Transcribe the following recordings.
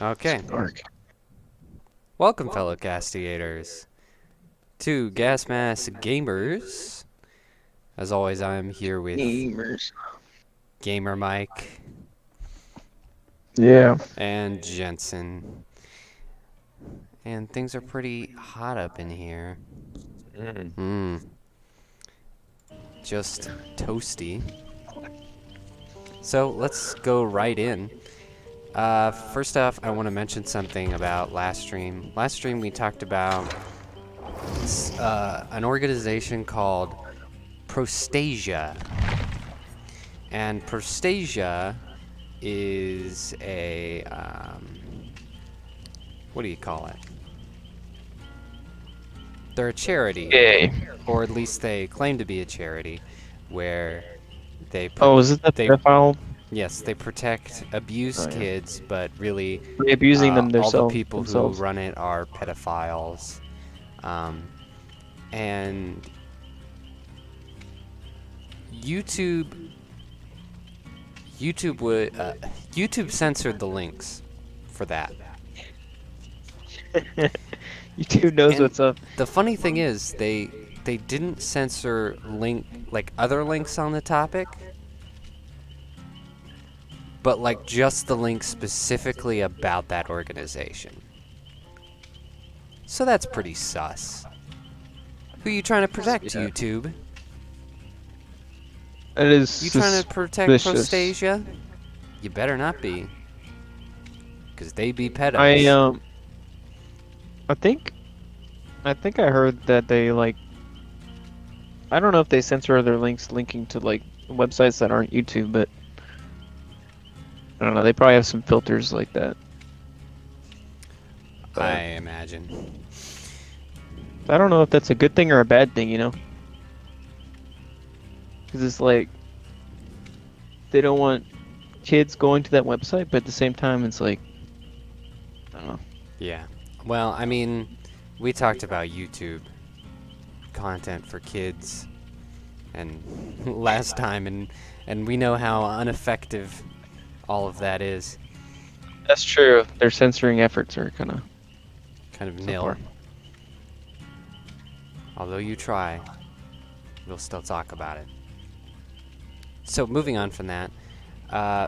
Okay. Dark. Welcome, fellow castigators, to GasMaskGamers. As always, I am here with Gamers. GamerMike Yeah. and Jensen. And things are pretty hot up in here. Just toasty. So let's go right in. First off, I want to mention something about last stream. Last stream we talked about an organization called Prostasia. And Prostasia is a, what do you call it? They're a charity. Yay. Or at least they claim to be a charity, where they... Oh, is it that pedophile? Yes, they protect abused kids, but really... They're abusing them all the themselves. people who run it are pedophiles. And YouTube censored the links for that. YouTube knows what's up. The funny thing is, they didn't censor other links on the topic, but like just the link specifically about that organization. So that's pretty sus. Who are you trying to protect, YouTube? It is. You trying to protect Prostasia? You better not be, because they be pedos. I think I heard that they I don't know if they censor other links linking to websites that aren't YouTube, but I don't know. They probably have some filters like that. But I imagine. I don't know if that's a good thing or a bad thing, you know? Because it's they don't want kids going to that website, but at the same time, it's I don't know. Yeah. Well, I mean, we talked about YouTube content for kids and last time, and we know how ineffective all of that is. That's true. Their censoring efforts are kind of nil. Although you try, we'll still talk about it. So moving on from that,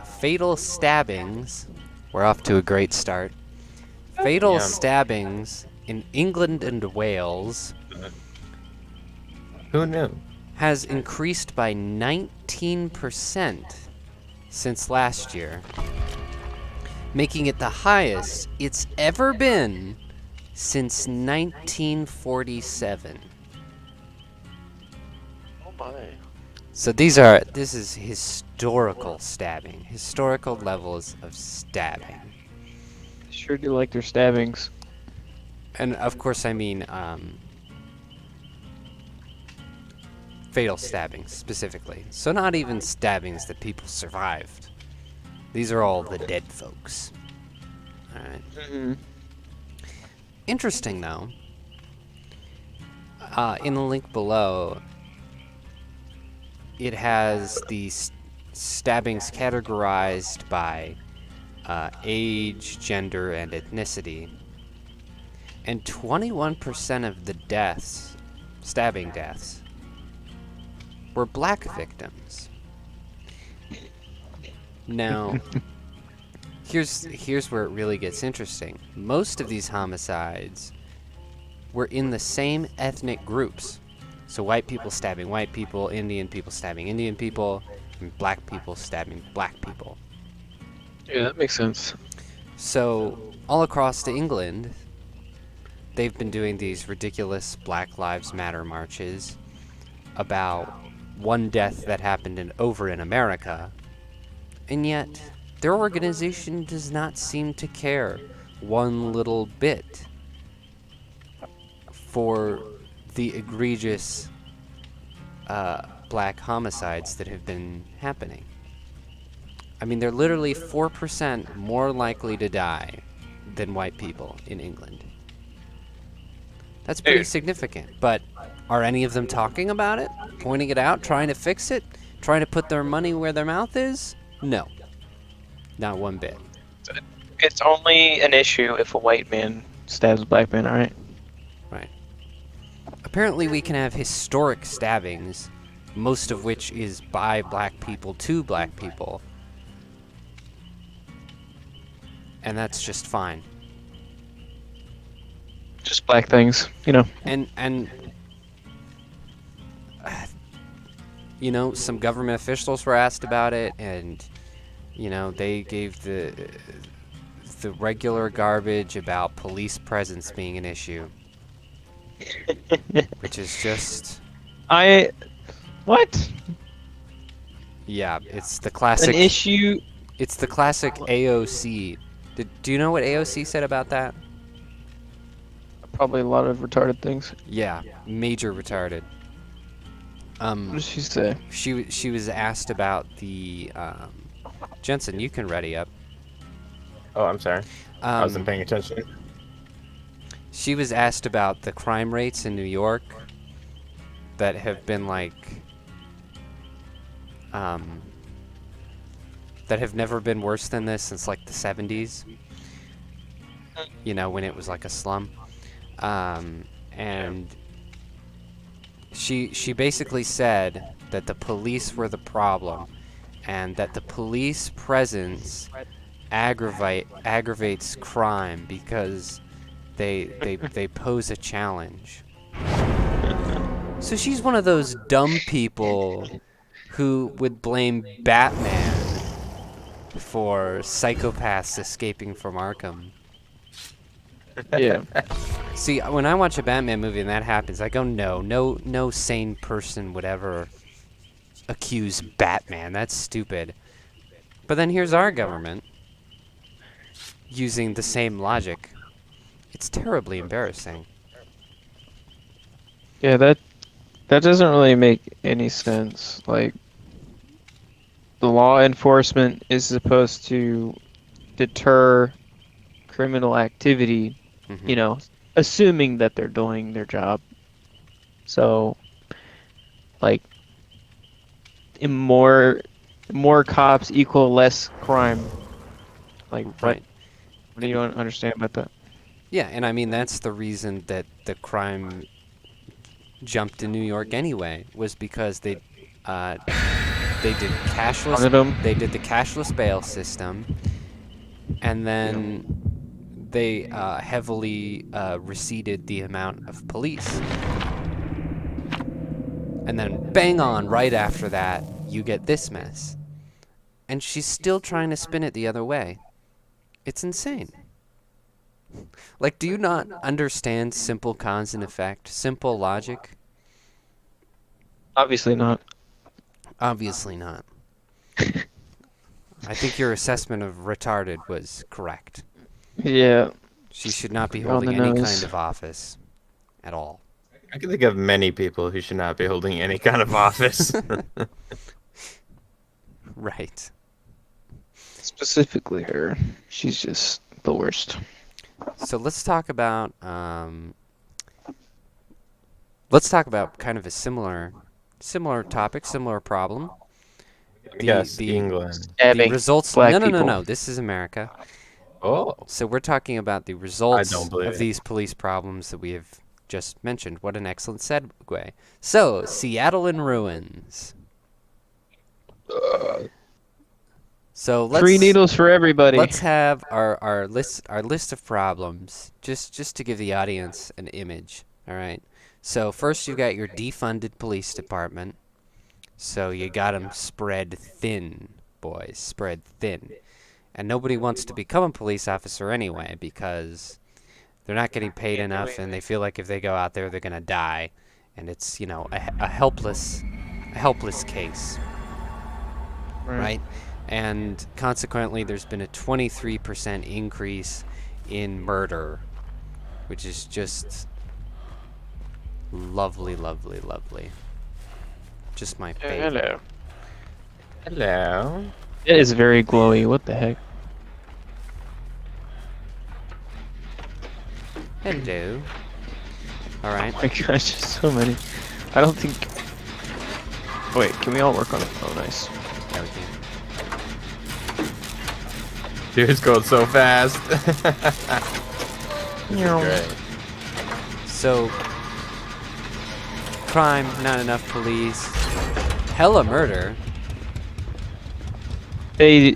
fatal stabbings. We're off to a great start. Fatal stabbings in England and Wales. Who knew? Has increased by 19% since last year, making it the highest it's ever been since 1947. Oh my. So this is historical stabbing, historical levels of stabbing. Sure do like their stabbings. And of course I mean fatal stabbings specifically. So not even stabbings that people survived. These are all the dead folks. Alright. Interesting though. In the link below, it has the stabbings categorized by age, gender, and ethnicity. And 21% of the deaths, stabbing deaths, were black victims. Now, here's where it really gets interesting. Most of these homicides were in the same ethnic groups. So white people stabbing white people, Indian people stabbing Indian people, and black people stabbing black people. Yeah, that makes sense. So all across England, they've been doing these ridiculous Black Lives Matter marches about one death that happened over in America, and yet their organization does not seem to care one little bit for the egregious black homicides that have been happening. I mean, they're literally 4% more likely to die than white people in England. That's pretty significant. But are any of them talking about it? Pointing it out? Trying to fix it? Trying to put their money where their mouth is? No. Not one bit. it's only an issue if a white man stabs a black man, alright? Right. Apparently, we can have historic stabbings, most of which is by black people to black people. And that's just fine. Just black things, you know. And you know, some government officials were asked about it, and you know, they gave the regular garbage about police presence being an issue, which is just What? yeah, it's the classic An issue? It's the classic AOC. Do you know what AOC said about that? Probably a lot of retarded things. Yeah, major retarded. What did she say? She was asked about the Jensen, you can ready up. Oh, I'm sorry. I wasn't paying attention. She was asked about the crime rates in New York that have been like that have never been worse than this since like the 70s. You know, when it was like a slum. And she basically said that the police were the problem, and that the police presence aggravates crime because they pose a challenge. So she's one of those dumb people who would blame Batman for psychopaths escaping from Arkham. Yeah. See, when I watch a Batman movie and that happens, I go, no sane person would ever accuse Batman. That's stupid. But then here's our government using the same logic. It's terribly embarrassing. Yeah, that doesn't really make any sense. Like, the law enforcement is supposed to deter criminal activity, Mhm. you know, assuming that they're doing their job. So, like, more cops equal less crime. Like, Right. What do you don't understand about that? Yeah, and I mean that's the reason that the crime jumped in New York anyway, was because they did cashless. Wanted 'em. They did the cashless bail system, and then they heavily receded the amount of police. And then bang on, right after that, you get this mess. And she's still trying to spin it the other way. It's insane. Like, do you not understand simple cause and effect, simple logic? Obviously not. Obviously not. I think your assessment of retarded was correct. Yeah. She should not be On holding the any nose. kind of office at all. I can think of many people who should not be holding any kind of office. Right. Specifically her. She's just the worst. So let's talk about kind of a similar topic, similar problem. Yes, the England. The Stabbing results. black No. people. This is America. Oh, So we're talking about the results don't believe of it. these police problems that we have just mentioned. What an excellent segue. So, Seattle in ruins. So let's Free needles for everybody. let's have our list of problems just to give the audience an image. All right. So first you got your defunded police department. So you got them spread thin, boys, spread thin. And nobody wants to become a police officer anyway because they're not getting paid enough, and they feel like if they go out there they're gonna die, and it's, you know, a helpless case, right? And consequently, there's been a 23% increase in murder, which is just lovely, lovely, lovely. Just my favorite. Hello. hello. It is very glowy. What the heck? Hello. All right. Oh my gosh, there's so many. I don't think. Wait, can we all work on it? Oh, nice. Yeah, we can. Dude, it's going so fast. This is great. So, crime, not enough police. Hella murder. They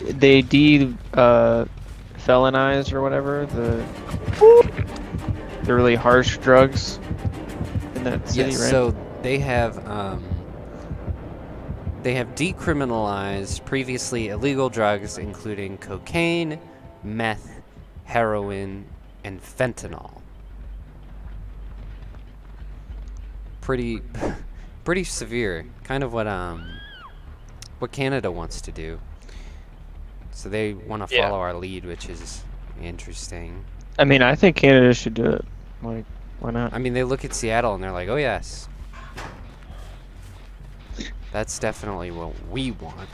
felonize or whatever the really harsh drugs in that city, Yes, right? so they have decriminalized previously illegal drugs, including cocaine, meth, heroin, and fentanyl. Pretty severe. Kind of what Canada wants to do. So they want to follow our lead, which is interesting. I mean, I think Canada should do it. Like, why not? I mean, they look at Seattle and they're like, oh yes. That's definitely what we want.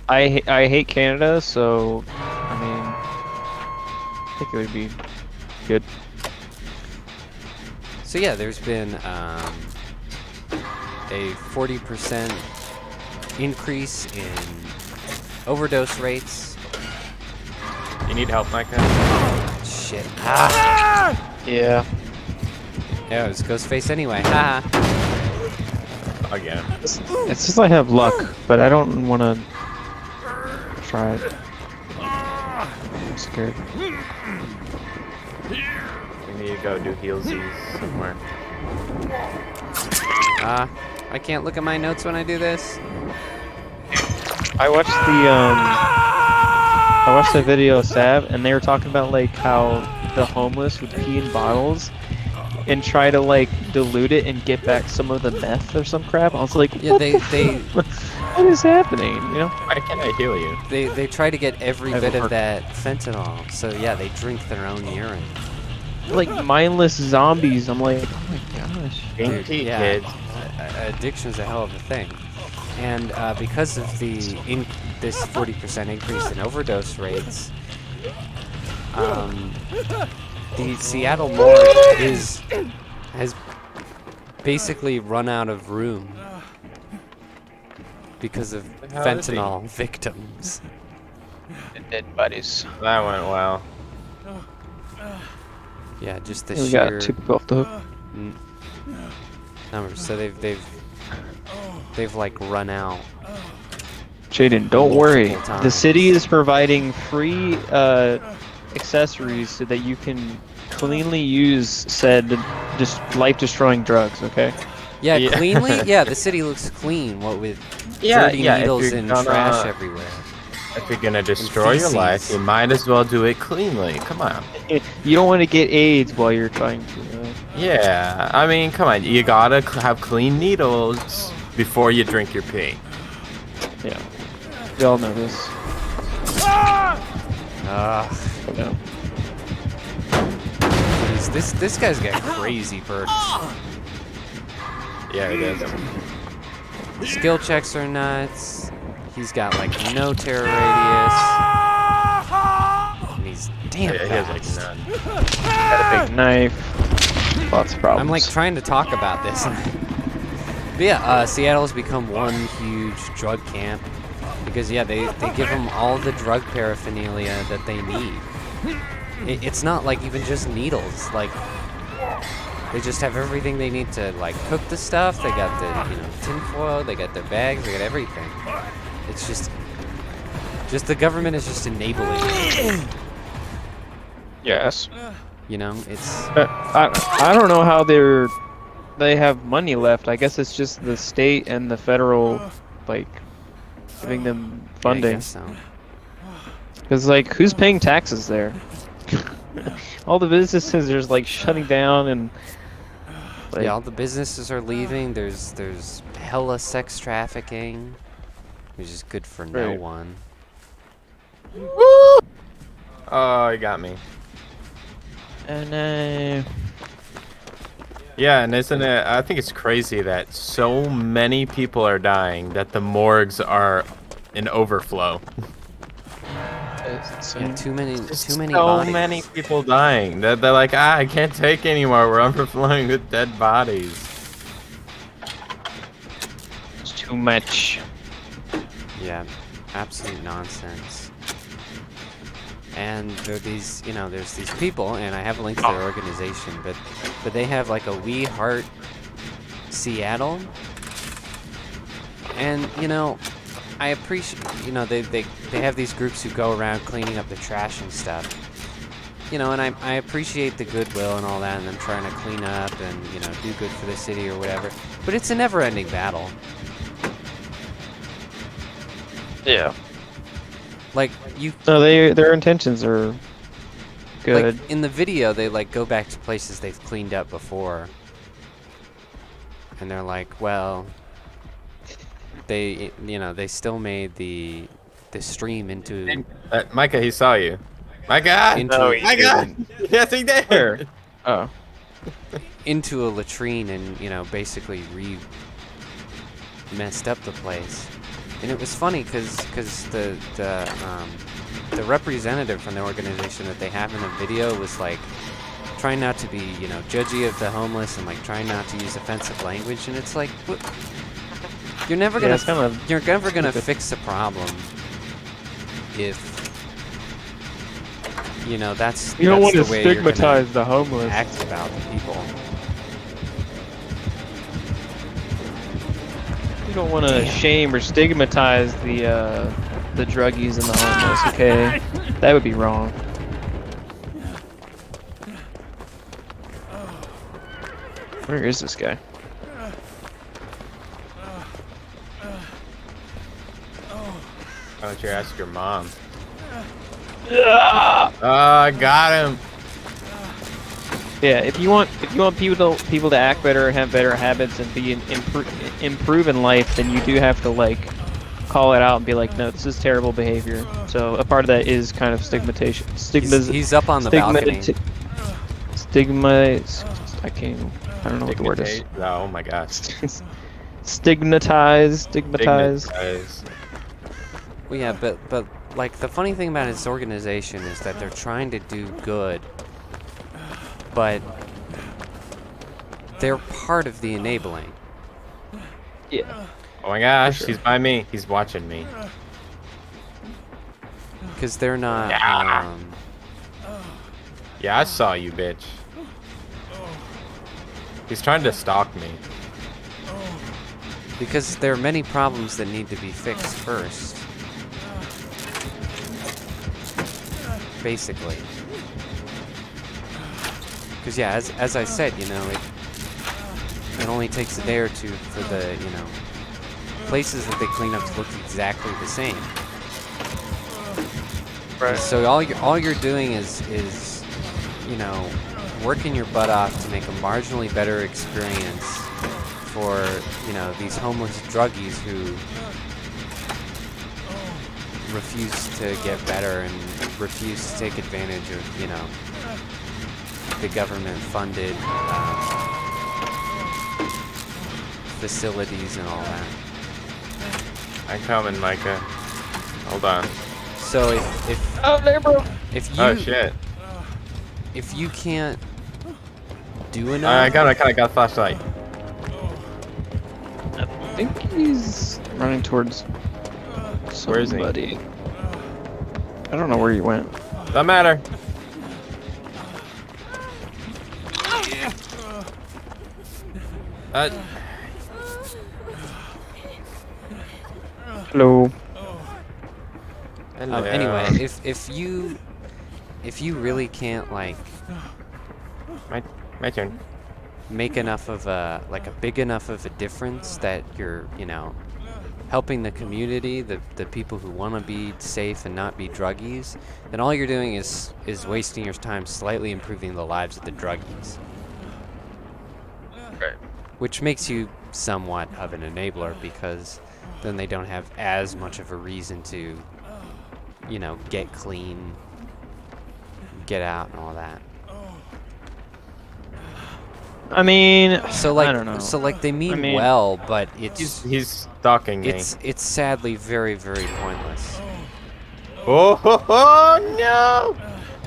I hate Canada, so I mean, I think it would be good. So yeah, there's been a 40% increase in overdose rates. You need help, Micah? Shit. Yeah. Yeah, it was Ghostface anyway. Haha. Again. It's just I have luck, but I don't want to try it. I'm scared. We need to go do heelsies somewhere. I can't look at my notes when I do this. I watched the video of Sav, and they were talking about like how the homeless would pee in bottles and try to like dilute it and get back some of the meth or some crap. I was like, Yeah, they what is happening? You know? Why can't I heal you? they try to get every I bit haven't of that fentanyl. So yeah, they drink their own urine. Like mindless zombies. I'm like, oh my gosh. Drink tea, yeah, kids. Addiction's a hell of a thing. And because of this 40% increase in overdose rates, the Seattle morgue has basically run out of room because of hell is he? fentanyl victims. Dead bodies. That went well. Yeah, just the We sheer got 2 people off the hook. numbers. So they've like run out. Jaeden, don't worry. Multiple The times. city is providing free accessories so that you can cleanly use said just life-destroying drugs. Okay. Yeah, Yeah. cleanly. Yeah, the city looks clean. What with dirty if needles you're and gonna- trash everywhere. If you're gonna destroy your life, feces. you might as well do it cleanly. Come on. You don't want to get AIDS while you're trying to. Yeah, I mean, come on. You gotta have clean needles before you drink your pee. Yeah. We all know this. Ugh. Yeah. Jeez, this guy's got crazy perks. Yeah, it is. Skill checks are nuts. He's got like no terror radius. And he's damn Yeah, he has like fast. none. Got a big knife. Lots of problems. I'm like trying to talk about this. But yeah, Seattle's become one huge drug camp. Because yeah, they give them all the drug paraphernalia that they need. It's not like even just needles. Like they just have everything they need to like cook the stuff. They got the tinfoil. They got their bags. They got everything. It's just the government is just enabling it. Yes. It's I don't know how they have money left. I guess it's just the state and the federal like giving them I funding. guess so. Because like, who's paying taxes there? All the businesses are just like shutting down and. Like, Yeah, all the businesses are leaving. There's hella sex trafficking, which is good for no Right. one. Oh, he got me. And Yeah, and isn't it? I think it's crazy that so many people are dying that the morgues are in overflow. Yeah, too many So bodies. many people dying. They're like, I can't take anymore. We're overflowing with dead bodies. it's too much. Yeah, absolute nonsense. And there are these, there's these people, and I have a link to their organization, but they have like a We Heart Seattle, and I appreciate, they have these groups who go around cleaning up the trash and stuff, and I appreciate the goodwill and all that, and them trying to clean up and do good for the city or whatever, but it's a never-ending battle. Yeah. Like No, their intentions are good. Like in the video, they like go back to places they've cleaned up before, and they're like, well, they still made the stream into Micah, he saw you. Micah! No, he Micah! didn't. Yes, he did! Oh. into a latrine and basically messed up the place. And it was funny because the representative from the organization that they have in the video was like trying not to be judgy of the homeless and like trying not to use offensive language, and it's like, what? You're never gonna fix the problem if that's You don't want to the way you're gonna stigmatize the homeless. act about the people. You don't want to shame or stigmatize the druggies and the homeless, okay? That would be wrong. Where is this guy? Why don't you ask your mom? I got him. Yeah, if you want people to act better, have better habits, and be improve in life, then you do have to like call it out and be like, no, this is terrible behavior. So a part of that is kind of stigmatization. He's up on the balcony. I don't know what the word is. Oh my gosh. Stigmatize. Well, yeah, but like the funny thing about his organization is that they're trying to do good, but they're part of the enabling. Yeah. Oh my gosh, sure. he's by me. He's watching me. Because they're not. Yeah. Yeah, I saw you, bitch. He's trying to stalk me. Because there are many problems that need to be fixed first. Basically. Because yeah, as I said, it only takes a day or two for the places that they clean up to look exactly the same. Right. So all you're doing is working your butt off to make a marginally better experience for these homeless druggies who refuse to get better and refuse to take advantage of the government funded facilities and all that. I'm coming, Micah. Hold on. So if there, bro. if you Oh shit. if you can't do enough, I got a flashlight. I think he's running towards Where is he? somebody. I don't know where he went. Doesn't matter. Hello. Hello. anyway, if you really can't like My turn. make enough of a big enough of a difference that you're helping the community, the people who want to be safe and not be druggies, then all you're doing is wasting your time slightly improving the lives of the druggies. Right. Which makes you somewhat of an enabler, because then they don't have as much of a reason to get clean, get out and all that. I mean, So like, I don't know. so like they mean, I mean- well, but it's He's stalking me. it's sadly very, very pointless. Oh no!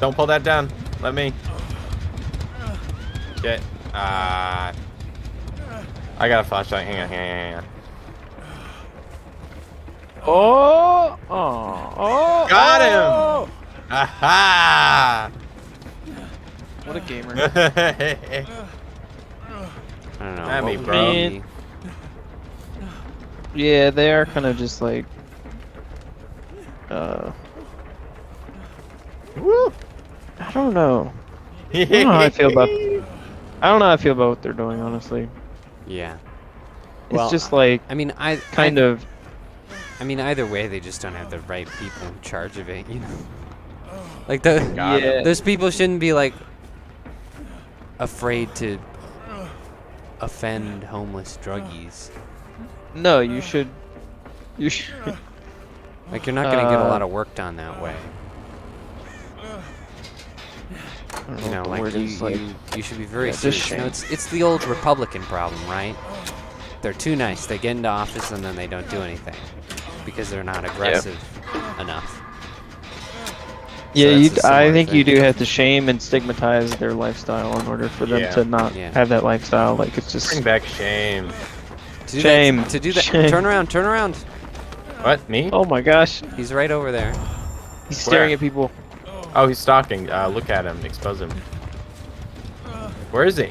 Don't pull that down. Let me. Get. I got a flashlight. Hang on. Oh! Got him! Aha! What a gamer. I don't know. At what me, would bro. be- Yeah, they are kind of just like, Woo! I don't know. I don't know how I feel about. I don't know how I feel about what they're doing, honestly. Yeah. It's Well, just like I mean, kind of. I mean, either way, they just don't have the right people in charge of it, you know. Like the Got it. those people shouldn't be like afraid to offend homeless druggies. No, you should. You should. Like you're not gonna get a lot of work done that way. I don't You know, what the like word you, is, like, you should be very yeah, it's a serious. You know, shame. it's the old Republican problem, right? They're too nice. They get into office and then they don't do anything because they're not aggressive enough. Yeah, that's a I similar think you thing. do have to shame and stigmatize their lifestyle in order for them Yeah. to not Yeah. have that lifestyle. Like it's just Bring back shame. To do Shame. That, to do that, Shame. turn around, turn around. What? Me? Oh my gosh, He's right over there. he's staring Where? at people. Oh, he's stalking. Look at him. Expose him. Where is he?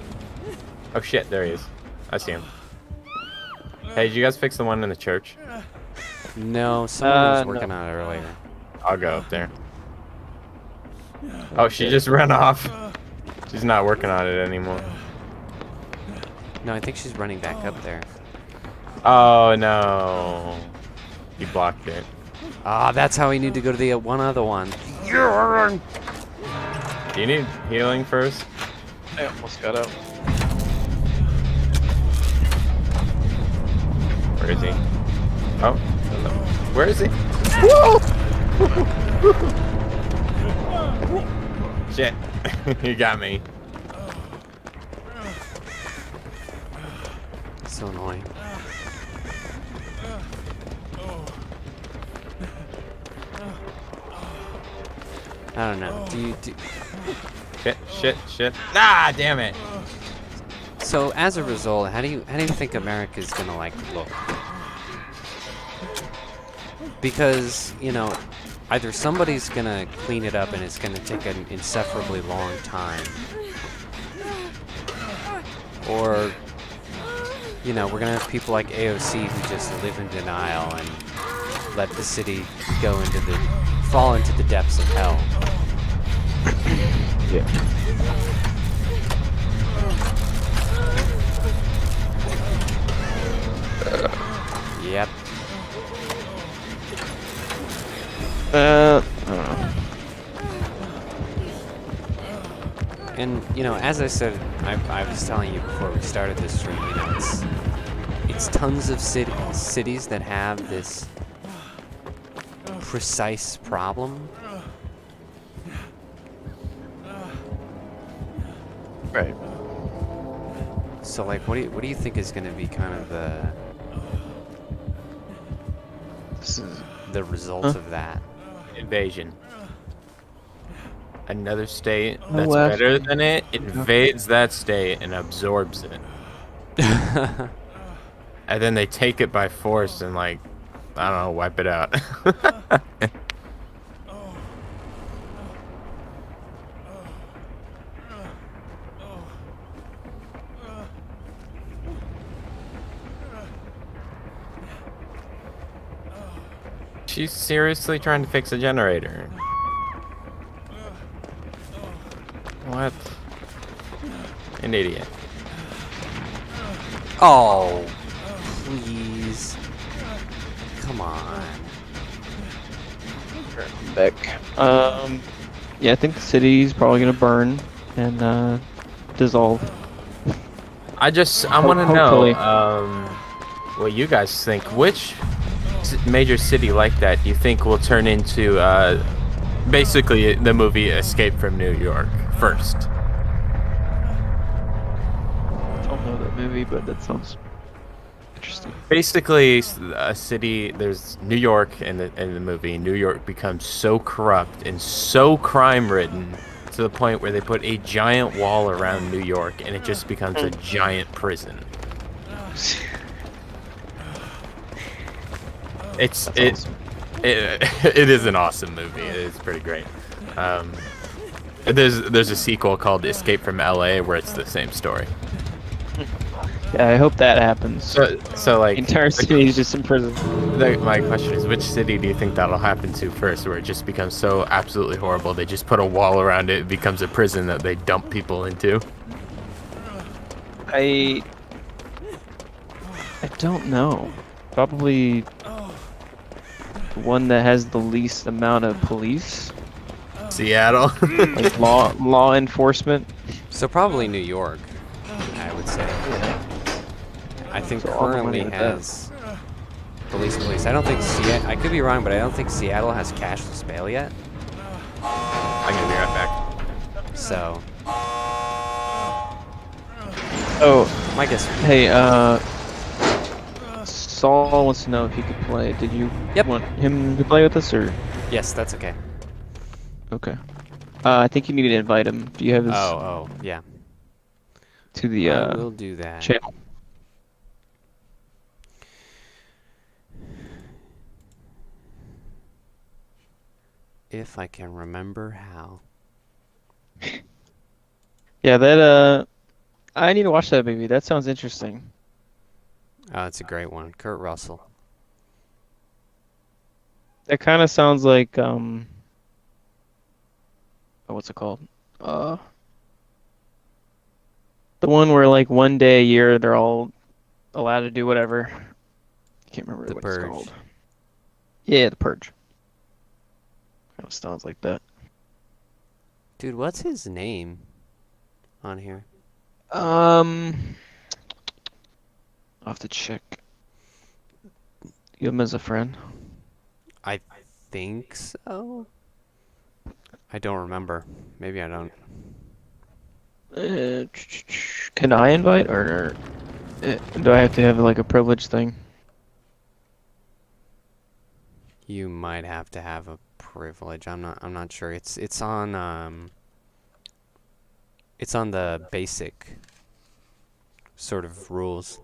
Oh shit, there he is. I see him. Hey, did you guys fix the one in the church? No, someone was no. working on it earlier. I'll go up there. Oh, she just ran off. She's not working on it anymore. No, I think she's running back up there. Oh no. You blocked it. Ah, that's how we need to go to the one other one. Do you need healing first? I almost got out. Where is he? Oh. Where is he? Shit. You got me. So annoying. I don't know. Shit. Ah, damn it. So as a result, how do you think America's gonna like look? Because, you know, either somebody's gonna clean it up and it's gonna take an insufferably long time, or, you know, we're gonna have people like AOC who just live in denial and let the city fall into the depths of hell. Yeah. Yep. I don't know. And, you know, as I said, I was telling you before we started this stream, you know, it's tons of cities that have this precise problem. Right. So, like, what do you think is going to be kind of This is the result Huh? of that? Invasion. Another state Oh, that's well, better than it invades that state and absorbs it. And then they take it by force and, like, I don't know, wipe it out. She's seriously trying to fix a generator. What? An idiot. Oh, please. Come on. back. Yeah, I think the city's probably gonna burn and dissolve. I want to Hopefully. know what you guys think. Which major city like that do you think will turn into basically the movie Escape from New York first? I don't know that movie, but that sounds interesting. Basically, a city. There's New York in the movie. New York becomes so corrupt and so crime-ridden to the point where they put a giant wall around New York, and it just becomes a giant prison. It's That's awesome. it is an awesome movie. It's pretty great. Um, there's a sequel called Escape from L.A. where it's the same story. Yeah, I hope that happens. So like The entire city is just in prison. my question is, which city do you think that'll happen to first, where it just becomes so absolutely horrible they just put a wall around it, it becomes a prison that they dump people into? I don't know. Probably one that has the least amount of police, Seattle. like law enforcement. So probably New York, I would say. I think So all the money currently with that. has police. I don't think Seattle. I could be wrong, but I don't think Seattle has cashless bail yet. I'm gonna be right back. So Oh, my guess. hey, Saul wants to know if he could play. Did you Yep. want him to play with us, or? Yes, that's okay. Okay. I think you need to invite him. Do you have his Oh, yeah. to the I will do that. channel? If I can remember how. Yeah, that I need to watch that movie. That sounds interesting. Oh, it's a great one. Kurt Russell. That kind of sounds like oh, what's it called? The one where like one day a year they're all allowed to do whatever. Can't remember The what Purge. it's called. Yeah, The Purge. Kind of sounds like that. Dude, what's his name on here? I'll have to check. You have him as a friend. I think so. I don't remember. Maybe I don't. Can I invite, or do I have to have like a privilege thing? You might have to have a privilege. I'm not sure. It's on the basic sort of rules.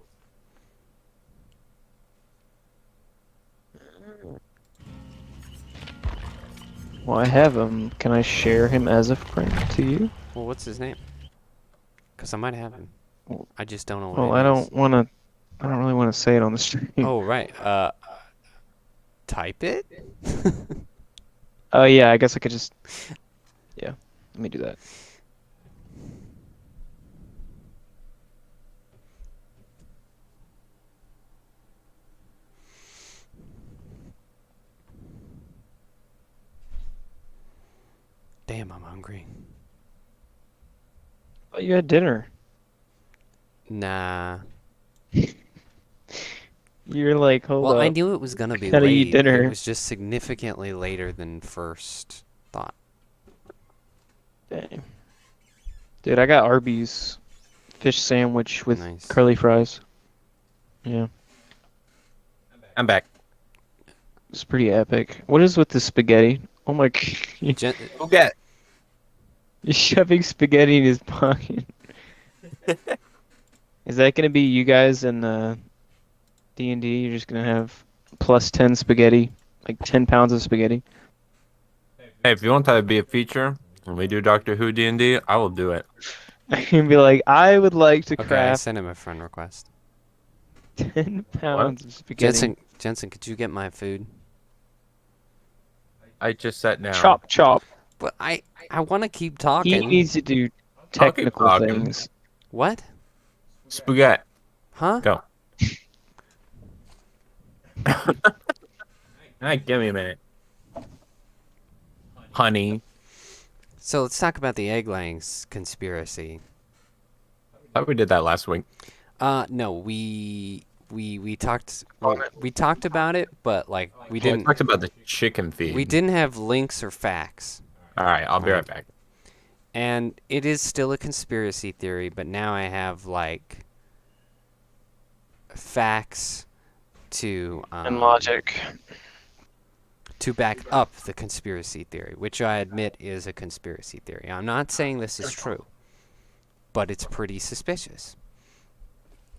Well, I have him. Can I share him as a friend to you? Well, what's his name? Cause I might have him. Well- I just don't know what Well, it I is. don't want to. I don't really want to say it on the stream. Oh, right. Type it? Oh yeah, I guess I could just. Yeah, let me do that. Damn, I'm hungry. Oh, you had dinner. Nah. You're like, hold Well, I up. knew it was gonna be Gotta eat late. dinner. It was just significantly later than first thought. Dang. Dude, I got Arby's fish sandwich with Nice. curly fries. Yeah, I'm back. it's pretty epic. What is with the spaghetti? Oh my god. Gen- Go get. He's shoving spaghetti in his pocket. Is that gonna be you guys in D&D? You're just gonna have plus 10 spaghetti, like 10 pounds of spaghetti. Hey, if you want that to be a feature when we do Doctor Who D&D, I will do it. I can be like, I would like to okay, I craft sent him a friend request. 10 pounds of spaghetti. Jensen, could you get my food? I just sat down. Chop, chop. But I want to keep He talking. needs to do technical talking. things. What? Spaghetti. Huh? Go. Alright, give me a minute. Honey. So let's talk about the egg laying conspiracy. I thought we did that last week. No, we talked about it, but like we We didn't talked about the chicken feed. we didn't have links or facts. Alright, I'll be right back. And it is still a conspiracy theory, but now I have like facts to And logic. to back up the conspiracy theory, which I admit is a conspiracy theory. I'm not saying this is true, but it's pretty suspicious.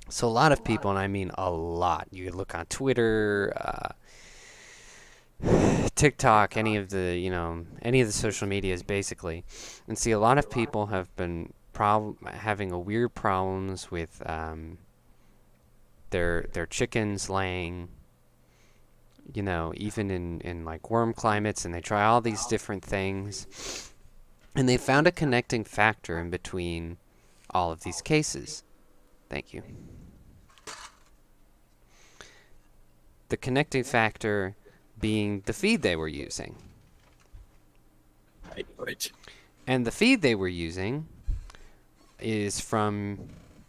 So a lot of people, and I mean a lot, you look on Twitter, TikTok, any of the social medias basically, and see a lot of people have been having a weird problems with their chickens laying, even in like warm climates, and they try all these different things, and they found a connecting factor in between all of these cases. Thank you. The connecting factor being the feed they were using. And the feed they were using is from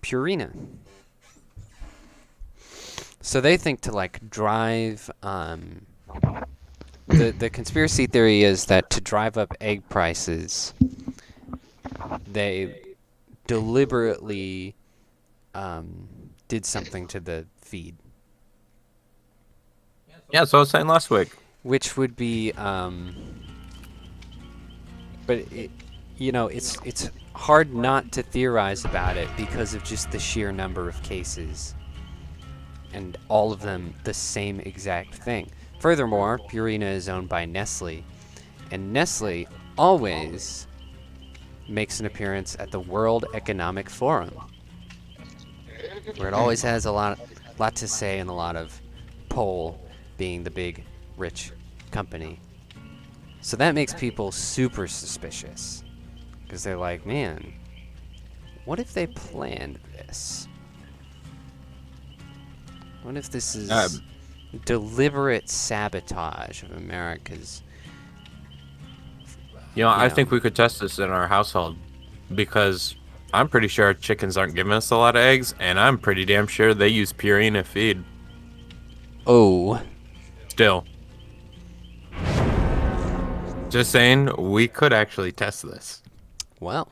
Purina. So they think to like drive the conspiracy theory is that to drive up egg prices, they deliberately did something to the feed. Yeah, so I was saying last week. Which would be, but it's hard not to theorize about it because of just the sheer number of cases, and all of them the same exact thing. Furthermore, Purina is owned by Nestle, and Nestle always makes an appearance at the World Economic Forum, where it always has a lot to say and a lot of pull, being the big rich company. So that makes people super suspicious, because they're like, man, what if they planned this? What if this is deliberate sabotage of America's... I think we could test this in our household, because I'm pretty sure our chickens aren't giving us a lot of eggs, and I'm pretty damn sure they use Purina feed. Oh. Still. Just saying, we could actually test this. Well.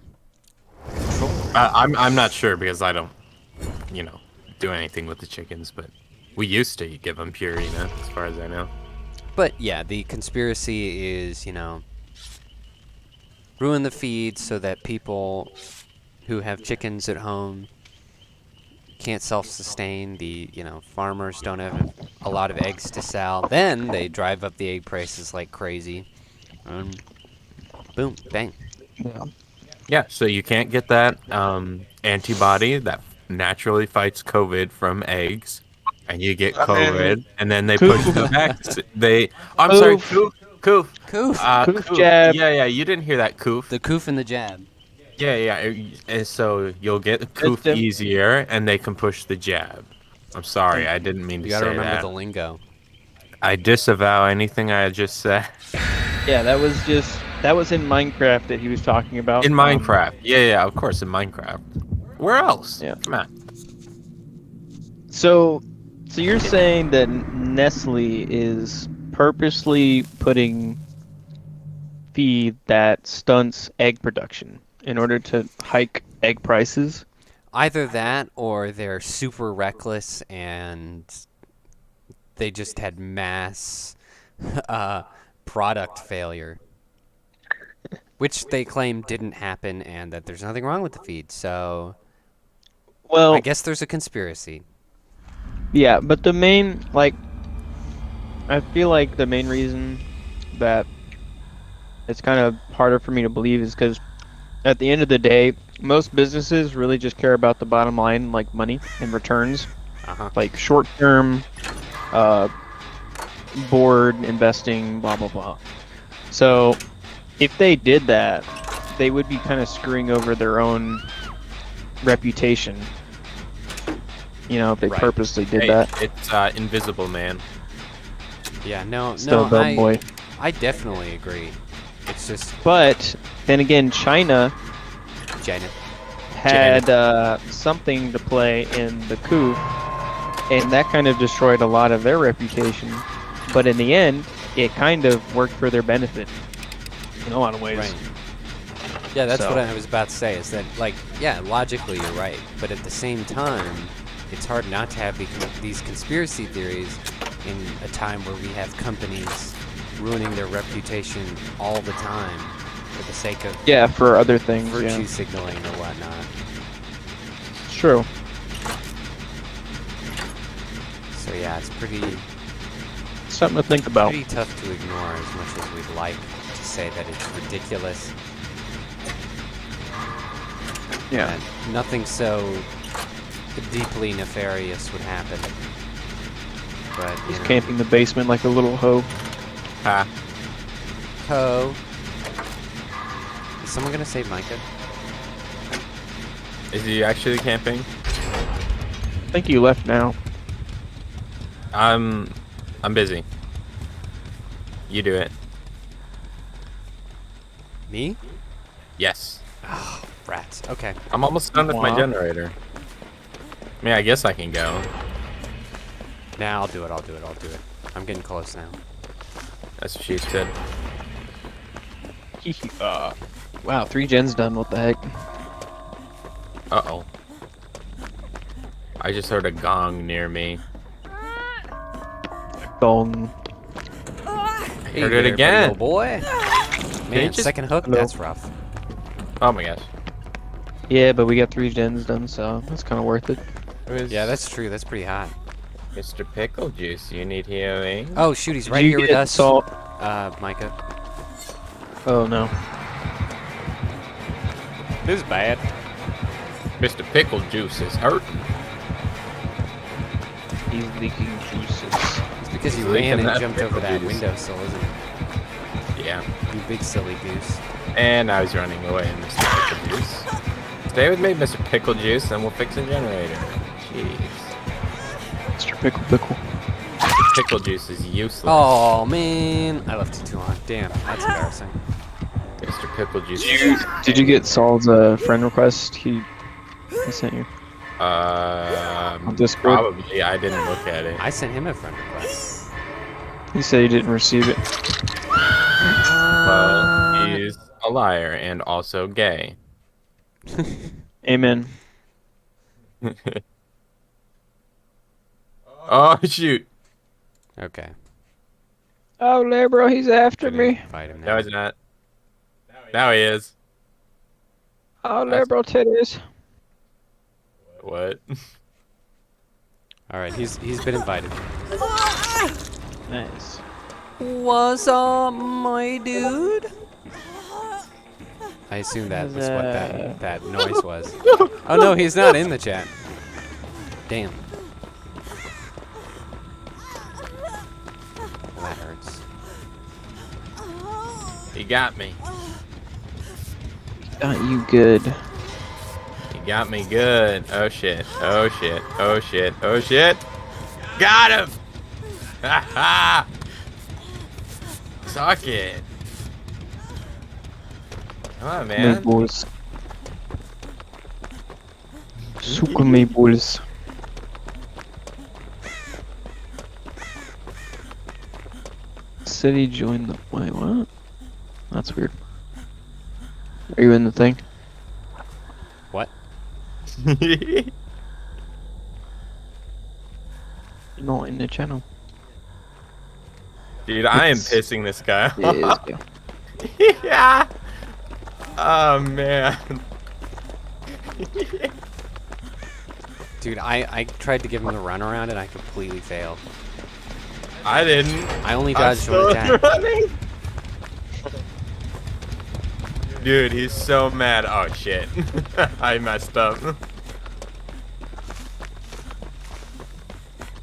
I'm not sure, because I don't, do anything with the chickens, but we used to give them Purina, as far as I know. But yeah, the conspiracy is, ruin the feed so that people who have chickens at home can't self-sustain. The farmers don't have a lot of eggs to sell. Then they drive up the egg prices like crazy. Boom, bang. Yeah, so you can't get that antibody that naturally fights COVID from eggs, and you get COVID, and then they push the vaccine. I'm sorry, Coof. Coof jab. Yeah, you didn't hear that, Coof. The coof and the jab. Yeah, and so you'll get Coof easier, and they can push the jab. I'm sorry, I didn't mean to say that. You gotta remember the lingo. I disavow anything I just said. Yeah, that was in Minecraft that he was talking about. In Minecraft. Yeah, of course, in Minecraft. Where else? Yeah. Come on. So you're saying that Nestle is purposely putting feed that stunts egg production in order to hike egg prices? Either that, or they're super reckless and they just had mass product failure, which they claim didn't happen, and that there's nothing wrong with the feed. So, well, I guess there's a conspiracy. Yeah, but I feel like the main reason that it's kind of harder for me to believe is because at the end of the day, most businesses really just care about the bottom line, like money and returns, like short-term, board investing, blah blah blah. So if they did that, they would be kind of screwing over their own reputation. If they purposely did that. It's Invisible Man. Yeah, no, dumb boy. I definitely agree. It's just. But then again, China had something to play in the coup, and that kind of destroyed a lot of their reputation. But in the end, it kind of worked for their benefit in a lot of ways. Right. Yeah, that's what I was about to say. Is that logically you're right, but at the same time, it's hard not to have these conspiracy theories in a time where we have companies ruining their reputation all the time for the sake of for other things, virtue signaling or whatnot. It's true. So yeah, it's pretty. something to think about. Pretty tough to ignore as much as we'd like to say that it's ridiculous. Yeah. And nothing so deeply nefarious would happen. But, you He's know. camping the basement like a little hoe. Ha. Ho. Is someone gonna save Micah? Is he actually camping? I think you left now. I'm busy. You do it. Me? Yes. Oh, rats. Okay. I'm almost done with my Wow. generator. I mean, I guess I can go. Nah, I'll do it. I'll do it. I'm getting close now. That's what she said. Wow, 3 gens done. What the heck? Uh-oh. I just heard a gong near me. Gong. I Hey heard there, it again. little boy. you Man, just- second hook? Hello. That's rough. Oh my gosh. Yeah, but we got 3 gens done, so that's kind of worth it. Yeah, that's true. That's pretty hot. Mr. Pickle Juice, you need healing? Oh, shoot, he's Did right you here with get us. salt? Micah. Oh no. This is bad. Mr. Pickle Juice is hurting. He's leaking juices. It's because you He's leaking ran and that jumped over pickle that juice. windowsill, isn't it? Yeah. You big silly goose. And I was running away, Mr. Pickle Juice. Stay with me, Mr. Pickle Juice, and we'll fix a generator. Jeez. Mr. Pickle. Mr. Pickle Juice is useless. Oh, man. I left it too long. Damn, that's embarrassing. Mr. Pickle Juice. Did you get Saul's friend request? He sent you. On Discord. Probably. I didn't look at it. I sent him a friend request. He said he didn't receive it. Well, he's a liar and also gay. Amen. Oh, shoot. Okay. Oh, Labro, he's after Gonna me. invite him No, now. he's not. Now he is. Oh, That's- Labro titties. What? All right, he's been invited. Nice. What's up, my dude? I assume that was what that noise was. Oh no, he's not in the chat. Damn. Well, that hurts. He got me. Got you good. He got me good. Oh shit. Oh shit. Oh shit. Oh shit. Got him! Ha ha! Suck it. Come on, man. Meatballs. Super meatballs. City joined the. Wait, what? That's weird. Are you in the thing? What? No, in the channel. Dude, I am It's- pissing this guy Yeah, off. Yeah. Oh man. Dude, I tried to give him the runaround and I completely failed. I didn't. I only I'm dodged still one attack. running. Dude, he's so mad. Oh shit. I messed up.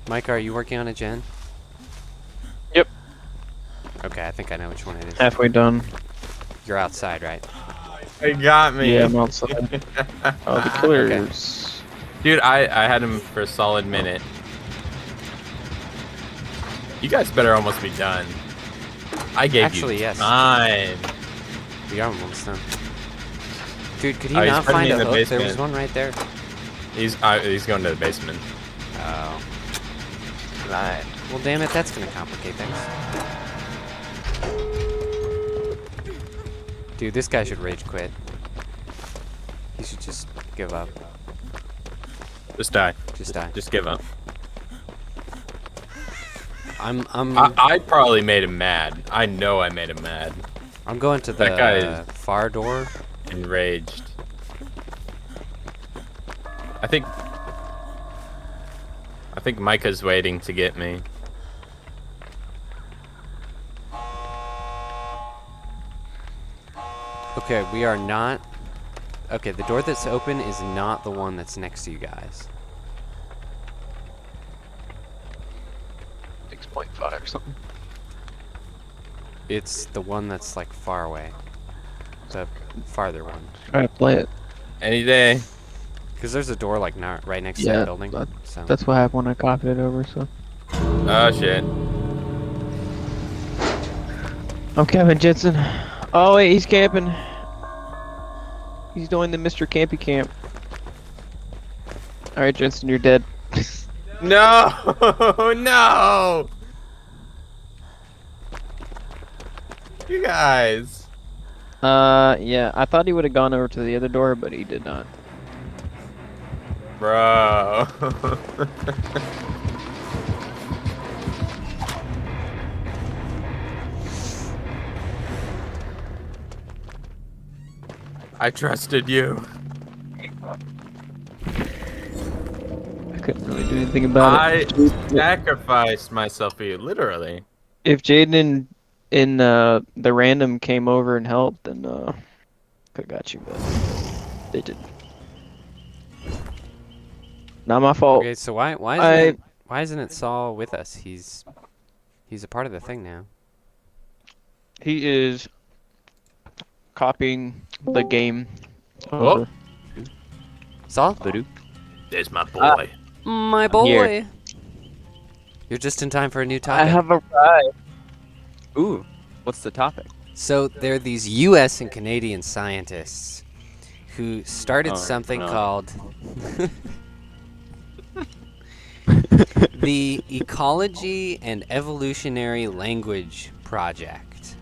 Micah, are you working on a gen? Yep. Okay, I think I know which one it is. Halfway done. You're outside, right? He got me. Yeah, I'm outside. Oh, the killers. Dude, I had him for a solid minute. You guys better almost be done. I gave Actually, you yes. time. We are almost done. Dude, could he Oh, he's not putting find me a in the hook? There was basement. one right there. He's going to the basement. Oh. Well, damn it, that's gonna complicate things. Dude, this guy should rage quit. He should just give up. Just die. Just die. Just give up. I'm I probably made him mad. I know I made him mad. I'm going to the That guy is- far door. Enraged. I think Micah's waiting to get me. Okay, we are not... Okay, the door that's open is not the one that's next to you guys. 6.5 or something. It's the one that's like far away. The farther one. Try to play it. Any day. Because there's a door like right next to Yeah, that building. So. that's what happened when I copied it over, so. Oh shit. I'm Kevin Jensen. Oh wait, he's camping. He's doing the Mr. Campy Camp. Alright, Jensen, you're dead. No! No! You guys. Yeah, I thought he would have gone over to the other door, but he did not. Bro. I trusted you. I couldn't really do anything about I it. sacrificed myself for you, literally. If Jaeden and the random came over and helped, then could have got you, but they didn't. Not my fault. Okay, so why isn't it Saul with us? He's a part of the thing now. He is copying the game. Oh. over. Saul? There's my boy. My boy. here. You're just in time for a new I topic. have arrived. Ooh, what's the topic? So there are these U.S. and Canadian scientists who started Oh, something no. called the Ecology and Evolutionary Language Project.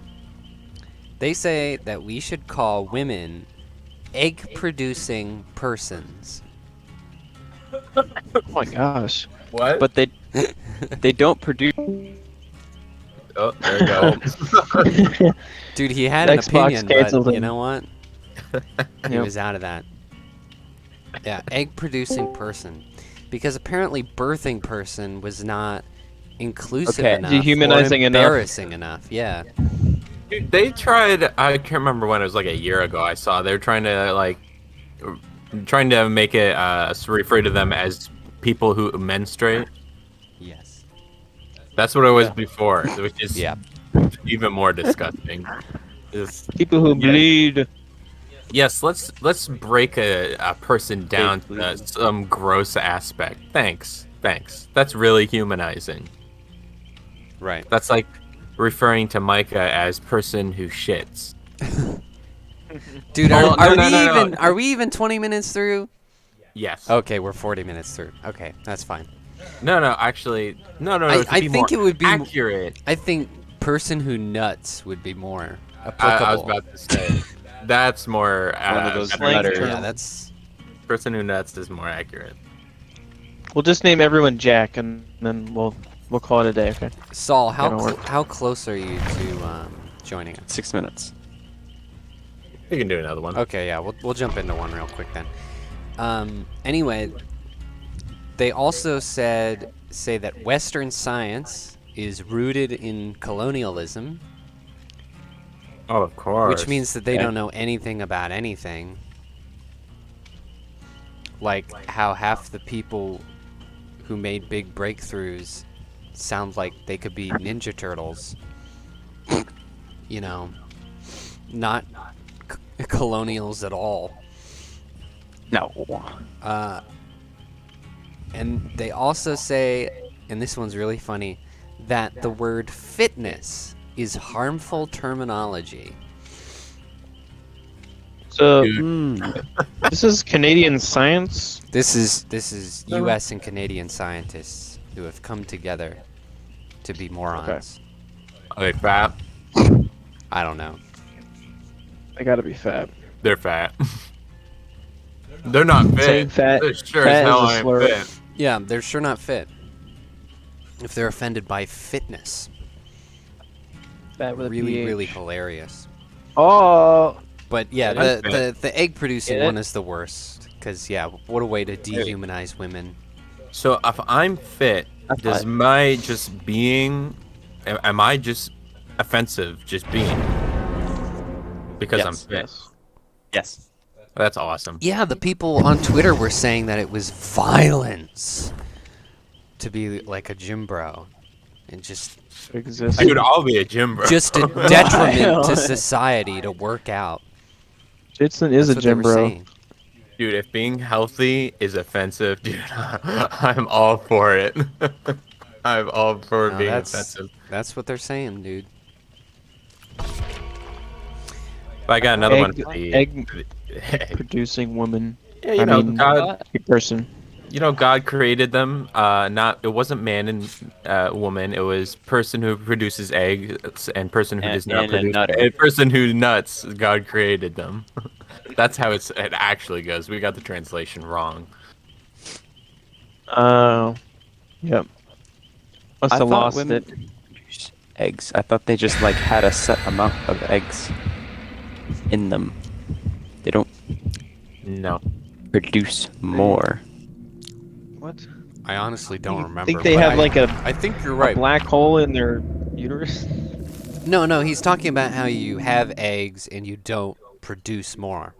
They say that we should call women egg-producing persons. Oh my gosh. What? But they don't produce. Oh, there you go. Dude, he had an Xbox opinion, but canceled you him. know what? He Yep. was out of that. Yeah, egg-producing person. Because apparently birthing person was not inclusive Okay. enough Dehumanizing or enough. embarrassing enough. Yeah. Dude, they tried. I can't remember when it was. Like a year ago, I saw they were trying to make it refer to them as people who menstruate. Yes. That's what it was before, which is Yeah. even more disgusting. Just- People who Yeah. bleed. yes, let's break a person down to please. some gross aspect. Thanks. That's really humanizing. Right. That's like referring to Micah as person who shits. Dude, Oh, no. are we even 20 minutes through? Yes. Okay, we're 40 minutes through. Okay, that's fine. No, actually, no. I to be think more it would be accurate. I think person who nuts would be more I applicable. was about to say that's more. One of those better. letters. Yeah, that's Person who nuts is more accurate. We'll just name everyone Jack, and then we'll call it a day. Okay. Saul. That'll work. How close are you to joining us? 6 minutes. You can do another one. Okay, yeah, we'll jump into one real quick then. Anyway, they also say that Western science is rooted in colonialism, Oh, of course. which means that they Yeah. don't know anything about anything. Like how half the people who made big breakthroughs sound like they could be Ninja Turtles. You know, not colonials at all. No. And they also say, and this one's really funny, that the word fitness is harmful terminology. So Dude. this is Canadian science. This is U.S. and Canadian scientists who have come together to be morons. Are they fat? I don't know. They gotta be fat. They're fat. They're not fit. Saying fat- They're sure fat as is hell a ain't slur. fit. Yeah, they're sure not fit. If they're offended by fitness, Fat with a really, PH. really hilarious. Oh, But yeah, Yeah, the egg producing Get it? one is the worst. Cause yeah, what a way to dehumanize women. So if I'm fit, That's does fine. my just being, am I just offensive just being? because I'm Yes. fit. Yes. Yes. That's awesome. Yeah, the people on Twitter were saying that it was violence to be like a gym bro, and just It exists. Dude, I'll be a gym bro. just a detriment to Wild. society to work out. Jitson is That's a what they gym were bro. saying. Dude, if being healthy is offensive, dude, I'm all for it. I'm all for No, being that's offensive. that's what they're saying, dude. But I got another one Egg, for the. egg Yeah, producing woman. you I know, mean, God. a person. You know, God created them. Not it wasn't man and woman. It was person who produces eggs and person who does not And a produce. nutter. And person who nuts. God created them. That's how it actually goes. We got the translation wrong. Oh. Yep. Must I have thought lost women it. produced eggs. I thought they just like had a set amount of eggs in them. They don't No. produce more. What? I honestly don't remember. Think they but have I- like I think you're a right. black hole in their uterus? No, he's talking about how you have eggs and you don't produce more.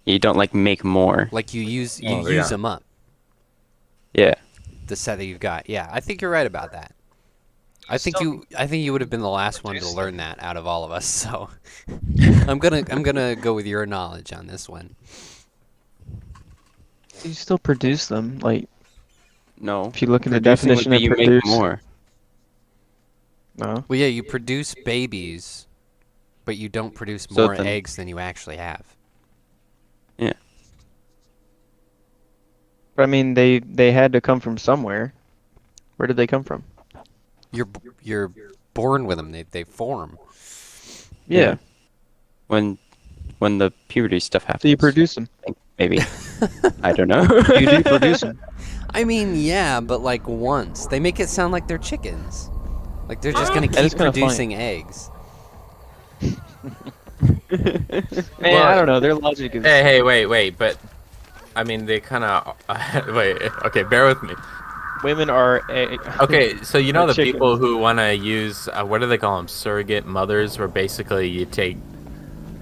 You don't like make more. Like you use Oh, use yeah. them up. Yeah. The set that you've got. Yeah, I think you're right about that. I think you would have been the last one to learn that out of all of us. So I'm gonna go with your knowledge on this one. You still produce them. Like, No. if you look at the Producing would definition be of you produce. make more. No. Well, yeah, you produce babies, but you don't produce So more then- eggs than you actually have. Yeah. But I mean, they had to come from somewhere. Where did they come from? You're born with them. They form. Yeah. When the puberty stuff happens. So you produce them. Maybe. I don't know. You do produce them. I mean, yeah, but like once they make it sound like they're chickens. Like they're just gonna That is keep kinda funny. producing eggs. Man, I don't know. Their logic is. Hey, wait, but I mean, they kind of wait. Okay, bear with me. Women are. Okay, so you know Or the chickens. people who want to use what do they call them? Surrogate mothers, where basically you take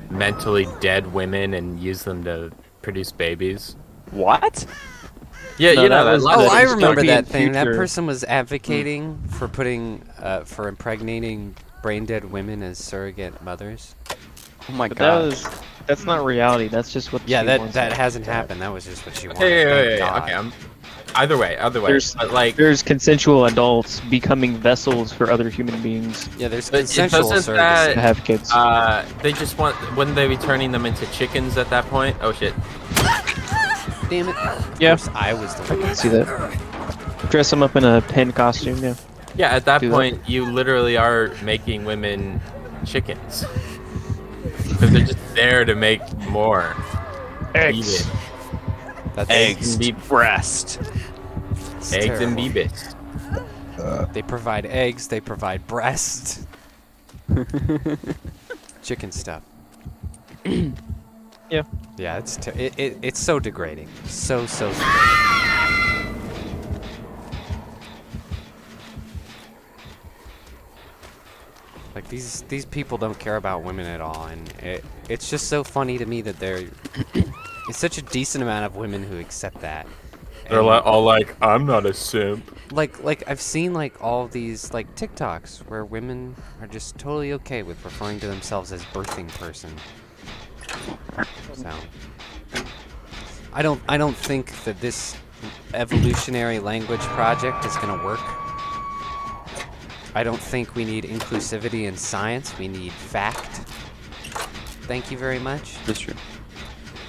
mentally dead women and use them to produce babies. What? Yeah, No, you know that that. was Oh, the I remember dystopian that thing. That future. person was advocating for putting for impregnating brain dead women as surrogate mothers. Oh my But god. that's not reality. That's just what. Yeah, she that wants that to hasn't happen. happened. That was just what she wanted. Hey, Thank wait, God. okay. Either way. There's- But like, There's consensual adults becoming vessels for other human beings Yeah, there's But it consensual doesn't to surrogacy. have kids. they just want. Wouldn't they be turning them into chickens at that point? Oh shit. Damn it. Yeah. Of course I was the I can see that. Dress them up in a hen costume. Yeah. Yeah, at that Do that. point, you literally are making women chickens. Because they're just there to make more. Eat it. That's Eggs and breast. it's Eggs and terrible. beebits. They provide eggs. They provide breast. Chicken stuff. Yeah. Yeah, it's so degrading. So degrading. Like these people don't care about women at all, and it's just so funny to me that it's such a decent amount of women who accept that. They're And, all like, I'm not a simp. like I've seen like all these like TikToks where women are just totally okay with referring to themselves as birthing person. So I don't think that this evolutionary language project is gonna work. I don't think we need inclusivity in science. We need fact. Thank you very much. That's true.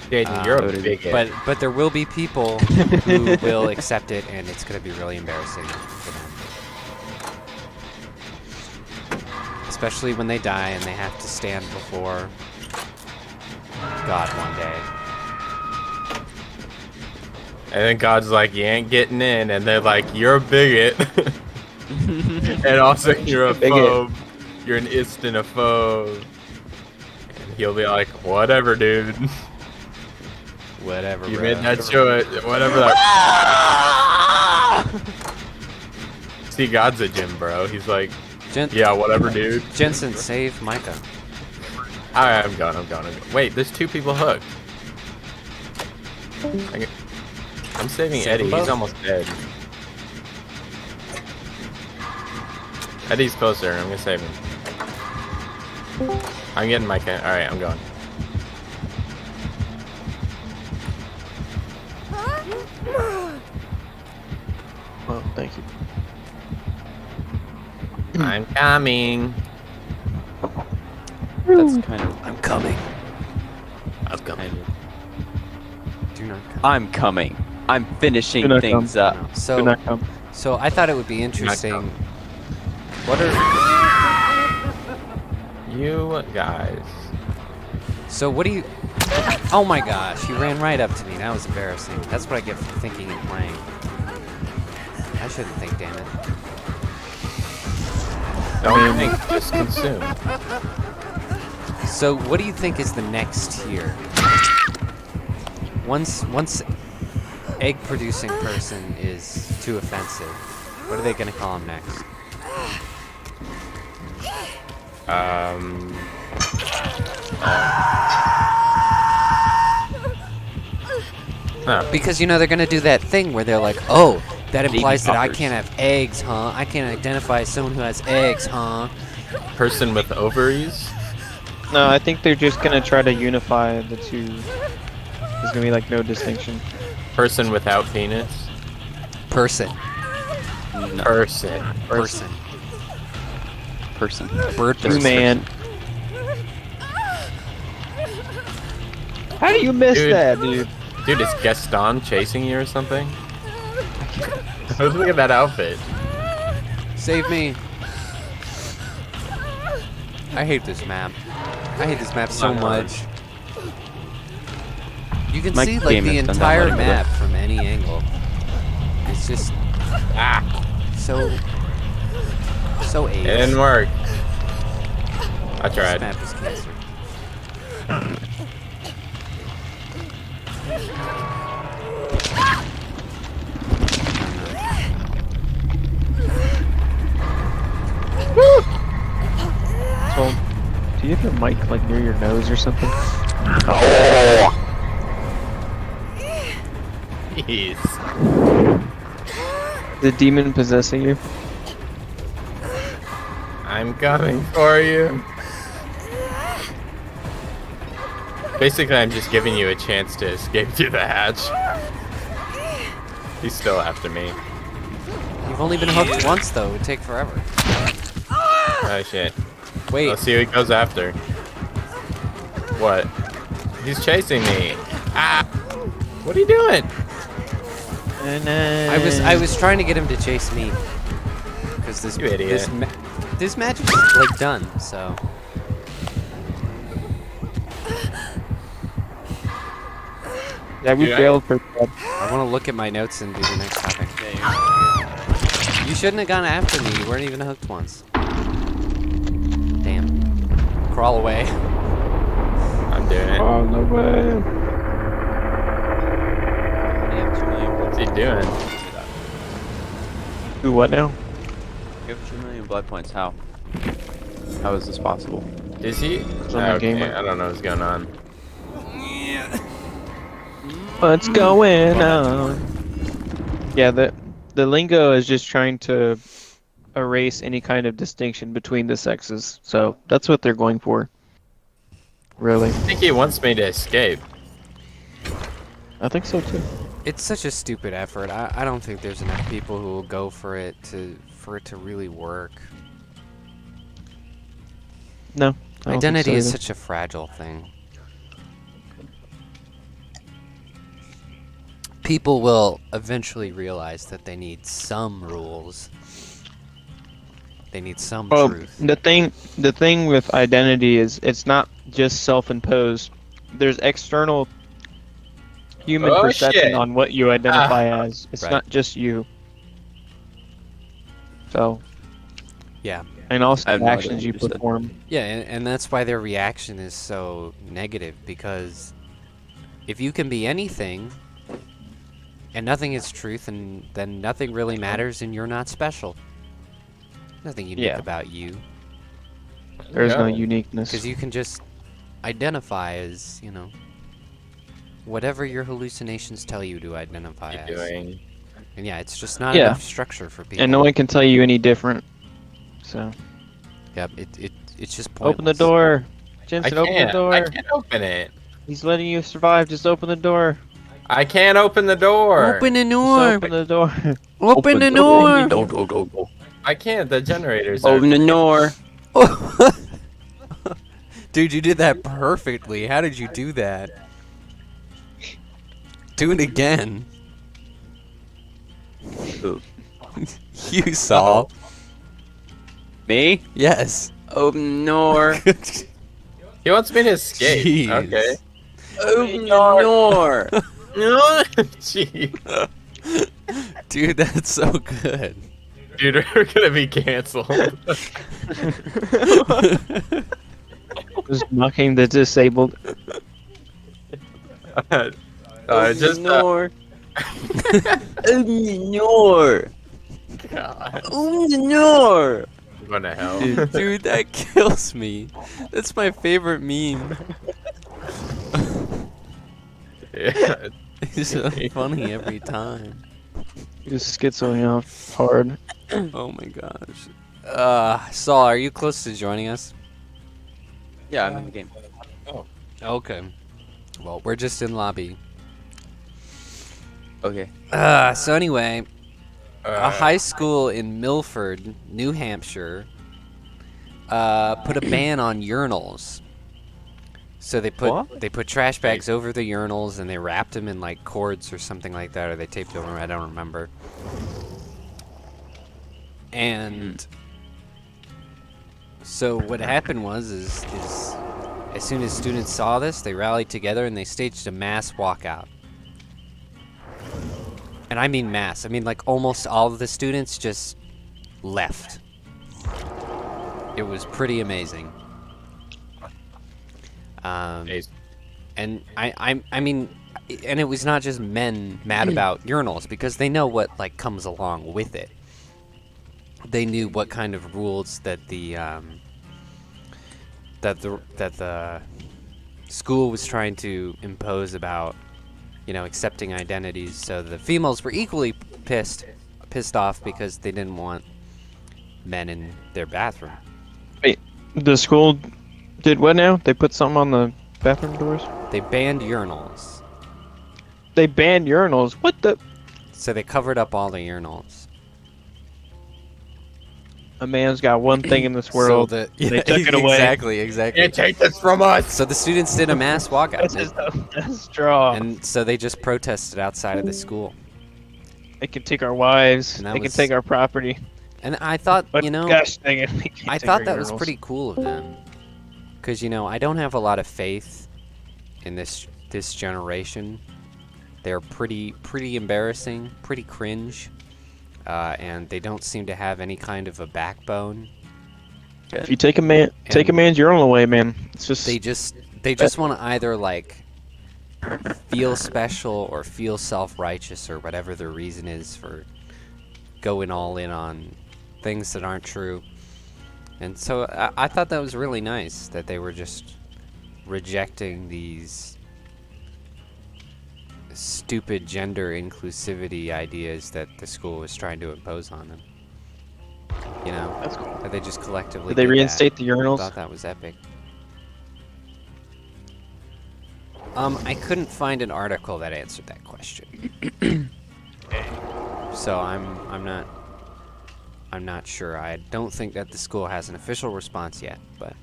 Jaeden, you're a Voted. bigot. But there will be people who will accept it, and it's going to be really embarrassing for them. Especially when they die and they have to stand before God one day. And then God's like, you ain't getting in. And they're like, you're a bigot. And also, you're a Bigot. phobe. You're an istinophobe. And he'll be like, whatever, dude. Whatever, You bro. made that choice. Whatever that. See, God's a gym bro. He's like, yeah, whatever, dude. Jensen, save Micah. Alright, I'm going. Wait, there's 2 people hooked. I'm saving Save Eddie. them both? He's almost dead. Eddie's closer. I'm gonna save him. I'm getting my cat. Alright, I'm going. Oh, thank you. I'm coming. That's kind of. I'm coming. I'm coming. Do not come. I'm coming. I'm finishing Do not things come. up. Do So, not come. so I thought it would be interesting. come. What are You guys. so? What do you? Oh my gosh! You ran right up to me. That was embarrassing. That's what I get for thinking and playing. I shouldn't think, damn it. Don't think, just consume. So, what do you think is the next tier? Once egg producing person is too offensive, what are they gonna call him next? Huh. Because you know they're gonna do that thing where they're like, "Oh, that Baby implies that I poppers. can't have eggs, huh? I can't identify as someone who has eggs, huh?" Person with ovaries? No, I think they're just gonna try to unify the two. There's gonna be like no distinction. Person without penis? Person, No, Person. person, person. bird Two person. man. How do you miss Dude. that, dude? Dude, is Gaston chasing you or something? Look at that outfit. Save me! I hate this map. I hate this map so much. You can My see like game the has done that entire already, but- map from any angle. It's just so It aged. didn't work. I This tried. map is cancer. So, do you have your mic like near your nose or something? Jeez. The demon possessing you? I'm coming for you. Basically, I'm just giving you a chance to escape through the hatch. He's still after me. You've only been hooked once though. It would take forever. Oh shit. Wait, Let's see who he goes after. What? He's chasing me. Ah! What are you doing? I was trying to get him to chase me because You idiot. this match is like done. So Yeah, we Dude, failed for that. I want to look at my notes and do the next topic. You shouldn't have gone after me. You weren't even hooked once. Damn. Crawl away. I'm doing it. Oh, no way. You have 2 million blood What's he points. doing? Do what now? You have 2 million blood points. How? How is this possible? Is he? on the Okay, gamer. I don't know what's going on. What's going on? Yeah, the lingo is just trying to erase any kind of distinction between the sexes. So that's what they're going for. Really. I think he wants me to escape. I think so too. It's such a stupid effort. I don't think there's enough people who will go for it to really work. No. I don't think Identity so is either. such a fragile thing. People will eventually realize that they need some rules. They need some Well, truth. the thing with identity is it's not just self-imposed. There's external human Oh, perception shit. on what you identify as. It's Right. not just you. So, Yeah. and also I have the no idea actions what you you said. perform. Yeah, and that's why their reaction is so negative, because if you can be anything and nothing is truth, and then nothing really matters and you're not special. Nothing unique Yeah. about you. There's no Yeah. uniqueness. Because you can just identify as, you know, whatever your hallucinations tell you to identify Keep as. doing. And yeah, it's just not Yeah. enough structure for people. And no one can tell you any different. So Yep, it's just pointless. open the door, I Jensen. Open the can't. I door. can't open it. He's letting you survive. Just open the door. I can't open the door. Open the Just door! open the door. Open the Go, door! go, go, go. I can't. The generators are. Open the door. Dude, you did that perfectly. How did you do that? Do it again. Who? You saw. Me? Yes. Open the door. He wants me to escape. Jeez. Okay. Open the door. No. Gee. Dude, that's so good. Dude, we're gonna be canceled. Just mocking the disabled. Open Just the door. Open the door. God. Open the door. I'm going to hell. Dude, that kills me. That's my favorite meme. Yeah. It's so funny every time. You just schizo me off hard. Oh my gosh. Saul, are you close to joining us? Yeah, I'm in the game. Okay. Well, we're just in lobby. Okay. So anyway, a high school in Milford, New Hampshire, put a ban on urinals. So they put trash bags over the urinals and they wrapped them in like cords or something like that, or they taped them. I don't remember. And so what happened was is as soon as students saw this, they rallied together and they staged a mass walkout. And I mean mass. I mean like almost all of the students just left. It was pretty amazing. And I mean, and it was not just men mad about urinals because they know what like comes along with it. They knew what kind of rules that the school was trying to impose about, you know, accepting identities. So the females were equally pissed off because they didn't want men in their bathroom. Wait, the school did what now? They put something on the bathroom doors? They banned urinals. They banned urinals. What the? So they covered up all the urinals. A man's got one thing in this world. So they took it away. Exactly. Can't take this from us. So the students did a mass walkout. That's just a straw. And so they just protested outside of the school. They can take our wives. And that They can was- take our property. And I thought, But you know, gosh dang it, we can't I take thought our that was urinals. pretty cool of them. Because, you know, I don't have a lot of faith in this generation. They're pretty embarrassing, pretty cringe. And they don't seem to have any kind of a backbone. If you take a man's urinal away, man, it's just They just want to either like feel special or feel self-righteous or whatever their reason is for going all in on things that aren't true. And so I thought that was really nice that they were just rejecting these stupid gender inclusivity ideas that the school was trying to impose on them. You know, That's cool. that they just collectively Did they did that. reinstate the I urinals? thought that was epic. I couldn't find an article that answered that question. So I'm not sure. I don't think that the school has an official response yet, but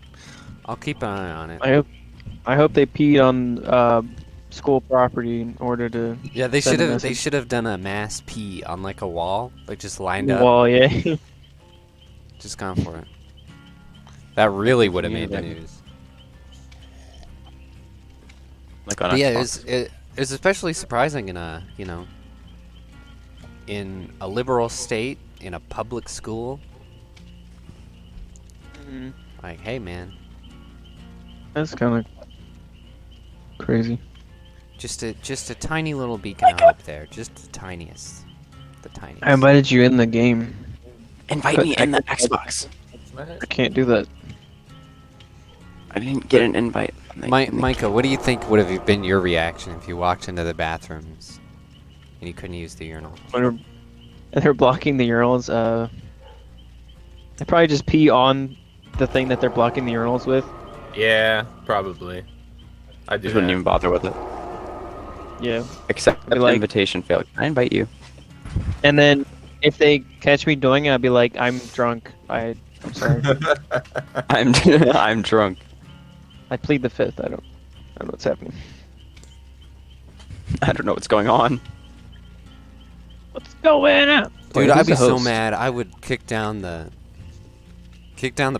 I'll keep an eye on it. I hope they peed on school property in order to Yeah, they send should a have message. done a mass pee on like a wall, like just lined up. Well, yeah. Just gone for it. That really would have Yeah, made the that- news. Like on But yeah, Xbox. it was especially surprising in a, you know, in a liberal state, in a public school. Mhm. Like, hey man, That's kind of crazy. just a tiny little beacon of hope there, just the tiniest. I invited you in the game. Invite me in the Xbox. I can't do that. I didn't get an invite. Micah, what do you think would have been your reaction if you walked into the bathrooms and you couldn't use the urinal? When they're blocking the urinals, they probably just pee on the thing that they're blocking the urinals with. Yeah, probably. I do Just wouldn't that. even bother with it. Yeah. Except Be like- invitation failed. Can I invite you? And then if they catch me doing it, I'd be like, I'm drunk. I'm sorry. I'm I'm drunk. I plead the fifth. I don't know what's happening. I don't know what's going on. What's going on? Dude, Wait, I'd who's be the so host? mad. I would kick down the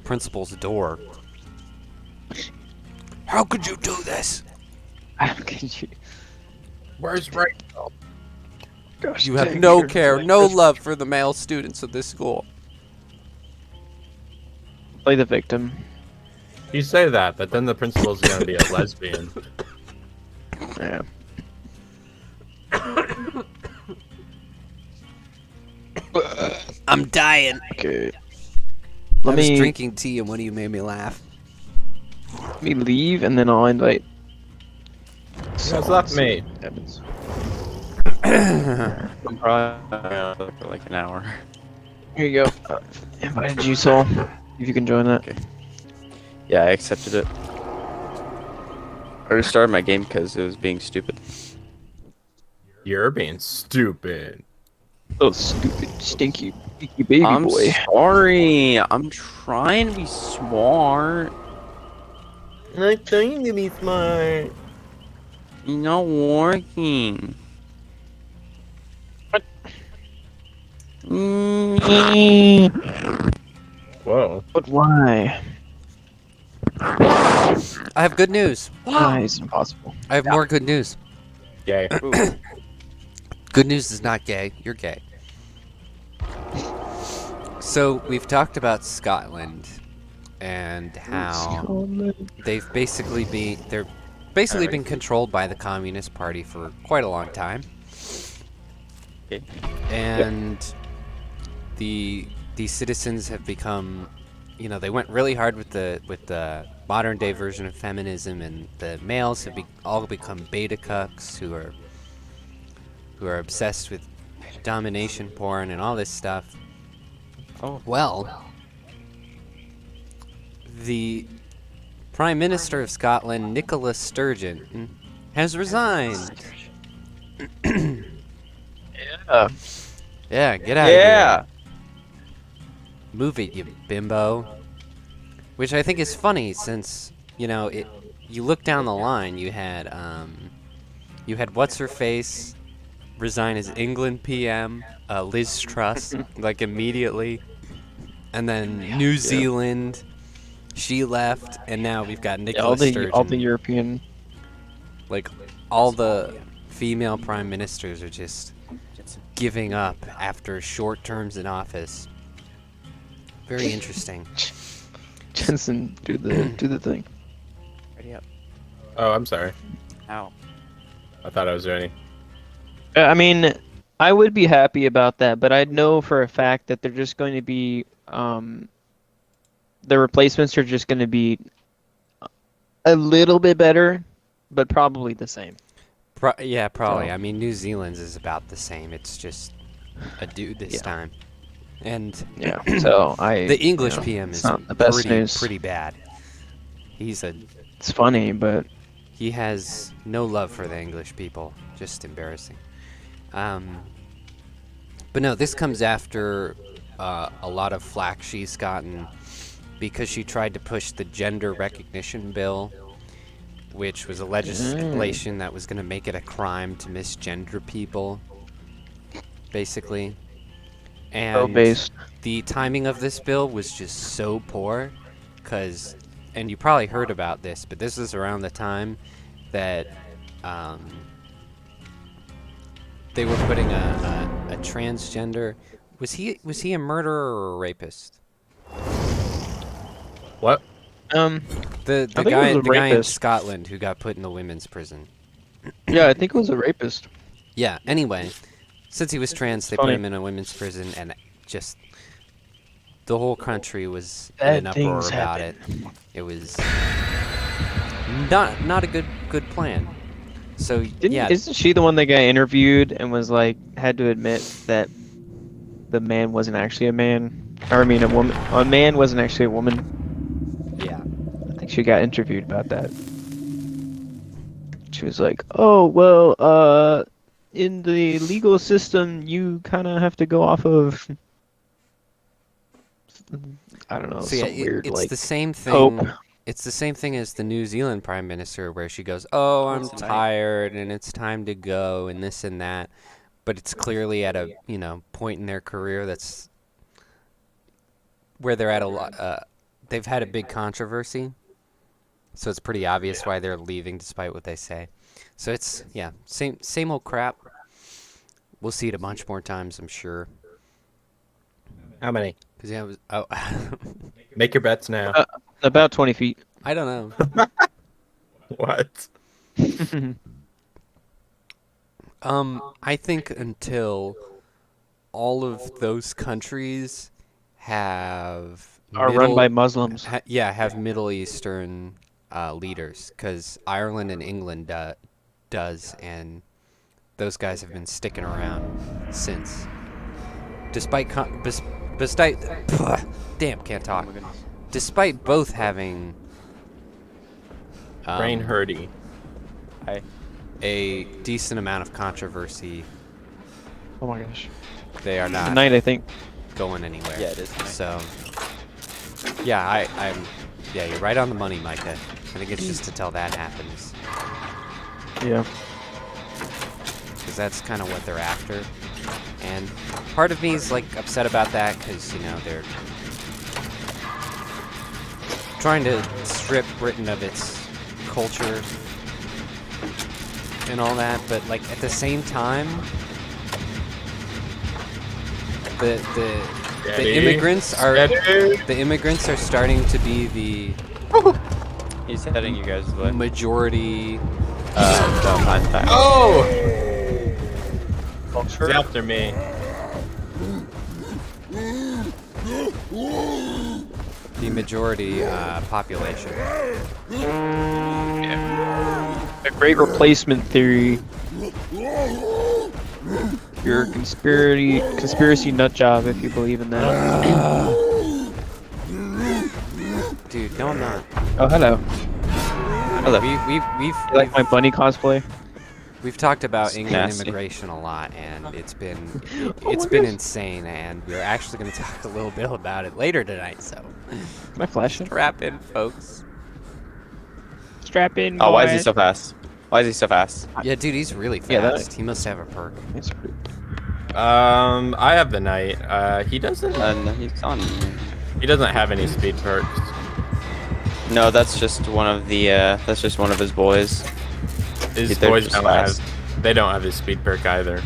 principal's door. How could you do this? How could you? Where's Rachel? Gosh, You have dang, no you're care, like no this. love for the male students of this school. Play the victim. You say that, but then the principal's gonna be a lesbian. Yeah. I'm dying. Okay. I Let was me drinking tea and one of you made me laugh. leave and then I'll invite. What's left me? Happens. I'm probably for like an hour. Here you go. Invited you, Saul. If you can join that. Okay. Yeah, I accepted it. I restarted my game because it was being stupid. You're being stupid. Oh, stupid, stinky baby I'm boy. sorry. I'm trying to be smart. I'm trying to be smart. It's not working. What? Whoa. But why? I have good news. Why is it impossible? I have more good news. Gay. Good news is not gay. You're gay. So we've talked about Scotland and how they've basically been controlled by the Communist Party for quite a long time. Okay. And the citizens have become, they went really hard with the modern day version of feminism, and the males have all become beta cucks who are obsessed with domination porn and all this stuff. Oh. Well, the Prime Minister of Scotland, Nicola Sturgeon, has resigned. Yeah. Yeah, get out of here. Move it, you bimbo. Which I think is funny, since you look down the line. You had what's her face resign as England PM, Liz Truss, like immediately, and then New Zealand, she left, and now we've got Nicola Sturgeon. All the European. Like all the female prime ministers are just giving up after short terms in office. Very interesting. Jensen, do the thing. Ready up. Oh, I'm sorry. Ow. I thought I was ready. I mean, I would be happy about that, but I know for a fact that they're just going to be, the replacements are just going to be a little bit better, but probably the same. Yeah, probably. So- I mean, New Zealand's is about the same. It's just a dude this time. And Yeah. So the English PM it's is not the best news. pretty bad. It's funny, but He has no love for the English people. Just embarrassing. But no, this comes after a lot of flack she's gotten because she tried to push the gender recognition bill, which was a legislation that was going to make it a crime to misgender people, basically. And based. the timing of this bill was just so poor, and you probably heard about this, but this is around the time that they were putting a transgender. Was he a murderer or a rapist? What? The I think it guy was a the guy in rapist. Scotland who got put in the women's prison. Yeah, I think it was a rapist. Yeah. Anyway, since he was trans, they put Funny. him in a women's prison, and just the whole country was Bad in an uproar things about happen. it. It was Not a good plan. So yeah, Isn't she the one that got interviewed and was like had to admit that the man wasn't actually a man? Or I mean, a woman. A man wasn't actually a woman. yeah. I think she got interviewed about that. She was like, "Oh well, in the legal system, you kind of have to go off of." I don't know. So yeah, some weird it's like the same thing. hope. It's the same thing as the New Zealand Prime Minister, where she goes, "Oh, I'm Tonight. tired and it's time to go," and this and that. But it's clearly at a point in their career that's where they're at a lot. They've had a big controversy, so it's pretty obvious why they're leaving, despite what they say. So it's same old crap. We'll see it a bunch more times, I'm sure. How many? Cause Make your bets now. About 20 feet. I don't know. What? I think until all of those countries have Are run by Muslims. have Middle Eastern leaders, because Ireland and England does, and those guys have been sticking around since. Despite damn, can't talk. Despite both having Brain hurty. a decent amount of controversy, Oh my gosh. they are not Tonight, I think. going anywhere. Yeah, it is tonight. So, yeah, yeah, you're right on the money, Micah. I think it's just until that happens, Yeah. because that's kind of what they're after. And part of me is like upset about that, because they're trying to strip Britain of its culture and all that, but like at the same time, the immigrants are starting to be the He's heading you guys' way. majority. Don't mind that. Oh! Culture. He's after me. The majority population. The great replacement theory. You're a conspiracy nut job if you believe in that. Dude, no, I'm not. Oh, hello. Hello. We've You like my bunny cosplay? We've talked about It's England nasty. immigration a lot, and it's been insane, and we're actually going to talk a little bit about it later tonight. So, Am I flashing? strap in, folks. Strap in. Oh, why is he boy. so fast? Why is he so fast? Yeah, dude, he's really fast. Yeah, that- He must have a perk. That's pretty- I have the knight. He doesn't. No, he's on. He doesn't have any speed perks. No, that's just one of the. That's just one of his boys. His They're boys just don't fast. have. They don't have his speed perk either.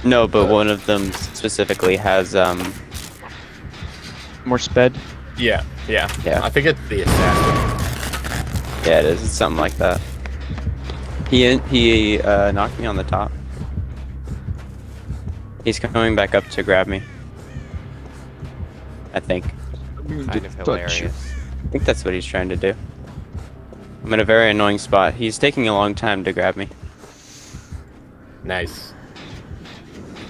No, but one of them specifically has More sped. Yeah. Yeah. I think it's the assassin. Yeah, it is. It's something like that. He knocked me on the top. He's coming back up to grab me. I think. Kind of Touch you. hilarious. I think that's what he's trying to do. I'm in a very annoying spot. He's taking a long time to grab me. Nice.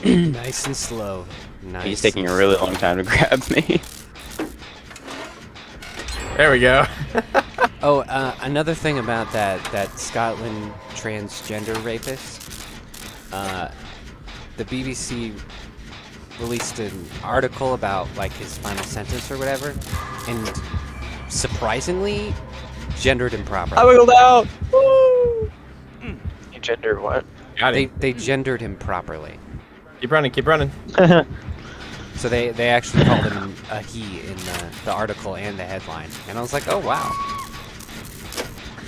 Nice and slow. Nice. He's taking a really long time to grab me. There we go. Oh, another thing about that Scotland transgender rapist. The BBC released an article about like his final sentence or whatever, and surprisingly, gendered him properly. I wiggled out! Woo! You gender what? Got They it. they gendered him properly. Keep running. Keep running. So they actually called him a he in the article and the headline, and I was like, oh wow.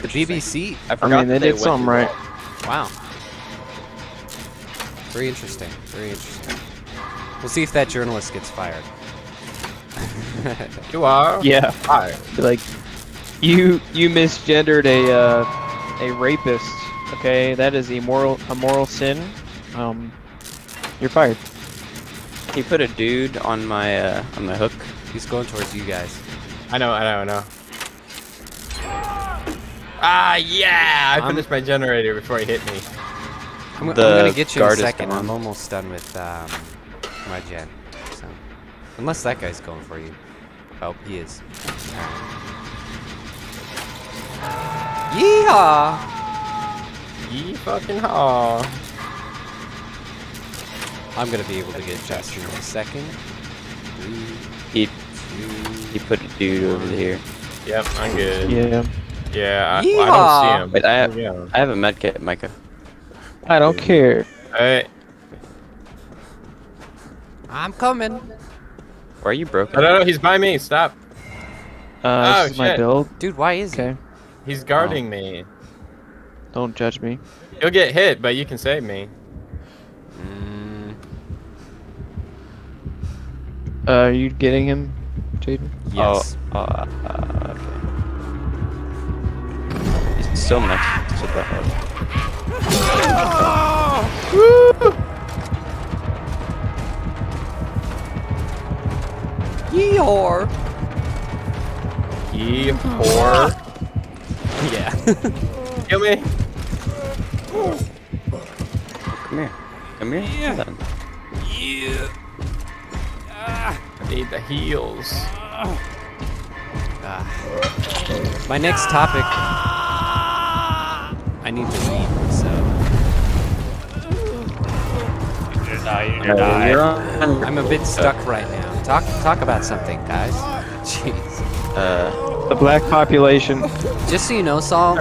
The BBC, I I forgot mean, they that did went something through right. that. wow. Very interesting. Very interesting. We'll see if that journalist gets fired. You are. Yeah. Fire. Like, you misgendered a rapist. Okay, that is a moral sin. You're fired. He put a dude on my hook. He's going towards you guys. I know. Ah, yeah! I finished my generator before he hit me. I'm The gonna get you in a guard is second. gone. I'm almost done with my gen. So, unless that guy's going for you. Oh, he is. Yeehaw! Yee fucking haw. I'm gonna be able to get Justin in a second. 3, He 2. put a dude over here. Yep, I'm good. Yeah. Yeah, Yeehaw! well, I don't see him. Wait, Yeah. I have a med kit, Micah. I don't care. Hey, I'm coming. Why are you broken? no, he's by me. Stop. Oh, This is my shit. build. Dude, why is he? Okay. He's guarding me. Don't judge me. He'll get hit, but you can save me. Are you getting him, Jaeden? Yes. Oh, okay. He's still next to the hub. Yeehaw! He whore. Yeah. Kill me. Come here. Come here. Yeah. Then. I need the heals. My next topic, I need to read, so. You're on. I'm a bit stuck right now. Talk about something, guys. Jeez. The black population. Just so you know, Saul,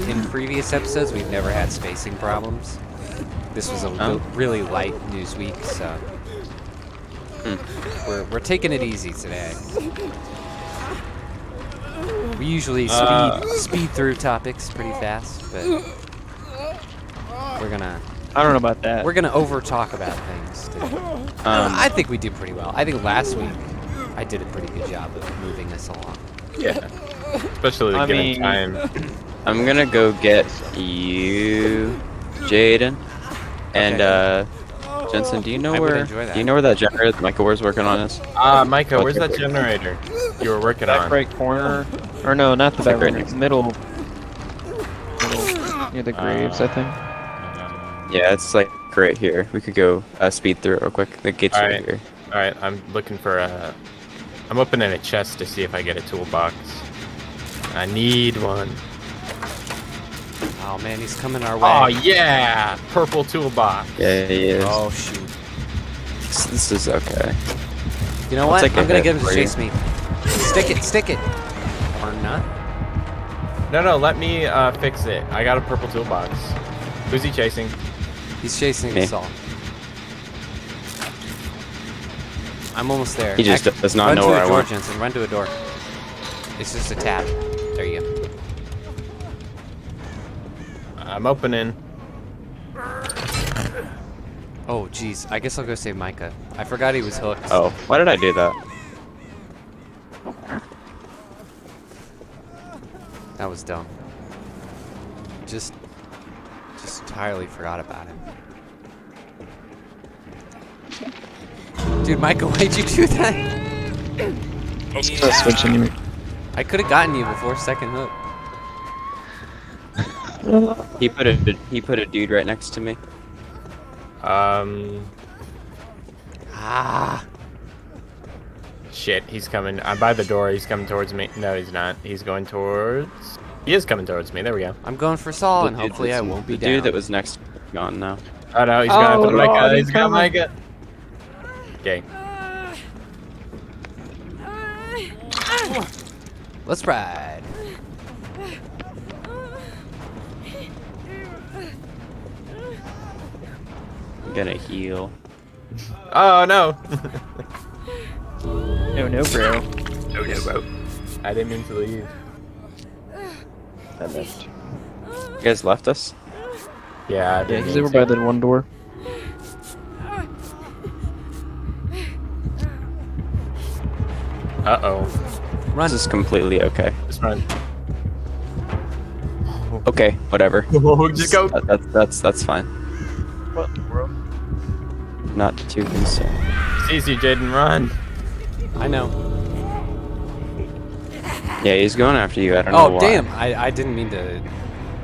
in previous episodes, we've never had spacing problems. This was a really light news week, so we're taking it easy today. We usually speed through topics pretty fast, but we're gonna I don't know about that. over talk about things today. I think we did pretty well. I think last week I did a pretty good job of moving us along. Yeah. Especially I getting mean- time. I'm gonna go get you, Jaeden, and Jensen. Do you know I would where? enjoy that. Do you know where that generator that Micah was working on is? Micah, where's that generator you were working Back on? right corner. Or no, not the It's like back right corner. next- Middle. Near the graves, I think. Yeah, it's like right here. We could go speed through it real quick. The gate's right Alright. here. Alright, I'm looking for a... I'm opening a chest to see if I get a toolbox. I need one. Oh man, he's coming our way. Oh yeah! Purple toolbox. Yeah, he is. Oh shoot. This is okay. You know I'll what? take a I'm gonna hit get him to for you. chase me. Stick it. Or not. No, let me fix it. I got a purple toolbox. Who's he chasing? He's chasing Me. us all. I'm almost there. He just does not run know to where a I door, went. Jensen. Run to a door. It's just a tab. There you go. I'm opening. Oh jeez. I guess I'll go save Micah. I forgot he was hooked. Oh, why did I do that? That was dumb. Just entirely forgot about him. Dude, Micah, why'd you do that? Switching you. I could have gotten you before second hook. He put a dude right next to me. Ah. Shit, he's coming. I'm by the door. He's coming towards me. No, he's not. He's going towards... He is coming towards me. There we go. I'm going for Saul, and The dude hopefully I that's- won't be the down. dude that was next gone now. Oh no, he's Oh, going after no, Micah. he's He's got coming. Micah. Okay. Let's ride. I'm gonna heal. Oh no. No, bro. I didn't mean to leave. I left. You guys left us? Yeah, I Yeah, didn't because mean they were to. by the one door. Uh-oh. Run. This is completely okay. Just run. Okay, whatever. Just go. That's fine. What in the world? Not too concerned. It's easy, Jaeden. Run. I know. Yeah, he's going after you. I don't know Oh, why. damn. I didn't mean to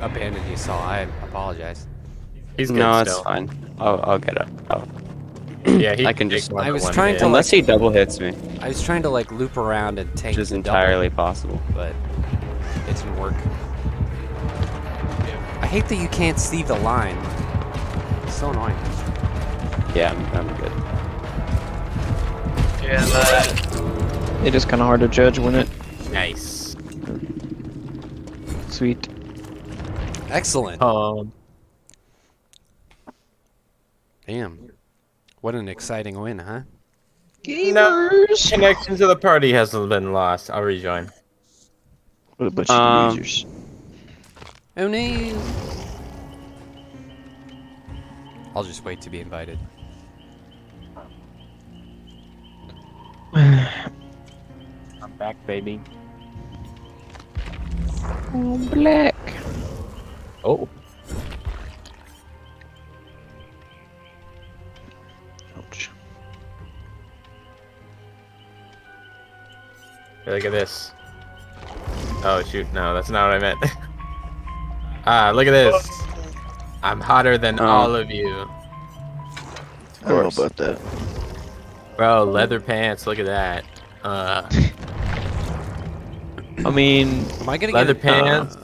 abandon you, Saul. I apologize. He's good No, it's still. fine. I'll get up. Yeah, he I can can just- take more I than was one trying hit. to, Unless he double hits me, I was trying to, like, loop around and take which is the entirely double, possible. but it didn't work. I hate that you can't see the line. It's so annoying. Yeah, I'm good. Yeah, it is kind of hard to judge when it. Nice. Sweet. Excellent. Damn. What an exciting win, huh? No connection to the party hasn't been lost. I'll rejoin. What a bunch of users. Oh no! I'll just wait to be invited. I'm back, baby. Oh, black. Oh. Ouch. Hey, look at this. Oh shoot, no, that's not what I meant. Look at this. I'm hotter than all of you. I don't know about that. Bro, leather pants, look at that. I mean, Am I gonna Leather get pants,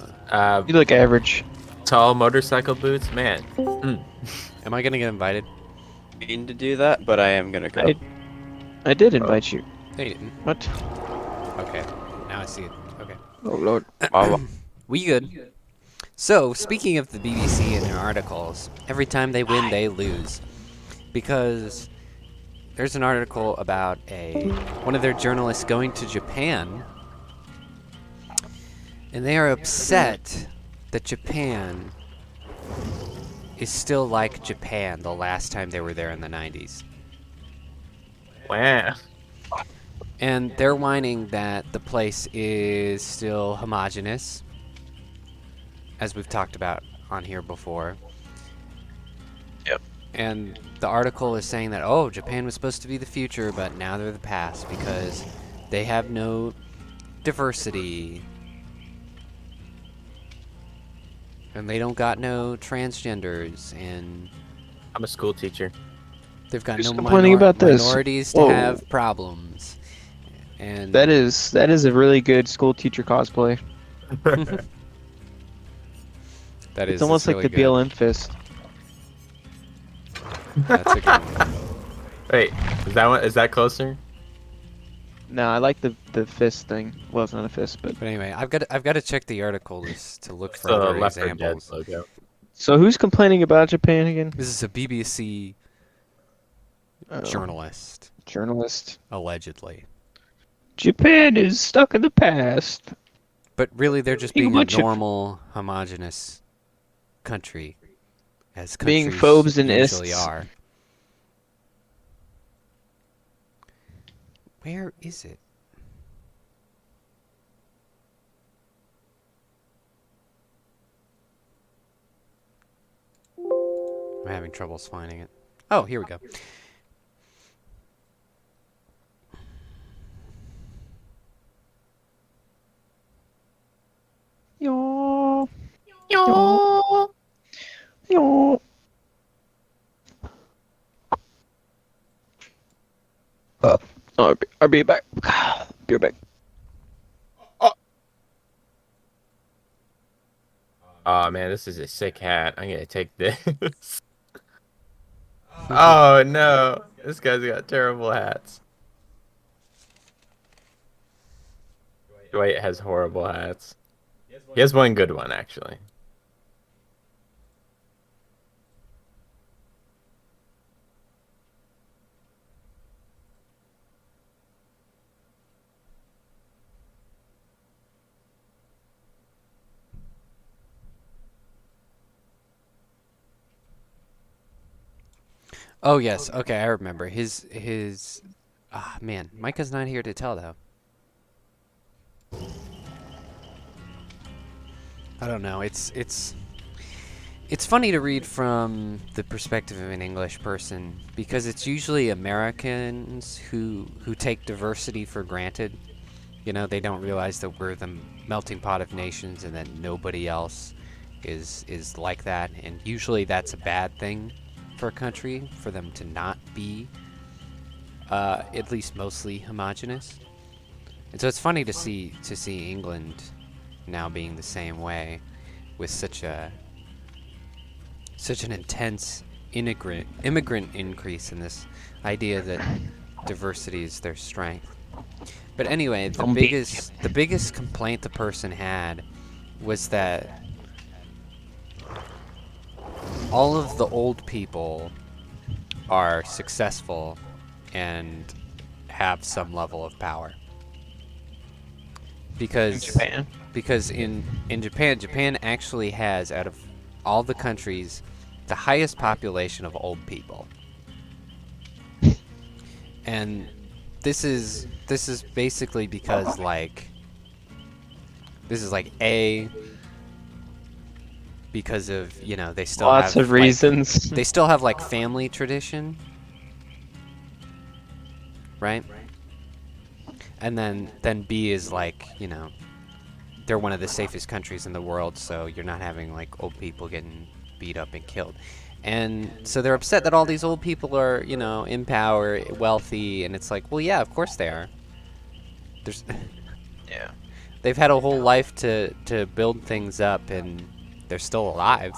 you look average. tall motorcycle boots, man. Am I gonna get invited? Mean to do that, but I am gonna go. I did invite you. They didn't. What? Okay. Now I see it. Okay. Oh lord. Wow. We good. So, speaking of the BBC and their articles, every time they win, they lose. Because there's an article about one of their journalists going to Japan, and they are upset that Japan is still like Japan the last time they were there in the 90s. Wow. And they're whining that the place is still homogenous, as we've talked about on here before. Yep. And the article is saying that, oh, Japan was supposed to be the future, but now they're the past because they have no diversity. And they don't got no transgenders, and I'm a school teacher. they've got Who's no complaining about this? minorities to Whoa. have problems. And That is a really good school teacher cosplay. that It's almost like really the good. BLM fist. That's a good one. Wait, is that closer? No, I like the fist thing. Well, it's not a fist, but But anyway, I've got to check the article to look for The other Left 4 Dead examples. logo. so who's complaining about Japan again? This is a BBC Oh, journalist, journalist. allegedly. Japan is stuck in the past. But really, they're just Too being a much of- normal, homogenous country, as Being countries phobes and usually ists. are. Where is it? I'm having troubles finding it. Oh, here we go. Yo. Yo. Yo. I'll be back. Be right back. Oh man, this is a sick hat. I'm gonna take this. Oh no, this guy's got terrible hats. Dwight has horrible hats. He has one good one actually. Oh yes, okay, I remember. His man, Micah's not here to tell though. I don't know. It's funny to read from the perspective of an English person because it's usually Americans who take diversity for granted You know, they don't realize that we're the melting pot of nations and that nobody else is like that. And usually that's a bad thing for a country, for them to not be at least mostly homogenous. And so it's funny to see England now being the same way, with such an intense immigrant increase in this idea that diversity is their strength. But anyway, the biggest complaint the person had was that all of the old people are successful and have some level of power. Because in Japan actually has, out of all the countries, the highest population of old people. And this is basically because because of, you know, they still Lots have of reasons. they still have like family tradition, right? And then B is like, you know, they're one of the safest countries in the world, so you're not having like old people getting beat up and killed. And so they're upset that all these old people are, you know, in power, wealthy, and it's like, well, yeah, of course they are. There's Yeah. They've had a whole life to build things up, and they're still alive,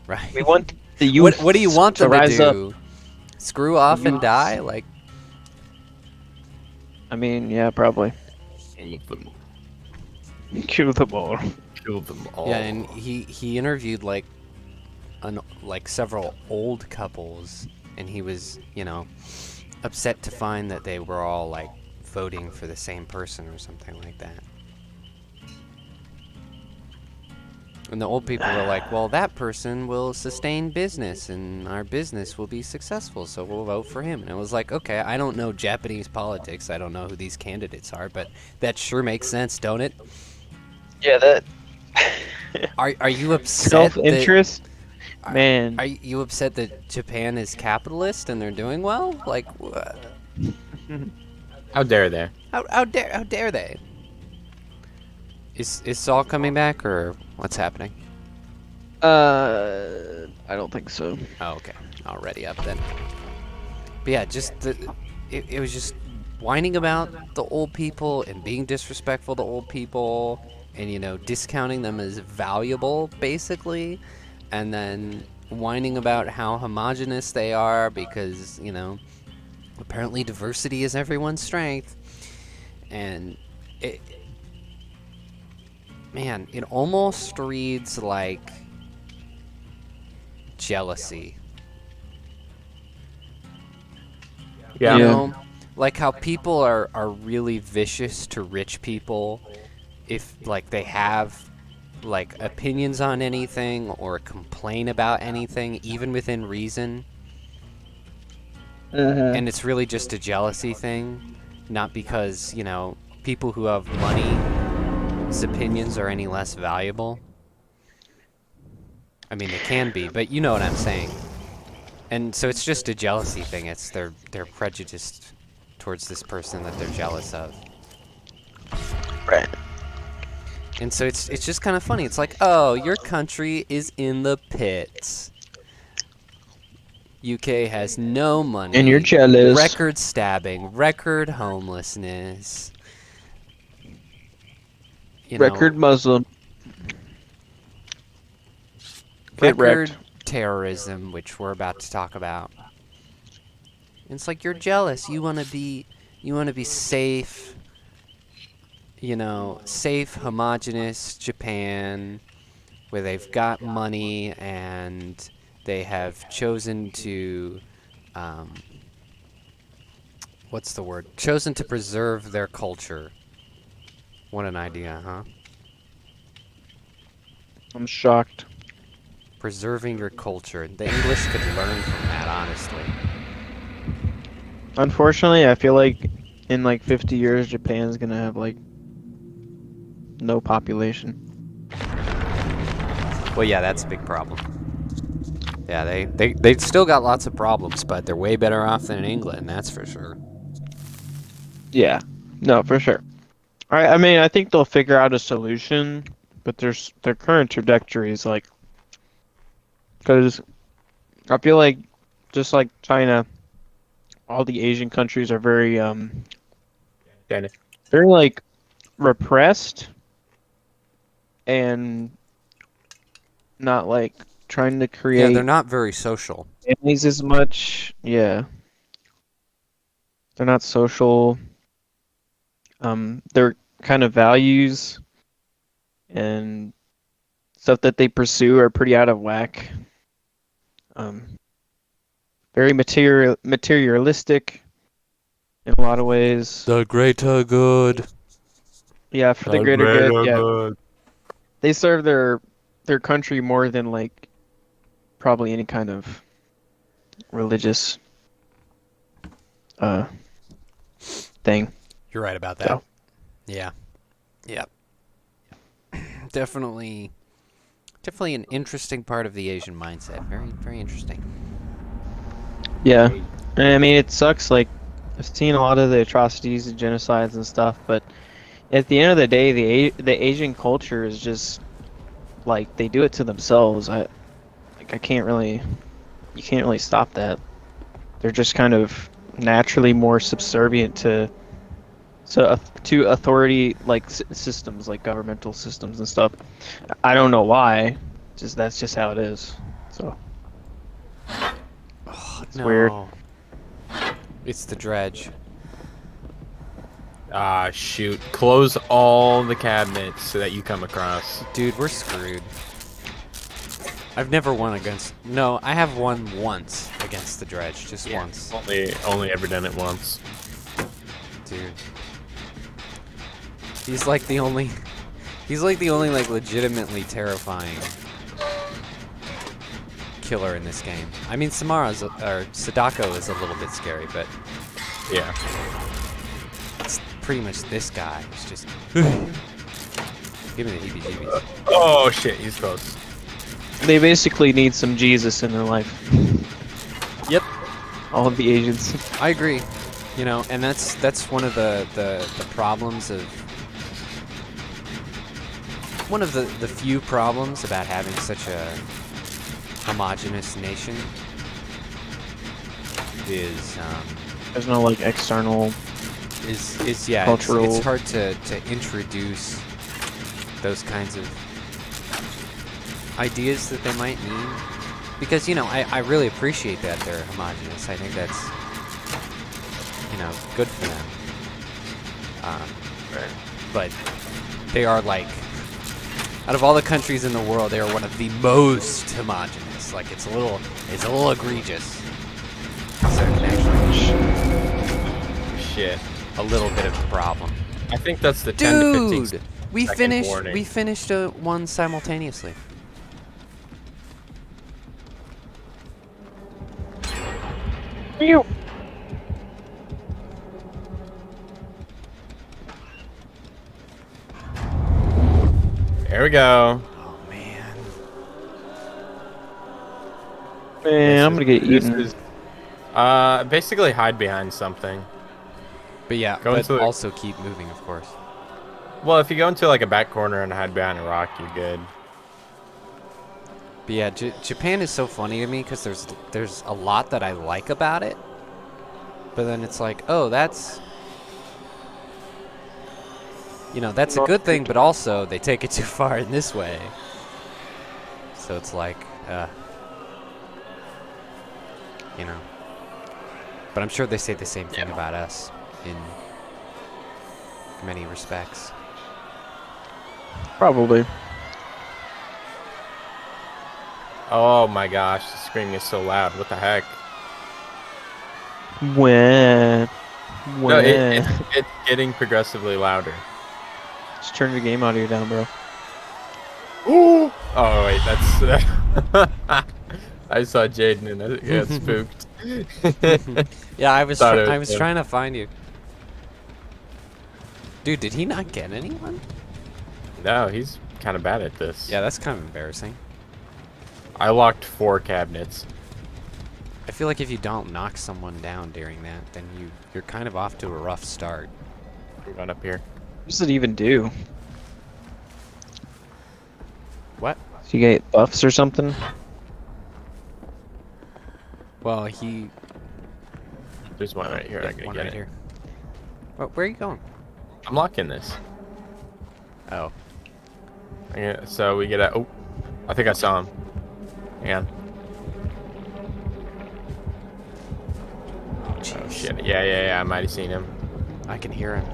right? We want the youth. What do you want them to rise do? up. Screw off and Youth. die? Like, I mean, yeah, probably. Kill them all. Kill them all. yeah, and he interviewed like several old couples, and he was, you know, upset to find that they were all like voting for the same person or something like that. And the old people were like, well, that person will sustain business and our business will be successful, so we'll vote for him. And it was like, okay, I don't know Japanese politics, I don't know who these candidates are, but that sure makes sense, don't it? Yeah, that. Are you upset? Self-interest? Man. Are you upset that Japan is capitalist and they're doing well? Like, How dare they? how dare they? Is Saul coming back, or what's happening? I don't think so. Oh, okay. Already up then. But yeah, just it was just whining about the old people and being disrespectful to old people, and, you know, discounting them as valuable, basically, and then whining about how homogenous they are because, you know, apparently diversity is everyone's strength. And man, it almost reads like jealousy. Yeah. You know, like how people are really vicious to rich people if, like, they have, like, opinions on anything or complain about anything, even within reason. And it's really just a jealousy thing, not because, you know, people who have money's opinions are any less valuable. I mean, they can be, but you know what I'm saying. And so it's just a jealousy thing. It's they're prejudiced towards this person that they're jealous of. Right. And so it's just kind of funny. It's like, oh, your country is in the pits. UK has no money. And you're jealous. Record stabbing, record homelessness. You know, Record Muslim. Get record wrecked. terrorism, which we're about to talk about. And it's like, you're jealous. You want to be safe. You know, safe, homogenous Japan, where they've got money and they have chosen to, what's the word? Chosen to preserve their culture. What an idea, huh? I'm shocked. Preserving your culture. The English could learn from that, honestly. Unfortunately, I feel like in like 50 years, Japan's gonna have like no population. Well, yeah, that's a big problem. Yeah, they still got lots of problems, but they're way better off than England, that's for sure. Yeah. No, for sure. I mean, I think they'll figure out a solution, but their current trajectory is like, because I feel like just like China, all the Asian countries are Dennis. very like repressed and not like trying to Yeah, they're create not very social. families as much. Yeah, they're not social. Their kind of values and stuff that they pursue are pretty out of whack. Um, very materialistic in a lot of ways. The greater good. Yeah, for the The greater good. greater Yeah, good. they serve their country more than like probably any kind of religious uh thing. You're right about that. So. Yeah. Yeah. Definitely an interesting part of the Asian mindset. Very, very interesting. Yeah, and I mean it sucks. Like I've seen a lot of the atrocities and genocides and stuff, but at the end of the day, the Asian culture is just like they do it to themselves. I can't really, you can't really stop that. They're just kind of naturally more subservient to authority like systems, like governmental systems and stuff. I don't know why. Just that's just how it is. So it's weird. It's the dredge. Ah, shoot. Close all the cabinets so that you come across. Dude, we're screwed. I've never won against... No, I have won once against the dredge. Just once. Only ever done it once. Dude. He's like the only... He's like the only, like, legitimately terrifying killer in this game. I mean, Sadako is a little bit scary, but... Yeah. It's pretty much this guy. It's just... Give me the heebie-jeebies. Oh, shit. He's close. They basically need some Jesus in their life. Yep. All of the Asians. I agree. You know, and that's one of the problems of... One of the few problems about having such a homogenous nation is There's no like external yeah, cultural... it's hard to introduce those kinds of ideas that they might mean, because you know I really appreciate that they're homogenous. I think that's, you know, good for them. But they are like, out of all the countries in the world, they are one of the most homogenous. Like it's a little egregious. So it can actually Shit. a little bit of a problem. I think that's the 10 to 15 Dude, we second warning. finished one simultaneously. You. There we go. Oh man. Man, I'm gonna get eaten. Basically hide behind something. But yeah, Go but into the- also keep moving, of course. Well, if you go into like a back corner and hide behind a rock, you're good. But yeah, Japan is so funny to me because there's a lot that I like about it, but then it's like, oh, that's, you know, that's a good thing, but also they take it too far in this way. So it's like, you know. But I'm sure they say the same thing about us in many respects. Probably. Oh my gosh, the screaming is so loud. What the heck? When? No, it's getting progressively louder. Just turn your game audio down, bro. Ooh! Oh wait, that's... I saw Jaeden and I got spooked. Yeah, I was Thought it was I was him. trying to find you. Dude, did he not get anyone? No, he's kind of bad at this. Yeah, that's kind of embarrassing. I locked 4 cabinets. I feel like if you don't knock someone down during that, then you're kind of off to a rough start. We're going up here. does it even do? What? So you get buffs or something? Well, he... There's one right here. Yeah, I'm gonna one get right it. here. Where are you going? I'm locking this. Oh. So we get a. Oh, I think I saw him. Hang on. Oh, Oh jeez. shit. Yeah. I might have seen him. I can hear him.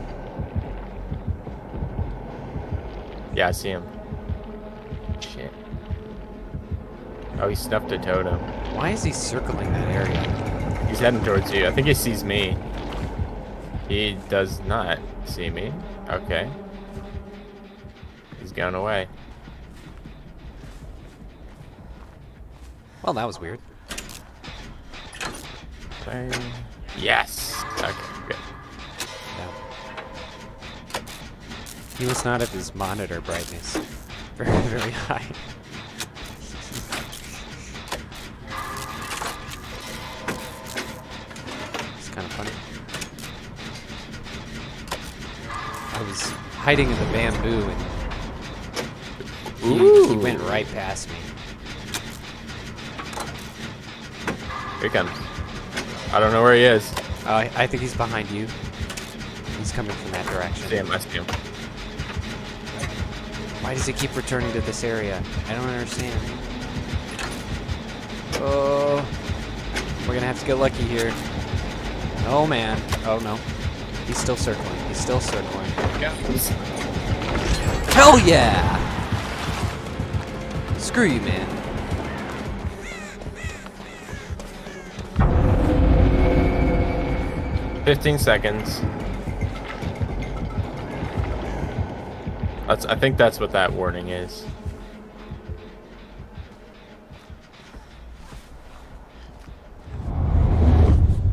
Yeah, I see him. Shit. Oh, he stuffed a totem. Why is he circling that area? He's heading towards you. I think he sees me. He does not see me. Okay. He's gone away. Well, that was weird. Yes. Okay, good. Yeah. He must not have his monitor brightness very, very high. It's kind of funny. I was hiding in the bamboo and he went right past me. Here he comes. I don't know where he is. I think he's behind you. He's coming from that direction. See him, I see him. Why does he keep returning to this area? I don't understand. Oh, we're gonna have to get lucky here. Oh man. Oh no. He's still circling. He's still circling. Hell yeah! Screw you, man. "15 seconds. I think that's what that warning is.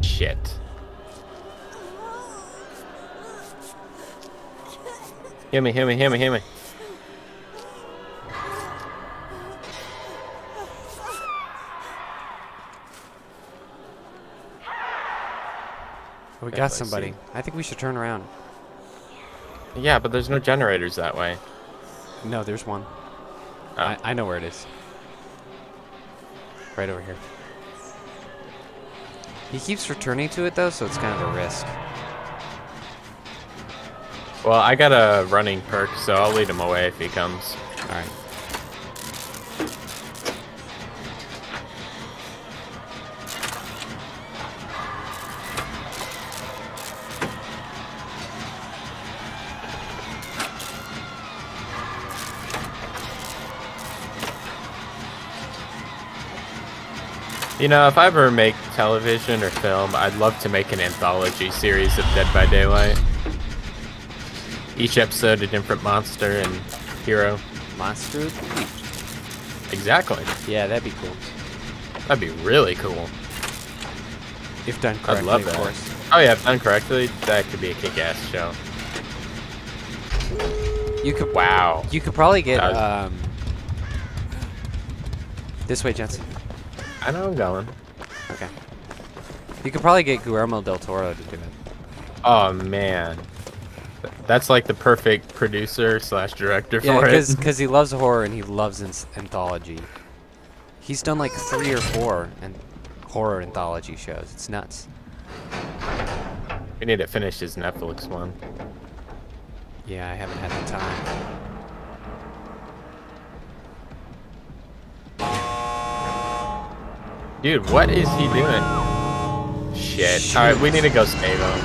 Shit. Hear me. We Yes, got I somebody. see. I think we should turn around. Yeah, but there's no generators that way. No, there's one. Oh. I know where it is. Right over here. He keeps returning to it though, so it's kind of a risk. Well, I got a running perk, so I'll lead him away if he comes. Alright. You know, if I ever make television or film, I'd love to make an anthology series of Dead by Daylight. Each episode a different monster and hero. Monster? Exactly. Yeah, that'd be cool. That'd be really cool. If done correctly, I'd love of that. course. Oh yeah, if done correctly, that could be a kick-ass show. You could Wow. You could probably get That this way, Jensen. I know I'm going. Okay. You could probably get Guillermo del Toro to do it. Oh man. That's like the perfect producer slash director Yeah, for it. because he loves horror and he loves anthology. He's done like 3 or 4 horror anthology shows. It's nuts. We need to finish his Netflix one. Yeah, I haven't had the time. Dude, what is he doing? Shit. Alright, we need to go save him.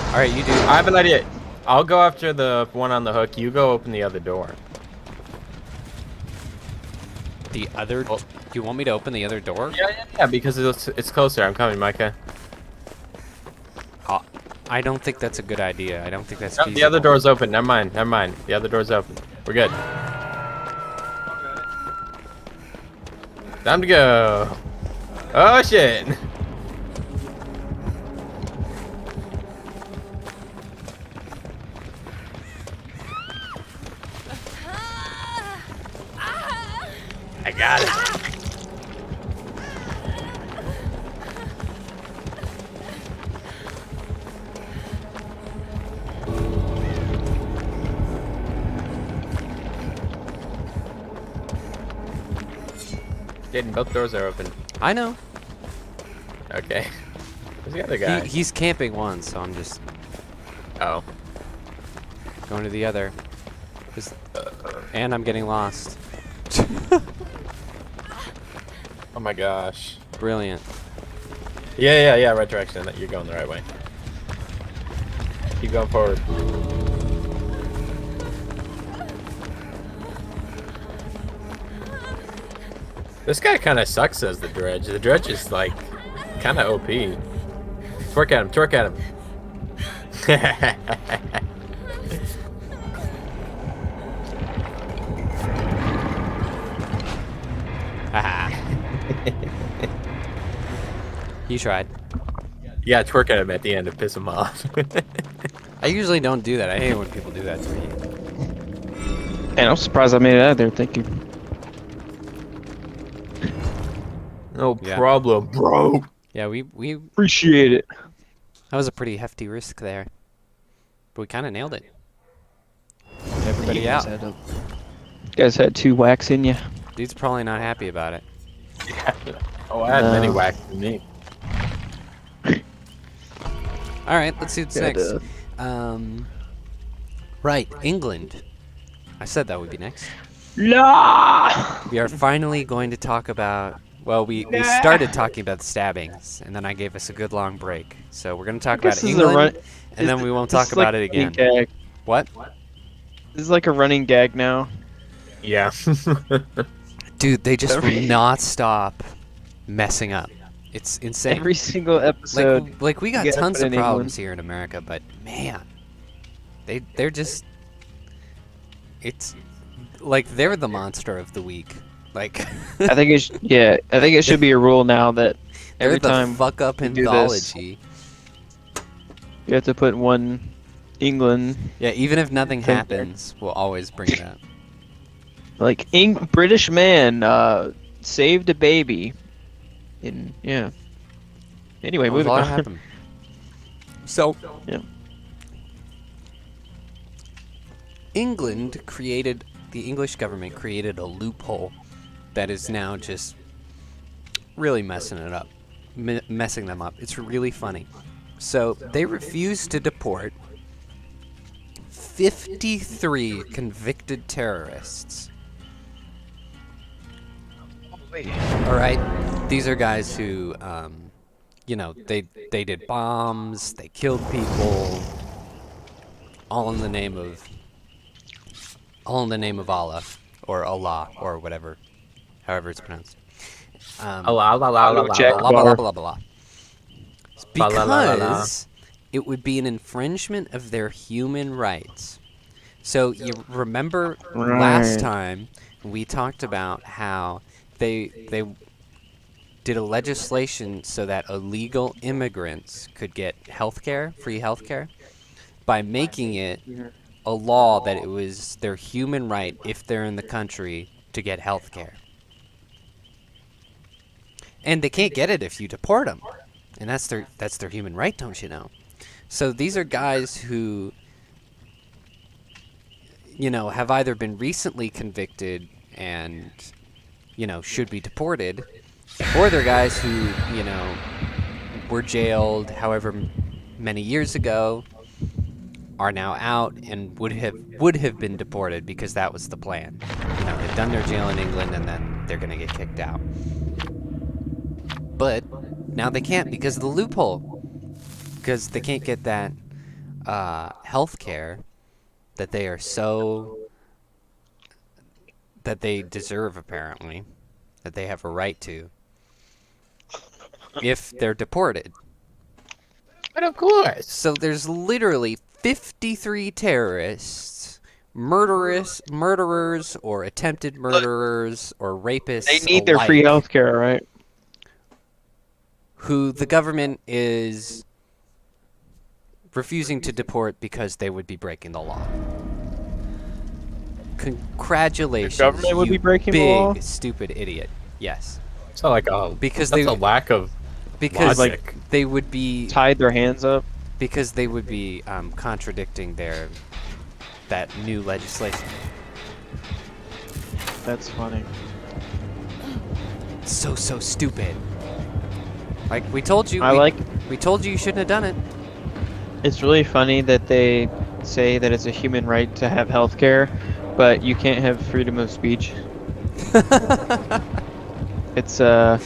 All right, you do. I have an idea. I'll go after the one on the hook. You go open the other door. The other. Do you want me to open the other door? Yeah, because it's closer. I'm coming, Micah. I don't think that's a good idea. I don't think that's No, feasible. the other door's open. Never mind. The other door's open. We're good. Time to go. Oh, shit. I got it. Jaeden, both doors are open. I know. Okay. Where's the other guy? He's camping one, so I'm just Oh. going to the other. And I'm getting lost. Oh my gosh. Brilliant. Yeah, right direction. You're going the right way. Keep going forward. This guy kind of sucks as the dredge. The dredge is like kind of OP. Twerk at him, twerk at him. Haha. You tried. Yeah, twerk at him at the end to piss him off. I usually don't do that. I hate when people do that to me. And I'm surprised I made it out of there. Thank you. No Yeah. problem, bro. Yeah, we Appreciate it. that was a pretty hefty risk there, but we kind of nailed it. Everybody out. You guys had 2 whacks in you. Dude's probably not happy about it. Oh, I had No. many whacks than me. All right, let's see what's Yeah, next. duh. Right, England. I said that would be next. La! We are finally going to talk about. Well, we started talking about the stabbings, and then I gave us a good long break. So we're going to talk about England, and then we won't talk about it again. Gag. What? This is like a running gag now. Yeah. Dude, they just will Every- not stop messing up. It's insane. Every single episode. Like we got get tons up of in problems England. here in America, but man, they're just. It's like they're the monster of the week. Like I think it should be a rule now that they're every the time fuck up we do this- anthology. you have to put one England, Yeah, even if nothing Thank you. happens, we'll always bring it up. like British man saved a baby. Yeah. Anyway, That was moving all that on. happened. So, Yeah. England the English government created a loophole that is now just really messing it up, messing them up. It's really funny. So they refused to deport 53 convicted terrorists. All right, these are guys who, they did bombs, they killed people, all in the name of Allah, or whatever, however it's pronounced. Allah, Allah, Allah, Allah, Jack. Blah, blah, blah, blah, blah. Ba la la la la. Because it would be an infringement of their human rights. So you remember last Right. time we talked about how they did a legislation so that illegal immigrants could get free healthcare, by making it a law that it was their human right, if they're in the country, to get healthcare. And they can't get it if you deport them. And that's their human right, don't you know? So these are guys who, have either been recently convicted and, should be deported, or they're guys who, were jailed however many years ago, are now out, and would have been deported because that was the plan. They've done their jail in England, and then they're going to get kicked out. But now they can't because of the loophole. Because they can't get that health care that they deserve, apparently, that they have a right to, if they're deported. But of course. So there's literally 53 terrorists, murderers, or attempted murderers, or rapists. They need their free alike, healthcare, right? who the government is refusing to deport because they would be breaking the law. Congratulations, The government would you be breaking the big law? stupid idiot. Yes, So like because that's they a lack of because logic. they would be Tied their hands up. contradicting that new legislation. That's funny. So stupid. Like we told you, we told you shouldn't have done it. It's really funny that they say that it's a human right to have health care, but you can't have freedom of speech. It's Yeah.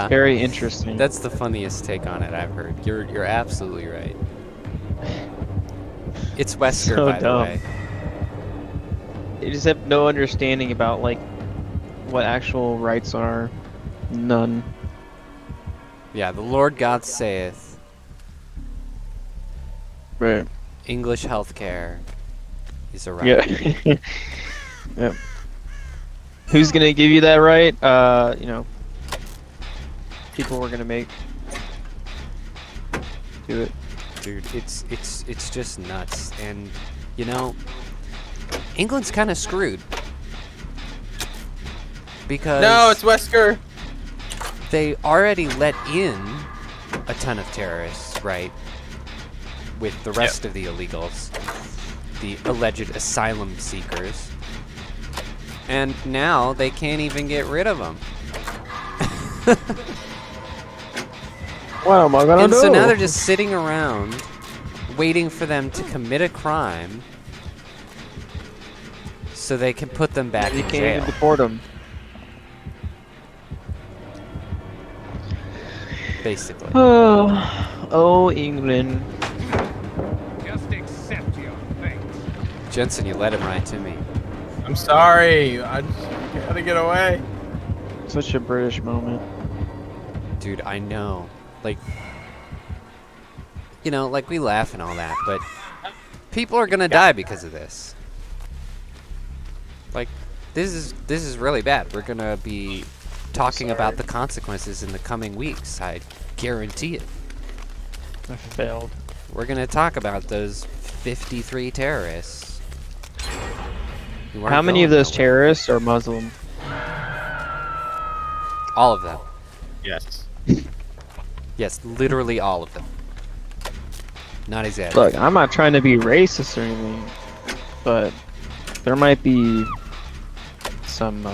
very interesting. That's the funniest take on it I've heard. You're absolutely right. It's Wesker, So by the dumb. way. They just have no understanding about like what actual rights are. None. Yeah, the Lord God saith, Right. English healthcare is a right. Yeah. Yep. Who's gonna give you that right? You know, people we're gonna make do it. Dude, it's just nuts. And you know, England's kind of screwed because No, it's Wesker. they already let in a ton of terrorists, right? With the rest of the illegals, the alleged asylum seekers, and now they can't even get rid of them. What am I gonna And do? so now they're just sitting around waiting for them to commit a crime so they can put them back You in can't jail. even deport them. Basically. Oh, England. Just accept your fate. Jensen, you led him right to me. I'm sorry. I just gotta get away. Such a British moment. Dude, I know. Like, you know, like we laugh and all that, but people are gonna die because of this. Like, this is really bad. We're gonna be talking about the consequences in the coming weeks. I guarantee it. I failed. We're gonna talk about those 53 terrorists. who weren't How many of going those nowhere. terrorists are Muslim? All of them. Yes. Yes, literally all of them. Not exaggerating. Look, I'm not trying to be racist or anything, but there might be some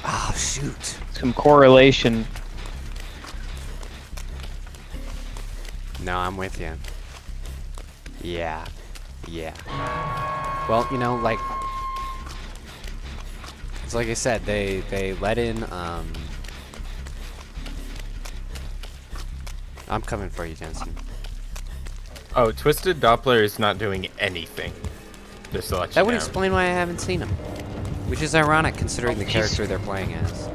Oh shoot. some correlation. No, I'm with you. Yeah. Yeah. Well, you know, like it's like I said, they let in I'm coming for you, Jensen. Oh, Twisted Doppler is not doing anything. Just to let you That would know. explain why I haven't seen him. Which is ironic considering the He's- character they're playing as.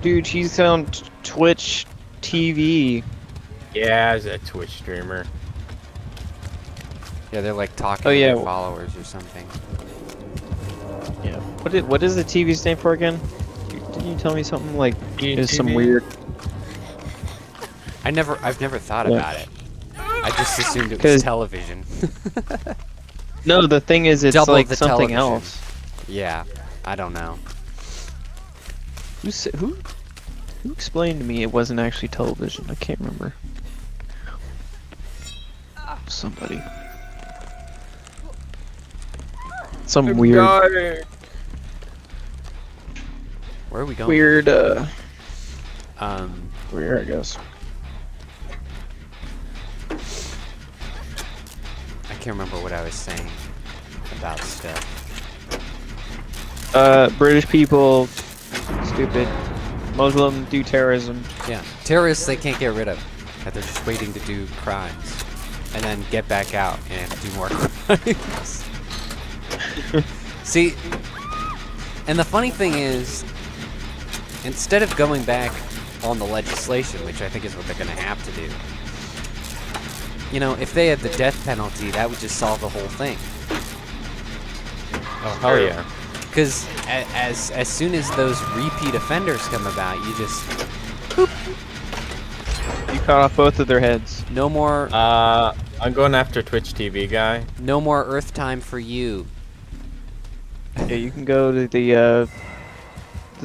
Dude, she's on Twitch TV. Yeah, as a Twitch streamer. Yeah, they're like talking Oh, to yeah. their followers or something. Yeah. What is the TV stand for again? Didn't you tell me something like it's some TV? weird? I've never thought Yeah. about it. I just assumed it 'Cause- was television. No, the thing is, it's Double like the something television. else. Yeah, I don't know. Who explained to me it wasn't actually television? I can't remember. Somebody. Some weird, Where are we going? weird, Um, weird, I guess. I can't remember what I was saying about stuff. British people, stupid. Muslim do terrorism. Yeah, terrorists they can't get rid of. That they're just waiting to do crimes, and then get back out and do more crimes. See, and the funny thing is, instead of going back on the legislation, which I think is what they're going to have to do, you know, if they had the death penalty, that would just solve the whole thing. Oh, hell yeah. Because as soon as those repeat offenders come about, you just You cut off both of their heads. no more I'm going after Twitch TV guy. no more Earth time for you. Yeah, you can go to the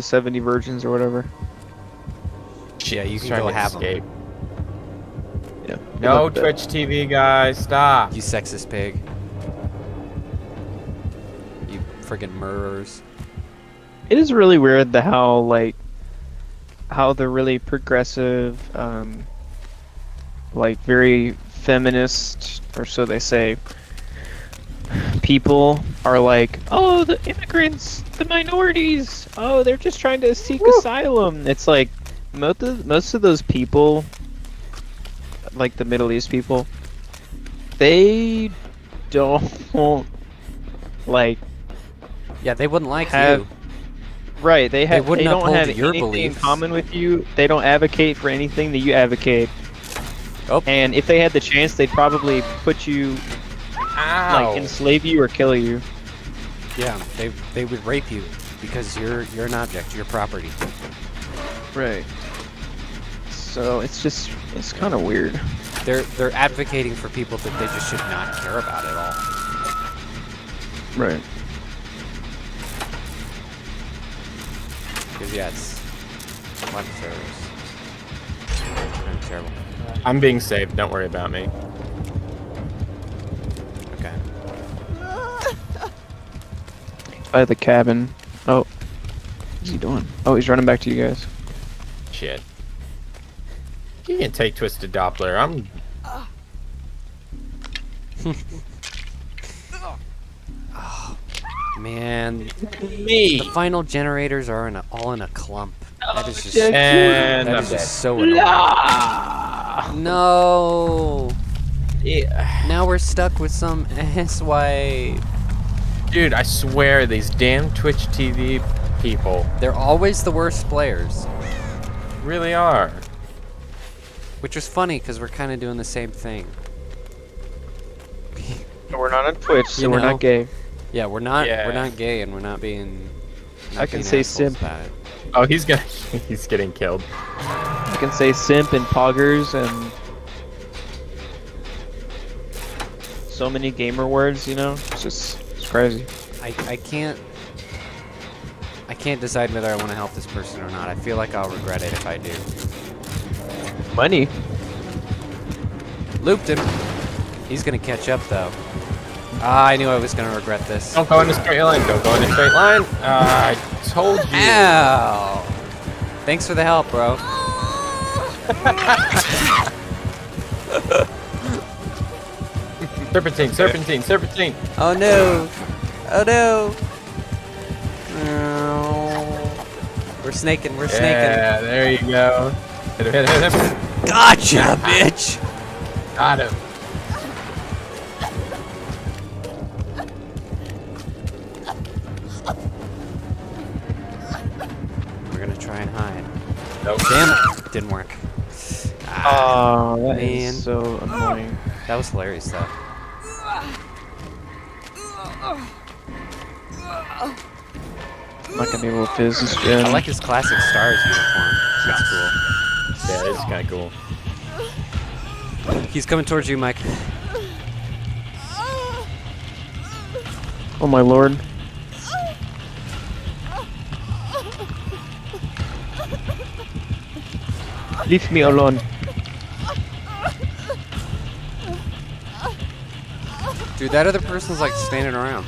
70 virgins or whatever. Yeah, you He's can trying go to have 'em. escape. Yeah. No, Look, Twitch TV guy, stop. You sexist pig. You friggin' murderers. It is really weird how the really progressive, like very feminist, or so they say, people are like, oh, the immigrants, the minorities, oh, they're just trying to seek asylum. It's like most of those people, like the Middle East people, they don't like Yeah, they wouldn't like have you. right. They wouldn't don't uphold have your anything in beliefs. common with you. They don't advocate for anything that you advocate. Oh. And if they had the chance, they'd probably put you, Ow. like, enslave you or kill you. Yeah, they would rape you because you're an object, you're property. Right. So it's kind of weird. They're advocating for people that they just should not care about at all. Right. Because yeah, it's a lot of terrorists. Kind of terrible. I'm being safe. Don't worry about me. Okay. By the cabin. Oh. What's he doing? Oh, he's running back to you guys. Shit. You can take Twisted Doppler. I'm. Man, Me. the final generators are all in a clump. That is just And that I'm is dead. just so annoying. No. Yeah. Now we're stuck with some asswipe. Dude, I swear these damn Twitch TV people They're always the worst players, really are. which is funny because we're kind of doing the same thing. We're not on Twitch, so You we're know. not gay. Yeah, we're not Yeah. gay, and we're not being. I can say assholes simp. about it. Oh, he's getting killed. I can say simp and poggers and so many gamer words, you know? It's crazy. I can't decide whether I want to help this person or not. I feel like I'll regret it if I do. Money. Looped him. He's gonna catch up though. Ah, I knew I was gonna regret this. Don't go in a straight line. Don't go in a straight line. I told you. Ow! Thanks for the help, bro. Serpentine, serpentine, serpentine. Oh no! Oh no! No. We're snaking. We're snaking. Yeah, there you go. Hit him, hit him, hit him. Gotcha, bitch! Got him. We're gonna try and hide. Nope. Damn it! Didn't work. Ah, Oh, that man. is so annoying. That was hilarious though. I'm not gonna be able to fizz this gen. I like his classic Stars uniform. That's cool. Yeah, it's kind of cool. He's coming towards you, Mike. Oh my lord. Leave me alone. Dude, that other person's like standing around.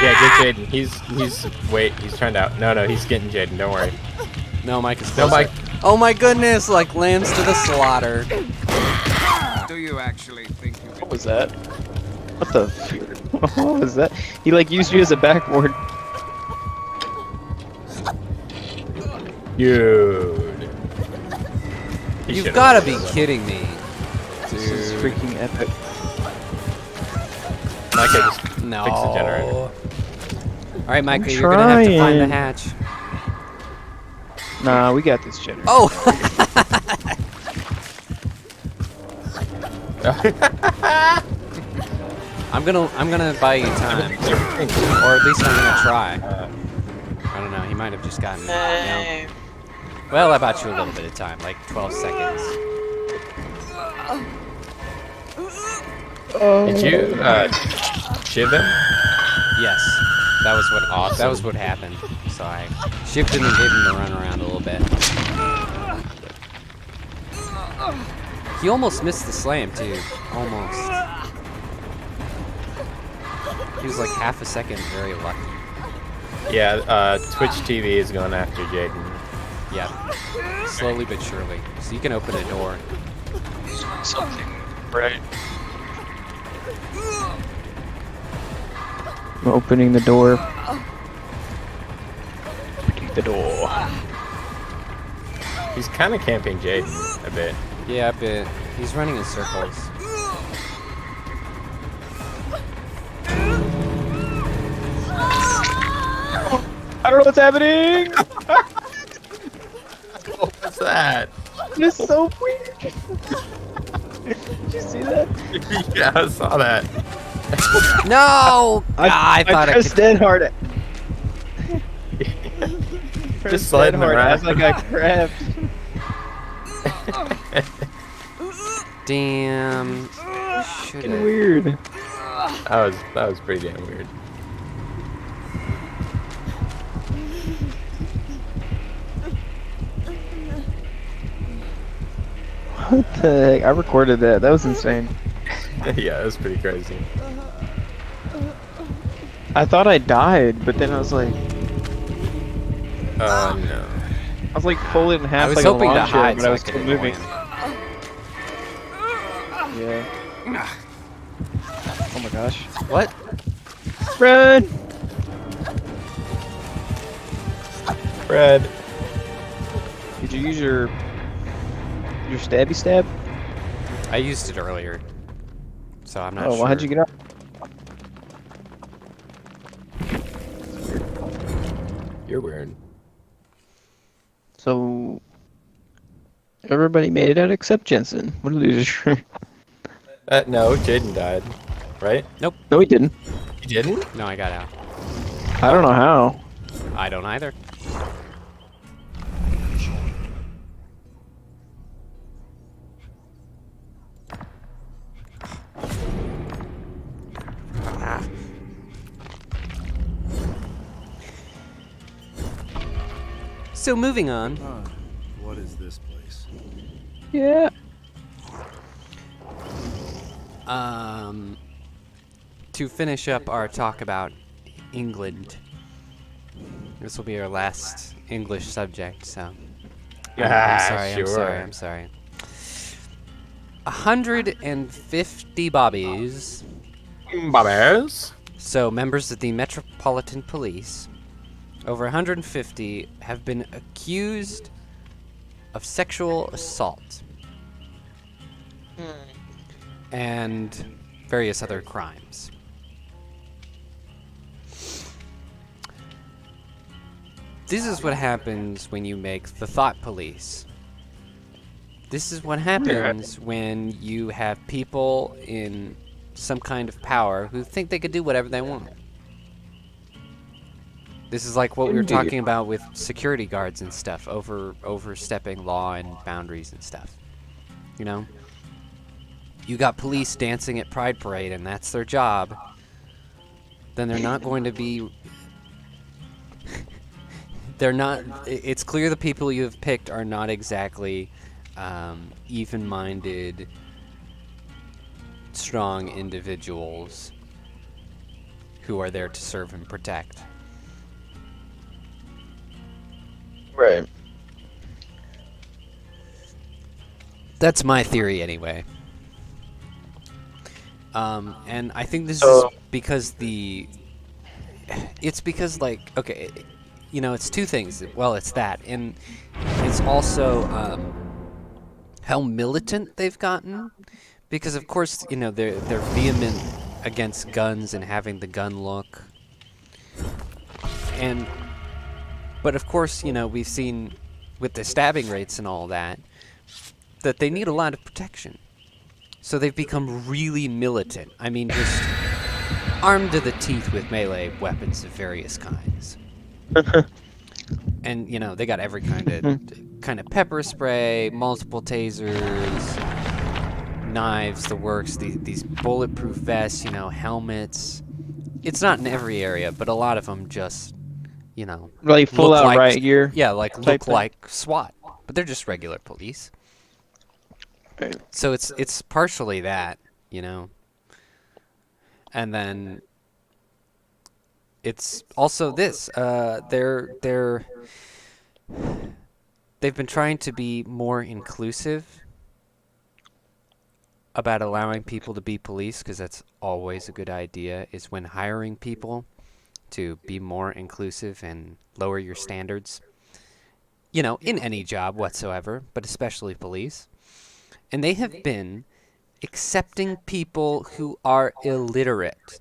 Yeah, get Jaeden. He's trying out. No, he's getting Jaeden. Don't worry. No, Mike is No, closer. Mike. Oh my goodness, like lambs to the slaughter. Do you actually think you What can was that? What the? What was that? He like used you as a backboard. Dude. He You've should've gotta won be this one. kidding me. This is Dude. freaking epic. Mike, I just No. fix the generator. Alright, Mike, I'm you're gonna have to find the trying. hatch. Nah, we got this generator. Oh! I'm gonna buy you time. Or at least I'm gonna try. I don't know, he might have just gotten no. Well, I bought you a little bit of time, like 12 seconds. Did you shiv him? Yes. That was what Awesome. that was what happened. So I shifted and gave him to run around a little bit. He almost missed the slam too. Almost. He was like half a second very lucky. Yeah, Twitch TV is going after Jaeden. Yeah. Slowly but surely. So you can open a door. Something. Right. I'm opening the door. Opening the door. He's kind of camping Jaeden a bit. Yeah, a bit. He's running in circles. I don't know what's happening! What's that? It's so weird! Did you see that? Yeah, I saw that. No! I thought I pressed could. dead hard. Just sliding hard around. as I got grabbed. Damn. Fucking Should've. weird. That was pretty damn weird. What the heck? I recorded that. That was insane. Yeah, that was pretty crazy. I thought I died, but then I was like, Oh no. I was like folded in half I was like hoping a to lawn chair, hide but so I I was could still annoy moving. him. Yeah. Oh my gosh. What? Run! Fred. Did you use your stabby stab? I used it earlier. So I'm not Oh, sure. well, how'd you get up? You're weird. So everybody made it out except Jensen. What a loser. No, Jaeden died. Right? Nope. No, he didn't. You didn't? No, I got out. I don't know how. I don't either. So moving on. What is this place? Yeah. To finish up our talk about England, this will be our last English subject, so I'm sorry. 150 bobbies, Bobbies. so members of the Metropolitan Police, over 150 have been accused of sexual assault and various other crimes. This is what happens when you make the thought police. This is what happens when you have people in some kind of power who think they could do whatever they want. This is like what we were Indeed. talking about with security guards and stuff, overstepping law and boundaries and stuff. You know? You got police dancing at Pride Parade and that's their job. Then they're not going to be... They're not... It's clear the people you have picked are not exactly even-minded, strong individuals who are there to serve and protect. Right. That's my theory, anyway. And I think this is So- because it's because, like, okay, you know, it's two things. Well, it's that, and it's also how militant they've gotten. Because, of course, you know, they're vehement against guns and having the gun look. But, of course, you know, we've seen with the stabbing rates and all that they need a lot of protection. So they've become really militant. I mean, just armed to the teeth with melee weapons of various kinds. And, you know, they got every kind of pepper spray, multiple tasers, knives, the works, these bulletproof vests, you know, helmets. It's not in every area, but a lot of them just, you know, Like full look out like, riot gear. yeah, like type look thing. like SWAT, but they're just regular police. Right. So it's partially that, you know. And then it's also this. They've been trying to be more inclusive about allowing people to be police, because that's always a good idea, is when hiring people to be more inclusive and lower your standards, in any job whatsoever, but especially police. And they have been accepting people who are illiterate.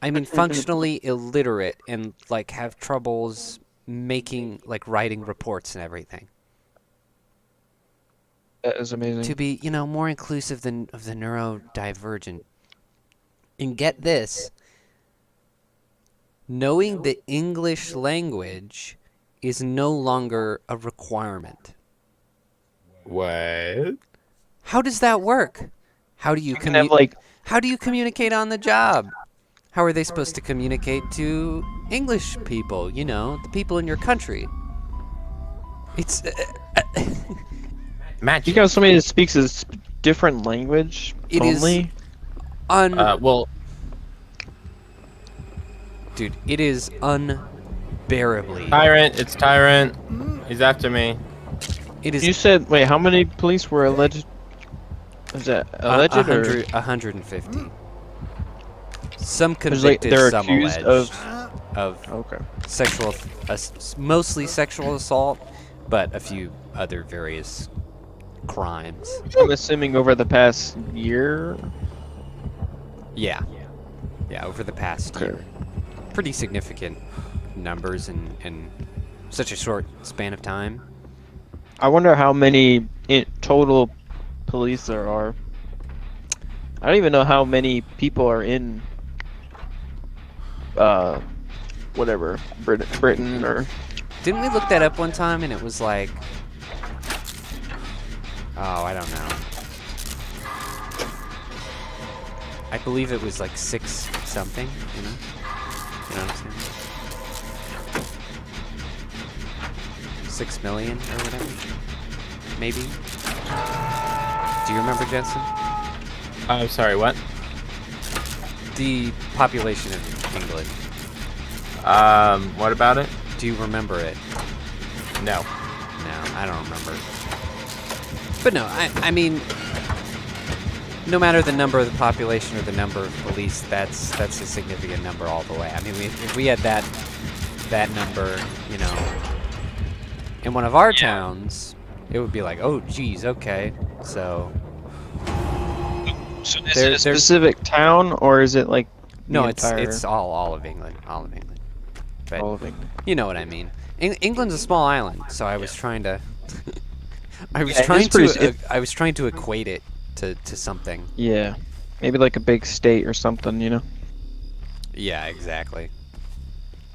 I mean, functionally illiterate, and like have troubles making, like, writing reports and everything. That is amazing. To be, more inclusive than of the neurodivergent. And get this, knowing the English language is no longer a requirement. What? How does that work? How do you You can have like How do you communicate on the job? How are they supposed to communicate to English people, the people in your country? It's Matt, you got somebody that speaks a different language It is only. well, Dude, it is unbearably. Tyrant, it's Tyrant. He's after me. It is You said wait, how many police were alleged? Is that alleged or 150. Some There's, like, convicted, they're some accused alleged of okay? sexual, mostly sexual assault, but a few other various crimes. I'm assuming over the past year. Yeah, over the past year. Pretty significant numbers in such a short span of time. I wonder how many total police there are. I don't even know how many people are in whatever, Britain or Didn't we look that up one time and it was like, oh, I don't know. I believe it was like 6 something, You know what I'm saying? 6 million or whatever. Maybe. Do you remember, Jensen? I'm sorry, what? The population of England. What about it? Do you remember it? No. No, I don't remember. But no, I mean, no matter the number of the population or the number of police, that's a significant number all the way. I mean, if we had that number, in one of our towns, it would be like, oh, geez, okay, so. So is it a specific town or is it like No, the it's entire... all of England, But all of England? you know what I mean. England's a small island, so I was trying to. I was Yeah, I was trying to equate it to something. Yeah, maybe like a big state or something, Yeah, exactly.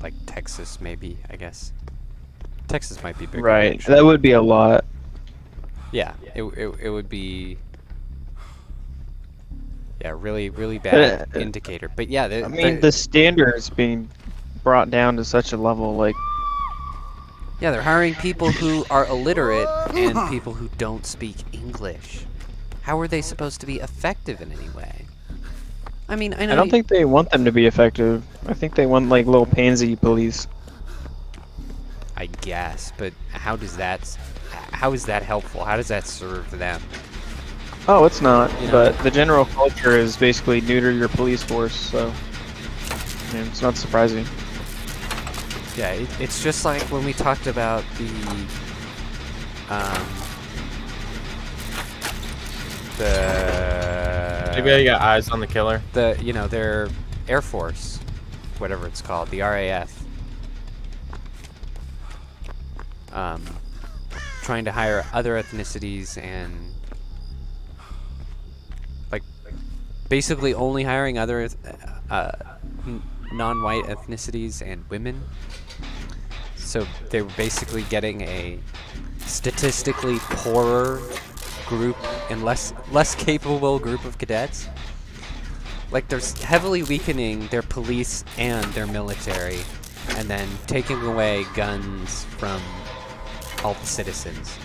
Like Texas, maybe, I guess. Texas might be bigger. Right, actually. that would be a lot. Yeah, it would be. Yeah, really, really bad indicator. But yeah, I mean, the standards being brought down to such a level, like. Yeah, they're hiring people who are illiterate and people who don't speak English. How are they supposed to be effective in any way? I mean, I know. I don't think they want them to be effective. I think they want like little pansy police. I guess, but how is that helpful? How does that serve them? Oh, it's not. You know? But the general culture is basically neuter your police force, so it's not surprising. Yeah, it's just like when we talked about the Maybe I got eyes on the killer. Their Air Force, whatever it's called, the RAF. Trying to hire other ethnicities and basically only hiring other non-white ethnicities and women. So they were basically getting a statistically poorer group and less capable group of cadets. Like, they're heavily weakening their police and their military, and then taking away guns from all the citizens.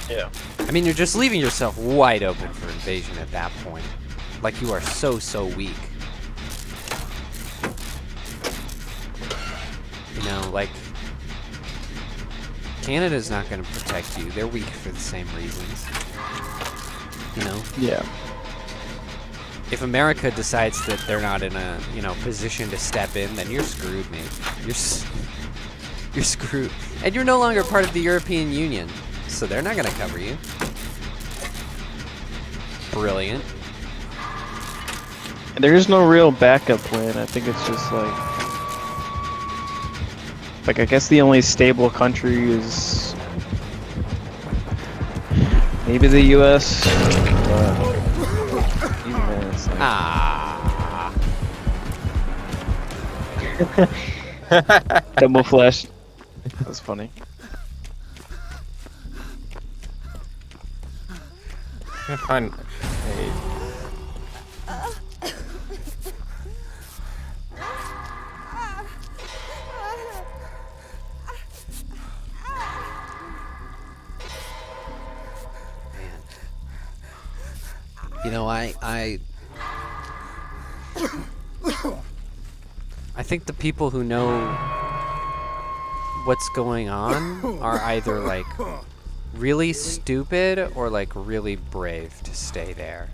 Yeah. I mean, you're just leaving yourself wide open for invasion at that point. Like, you are so weak. like Canada's not going to protect you. They're weak for the same reasons. You know? Yeah. If America decides that they're not in a, position to step in, then you're screwed, mate. You're screwed. And you're no longer part of the European Union, so they're not going to cover you. Brilliant. There's no real backup plan. I think it's just like I guess the only stable country is maybe the U.S. Even then, it's like... Double flash. That's funny. I can't find. Hey. I think the people who know what's going on are either like really stupid or like really brave to stay there.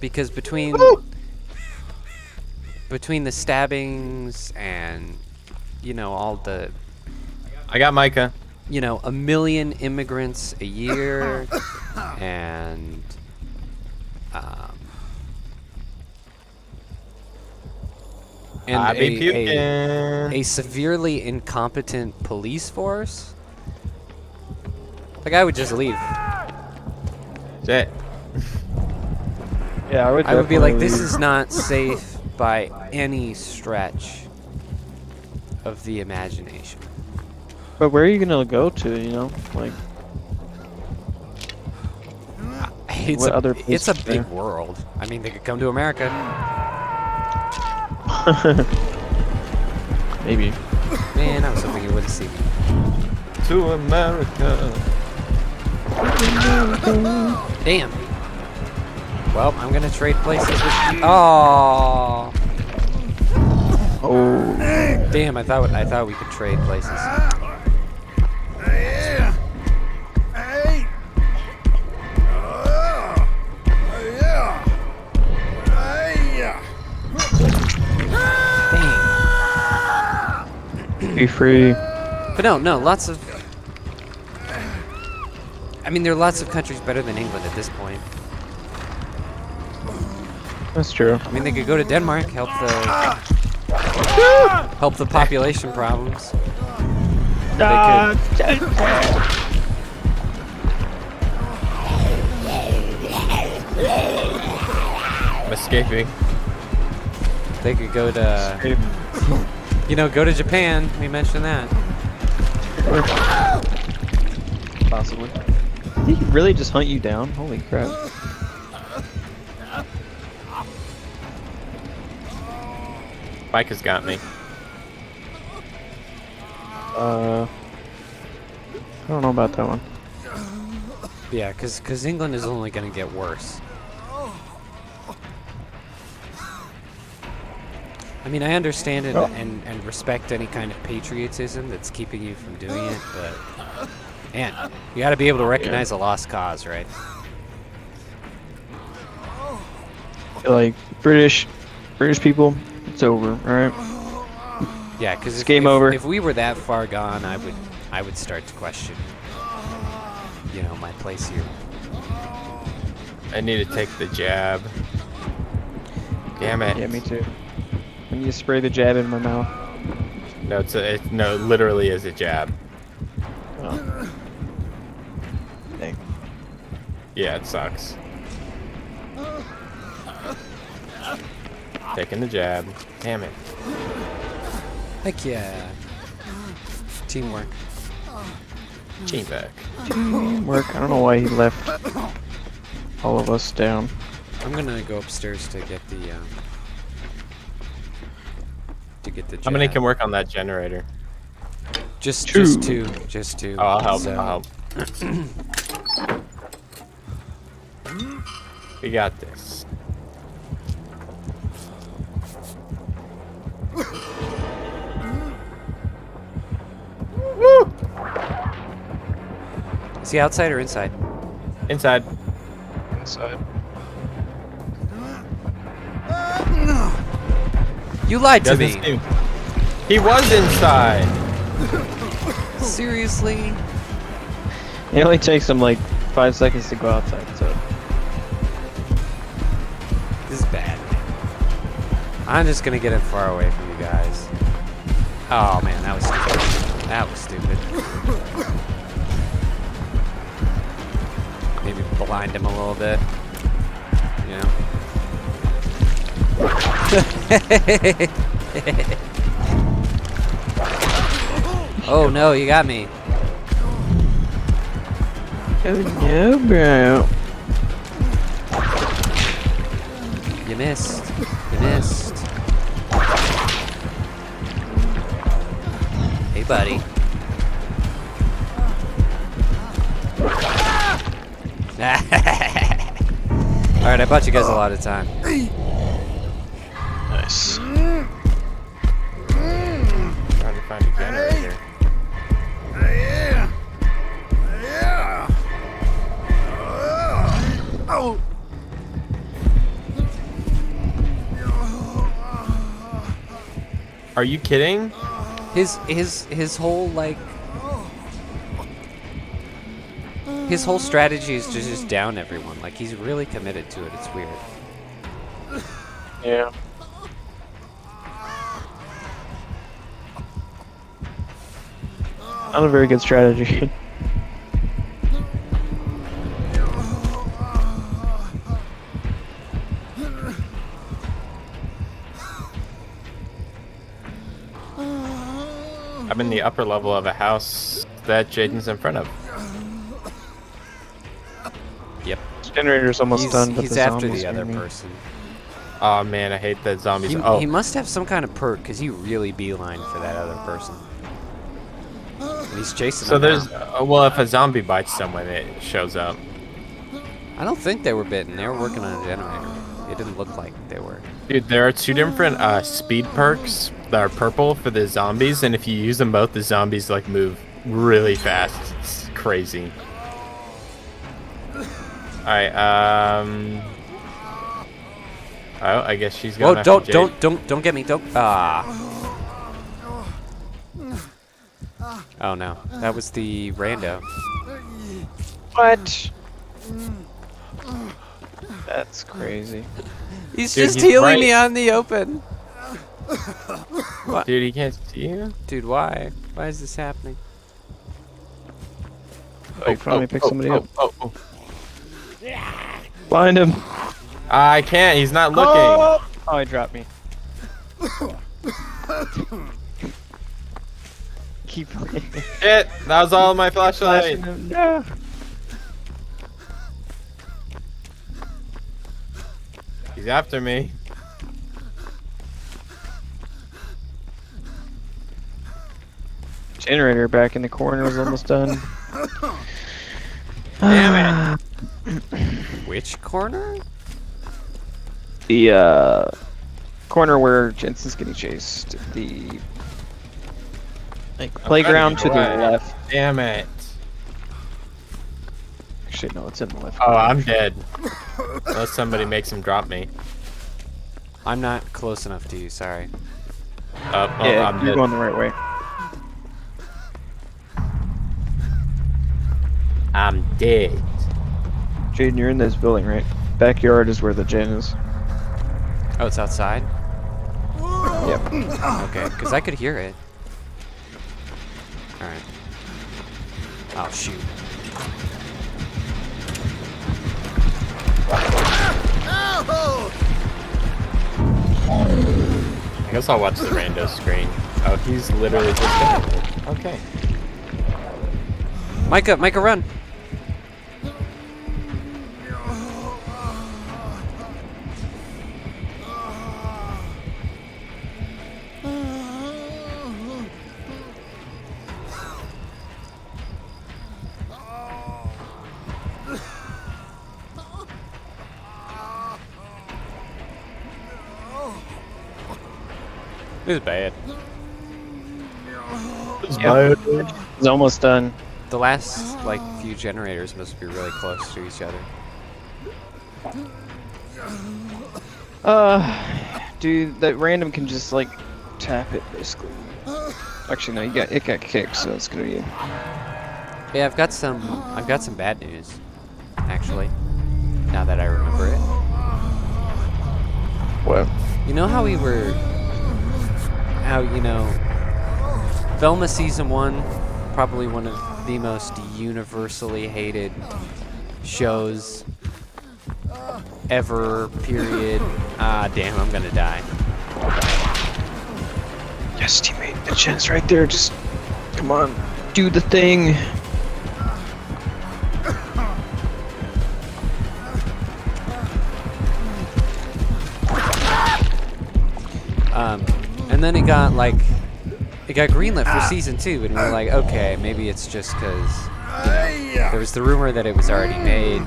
Because between the stabbings and all the I got Micah. 1 million immigrants a year and I be puking. a severely incompetent police force, like I would just leave. Shit. Yeah, I would be like, definitely this leave. is not safe by any stretch of the imagination. But where are you gonna go to? Like It's what a, other it's a places big there? world. I mean, they could come to America. maybe. Man, I was hoping you wouldn't see me. To America. Damn. Well, I'm gonna trade places with you. Oh. Oh. Damn, I thought we could trade places. Be free. But no, lots of... I mean, there are lots of countries better than England at this point. That's true. I mean, they could go to Denmark, help the population problems. They I'm escaping. could go to... go to Japan. We mentioned that. Possibly. Did he really just hunt you down? Holy crap. Micah's got me. I don't know about that one. Yeah, because England is only going to get worse. I mean, I understand and respect any kind of patriotism that's keeping you from doing it, but man, you got to be able to recognize a lost cause, right? Like British people, it's over. All right. Yeah, because It's game over. If we were that far gone, I would start to question, my place here. I need to take the jab. Damn it. Yeah, me too. I need to spray the jab in my mouth. No, no, it literally is a jab. Oh. Dang. Yeah, it sucks. Taking the jab. Damn it. Heck yeah. Teamwork. Teamwork. Work. I don't know why he left all of us down. I'm gonna go upstairs to get the How many jab. can work on that generator? Just Two. just two. Oh, I'll help. So- I'll help. We got this. Is he outside or inside? Inside. Inside. You lied to Doesn't me. seem. He was inside. Seriously? It only takes him like 5 seconds to go outside, so. This is bad. I'm just gonna get him far away from you guys. Oh man, that was stupid. That was stupid. Maybe blind him a little bit. You know? Oh no, you got me. Oh no, bro. You missed. You missed. Hey, buddy. Alright, I bought you guys a lot of time. Nice. Trying to find a generator. Are you kidding? His whole like his whole strategy is to just down everyone. Like he's really committed to it. It's weird. Yeah. Not a very good strategy. I'm in the upper level of a house that Jaden's in front of. Yep. Generator's almost done, but He's the after zombies the other near me. person. Oh man, I hate the zombies. He must have some kind of perk because he really beeline for that other person. And he's chasing So them there's, now. well, if a zombie bites someone, it shows up. I don't think they were bitten. They were working on a generator. It didn't look like they were. Dude, there are 2 different speed perks that are purple for the zombies, and if you use them both, the zombies like move really fast. It's crazy. Alright, oh, I guess she's going Whoa! after Jade. Don't get me! Don't! Ah! Oh no, that was the rando. What? That's crazy. He's Dude, just he's healing me bright. on the open. What? Dude, he can't see you? Dude, why? Why is this happening? Oh, you finally picked somebody up. Oh. Find him. I can't, he's not looking. Oh, he dropped me. Keep playing. Shit, that was all my flashlight. Flashing him. No. He's after me. Generator back in the corner was almost done. Damn Which corner? The corner where Jensen's getting chased. The like playground to the left. Damn it. Actually, no, it's in the left. Oh, I'm dead. Unless somebody makes him drop me. I'm not close enough to you. Sorry. Oh, Yeah, I'm you're dead. going the right way. I'm dead. Jaden, you're in this building, right? Backyard is where the gen is. Oh, it's outside. Yep. Okay, because I could hear it. All right. Oh shoot. I guess I'll watch the rando screen. Oh, he's literally just dead. Okay. Micah, run! This is bad. It's almost done. The last like few generators must be really close to each other. Dude, that random can just like tap it basically. Actually, no, it got kicked, so it's gonna be. Hey, I've got some bad news, actually. Now that I remember it. What? You know how Velma Season 1, probably one of the most universally hated shows ever, period. Ah, damn, I'm gonna die. Yes, teammate, the chance right there. Just come on, do the thing. And then it got greenlit for Season 2, and we're like, okay, maybe it's just because there was the rumor that it was already made.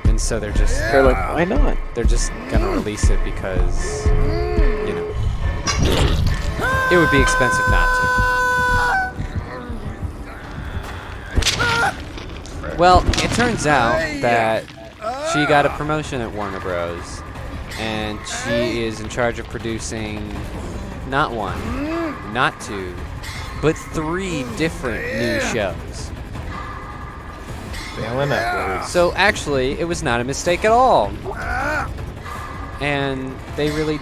And so they're like, why not? They're just gonna release it because, it would be expensive not to. Well, it turns out that she got a promotion at Warner Bros. And she is in charge of producing not 1, not 2, but 3 different new shows. So actually, it was not a mistake at all. And they really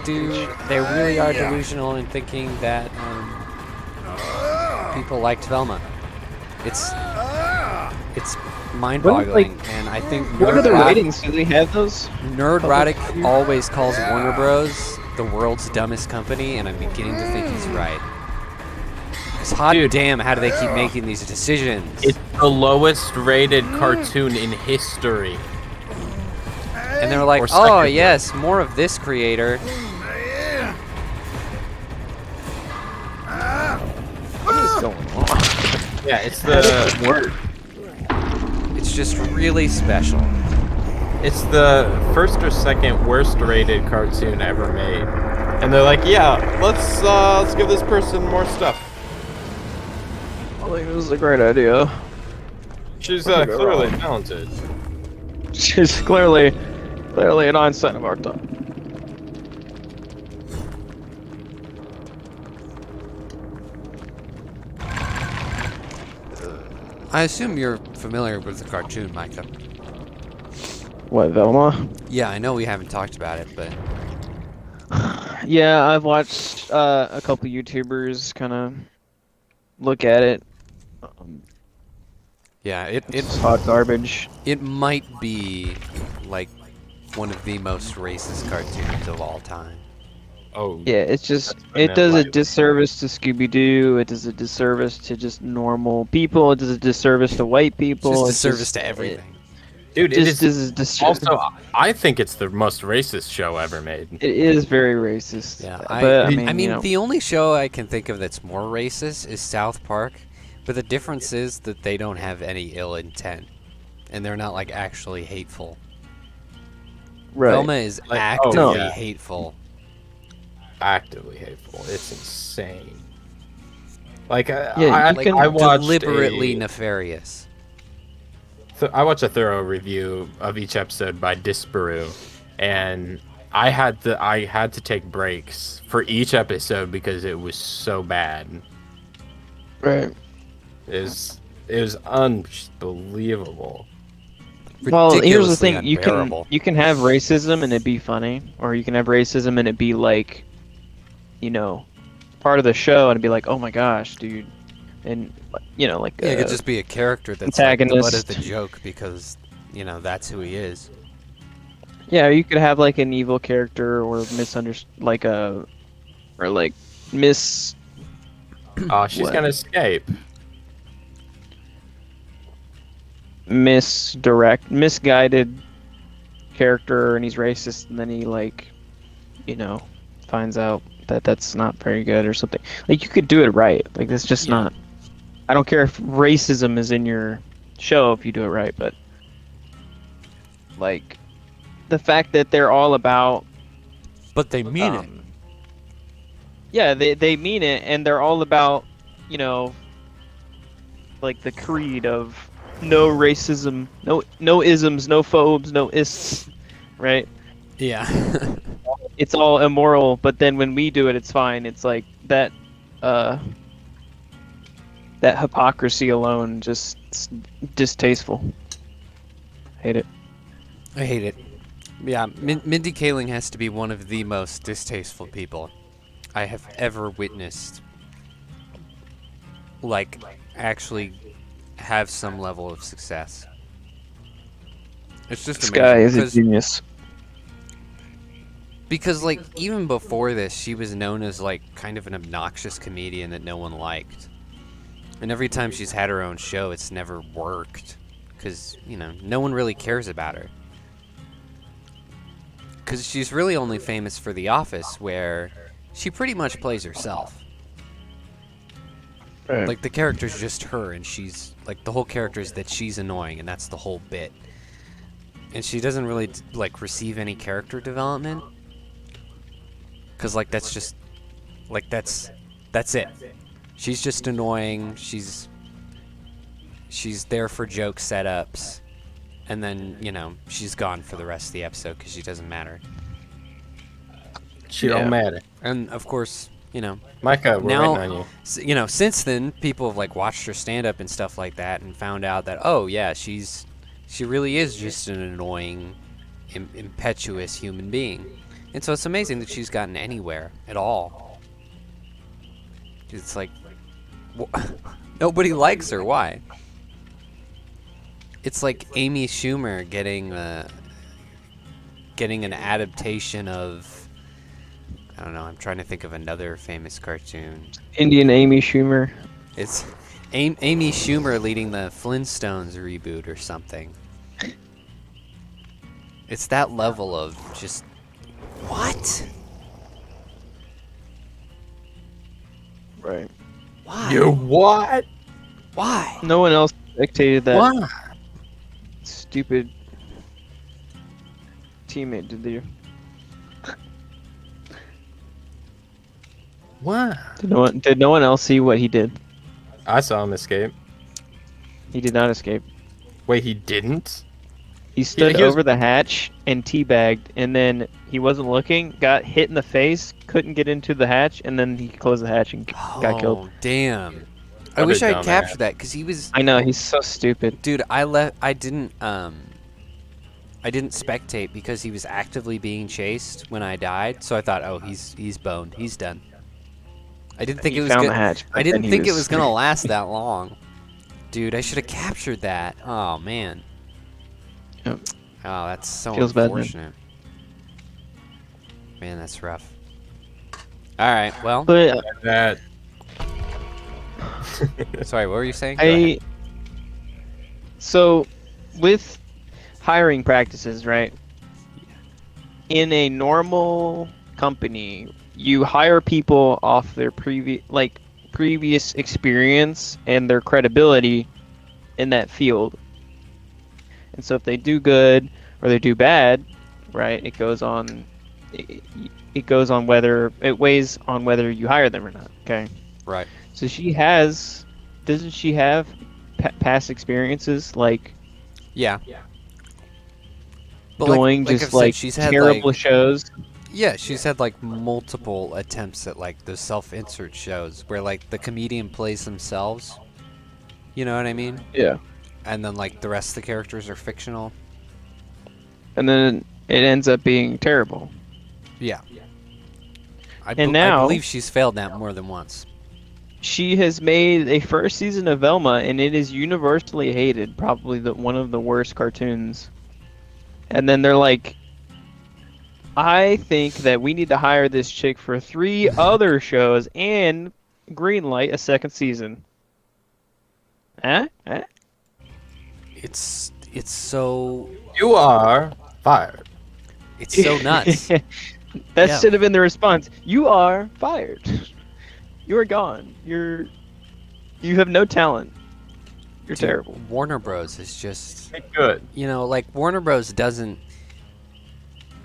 are delusional in thinking that people liked Velma. It's mind-boggling, and I think what are the ratings? Do they have those? Nerdrotic always calls Warner Bros. The world's dumbest company, and I'm beginning to think he's right. Because hot damn, how do they keep making these decisions? It's the lowest rated cartoon in history. And they're like, oh yes, more of this creator. What is going on? Yeah, it's the word. It's just really special. It's the first or second worst rated cartoon ever made. And they're like, yeah, let's give this person more stuff. I think this is a great idea. She's clearly talented. She's clearly an Einstein of our time. I assume you're familiar with the cartoon, Micah. What, Velma? Yeah, I know we haven't talked about it, but... Yeah, I've watched a couple YouTubers kind of look at it. Yeah, It's hot garbage. It might be, like, one of the most racist cartoons of all time. Oh. Yeah, it's just, it does a disservice to Scooby-Doo, it does a disservice to just normal people, it does a disservice to white people. It's just a disservice to everything. Dude, it is also, I think it's the most racist show ever made. It is very racist. Yeah, but, I mean the only show I can think of that's more racist is South Park, but the difference is that they don't have any ill intent, and they're not like actually hateful. Right. Velma is Like, actively hateful. Actively hateful. It's insane. Like, yeah, I watched deliberately nefarious. I watched a thorough review of each episode by Disparu, and I had to take breaks for each episode because it was so bad. Right. It was unbelievable. Well, here's the thing: unbearable. you can have racism and it be funny, or you can have racism and it be like, part of the show and it'd be like, oh my gosh, dude, and like it could just be a character that's like the butt of the antagonist. joke because that's who he is. Yeah, you could have like an evil character or miss. Oh, she's What? gonna escape. Misguided character, and he's racist, and then he finds out that that's not very good or something. Like, you could do it right. Like, that's just not. I don't care if racism is in your show if you do it right, but like the fact that they're all about. But they mean it. Yeah, they mean it, and they're all about like the creed of no racism, no isms, no phobes, no ists, right? Yeah. It's all immoral, but then when we do it, it's fine. It's like that that hypocrisy alone just distasteful. Hate it. I hate it. Yeah, Mindy Kaling has to be one of the most distasteful people I have ever witnessed. Like, actually have some level of success. It's just This amazing. guy is a because- genius. Because, like, even before this, she was known as, like, kind of an obnoxious comedian that no one liked. And every time she's had her own show, it's never worked. Because, you know, no one really cares about her. Because she's really only famous for The Office, where she pretty much plays herself. Right. Like, the character's just her, and she's, like, the whole character is that she's annoying, and that's the whole bit. And she doesn't really, like, receive any character development. Because, like, that's just, like, that's it. She's just annoying, she's there for joke setups, and then, you know, she's gone for the rest of the episode because she doesn't matter. She don't matter. And, of course, you know, Micah, we're now, waiting on you. you know, since then, people have, like, watched her stand-up and stuff like that and found out that, oh, yeah, she really is just an annoying, impetuous human being. And so it's amazing that she's gotten anywhere at all. It's like, nobody likes her. Why? It's like Amy Schumer getting an adaptation of, I don't know, I'm trying to think of another famous cartoon. Indian Amy Schumer. It's Amy Schumer leading the Flintstones reboot or something. It's that level of just, what? Right. Why? You what? Why? No one else dictated that What? stupid teammate, did you? What? Did no one else see what he did? I saw him escape. He did not escape. Wait, he didn't? He stood he was- over the hatch and teabagged, and then he wasn't looking, got hit in the face, couldn't get into the hatch, and then he closed the hatch and got killed. Oh, damn. I What a wish I'd dumbass. captured that because he was, I know, he's so stupid. dude. I didn't spectate because he was actively being chased when I died. So I thought, oh, he's boned. He's done. I didn't think He it was found good. the hatch, but I didn't then he think it was- was gonna last that long, dude. I should have captured that. Oh man. Yep. Oh, that's so Feels bad, man. unfortunate. Man, that's rough. All right. Well, But That. sorry. What were you saying? Go ahead. So, with hiring practices, right? In a normal company, you hire people off their previous experience and their credibility in that field. And so if they do good or they do bad, right, it goes on whether it weighs on whether you hire them or not, okay? Right. So doesn't she have past experiences like Yeah. But doing like just I've said, like she's had terrible like, shows? yeah, she's had like multiple attempts at like those self-insert shows where like the comedian plays themselves. You know what I mean? Yeah. And then like the rest of the characters are fictional. And then it ends up being terrible. Yeah. I now- believe she's failed that more than once. She has made a first season of Velma, and it is universally hated. Probably one of the worst cartoons. And then they're like, I think that we need to hire this chick for 3 other shows and greenlight a second season. Huh? It's so You are fired. it's so nuts. That Yeah. should have been the response. You are fired. You are gone. You have no talent. You're Dude, terrible. Warner Bros is just, Good. you know, like Warner Bros doesn't.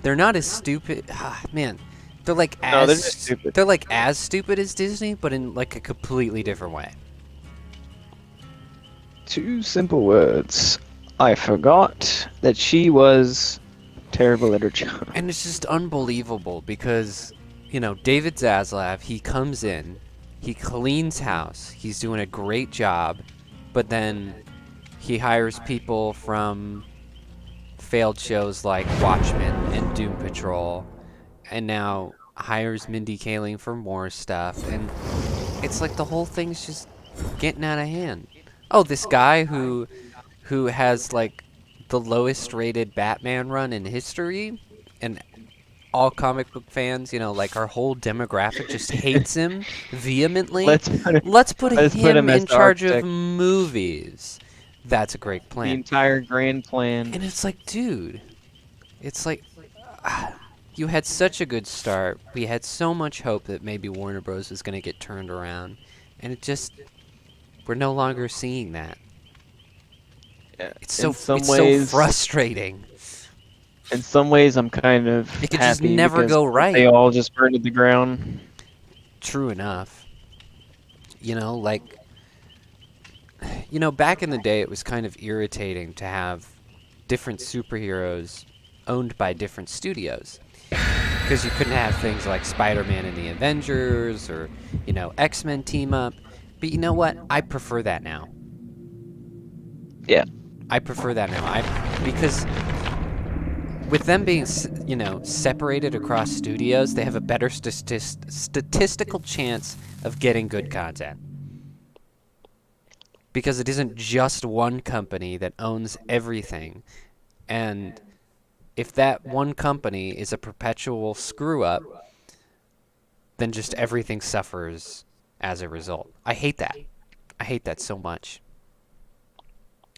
They're not as stupid. Man, they're like as No, they're just stupid. They're like as stupid as Disney, but in like a completely different way. 2 simple words. I forgot that she was terrible at her job. And it's just unbelievable because, David Zaslav, he comes in, he cleans house, he's doing a great job, but then he hires people from failed shows like Watchmen and Doom Patrol, and now hires Mindy Kaling for more stuff, and it's like the whole thing's just getting out of hand. Oh, this guy who has like the lowest rated Batman run in history, and all comic book fans, like our whole demographic just hates him vehemently. Let's put put him him as in the charge of architect. movies. That's a great The plan. entire grand plan. And it's like, dude, it's like, you had such a good start. We had so much hope that maybe Warner Bros. Was going to get turned around. And we're no longer seeing that. Yeah, It's so in some ways, frustrating. In some ways, I'm kind of It could happy just never because go right. they all just burned to the ground. True enough. Back in the day, it was kind of irritating to have different superheroes owned by different studios. Because you couldn't have things like Spider-Man and the Avengers or, X-Men team up. But you know what? I prefer that now. Yeah. I prefer that now. Because with them being, separated across studios, they have a better statistical chance of getting good content. Because it isn't just one company that owns everything. And if that one company is a perpetual screw-up, then just everything suffers as a result. I hate that. I hate that so much.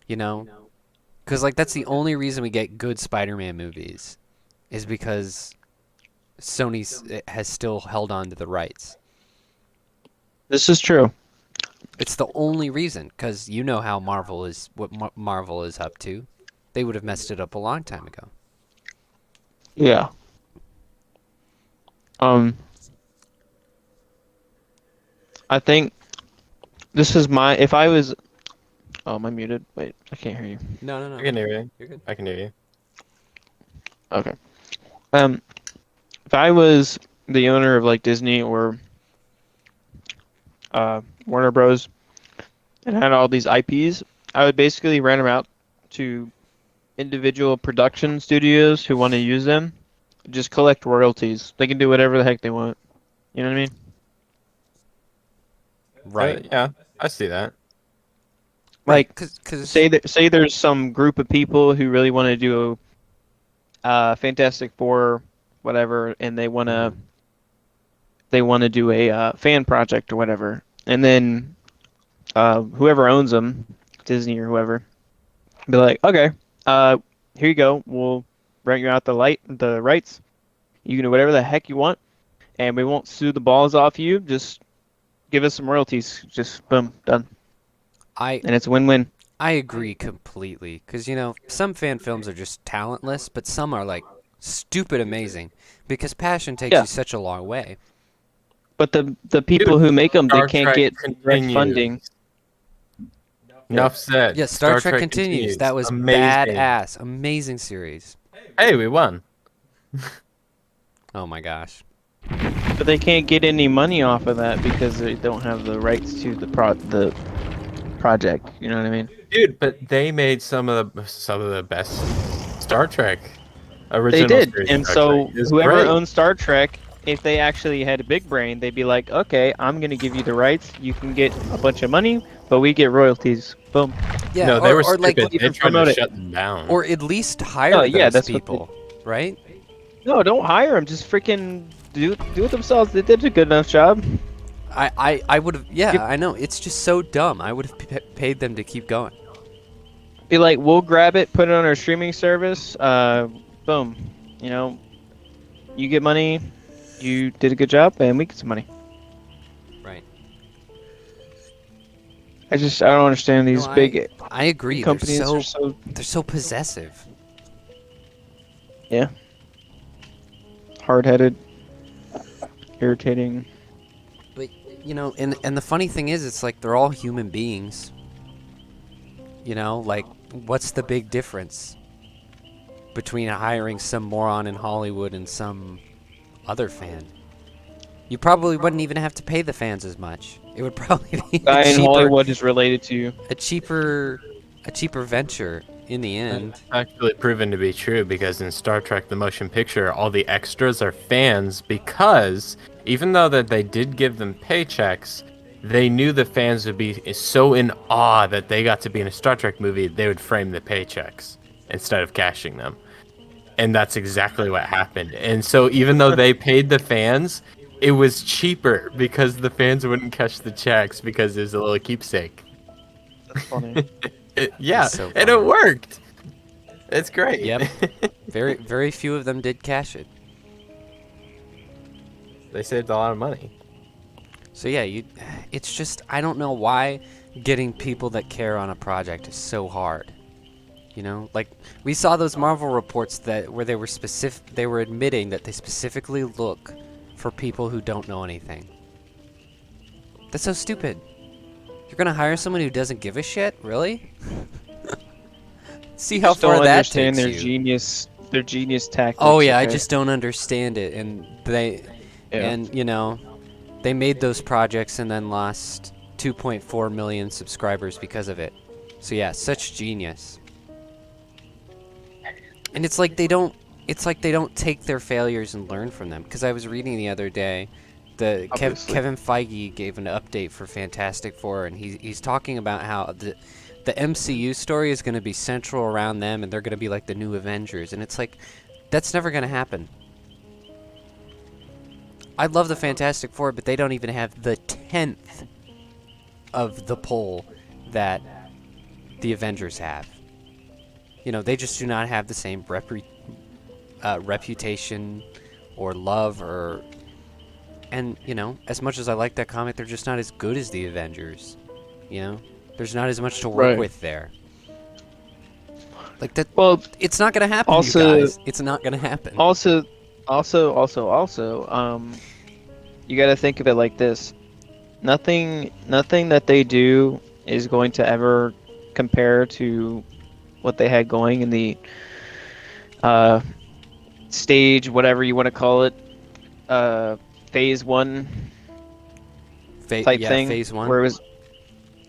Because, that's the only reason we get good Spider-Man movies is because Sony has still held on to the rights. This is true. It's the only reason, because you know how what Marvel is up to. They would have messed it up a long time ago. Yeah. I think this is if I was... Oh, am I muted? Wait, I can't hear you. No. I can hear you. You're good. I can hear you. Okay. If I was the owner of Disney or Warner Bros. And had all these IPs, I would basically rent them out to individual production studios who want to use them. Just collect royalties. They can do whatever the heck they want. You know what I mean? Right. Yeah, I see that. Like, Cause say there's some group of people who really want to do Fantastic Four, whatever, and they want to do a fan project or whatever, and then whoever owns them, Disney or whoever, be like, okay, here you go. We'll rent you out the rights. You can do whatever the heck you want, and we won't sue the balls off you. Just give us some royalties. Just boom, done. And it's a win-win. I agree completely, because some fan films are just talentless, but some are stupid amazing, because passion takes you such a long way. But the people who make them, they Star can't Trek get direct continues. funding. Enough said. Yeah, Star Trek continues. That was amazing. badass. Amazing series. Hey, we won. Oh my gosh. But they can't get any money off of that because they don't have the rights to the project. You know what I mean? Dude, but they made some of the best Star Trek original. They did, series and Star so Trek. It's whoever great. owns Star Trek, if they actually had a big brain, they'd be like, okay, I'm gonna give you the rights. You can get a bunch of money, but we get royalties. Boom. Yeah, No, they were or stupid. They even tried promote to it. shut them down. or at least hire yeah, those that's what people, right? No, don't hire them. Just freaking do it themselves. They did a good enough job. I would have. Yeah, I know. It's just so dumb. I would have paid them to keep going. Be like, we'll grab it, put it on our streaming service. Boom. You get money. You did a good job, and we get some money. Right. I don't understand these No, big I agree. companies They're are so so possessive. hard-headed, irritating. But and the funny thing is, it's like they're all human beings. You know, like, what's the big difference between hiring some moron in Hollywood and some other fan? You probably wouldn't even have to pay the fans as much. It would probably be Guy in Hollywood is related to you. a cheaper venture in the end. It's actually proven to be true because in Star Trek the Motion Picture, all the extras are fans because even though that they did give them paychecks, they knew the fans would be so in awe that they got to be in a Star Trek movie, they would frame the paychecks instead of cashing them. And that's exactly what happened. And so even though they paid the fans, it was cheaper because the fans wouldn't cash the checks because there's a little keepsake. That's funny. Yeah, so and funny. it worked. It's great. Yep. Very few of them did cash it. They saved a lot of money. So yeah, it's just, I don't know why getting people that care on a project is so hard. You know, like we saw those Marvel reports where they were admitting that they specifically look for people who don't know anything. That's so stupid. You're gonna hire someone who doesn't give a shit, really? See how far don't that understand takes you. their genius tactics. Oh yeah, I okay? just don't understand it, and you know, they made those projects and then lost 2.4 million subscribers because of it. So yeah, such genius. And it's like they don't take their failures and learn from them. Because I was reading the other day, Kevin Feige gave an update for Fantastic Four, and he's talking about how the MCU story is going to be central around them, and they're going to be like the new Avengers. And it's like, that's never going to happen. I love the Fantastic Four, but they don't even have the 10th of the pull that the Avengers have. You know, they just do not have the same reputation or love and, you know, as much as I like that comic, they're just not as good as the Avengers. You know? There's not as much to work with there. Like that. Well, it's not gonna happen, also, you guys. It's not gonna happen. Also, you got to think of it like this: nothing that they do is going to ever compare to what they had going in the stage, whatever you want to call it, phase one type thing, phase one, where it was.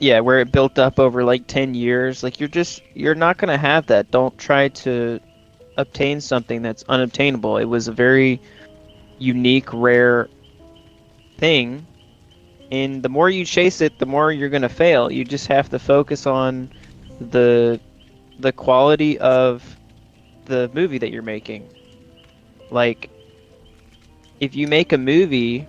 Yeah, where it built up over like 10 years. Like you're not going to have that. Don't try to obtain something that's unobtainable. It was a very unique, rare thing. And the more you chase it, the more you're going to fail. You just have to focus on the quality of the movie that you're making. Like, if you make a movie,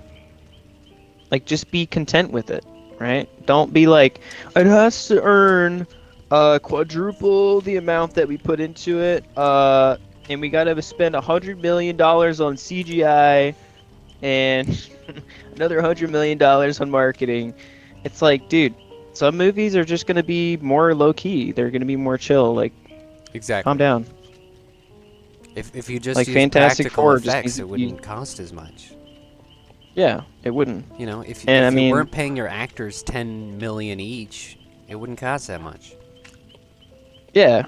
like, just be content with it. Right? Don't be like, it has to earn quadruple the amount that we put into it, and we gotta spend $100 million on CGI and another $100 million on marketing. It's like, dude, some movies are just gonna be more low key. They're gonna be more chill. Like, exactly. Calm down. If you just like use Fantastic practical Four, effects, it wouldn't cost as much. Yeah, it wouldn't. You know, if I you mean, weren't paying your actors $10 million each, it wouldn't cost that much. Yeah,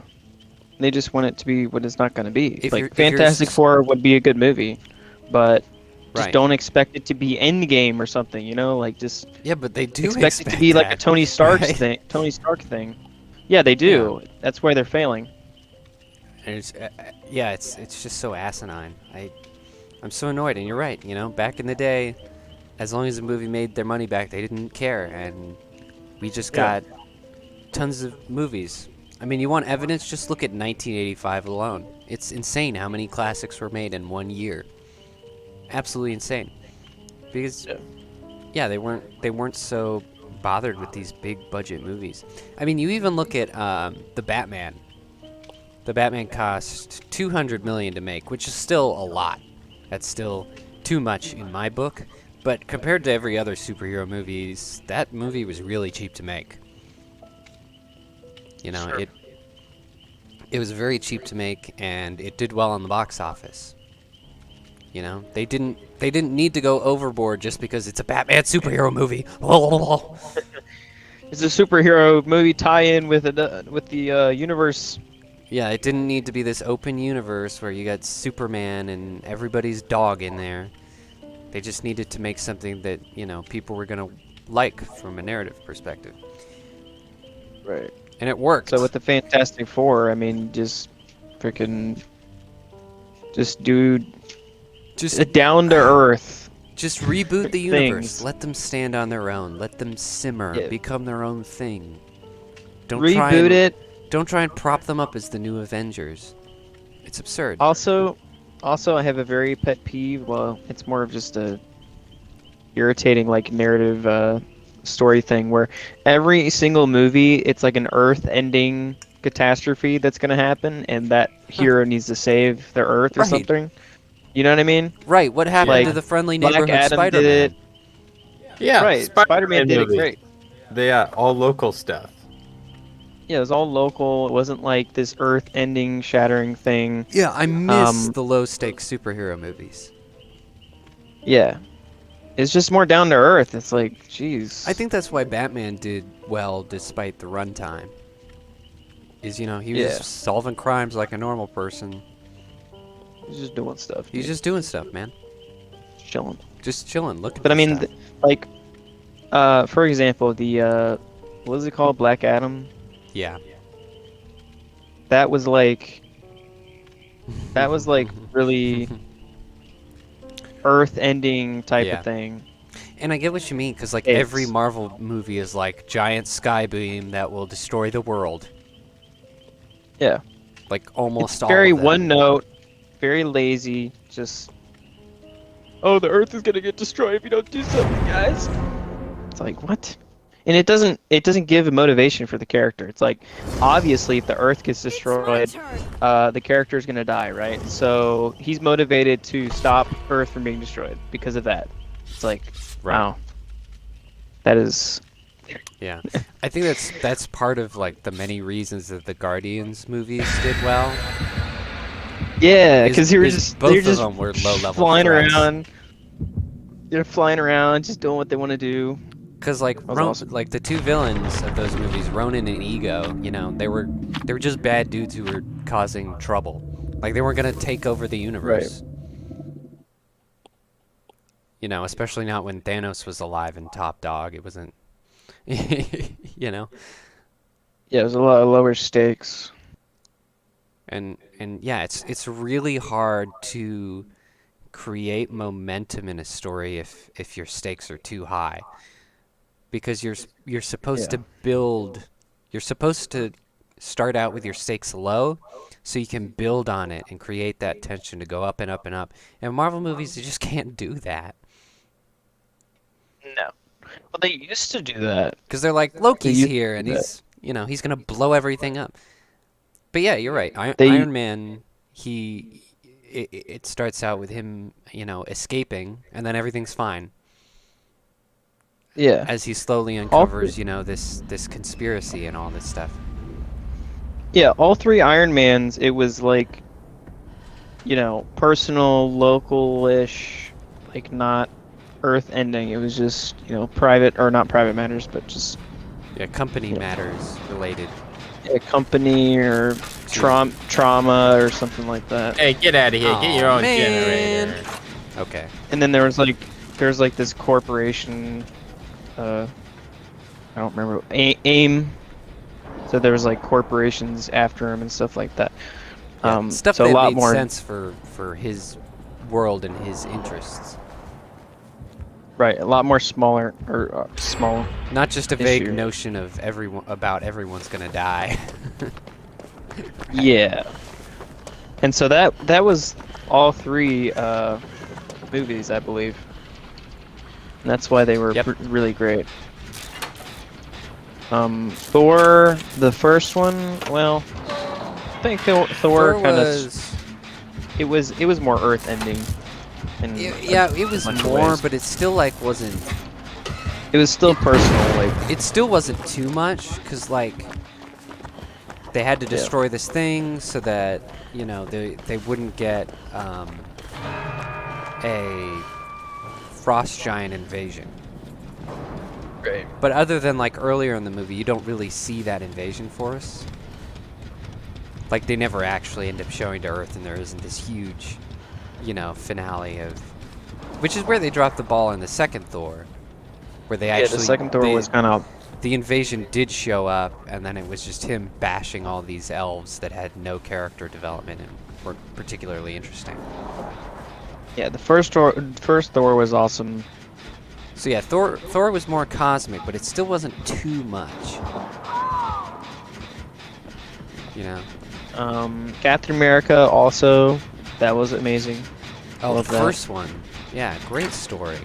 they just want it to be what it's not going to be. If like Fantastic Four would be a good movie, but just don't expect it to be Endgame or something. You know, like just but they do expect it to be like a Tony Stark thing. Tony Stark thing. Yeah, they do. Yeah. That's why they're failing. And it's just so asinine. I'm so annoyed, and you're right. You know, back in the day, as long as the movie made their money back, they didn't care, and we just got tons of movies. I mean, you want evidence? Just look at 1985 alone. It's insane how many classics were made in 1 year. Absolutely insane. Because, they weren't so bothered with these big budget movies. I mean, you even look at the Batman. The Batman cost $200 million to make, which is still a lot. That's still too much in my book, but compared to every other superhero movies, that movie was really cheap to make. You know, it was very cheap to make, and it did well on the box office. You know, they didn't need to go overboard just because it's a Batman superhero movie. It's a superhero movie tie-in with the universe. Yeah, it didn't need to be this open universe where you got Superman and everybody's dog in there. They just needed to make something that, people were gonna like from a narrative perspective. Right. And it worked. So with the Fantastic Four, I mean, just do just a down to earth. Just reboot the universe. Things. Let them stand on their own. Let them simmer, Yeah. become their own thing. Don't Reboot it. Don't try and prop them up as the new Avengers. It's absurd. Also, I have a very pet peeve. Well, it's more of just a irritating like narrative story thing where every single movie it's like an Earth-ending catastrophe that's gonna happen, and that hero needs to save their Earth or Right. something. You know what I mean? Right, what happened Like, to the friendly Black neighborhood Adam Spider-Man? did it. Yeah, Right. Spider-Man did it movie. great. All local stuff. Yeah, it was all local. It wasn't like this Earth-ending, shattering thing. Yeah, I miss Um, the low-stakes superhero movies. Yeah. It's just more down to earth. It's like, jeez. I think that's why Batman did well despite the runtime. He was Yeah. solving crimes like a normal person. he's just doing stuff. He's dude. just doing stuff, man. chilling. Just chilling, looking But I for mean, stuff. for example, the what is it called, Black Adam? Yeah. That was like really Earth-ending type Yeah. of thing. And I get what you mean, because like It's- every Marvel movie is like giant sky beam that will destroy the world. Yeah. Like almost It's all very of them. one note, very lazy. Just, oh, the Earth is gonna get destroyed if you don't do something, guys. It's like, what? And it doesn't give a motivation for the character. It's like, obviously, if the Earth gets destroyed, the character is gonna die, right? So he's motivated to stop Earth from being destroyed because of that. It's like, Right. wow, that is, Yeah, I think that's part of like the many reasons that the Guardians movies did well. yeah, Is- because is both they're of just them were low-level flying threats. around. They're flying around, just doing what they want to do. Because like was awesome. like the two villains of those movies, Ronan and Ego, they were just bad dudes who were causing trouble. Like they weren't gonna take over the universe. Especially not when Thanos was alive and top dog. It wasn't. Yeah, there's a lot of lower stakes. And yeah, it's really hard to create momentum in a story if your stakes are too high, because you're supposed to build. You're supposed to start out with your stakes low, so you can build on it and create that tension to go up and up and up. And Marvel movies, you just can't do that No. Well, they used to do that. because they're like Loki's used here to and do he's gonna blow everything up. But yeah, you're right. They- Iron Man, it starts out with him, escaping, and then everything's fine Yeah. as he slowly uncovers, this conspiracy and all this stuff. Yeah, all three Iron Mans, it was like, personal, local-ish, like not Earth-ending. It was just, private, or not private matters, but just Yeah, company matters related. a company or trauma or something like that. Hey, get out of here. Get your Aw, own man. generator. Okay. And then there was like this corporation, I don't remember, AIM. So there was like corporations after him and stuff like that. Yeah, stuff so that a lot made more sense for his world and his interests. right, a lot more smaller or small. Not just a vague Issue. notion of everyone's gonna die. Yeah. And so that was all three movies, I believe. And that's why they were Yep. really great. Thor, the first one, well, I think Thor kind was. of it was more Earth-ending. Yeah, it was bunch of more, ways. but it still wasn't. It was still personal, like It still wasn't too much, because they had to destroy this thing so that they wouldn't get a frost giant invasion. Right. But other than like earlier in the movie, you don't really see that invasion force. Like they never actually end up showing to Earth, and there isn't this huge, you know, finale of, which is where they dropped the ball in the second Thor, where they actually the second Thor was kind of. the invasion did show up, and then it was just him bashing all these elves that had no character development and weren't particularly interesting. Yeah, the first Thor was awesome. So yeah, Thor was more cosmic, but it still wasn't too much. You know. Captain America also, that was amazing. Oh, Love the that. first one. Yeah, great story.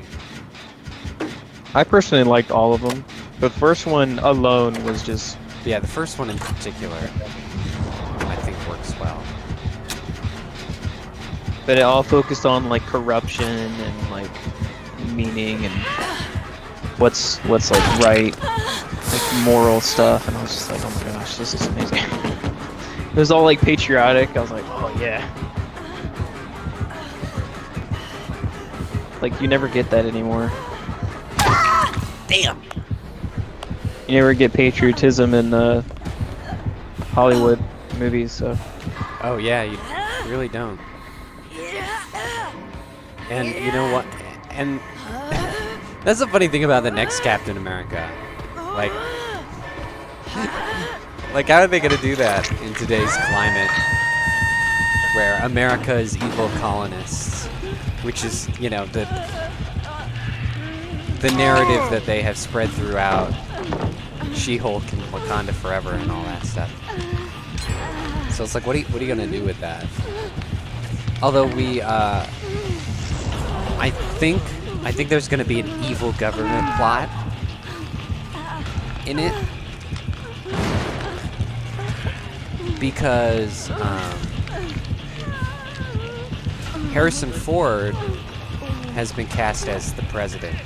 I personally liked all of them. The first one alone was just. Yeah, the first one in particular, I think works well. But it all focused on like corruption and like meaning and what's like right, like moral stuff. And I was just like, oh my gosh, this is amazing. It was all like patriotic. I was like, oh yeah. Like you never get that anymore. Damn. You never get patriotism in Hollywood movies. So. Oh yeah, you really don't. And you know what? And that's the funny thing about the next Captain America. Like how are they gonna do that in today's climate, where America is evil colonists, which is, you know, the narrative that they have spread throughout She-Hulk and Wakanda Forever and all that stuff. So it's like, what are you gonna do with that? Although I think there's gonna be an evil government plot in it, because Harrison Ford has been cast as the president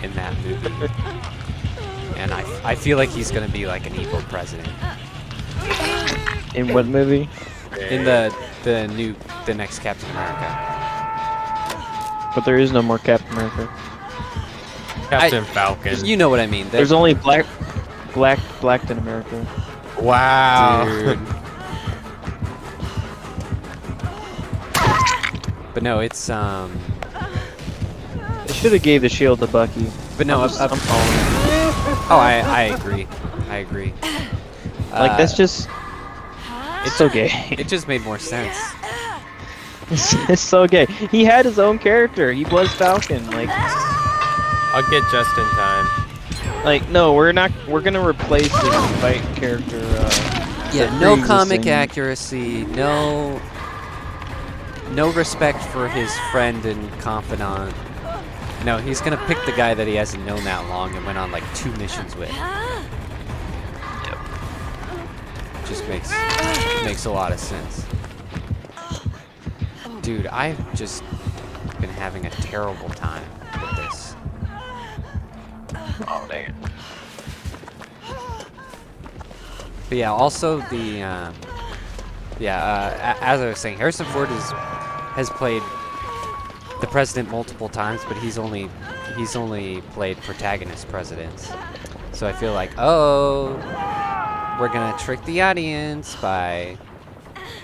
in that movie, and I feel like he's gonna be like an evil president. In what movie? In the next Captain America. But there is no more Captain America. Captain Falcon. You know what I mean. There's only black in America. Wow. Dude. But no, it's They should have gave the shield to Bucky. But no, I'm calling it. Oh, I agree. I agree. Like that's just. It's so gay. It just made more sense. It's so gay. He had his own character. He was Falcon. Like, I'll get just in time. like no, we're not. We're gonna replace his fight character. Yeah, the no comic pre-existing- accuracy, no respect for his friend and confidant. No, he's gonna pick the guy that he hasn't known that long and went on like 2 missions with. Yep. Just makes a lot of sense. Dude, I've just been having a terrible time with this. Oh dang it. But yeah, also the as I was saying, Harrison Ford has played the president multiple times, but he's only played protagonist presidents. So I feel like, oh, we're gonna trick the audience by,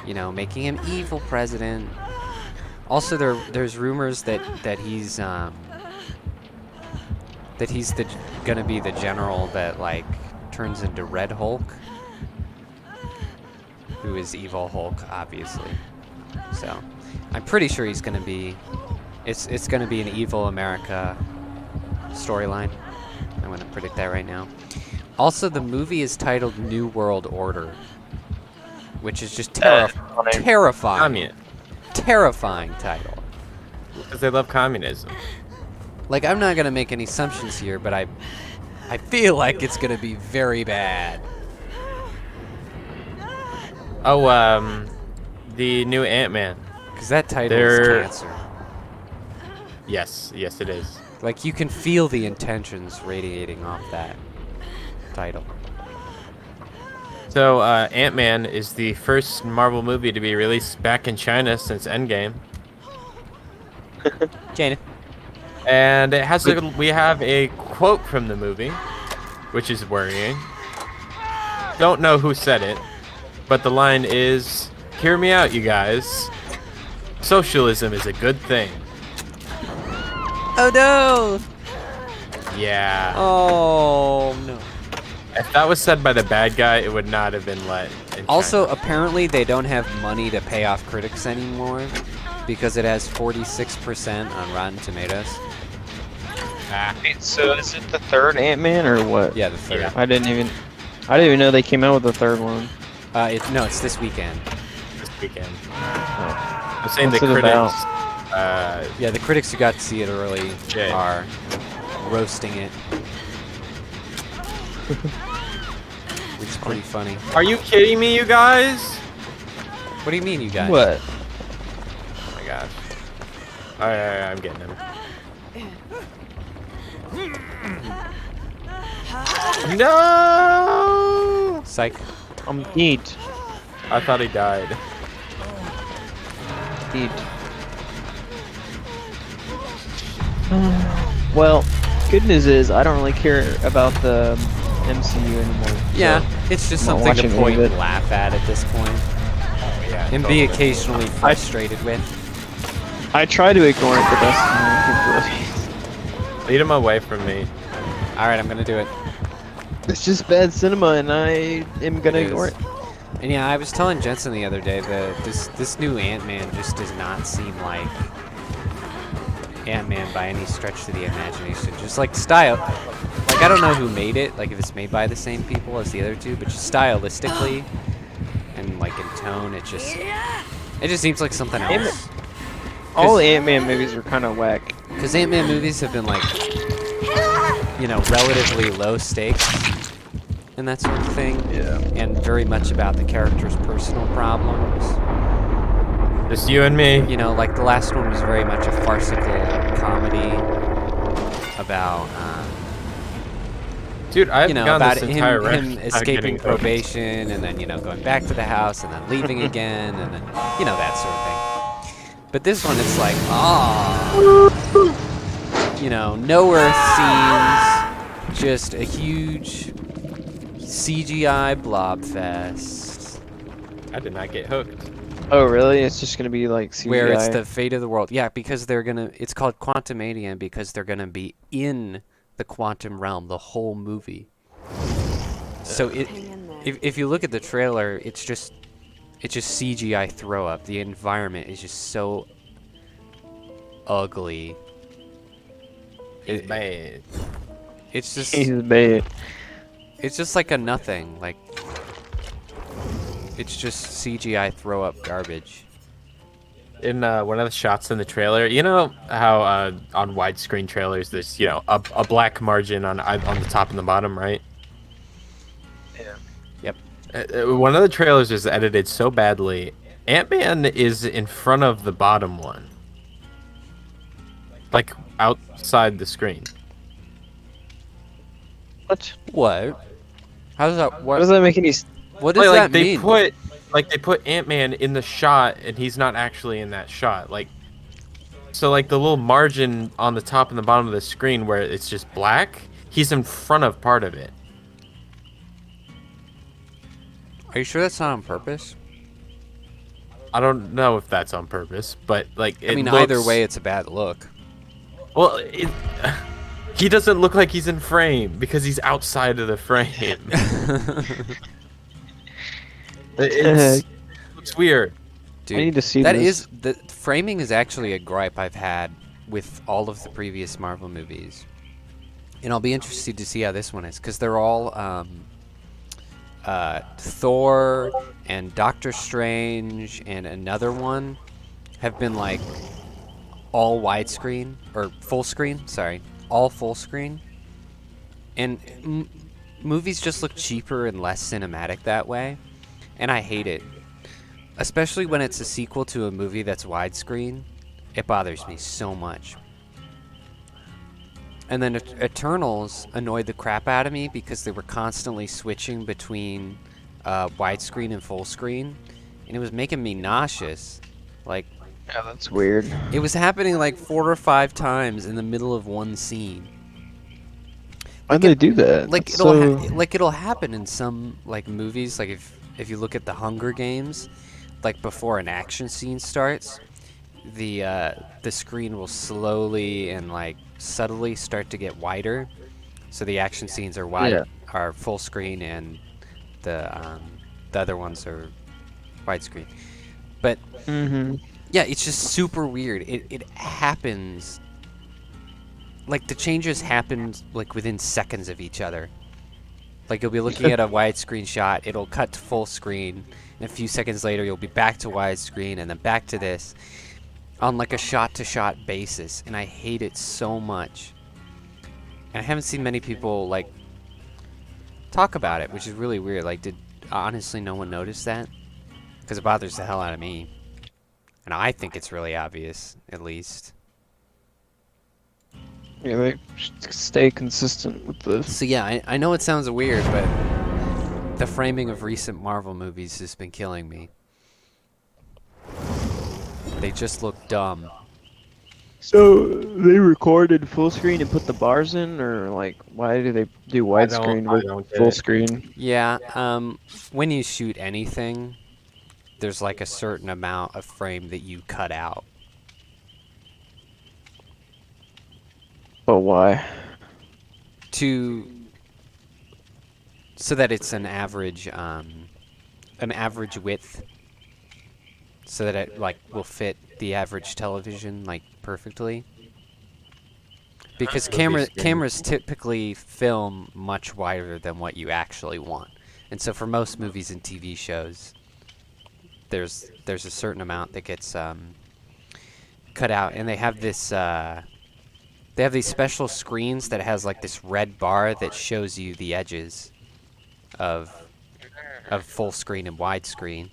you know, making him evil president. Also, there's rumors that he's gonna be the general that like turns into Red Hulk, who is evil Hulk, obviously. So I'm pretty sure he's gonna be. It's gonna be an evil America storyline. I'm gonna predict that right now. Also, the movie is titled New World Order, which is just terrifying. Terrifying title. Because they love communism. Like, I'm not gonna make any assumptions here, but I feel like it's gonna be very bad. Oh, the new Ant-Man. Because that title is cancer. Yes, it is. Like, you can feel the intentions radiating off that title. So, Ant-Man is the first Marvel movie to be released back in China since Endgame. Jaeden. And it has we have a quote from the movie, which is worrying. Don't know who said it, but the line is, "Hear me out, you guys. Socialism is a good thing." Oh no! Yeah. Oh no. If that was said by the bad guy, it would not have been let in Also, China. apparently they don't have money to pay off critics anymore because it has 46% on Rotten Tomatoes. Wait, so is it the third Ant-Man or what? Yeah, the third. Yeah. I didn't even know they came out with the third one. No, it's this weekend. This weekend. I'm saying What's the it critics. about? Yeah, the critics who got to see it early Jay. are roasting it. Which is pretty funny. Are you kidding me, you guys? What do you mean, you guys? What? Oh my gosh. Alright, I'm getting him. No! Psych. I'm eat. I thought he died. Eat. Well, good news is I don't really care about the MCU anymore. Yeah, so it's just I'm not something to watching any point of and it. laugh at this point. Oh, yeah, And totally. be occasionally frustrated with. I try to ignore it the best of my capabilities. Lead him away from me. Alright, I'm gonna do it. It's just bad cinema, and I am gonna It ignore is. it. And yeah, I was telling Jensen the other day that this new Ant-Man just does not seem like Ant-Man by any stretch of the imagination. Just like style, like I don't know who made it, like if it's made by the same people as the other two, but just stylistically and like in tone, it just seems like something else. All the Ant-Man movies are kind of whack. Because Ant-Man movies have been like, you know, relatively low stakes and that sort of thing. Yeah. And very much about the character's personal problems. Just you and me. You know, like the last one was very much a farcical comedy about, Dude, I've you know, gone about this entire him rest escaping probation and then, you know, going back to the house and then leaving again and then, you know, that sort of thing. But this one, it's like, you know, no Earth scenes, just a huge CGI blob fest. I did not get hooked. Oh, really? It's just gonna be like CGI. Where it's the fate of the world. Yeah, because they're gonna, it's called Quantumania because they're gonna be in the quantum realm the whole movie. So if you look at the trailer, it's just CGI throw up. The environment is just so ugly. It's bad. It's just He's bad. it's just like a nothing. Like it's just CGI throw up garbage. In one of the shots in the trailer, you know how on widescreen trailers there's, you know, a black margin on the top and the bottom, right? Yep. One of the trailers is edited so badly, Ant-Man is in front of the bottom one. Like outside the screen. What? What? How does that What does that make any? What does that they mean? they put Ant-Man in the shot and he's not actually in that shot. Like, so like the little margin on the top and the bottom of the screen where it's just black, he's in front of part of it. Are you sure that's not on purpose? I don't know if that's on purpose, but like I mean, either way, it's a bad look. Well, he doesn't look like he's in frame because he's outside of the frame. It looks weird. Dude, I need to see that this. the framing is actually a gripe I've had with all of the previous Marvel movies, and I'll be interested to see how this one is because they're all Thor and Doctor Strange and another one have been like all widescreen or full screen. Sorry, all full screen, and movies just look cheaper and less cinematic that way, and I hate it. Especially when it's a sequel to a movie that's widescreen, it bothers me so much. And then Eternals annoyed the crap out of me because they were constantly switching between widescreen and full screen, and it was making me nauseous. Like, Yeah, that's weird. It was happening like 4 or 5 times in the middle of one scene. Why'd they do that? Like That's it'll so... like it'll happen in some like movies. Like if you look at the Hunger Games, like before an action scene starts, the screen will slowly and like subtly start to get wider. So the action scenes are Yeah. are full screen, and the other ones are widescreen. But yeah, it's just super weird. It happens. Like the changes happen like within seconds of each other. Like you'll be looking at a widescreen shot, it'll cut to full screen, and a few seconds later you'll be back to widescreen and then back to this on like a shot-to-shot basis, and I hate it so much. And I haven't seen many people like talk about it, which is really weird. Like, did honestly no one notice that? Because it bothers the hell out of me, and I think it's really obvious, at least. Yeah, they should stay consistent with this. So yeah, I know it sounds weird, but the framing of recent Marvel movies has been killing me. They just look dumb. So they recorded full screen and put the bars in, or like, why do they do widescreen I with don't get full it. screen? Yeah, when you shoot anything, there's like a certain amount of frame that you cut out. But why? So that it's an average width, so that it like will fit the average television like perfectly. Because cameras typically film much wider than what you actually want, and so for most movies and TV shows, there's a certain amount that gets cut out, and they have this. They have these special screens that has like this red bar that shows you the edges of full screen and widescreen,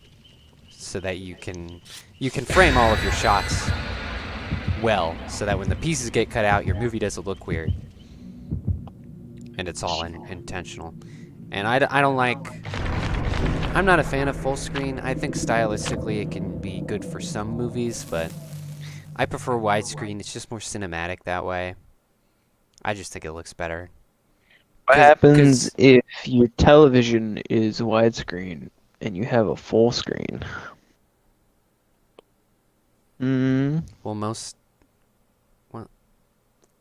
so that you can frame all of your shots well, so that when the pieces get cut out, your movie doesn't look weird, and it's all intentional. And I don't like. I'm not a fan of full screen. I think stylistically it can be good for some movies, but I prefer widescreen. It's just more cinematic that way. I just think it looks better. What happens if your television is widescreen and you have a full screen? Well,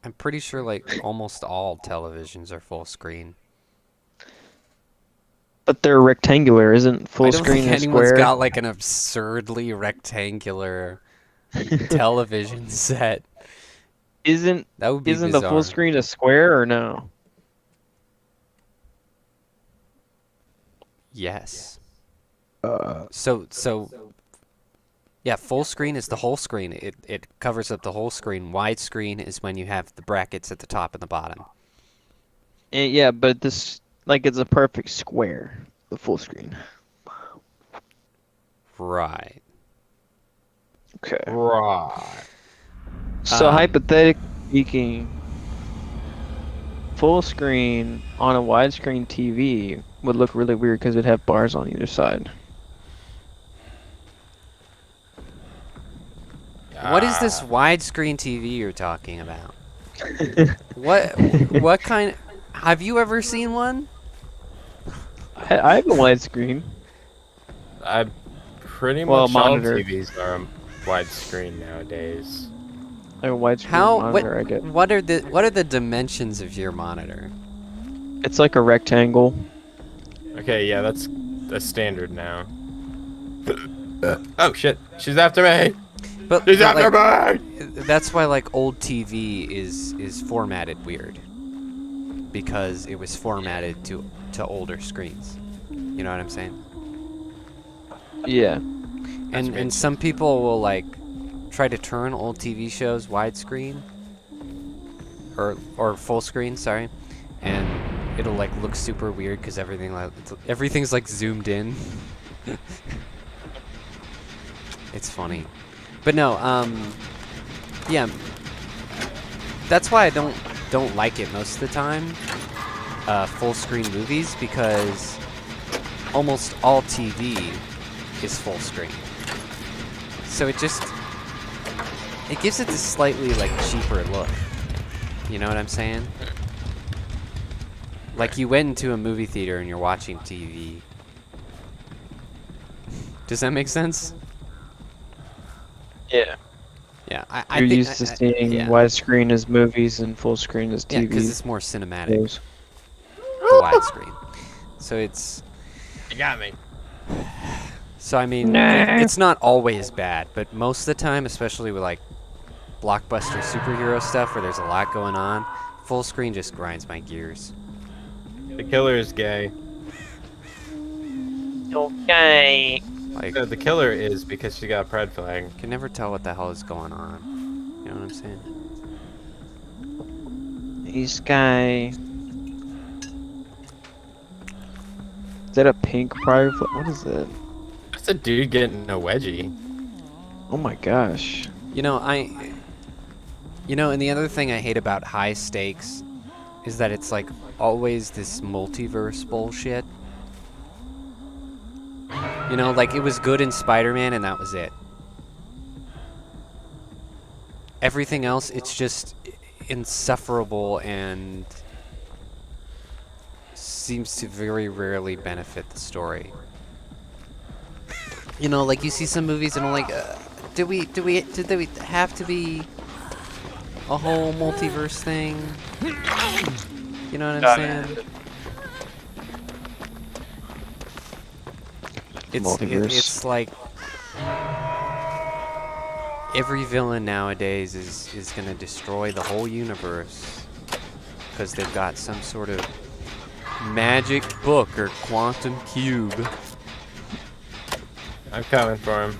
I'm pretty sure like almost all televisions are full screen. But they're rectangular, isn't full screen I don't a think anyone's square? got like an absurdly rectangular television set. Isn't That would be the bizarre. full screen a square or no? Yes. So yeah, full screen is the whole screen. It covers up the whole screen. Widescreen is when you have the brackets at the top and the bottom. Yeah, but this like it's a perfect square, the full screen. Right. Okay. Right. So hypothetically speaking, full screen on a widescreen TV would look really weird because it'd have bars on either side. What is this widescreen TV you're talking about? What kind? Have you ever seen one? I have a widescreen. I pretty Well, much all monitor. TVs are widescreen nowadays. I have a widescreen How? monitor, I get. What are the dimensions of your monitor? It's like a rectangle. Okay, yeah, that's a standard now. Oh shit, she's after me! But She's after like, me! that's why like old TV is formatted weird, because it was formatted to older screens. You know what I'm saying? Yeah. And some people will like try to turn old TV shows widescreen or full screen, sorry, and it'll like look super weird because everything's like zoomed in. It's funny. But no, yeah, that's why I don't like it most of the time, full screen movies, because almost all TV is full screen. So it just it gives it this slightly like cheaper look. You know what I'm saying? Like you went into a movie theater and you're watching TV. Does that make sense? Yeah. Yeah, I You're think used to seeing yeah. widescreen as movies and full screen as Yeah, TV. because it's more cinematic, shows. the widescreen. So it's You got me. so I mean Nah. it's not always bad, but most of the time, especially with like blockbuster superhero stuff where there's a lot going on, full screen just grinds my gears. The killer is gay. Okay. Like No, the killer is because she got a pride flag. can never tell what the hell is going on. You know what I'm saying? This guy. Is that a pink pride flag? What is that? That's a dude getting a wedgie. Oh my gosh. You know, and the other thing I hate about high stakes is that it's like always this multiverse bullshit. You know, like it was good in Spider-Man and that was it. Everything else, it's just insufferable and seems to very rarely benefit the story. You know, like you see some movies and I'm like, did they have to be a whole multiverse thing? You know what I'm saying? It's like every villain nowadays is gonna destroy the whole universe because they've got some sort of magic book or quantum cube. I'm coming for him.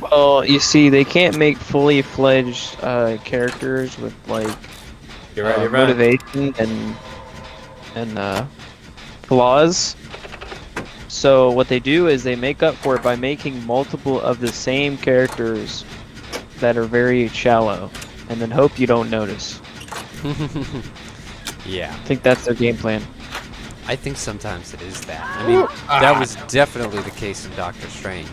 Well, you see, they can't make fully fledged characters with like You ready, Brad? motivation and flaws. So what they do is they make up for it by making multiple of the same characters that are very shallow, and then hope you don't notice. Yeah, I think that's their game plan. I think sometimes it is that. I mean, that was definitely the case in Doctor Strange.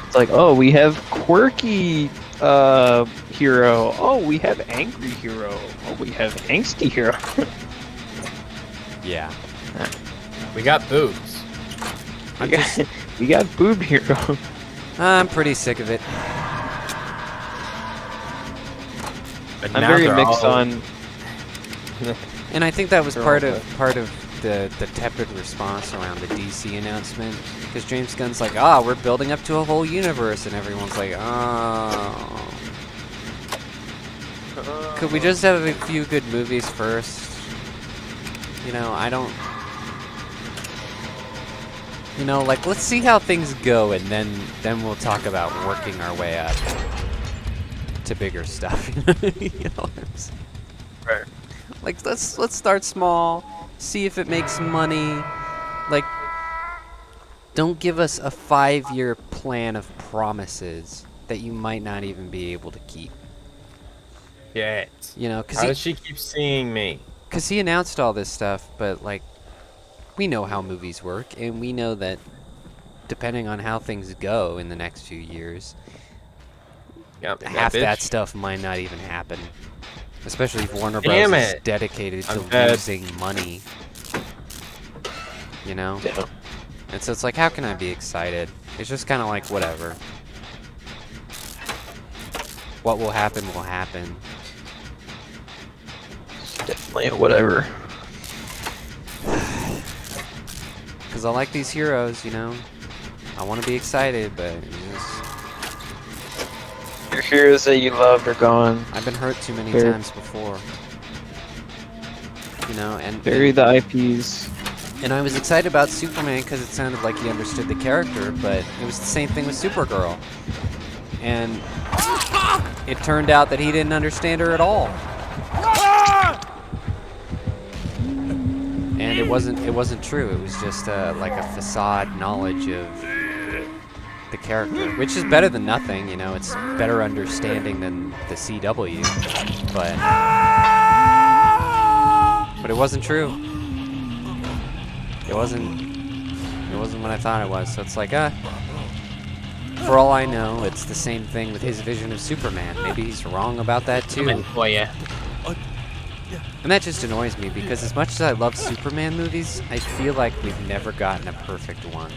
It's like, oh, we have quirky hero. Oh, we have angry hero. Oh, we have angsty hero. Yeah. We got boobs. We got boob hero. I'm pretty sick of it. But I'm now very they're mixed all- on. And I think that was They're part all of the tepid response around the DC announcement, because James Gunn's like, we're building up to a whole universe, and everyone's like, oh. Could we just have a few good movies first? You know, I don't. You know, like let's see how things go, and then we'll talk about working our way up to bigger stuff. You know what I'm saying? Right. Like let's start small, see if it makes money. Like don't give us a 5-year plan of promises that you might not even be able to keep. Shit. You know, How cuz does she keep seeing me? he announced all this stuff, but like we know how movies work, and we know that depending on how things go in the next few years, Yep, half bitch. that stuff might not even happen. Especially if Warner Damn Bros. Is it. dedicated to I'm dead. losing money. You know? Yeah. And so it's like, how can I be excited? It's just kind of like, whatever. What will happen will happen. Definitely a whatever. Because I like these heroes, you know? I want to be excited, but it's just, Your heroes that you loved are gone. I've been hurt too many Fair. times before. You know, and Bury the IPs. And I was excited about Superman because it sounded like he understood the character, but it was the same thing with Supergirl. And it turned out that he didn't understand her at all. And it wasn't true. It was just like a facade knowledge of the character, which is better than nothing, you know. It's better understanding than the CW, but it wasn't true. It wasn't what I thought it was. So it's like, for all I know, it's the same thing with his vision of Superman. Maybe he's wrong about that too. Coming for you. And that just annoys me because as much as I love Superman movies, I feel like we've never gotten a perfect one.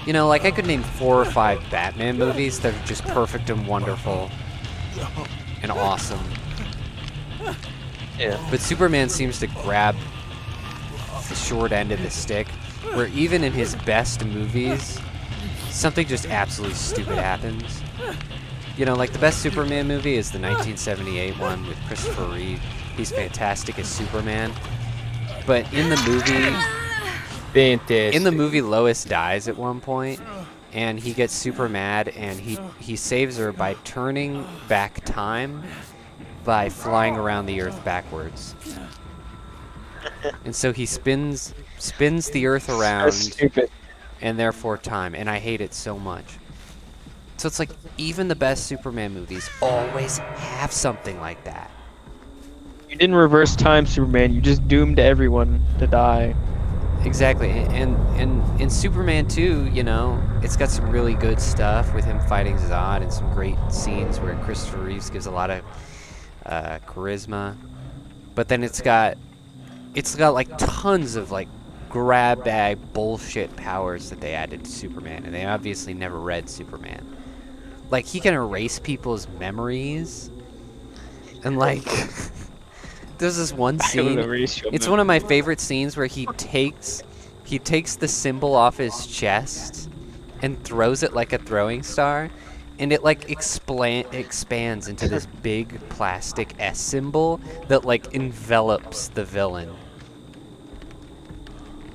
You know, like I could name 4 or 5 Batman movies that are just perfect and wonderful and awesome. Yeah. But Superman seems to grab the short end of the stick, where even in his best movies, something just absolutely stupid happens. You know, like the best Superman movie is the 1978 one with Christopher Reeve. He's fantastic as Superman. But in the movie, Lois dies at one point, and he gets super mad, and he saves her by turning back time by flying around the Earth backwards. And so he spins the Earth around, Stupid. and therefore time, and I hate it so much. So it's like even the best Superman movies always have something like that. You didn't reverse time, Superman. You just doomed everyone to die. Exactly, and in Superman 2, you know, it's got some really good stuff with him fighting Zod and some great scenes where Christopher Reeves gives a lot of charisma. But then it's got like tons of like grab bag bullshit powers that they added to Superman, and they obviously never read Superman. Like he can erase people's memories, and like there's this one scene. It's one of my favorite scenes where he takes the symbol off his chest and throws it like a throwing star, and it like expands into this big plastic S symbol that like envelops the villain.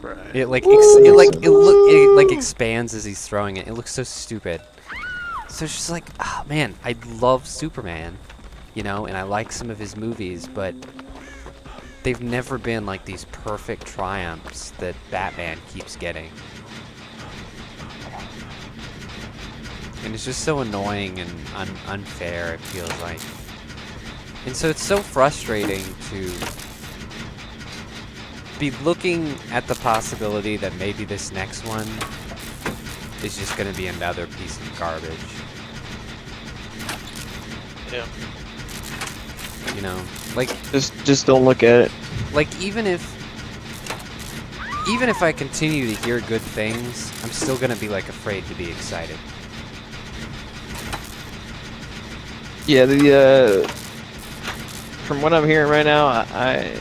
Right. It like expands as he's throwing it. It looks so stupid. So it's just like, oh man, I love Superman, you know, and I like some of his movies, but they've never been like these perfect triumphs that Batman keeps getting. And it's just so annoying and unfair, it feels like. And so it's so frustrating to be looking at the possibility that maybe this next one is just going to be another piece of garbage. Yeah. You know, like Just don't look at it. like even if I continue to hear good things, I'm still going to be like afraid to be excited. Yeah, from what I'm hearing right now, I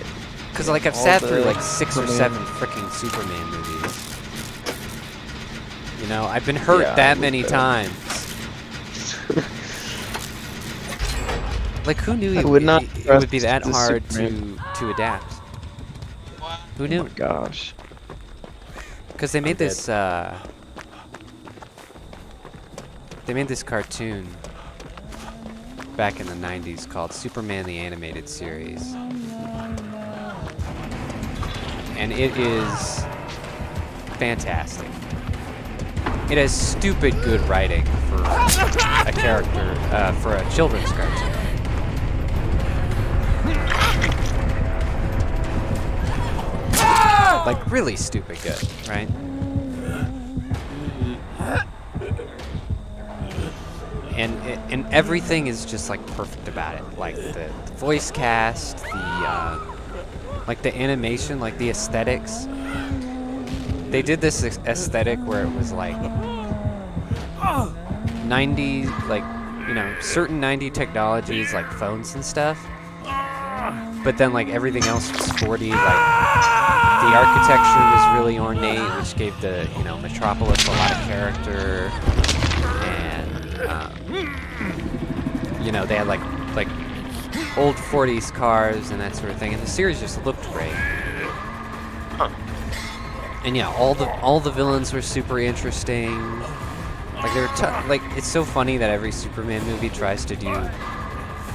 Because like I've all sat through the like 6 or Superman- 7 freaking Superman movies. You know, I've been hurt Yeah, that I many would, times. Like who knew I would not it would be trust that the hard Superman. to adapt? Who Oh knew? my gosh. Because they made dead. this cartoon back in the 90s called Superman the Animated Series. And it is fantastic. It has stupid good writing for a character, for a children's cartoon. Like really stupid good, right? And everything is just like perfect about it. Like the voice cast, like the animation, like the aesthetics. They did this aesthetic where it was like 90, like, you know, certain 90 technologies like phones and stuff. But then like everything else was 40, like the architecture was really ornate, which gave the, you know, Metropolis a lot of character. And you know, they had like old 40s cars and that sort of thing, and the series just looked great. And yeah, all the villains were super interesting. Like they were like it's so funny that every Superman movie tries to do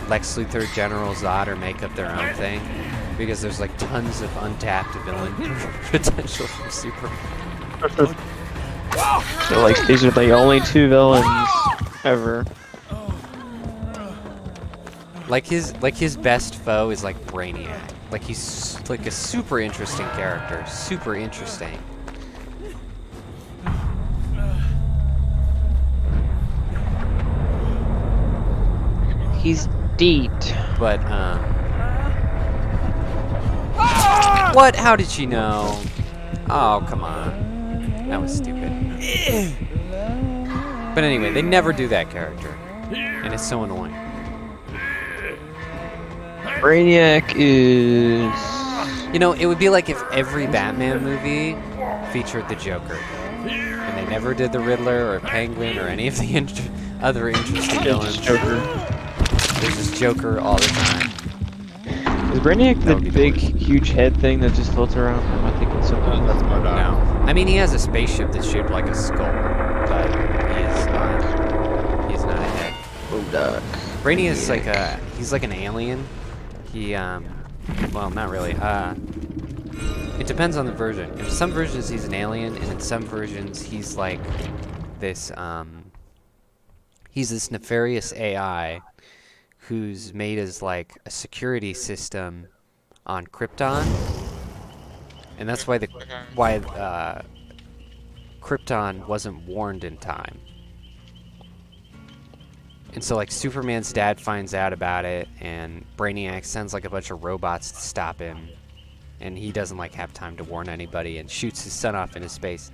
Lex Luthor, General Zod, or make up their own thing, because there's like tons of untapped villain potential from Superman. So like these are the only 2 villains ever. Like his best foe is like Brainiac. Like he's like a super interesting character, super interesting. He's dead. But what? How did she know? Oh, come on. That was stupid. But anyway, they never do that character, and it's so annoying. Brainiac is. You know, it would be like if every Batman movie featured the Joker, and they never did the Riddler or Penguin or any of the other interesting villains. Joker. There's just Joker all the time. Is Brainiac That the would be the big, worst. huge head thing that just floats around? Or am I thinking something else? That's my dog. No, I mean he has a spaceship that's shaped like a skull, but he's not a head. Modoc. Brainy is like he's like an alien. He well, not really. It depends on the version. In some versions he's an alien, and in some versions he's like this he's this nefarious AI who's made as like a security system on Krypton. And that's why Krypton wasn't warned in time. And so like Superman's dad finds out about it, and Brainiac sends like a bunch of robots to stop him, and he doesn't like have time to warn anybody and shoots his son off into space.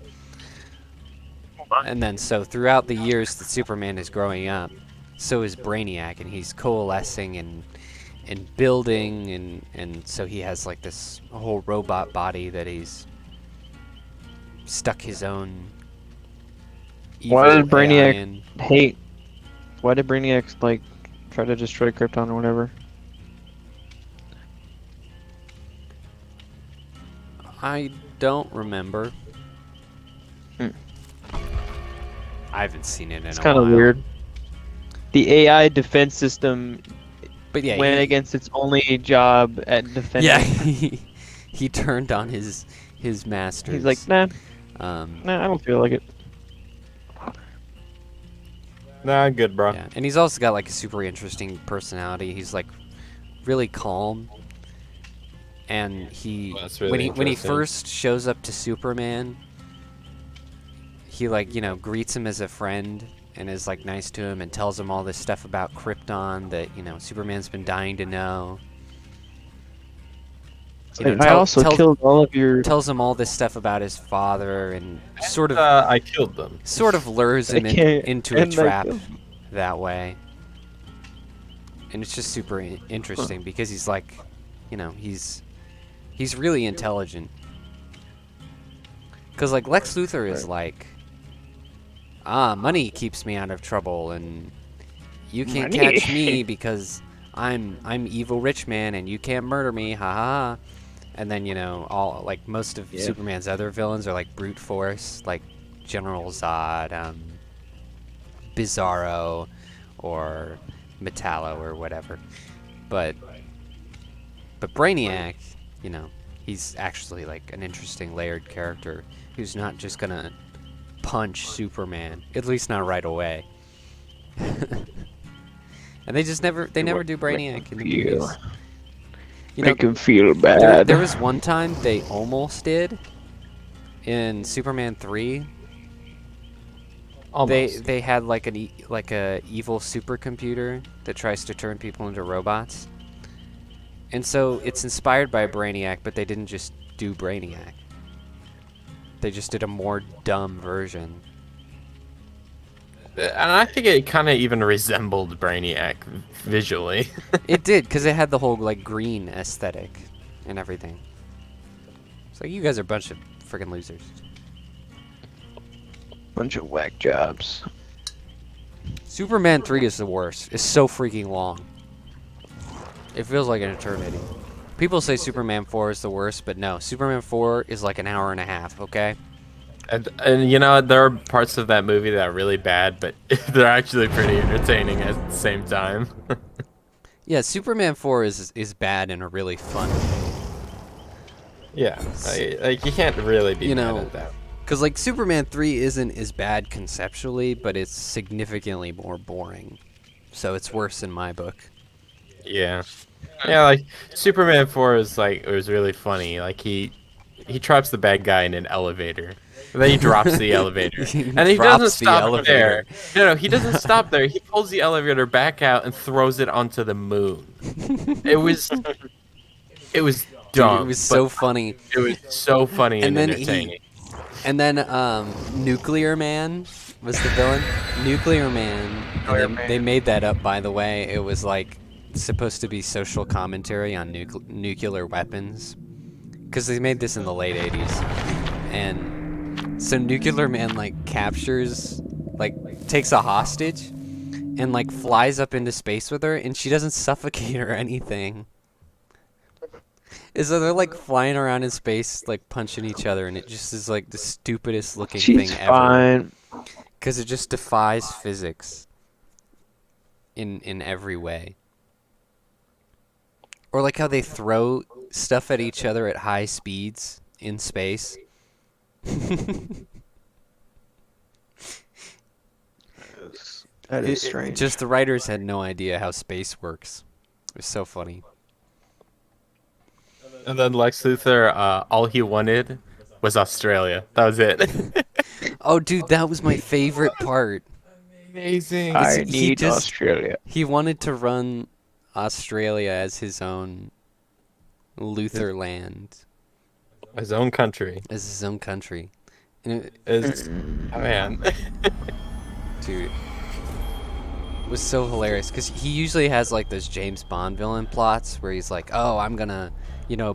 And then so throughout the years that Superman is growing up, so is Brainiac, and he's coalescing and building, and so he has like this whole robot body that he's stuck his own evil Why did AI Brainiac in. hate? Why did Brainiac like try to destroy Krypton or whatever? I don't remember. Hmm. I haven't seen it in It's a kind while. of weird. The AI defense system But yeah, went against its only job at defending. yeah, he turned on his masters. He's like, nah, I don't feel like it. Nah, good, bro. Yeah, and he's also got like a super interesting personality. He's like really calm, and he Well, that's really when he interesting. first shows up to Superman, he like greets him as a friend and is like nice to him and tells him all this stuff about Krypton that Superman's been dying to know. I also killed all of your. Tells him all this stuff about his father and sort of I killed them. lures him into a and I trap killed- that way. And it's just super interesting because he's like, he's really intelligent. Because like Lex Luthor is like, money keeps me out of trouble, and you can't Money. catch me because I'm evil rich man, and you can't murder me, ha ha. And then all like most of Superman's other villains are like brute force, like General Zod, Bizarro, or Metallo or whatever. But Brainiac, he's actually like an interesting layered character who's not just gonna punch Superman, at least not right away. And they never do Brainiac in the movies. Make him feel There bad. was one time they almost did in Superman 3. Almost. They had like a evil supercomputer that tries to turn people into robots. And so it's inspired by Brainiac, but they didn't just do Brainiac. They just did a more dumb version. And I think it kind of even resembled Brainiac visually. It did, because it had the whole like green aesthetic and everything. It's like, you guys are a bunch of freaking losers. Bunch of whack jobs. Superman 3 is the worst. It's so freaking long. It feels like an eternity. People say Superman 4 is the worst, but no. Superman 4 is like an hour and a half, okay? And there are parts of that movie that are really bad, but they're actually pretty entertaining at the same time. Yeah, Superman 4 is bad and a really fun way. Yeah, like you can't really be mad know, at that. Because like Superman 3 isn't as bad conceptually, but it's significantly more boring. So it's worse in my book. Yeah, like Superman 4 is like, it was really funny. Like he traps the bad guy in an elevator, Then he drops the elevator. He And he drops doesn't the stop elevator. there. No, he doesn't stop there. He pulls the elevator back out and throws it onto the moon. It was dumb. Dude, it was so but funny. It was so funny and, And then entertaining. And then Nuclear Man was the villain. Nuclear Man. And they made that up, by the way. It was like supposed to be social commentary on nuclear weapons, because they made this in the late 80s. And so Nuclear Man like captures, like takes a hostage, and like flies up into space with her, and she doesn't suffocate or anything. So they're like flying around in space, like punching each other, and it just is like the stupidest looking thing She's ever. fine. Because it just defies physics in every way. Or like how they throw stuff at each other at high speeds in space. That is strange. Just the writers had no idea how space works. It was so funny. And then Lex Luthor, all he wanted was Australia. That was it. Oh, dude, that was my favorite part. Amazing. I he need just- Australia. He wanted to run Australia as his own Luthor land, His own country. as his own country. And it, Is oh, man. dude, it was so hilarious because he usually has like those James Bond villain plots where he's like, oh, I'm gonna,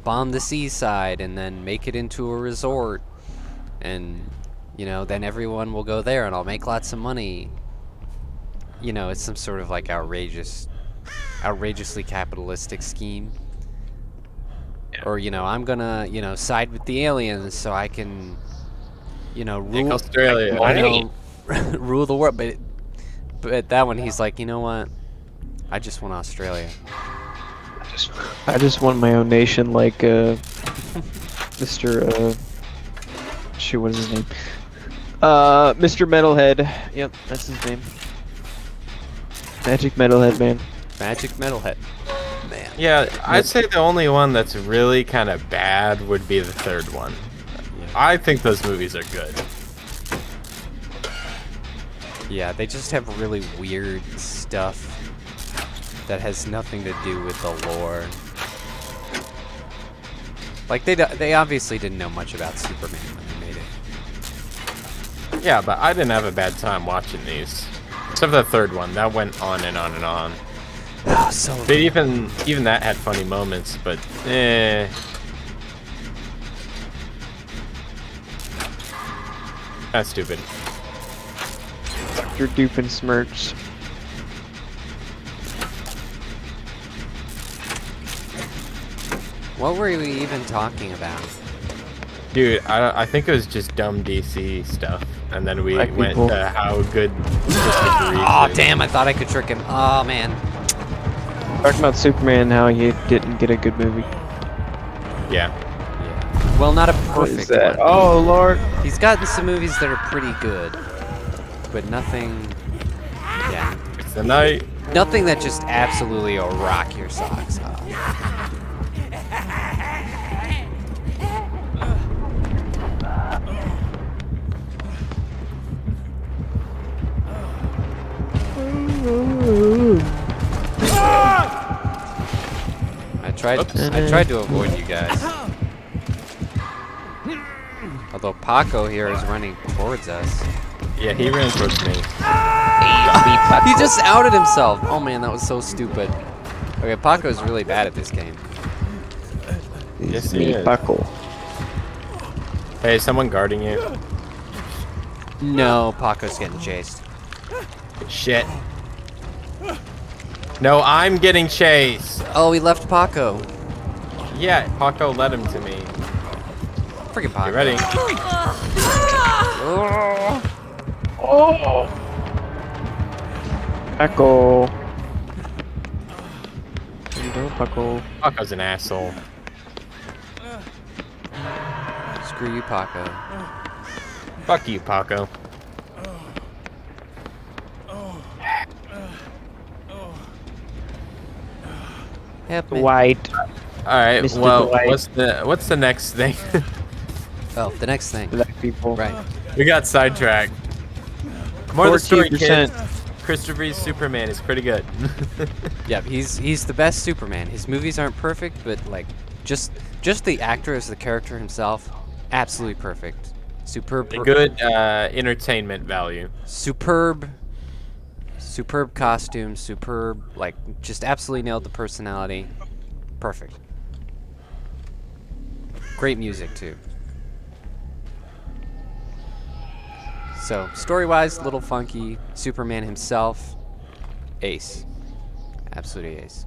bomb the seaside and then make it into a resort, and then everyone will go there and I'll make lots of money. It's some sort of like outrageously capitalistic scheme. Or I'm gonna side with the aliens so I can rule Australia. rule the world. But that one, he's like, you know what? I just want Australia. I just want my own nation, like Mr. Shoot, what is his name? Mr. Metalhead. Yep, that's his name. Magic Metalhead, man. Magic Metalhead. Man. Yeah, I'd say the only one that's really kind of bad would be the third one. I think those movies are good. Yeah, they just have really weird stuff that has nothing to do with the lore. Like, they obviously didn't know much about Superman when they made it. Yeah, but I didn't have a bad time watching these. Except for the third one. That went on and on and on. Oh, so But even that had funny moments, but that's stupid. Dr. Doofenshmirtz. what were we even talking about? Dude, I think it was just dumb DC stuff, and then we Black went people. to how good. Oh, damn, I thought I could trick him. Oh, man. Talking about Superman and how he didn't get a good movie. Yeah. Well, not a What is perfect that? one. Oh, Lord. He's gotten some movies that are pretty good, but nothing. Yeah, It's the night. nothing that just absolutely will rock your socks off. I tried to avoid you guys. Although Paco here is running towards us. Yeah, he ran towards me. He just outed himself. Oh man, that was so stupid. Okay, Paco's really bad at this game. Yes, he Me, is. Buckle. Hey, is someone guarding you? No, Paco's getting chased. Shit. No, I'm getting chased. Oh, he left Paco. Yeah, Paco led him to me. Freaking Paco. Get ready. Oh! Paco. There you go, Paco. Paco's an asshole. Screw you, Paco. Fuck you, Paco. Help me. White. All right. Mr. Well, Dwight. what's the next thing? Oh, the next thing. Black people. Right. We got sidetracked. More of the story, 14%. kids. Christopher Reeve's Superman is pretty good. Yeah, he's the best Superman. His movies aren't perfect, but like just the actor as the character himself, absolutely perfect. Superb. Good entertainment value. Superb costumes, superb, like, just absolutely nailed the personality. Perfect. Great music, too. So, story-wise, a little funky. Superman himself, ace. Absolutely ace.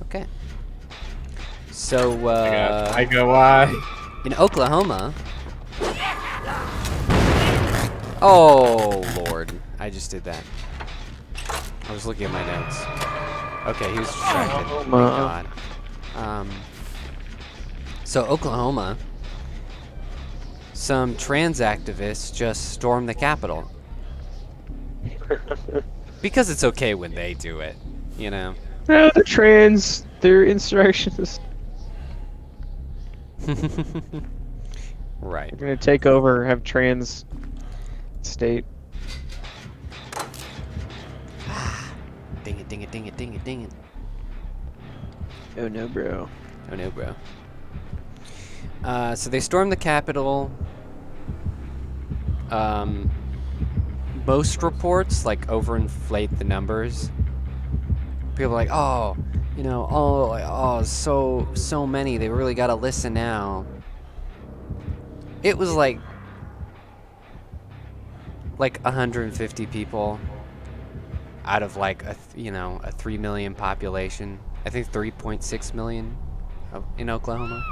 Okay. So, I go why. in Oklahoma... Oh, Lord. I just did that. I was looking at my notes. Okay, he was distracted. Thank God. So, Oklahoma, some trans activists just stormed the Capitol. Because it's okay when they do it, you know? No, they're trans. They're insurrectionists. Right. They're gonna take over, have trans state. Ding it, ding it, ding it, ding it, ding it. Oh no, bro. Oh no, bro. So they stormed the Capitol. Most reports like overinflate the numbers. People are like, oh, you know, so many. They really gotta listen now. It was like 150 people out of like a 3 million population. I think 3.6 million in Oklahoma.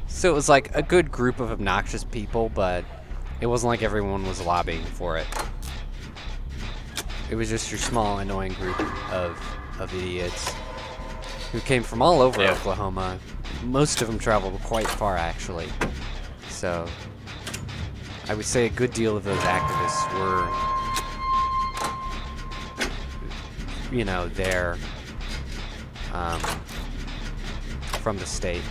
So it was like a good group of obnoxious people, but it wasn't like everyone was lobbying for it. It was just your small, annoying group of idiots who came from all over Oklahoma. Most of them traveled quite far, actually. So I would say a good deal of those activists were, there from the state.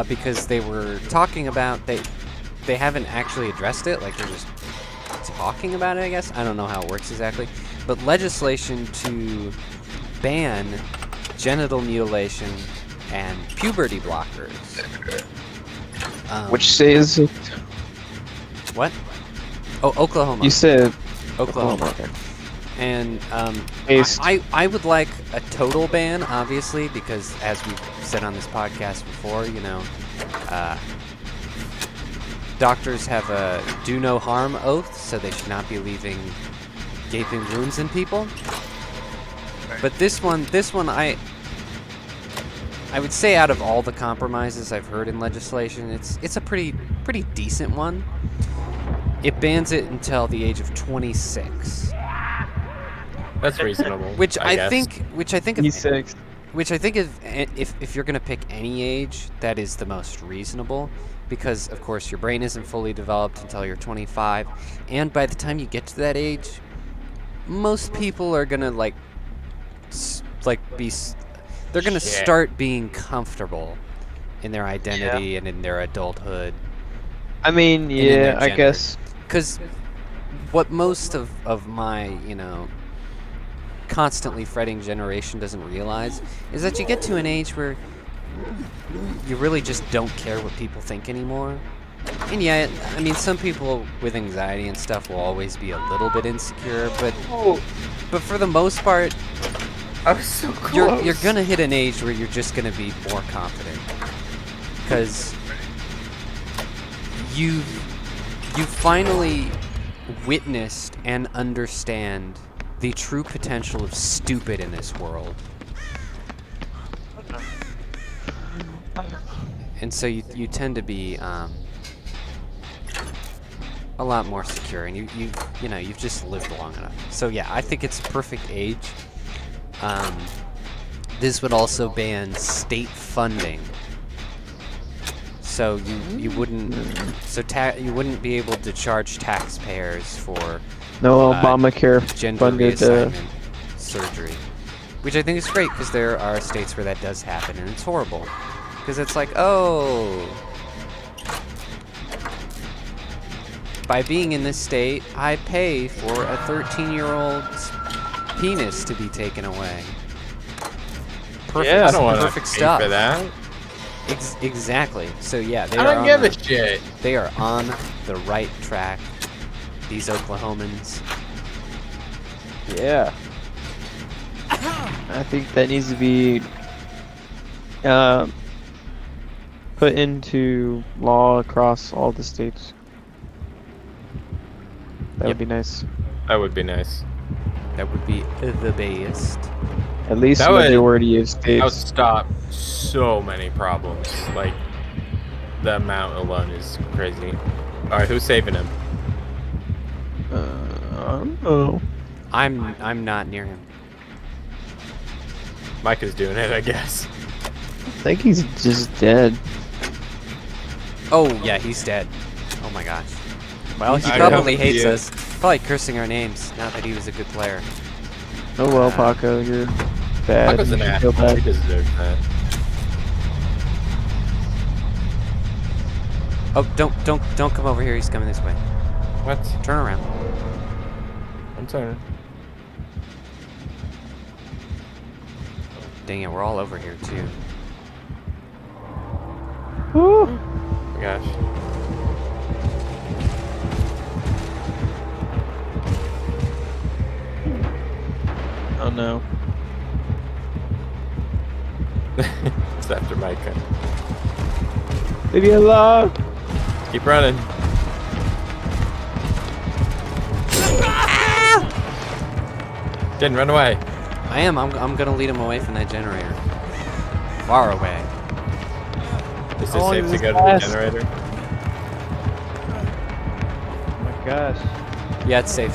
Because they were talking about, they haven't actually addressed it, like they're just talking about it, I guess. I don't know how it works exactly. But legislation to ban genital mutilation and puberty blockers. Which says What? Oh, Oklahoma. you said Oklahoma. okay. And Based. I would like a total ban, obviously, because as we've said on this podcast before, doctors have a do no harm oath, so they should not be leaving gaping wounds in people. But this one, I would say out of all the compromises I've heard in legislation, it's a pretty decent one. It bans it until the age of 26. That's reasonable. Which I guess. think E6. Which I think if you're gonna pick any age, that is the most reasonable, because of course your brain isn't fully developed until you're 25, and by the time you get to that age, most people are gonna they're gonna start being comfortable in their identity and in their adulthood. I mean, yeah, I guess. Because what most of my, constantly fretting generation doesn't realize is that you get to an age where you really just don't care what people think anymore. And yet, I mean, some people with anxiety and stuff will always be a little bit insecure, but for the most part, I was so close. you're gonna hit an age where you're just gonna be more confident, because you finally witnessed and understand the true potential of stupid in this world. And so you tend to be a lot more secure, and you've just lived long enough. So yeah, I think it's perfect age. This would also ban state funding. So you wouldn't you wouldn't be able to charge taxpayers for No Obamacare gender funded. reassignment surgery, which I think is great, because there are states where that does happen and it's horrible. Because it's like, oh, by being in this state, I pay for a 13-year-old's penis to be taken away. Perfect, Yeah, I don't want to perfect pay stuff. for that. Exactly. So yeah, they I are don't on give the, a shit. They are on the right track. These Oklahomans. Yeah. I think that needs to be put into law across all the states. That would be nice. That would be nice. That would be the best. At least That would- majority of That would states. stop so many problems. Like, the amount alone is crazy. Alright, who's saving him? I don't know. I'm not near him. Mike is doing it, I guess. I think he's just dead. Oh yeah, he's dead. Oh my gosh. Well, he I probably know, hates yeah. us. Probably cursing our names. Not that he was a good player. Oh well, Paco, you're bad. Paco's an You should feel asshole. He bad. deserves that. Oh, don't come over here. He's coming this way. What? Turn around. I'm sorry. Dang it, we're all over here too. Woo. Oh my gosh. Oh no. It's after Micah. Leave me alone. Keep running. Didn't run away. I am. I'm gonna lead him away from that generator. Far away. Is How it long safe does to this go to the last? generator? Oh my gosh. Yeah, it's safe.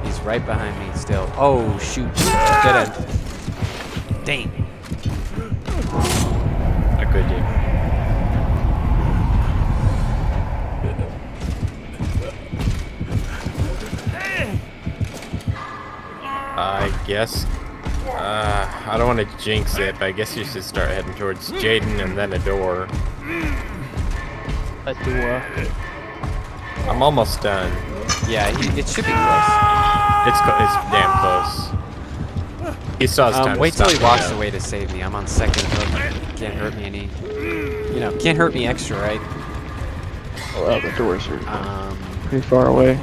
He's right behind me still. Oh shoot. Dead end. Dang. I could do. I guess. I don't want to jinx it, but I guess you should start heading towards Jaeden and then a door. A door. I'm almost done. Yeah, it should be close. It's damn close. He saw his time. Wait to till he stop walks me, away to save me. I'm on second hook. Can't hurt me any. Can't hurt me extra, right? Oh, the doors are pretty far away. though.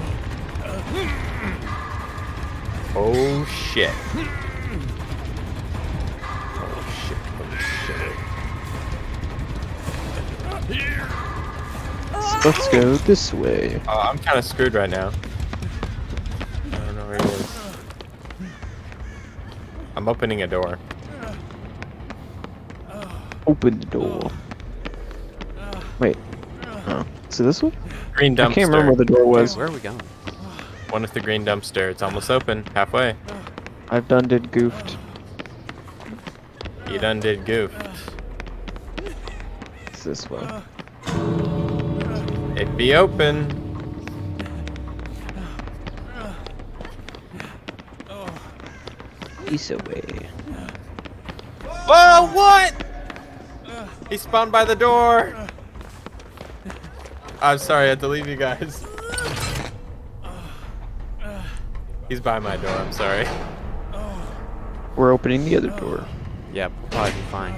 Oh shit. Oh shit. Oh shit. Let's go this way. I'm kind of screwed right now. I don't know where he is. I'm opening a door. Open the door. Wait. Oh. So this one? Green dumpster. I can't remember where the door was. Where are we going? One with the green dumpster. It's almost open. Halfway. I've done did goofed. You done did goof. It's this one. It be open. East away. Whoa, what? He spawned by the door. I'm sorry, I had to leave you guys. He's by my door, I'm sorry. We're opening the other door. Yeah, we'll probably be fine.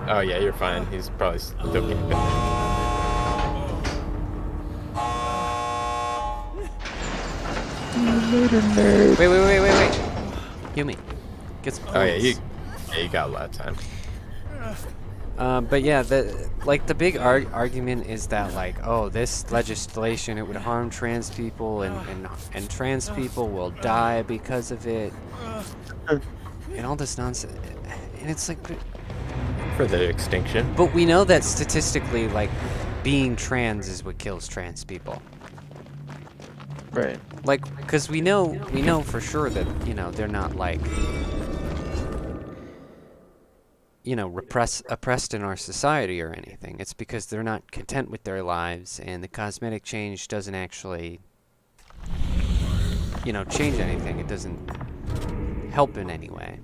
Oh yeah, you're fine. He's probably still camping. Later, nerd. Wait. Heal me. Get some Oh yeah, points. you got a lot of time. But yeah, the big argument is that this legislation, it would harm trans people and trans people will die because of it, and all this nonsense. And it's like, For the extinction. but we know that statistically, being trans is what kills trans people. Right. Because we know for sure that they're not oppressed in our society or anything. It's because they're not content with their lives, and the cosmetic change doesn't actually, change anything. It doesn't help in any way.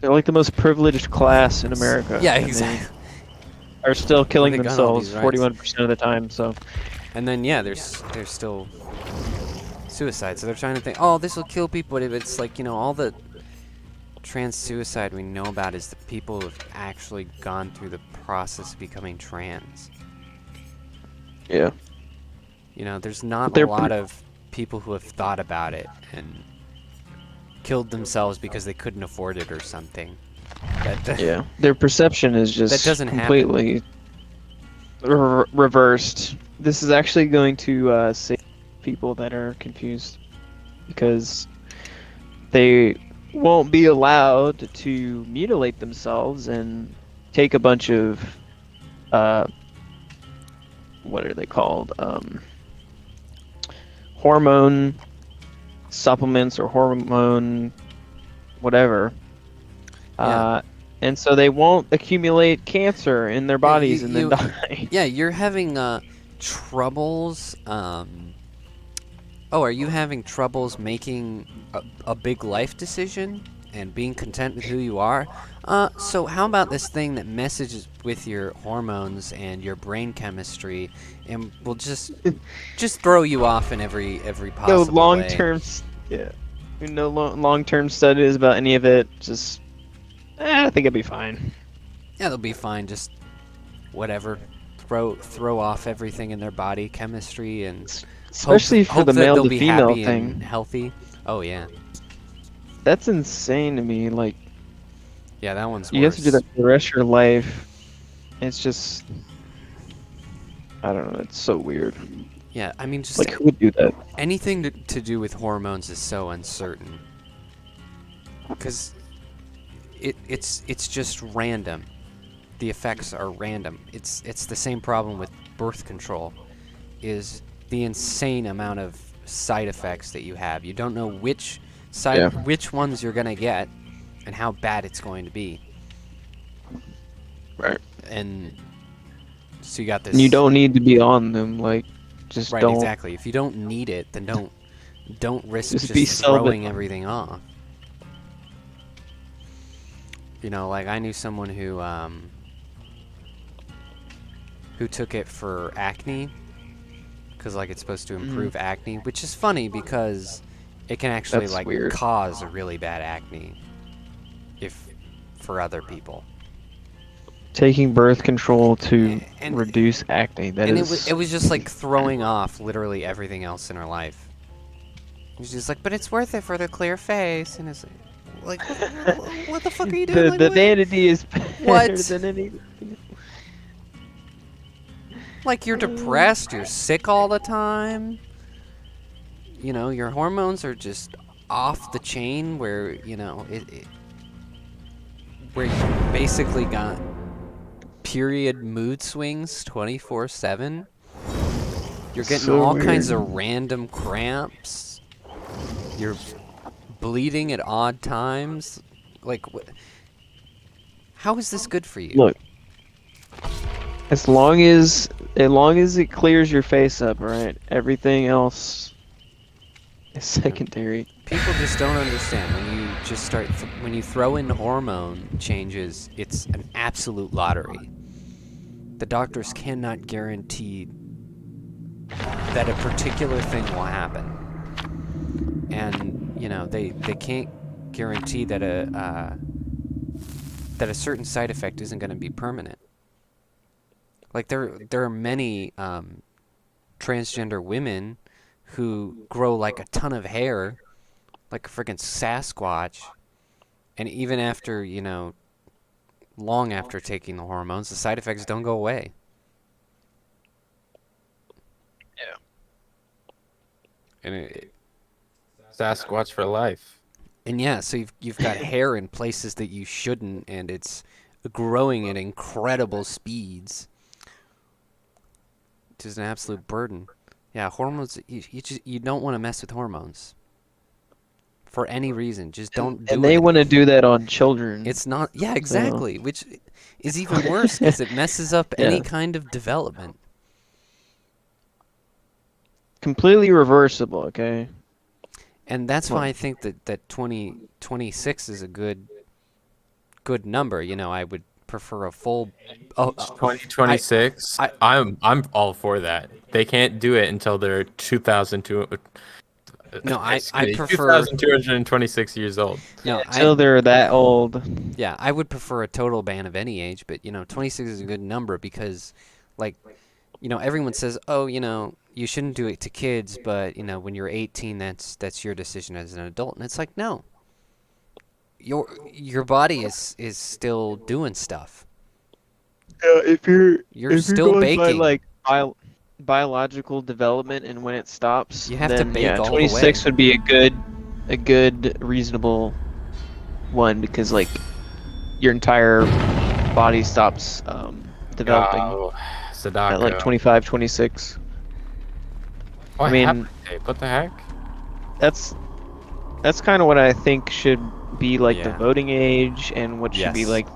They're like the most privileged class in America. Yeah, and they exactly. are still killing they got all themselves these rights. 41% of the time. So And then yeah, there's still suicide. So they're trying to think, oh, this will kill people. But it's like, all the trans suicide we know about is the people who've actually gone through the process of becoming trans. yeah, There's not a They're lot of people who have thought about it and killed themselves because they couldn't afford it or something. yeah. Their perception is just That doesn't happen. completely reversed. This is actually going to save people that are confused because they won't be allowed to mutilate themselves and take a bunch of what are they called? Hormone supplements or hormone whatever. Yeah. And so they won't accumulate cancer in their bodies and then you- die. Yeah, you're having troubles. Oh, are you having troubles making a big life decision and being content with who you are? So how about this thing that messes with your hormones and your brain chemistry, and will just throw you off in every No possible way? long-term, yeah. No long-term studies about any of it. Just, I think it'll be fine. Yeah, they'll be fine. Just whatever. Throw off everything in their body, chemistry, and Especially for hope the that male they'll to be female happy thing. and healthy. Oh yeah, That's insane to me. Like, yeah, that one's you worse. have to do that for the rest of your life. It's just, I don't know. It's so weird. Yeah, I mean, just Like, who would do that? anything to do with hormones is so uncertain. Because it's just random. The effects are random. It's the same problem with birth control, is the insane amount of side effects that you have. You don't know which ones you're gonna get, and how bad it's going to be. Right. And so you got this. And you don't need to be on them. Like, just Right, don't. exactly. If you don't need it, then don't risk Just just, be celibate. throwing everything off. Like I knew someone who took it for acne, because like it's supposed to improve acne, which is funny because it can actually That's like weird. cause a really bad acne if for other people. Taking birth control to And- reduce acne. That And is. it was just like throwing off literally everything else in her life. It was just like, but it's worth it for the clear face, and it's like, what the fuck are you doing? the Like, the what? vanity is better What? than anything. Like you're depressed, you're sick all the time. Your hormones are just off the chain where, where you basically got period mood swings 24/7. You're getting So all kinds weird. of random cramps. You're bleeding at odd times. Like, how is this good for you? Look, as long as it clears your face up, right? Everything else is secondary. People just don't understand when you just start when you throw in hormone changes, it's an absolute lottery. The doctors cannot guarantee that a particular thing will happen, and they can't guarantee that a certain side effect isn't going to be permanent. Like there are many transgender women who grow like a ton of hair, like a freaking Sasquatch, and even after, long after taking the hormones, the side effects don't go away. Yeah. And Sasquatch for life. yeah, so you've got hair in places that you shouldn't, and it's growing at incredible speeds. Which is an absolute burden. Yeah, hormones. You don't want to mess with hormones. For any reason, just don't do it. And they want to do that on children. It's not. Yeah, exactly. Which is even worse because it messes up any Yeah. kind of development. completely reversible, okay? And that's why I think that 2026 is a good good number. You know, I would prefer a full. Oh, 2026. I- I'm all for that. They can't do it until they're 2002. No, I Excuse me, prefer. 2,226 years old. No, Until they're that old. yeah, I would prefer a total ban of any age, but 26 is a good number because, like, everyone says, oh, you shouldn't do it to kids, but when you're 18, that's your decision as an adult, and it's like, no, your body is still doing stuff. Yeah, if you're still going baking. by like biological development and when it stops, You have to then bake yeah, all the 26 way. would be a good reasonable one because like your entire body stops developing Oh, at Sadako. like 25, 26. What I mean- happened, Dave? What the heck? That's kind of what I think should be like the Yeah. voting age and what should be Yes. like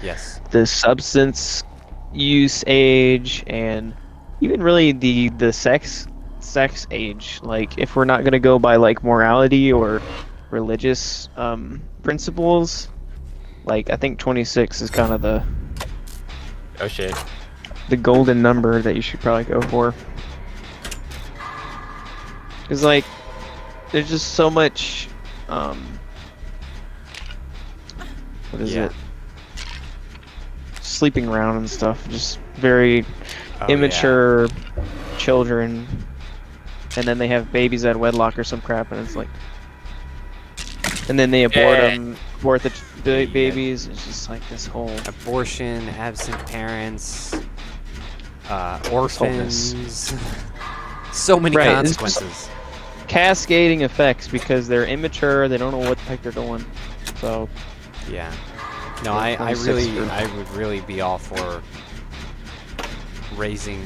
Yes. the substance use age and even really the sex age. Like if we're not gonna go by like morality or religious principles, like I think 26 is kind of Oh shit. the golden number that you should probably go for. Cause like there's just so much what is Yeah. it? Sleeping around and stuff. Just very Oh, immature children, and then they have babies out of wedlock or some crap, and it's like, and then they abort the babies. It's just like this whole. Yeah. Abortion, absent parents, Wholeness. orphans. So many Right, it's just- consequences. Cascading effects because they're immature. They don't know what the heck they're doing. So Yeah. No, Yeah, I 26 for- would really be all for raising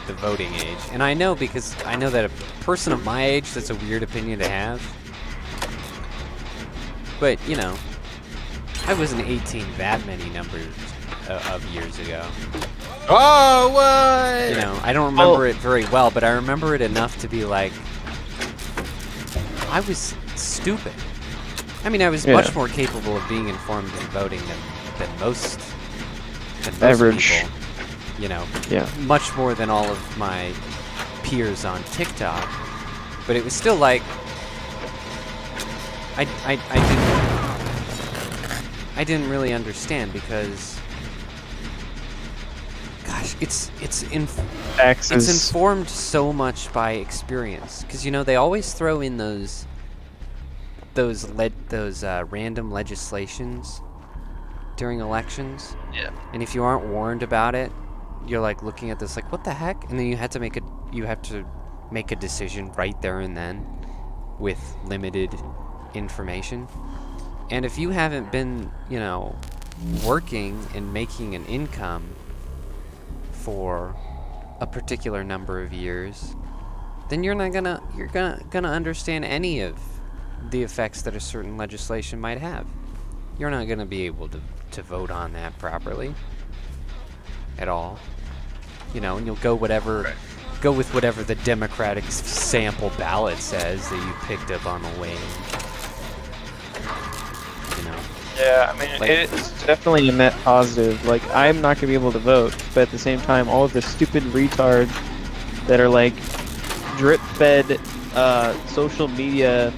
the voting age. And I know because I know that a person of my age, that's a weird opinion to have. But, I wasn't 18 that many numbers of years ago. Oh, what? I don't remember it very well, but I remember it enough to be like, I was stupid. I mean, I was Yeah. much more capable of being informed and voting than most Average. people. yeah, Much more than all of my peers on TikTok. But it was still like, I didn't really understand because, gosh, it's taxes. informed so much by experience because they always throw in those random legislations during elections. Yeah. And if you aren't warned about it, you're like looking at this like, what the heck? And then you have to make a decision right there and then with limited information. And if you haven't been, working and making an income for a particular number of years, then you're gonna understand any of the effects that a certain legislation might have. You're not gonna be able to vote on that properly at all. And you'll go with whatever the Democratic sample ballot says that you picked up on the way. Yeah, I mean, Like- it's definitely a net positive. Like, I'm not gonna be able to vote, but at the same time, all of the stupid retards that are like drip-fed social media,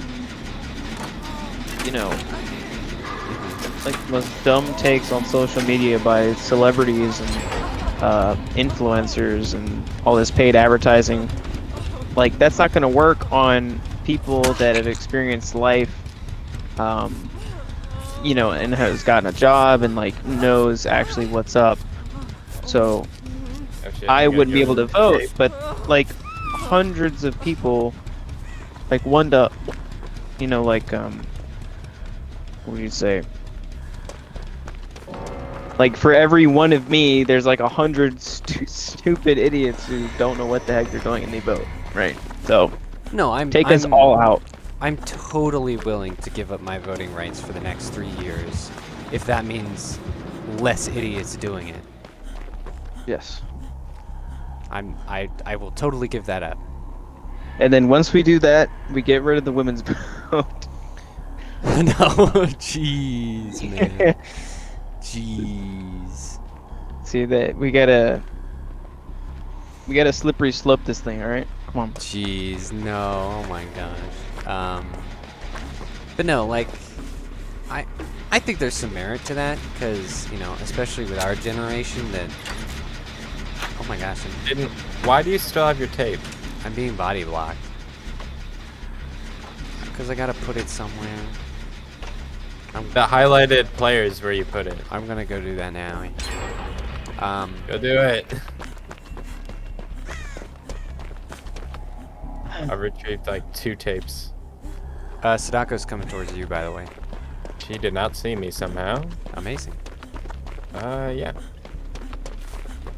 like the most dumb takes on social media by celebrities and influencers and all this paid advertising. Like, that's not gonna work on people that have experienced life. And has gotten a job and like knows actually what's up. So Oh, shit, I gotta wouldn't be go able to vote, but like hundreds of people, like what do you say? Like for every one of me, there's like 100 stupid idiots who don't know what the heck they're doing and they vote. Right. So No, take us all out. I'm totally willing to give up my voting rights for the next 3 years, if that means less idiots doing it. Yes. I will totally give that up. And then once we do that, we get rid of the women's vote. No, jeez, man. Jeez. See that we gotta slippery slope this thing, all right? Come on. Jeez, no. Oh my gosh. But no, like, I think there's some merit to that, because, you know, especially with our generation, that. Oh my gosh, Why do you still have your tape? I'm being body blocked. Because I gotta put it somewhere. The highlighted players where you put it. I'm gonna go do that now. Go do it. I retrieved like 2 tapes. Sadako's coming towards you, by the way. She did not see me somehow. Amazing. Yeah.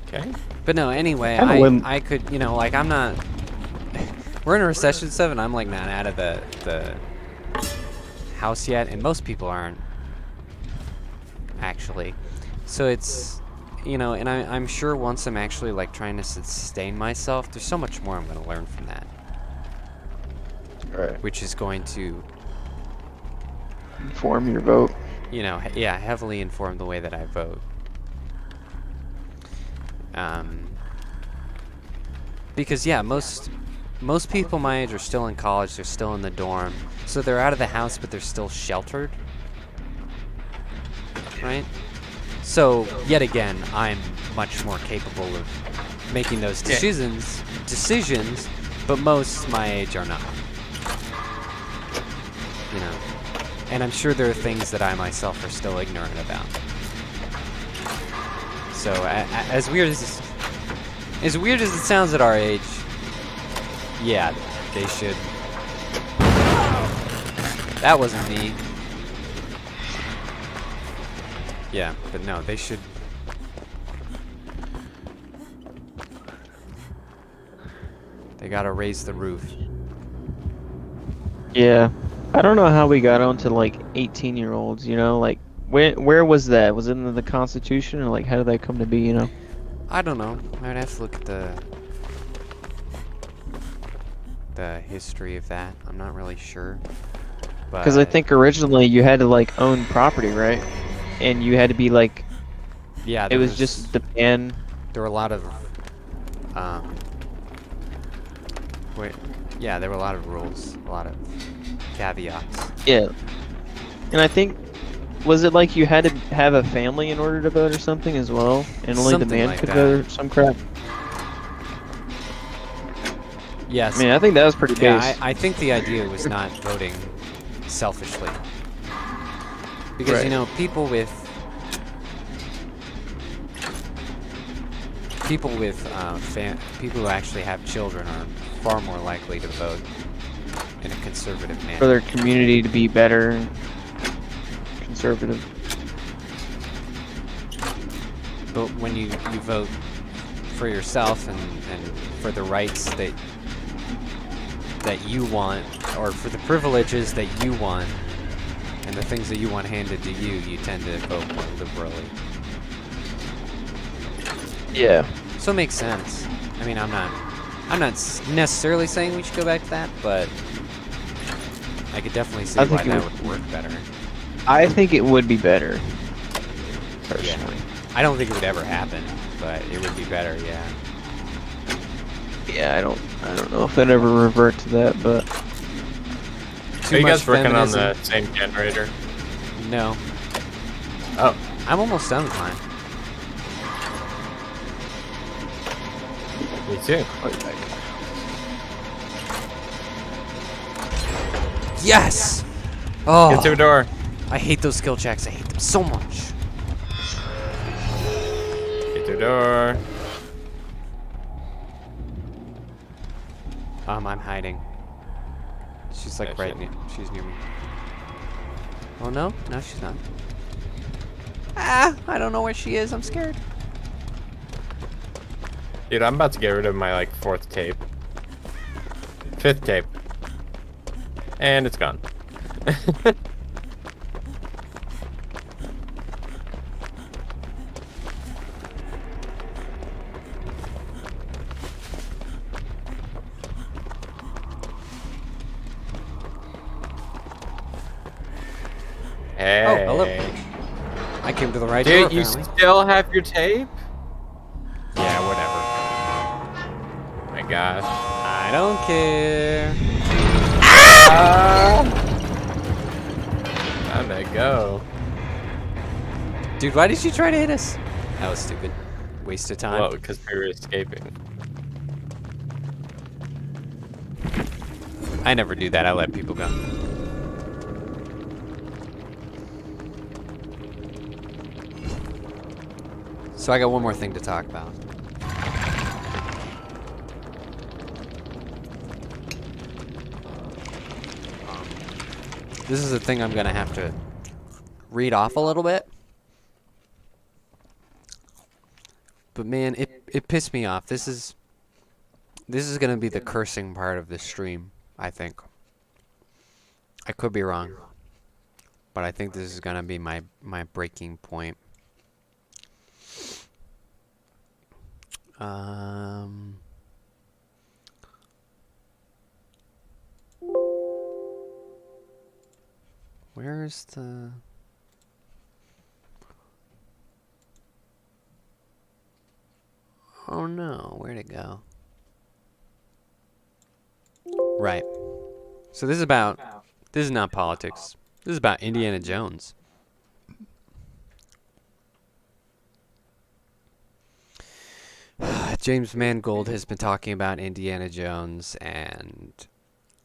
Okay. But no, anyway, Kinda wouldn't- I could, you know, like, I'm not. We're in a recession 7. I'm like not out of the house yet, and most people aren't actually. So it's, you know, and I'm sure once I'm actually like trying to sustain myself, there's so much more I'm going to learn from that, Right. which is going to, Inform your vote. you know, yeah, heavily inform the way that I vote. Because yeah, most people my age are still in college, they're still in the dorm, so they're out of the house, but they're still sheltered, right? So yet again, I'm much more capable of making those decisions, but most my age are not. You know, and I'm sure there are things that I myself are still ignorant about. So as weird as it sounds at our age, yeah, they should. That wasn't me. Yeah, but no, they should. They gotta raise the roof. Yeah. I don't know how we got onto like 18-year-olds, you know, like where was that? Was it in the Constitution, or like how did that come to be, you know? I don't know. I'd have to look at the history of that. I'm not really sure. Because I think originally you had to like own property, right? And you had to be like, yeah, it was just the ban. there were a lot of yeah, there were a lot of rules, a lot of caveats. Yeah. And I think, was it like you had to have a family in order to vote or something as well? And only the Something man like could that. vote or some crap? Yes. I mean, I think that was pretty Yeah, base. I think the idea was not voting selfishly. Because, Right. you know, people with people who actually have children are far more likely to vote in a conservative manner. For their community to be better and conservative. But when you vote for yourself and for the rights that you want, or for the privileges that you want, and the things that you want handed to you, you tend to vote more liberally. Yeah. So it makes sense. I mean, I'm not necessarily saying we should go back to that, but I could definitely see I why think it that would- would work better. I think it would be better. Personally. I don't think it would ever happen, but it would be better, yeah. Yeah, I don't know if I'd ever revert to that, but Too Are you much guys working on feminism? the same generator? No. Oh, I'm almost done with mine. me too. Yes! Oh, Get to a door. I hate those skill checks. I hate them so much. Get to a door. I'm hiding. She's like Yeah, right near. She's near me. Oh no? No, she's not. Ah! I don't know where she is. I'm scared. Dude, I'm about to get rid of my like 4th tape. 5th tape. And it's gone. Hey. hello. I came to the right door, Dude, you apparently. still have your tape? Yeah, whatever. My gosh. I don't care. Time to go. Dude, why did you try to hit us? That was stupid. Waste of time. Well, because we were escaping. I never do that. I let people go. So I got one more thing to talk about. This is a thing I'm gonna have to read off a little bit. But man, it pissed me off. This is gonna be the cursing part of this stream, I think. I could be wrong. But I think this is gonna be my breaking point. Where's the... Oh no, where'd it go? Right. So this is not politics. This is about Indiana Jones. James Mangold has been talking about Indiana Jones and...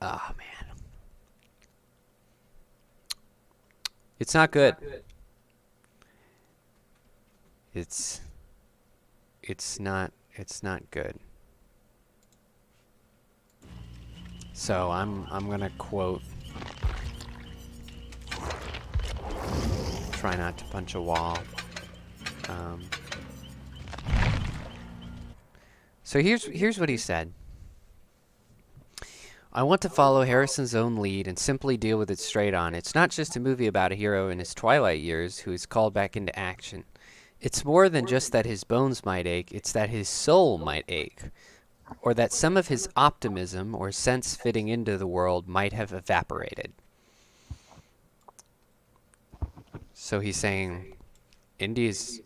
Oh, man. It's not good. It's not good. So I'm gonna quote. Try not to punch a wall. So here's what he said. I want to follow Harrison's own lead and simply deal with it straight on. It's not just a movie about a hero in his twilight years who is called back into action. It's more than just that his bones might ache, it's that his soul might ache. Or that some of his optimism or sense fitting into the world might have evaporated. So he's saying Indy's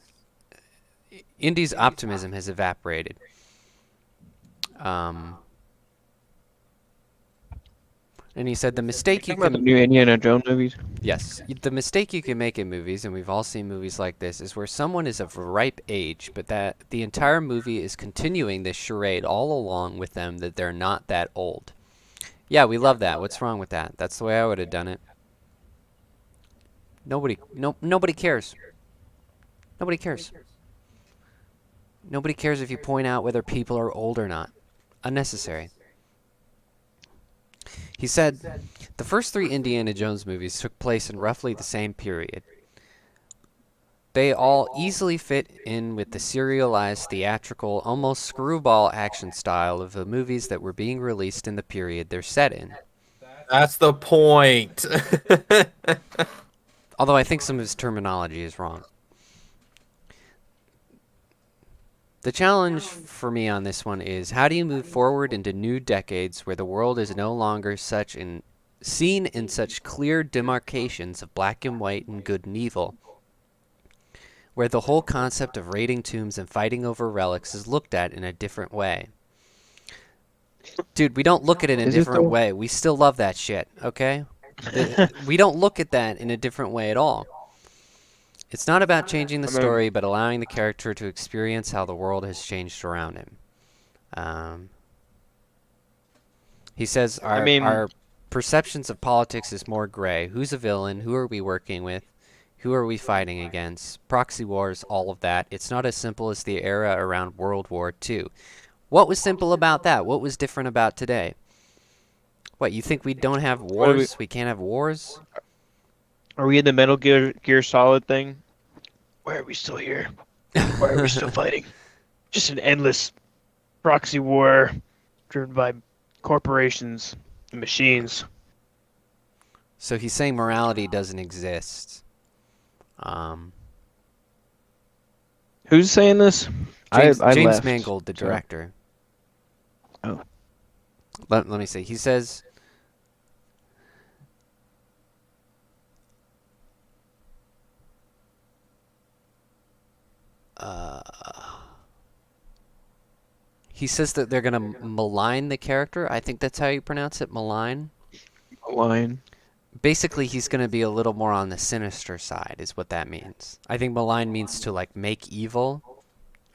optimism has evaporated. And he said the mistake you Talking about can... the new Indiana Jones movies. Yes. The mistake you can make in movies, and we've all seen movies like this, is where someone is of a ripe age, but that the entire movie is continuing this charade all along with them that they're not that old. Yeah, we love that. What's wrong with that? That's the way I would have done it. Nobody cares. Nobody cares. Nobody cares if you point out whether people are old or not. Unnecessary. He said, the first 3 Indiana Jones movies took place in roughly the same period. They all easily fit in with the serialized, theatrical, almost screwball action style of the movies that were being released in the period they're set in. That's the point. Although I think some of his terminology is wrong. The challenge for me on this one is, how do you move forward into new decades where the world is no longer seen in such clear demarcations of black and white and good and evil, where the whole concept of raiding tombs and fighting over relics is looked at in a different way? Dude, we don't look at it in a different way. We still love that shit, okay? We don't look at that in a different way at all. It's not about changing the story, but allowing the character to experience how the world has changed around him. He says our perceptions of politics is more gray. Who's a villain? Who are we working with? Who are we fighting against? Proxy wars, all of that. It's not as simple as the era around World War II. What was simple about that? What was different about today? What, you think we don't have wars? We can't have wars? Are we in the Metal Gear Solid thing? Why are we still here? Why are we still fighting? Just an endless proxy war driven by corporations and machines. So he's saying morality doesn't exist. Who's saying this? James left, Mangold, the director. Oh. Let me see. He says... He says that they're gonna malign the character. I think that's how you pronounce it, malign. Line. Basically, he's gonna be a little more on the sinister side, is what that means. I think malign means to like make evil,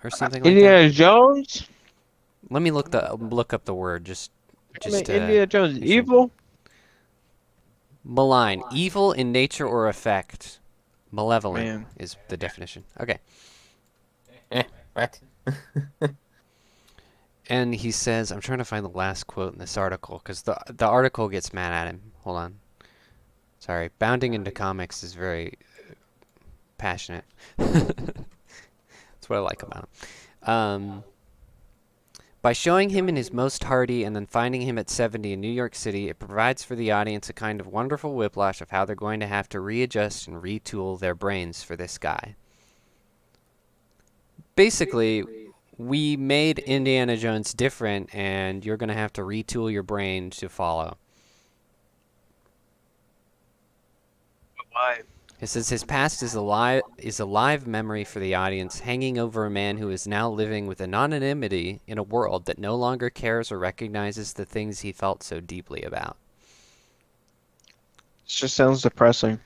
or something like that. Indiana Jones. Let me look up the word just Indiana Jones make sure. evil. Malign, evil in nature or effect. Malevolent Man. is the definition. Okay. What? And he says, I'm trying to find the last quote in this article, because the article gets mad at him. Hold on. Sorry. Bounding into comics is very passionate. That's what I like about him. By showing him in his most hardy and then finding him at 70 in New York City, it provides for the audience a kind of wonderful whiplash of how they're going to have to readjust and retool their brains for this guy. Basically, we made Indiana Jones different, and you're going to have to retool your brain to follow. Why? It says his past is a live memory for the audience, hanging over a man who is now living with anonymity in a world that no longer cares or recognizes the things he felt so deeply about. This just sounds depressing.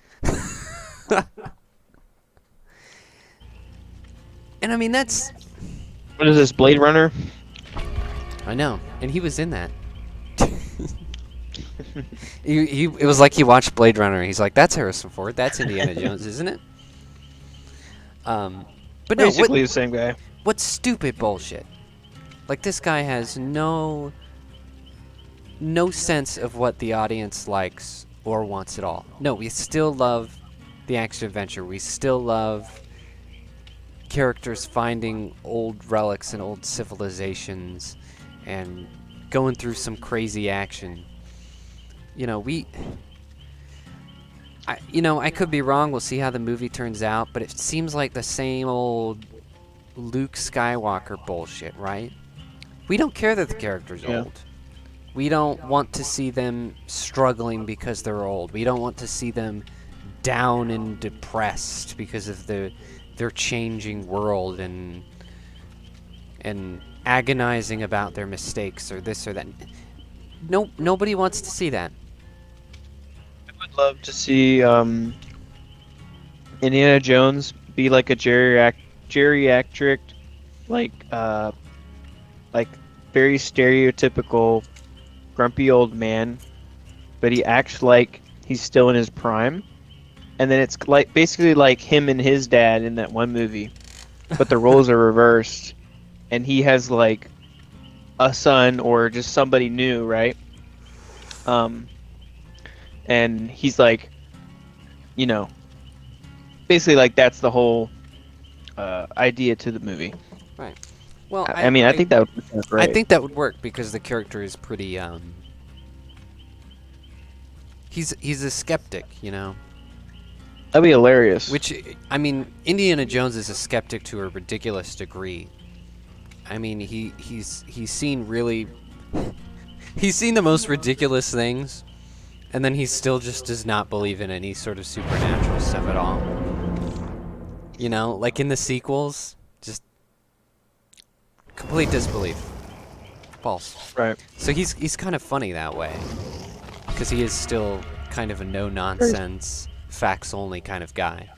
And I mean, that's... What is this, Blade Runner? I know, and he was in that. It was like he watched Blade Runner. He's like, "That's Harrison Ford. That's Indiana Jones, isn't it?" But no, Basically the same guy. what stupid bullshit! Like, this guy has no sense of what the audience likes or wants at all. No, we still love the action adventure. We still love characters finding old relics and old civilizations and going through some crazy action. You know, I could be wrong. We'll see how the movie turns out, but it seems like the same old Luke Skywalker bullshit, right? We don't care that the character's old. We don't want to see them struggling because they're old. We don't want to see them down and depressed because of their changing world and agonizing about their mistakes or this or that. Nobody wants to see that. I would love to see Indiana Jones be like a geriatric, like very stereotypical grumpy old man, but he acts like he's still in his prime. And then it's like basically like him and his dad in that one movie, but the roles are reversed, and he has like a son or just somebody new, right? And he's like, basically like that's the whole idea to the movie. Right. Well, I mean, I think that would work great. I think that would work because the character is pretty. He's a skeptic, you know. That'd be hilarious. Which, I mean, Indiana Jones is a skeptic to a ridiculous degree. I mean, he's seen really... he's seen the most ridiculous things, and then he still just does not believe in any sort of supernatural stuff at all. You know, like in the sequels, just complete disbelief. False. Right. So he's kind of funny that way, because he is still kind of a no-nonsense, facts-only kind of guy.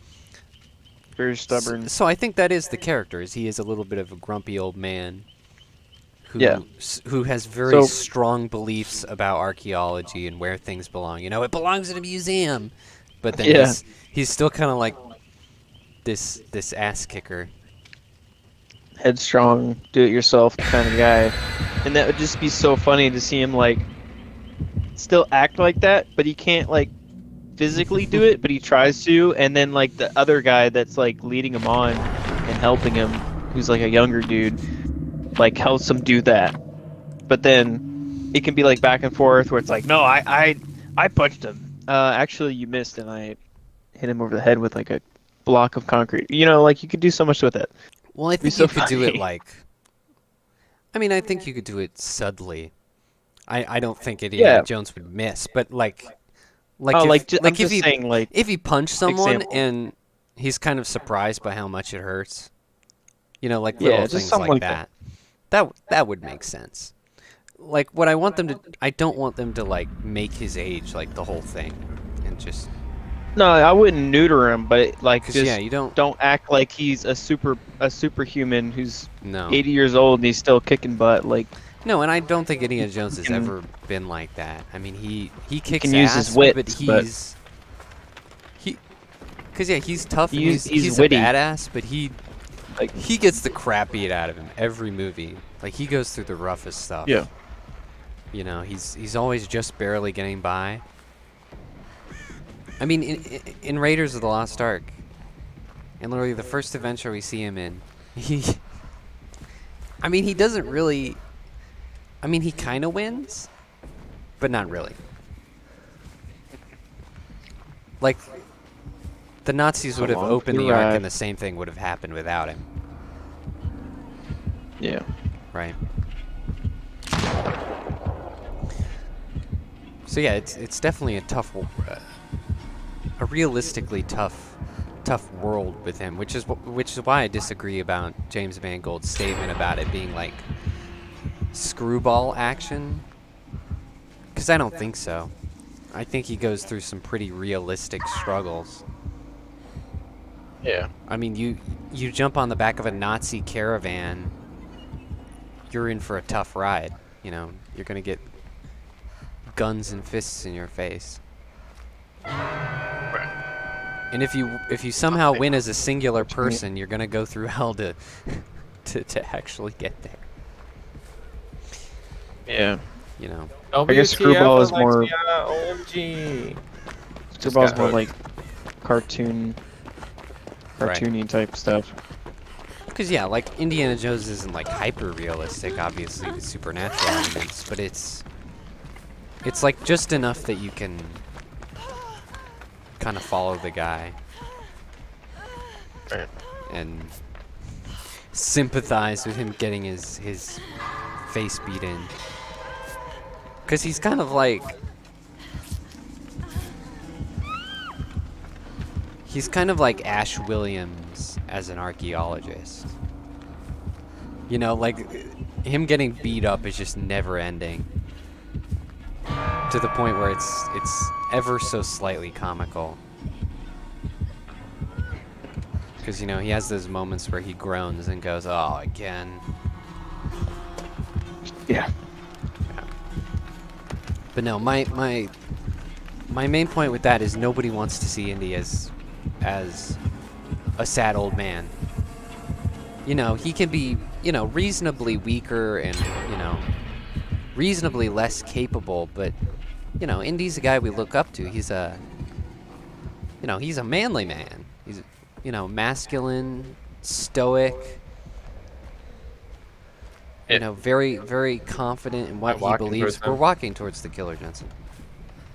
Very stubborn. So I think that is the character. Is he is a little bit of a grumpy old man who has very strong beliefs about archaeology and where things belong. You know, it belongs in a museum, but then he's still kind of like this ass kicker. Headstrong, do-it-yourself kind of guy. And that would just be so funny to see him like still act like that, but he can't like physically do it, but he tries to, and then like the other guy that's like leading him on and helping him, who's like a younger dude, like helps him do that. But then it can be like back and forth where it's like, no, I punched him. Actually you missed, and I hit him over the head with like a block of concrete. You know, like you could do so much with it. Well, I think you could do it like... I mean, I think you could do it subtly. I don't think Indiana Jones would miss, but like if he punched someone and he's kind of surprised by how much it hurts, You know, like Yeah, little just things something like like that. That would make sense. Like what I want them to, I don't want them to like make his age like the whole thing, and just No, I wouldn't neuter him, but like because just yeah, you don't. don't act like he's a superhuman who's No, 80 years old and he's still kicking butt. Like no, and I don't think Indiana Jones has can- ever been like that. I mean, he kicks can use his ass, wits, but but- because yeah, he's tough and He's he's a witty. badass, but he Like- he gets the crap beat out of him every movie. Like he goes through the roughest stuff. Yeah. You know, he's always just barely getting by. I mean, in Raiders of the Lost Ark, and literally the first adventure we see him in, I mean, he doesn't really. I mean, he kind of wins, but not really. Like, the Nazis would have Along opened the the Ark, ride. and the same thing would have happened without him, Yeah. right? So yeah, it's definitely a tough, a realistically tough world with him, which is why I disagree about James Mangold's statement about it being like screwball action, because I don't think so. I think he goes through some pretty realistic struggles. Yeah. I mean, you jump on the back of a Nazi caravan, you're in for a tough ride. You know, you're gonna get guns and fists in your face. And if you somehow win as a singular person, you're gonna go through hell to actually get there. Yeah. You know. I guess Screwball is more- OMG. Screwball's got more hooked. like cartoony type stuff. Because yeah, like Indiana Jones isn't like hyper realistic, obviously with supernatural elements, but it's like just enough that you can kind of follow the guy Right. and sympathize with him getting his face beat in. Because he's kind of like, he's kind of like Ash Williams as an archaeologist. You know, like him getting beat up is just never ending. To the point where it's ever so slightly comical. Because, you know, he has those moments where he groans and goes, "Oh, again." Yeah. But no, my main point with that is nobody wants to see Indy as a sad old man. You know, he can be, you know, reasonably weaker and, you know, reasonably less capable, but, you know, Indy's a guy we look up to. He's a, you know, he's a manly man. He's, you know, masculine, stoic, you know, very, very confident in what he Walking believes. towards We're him. walking towards the killer, Jensen.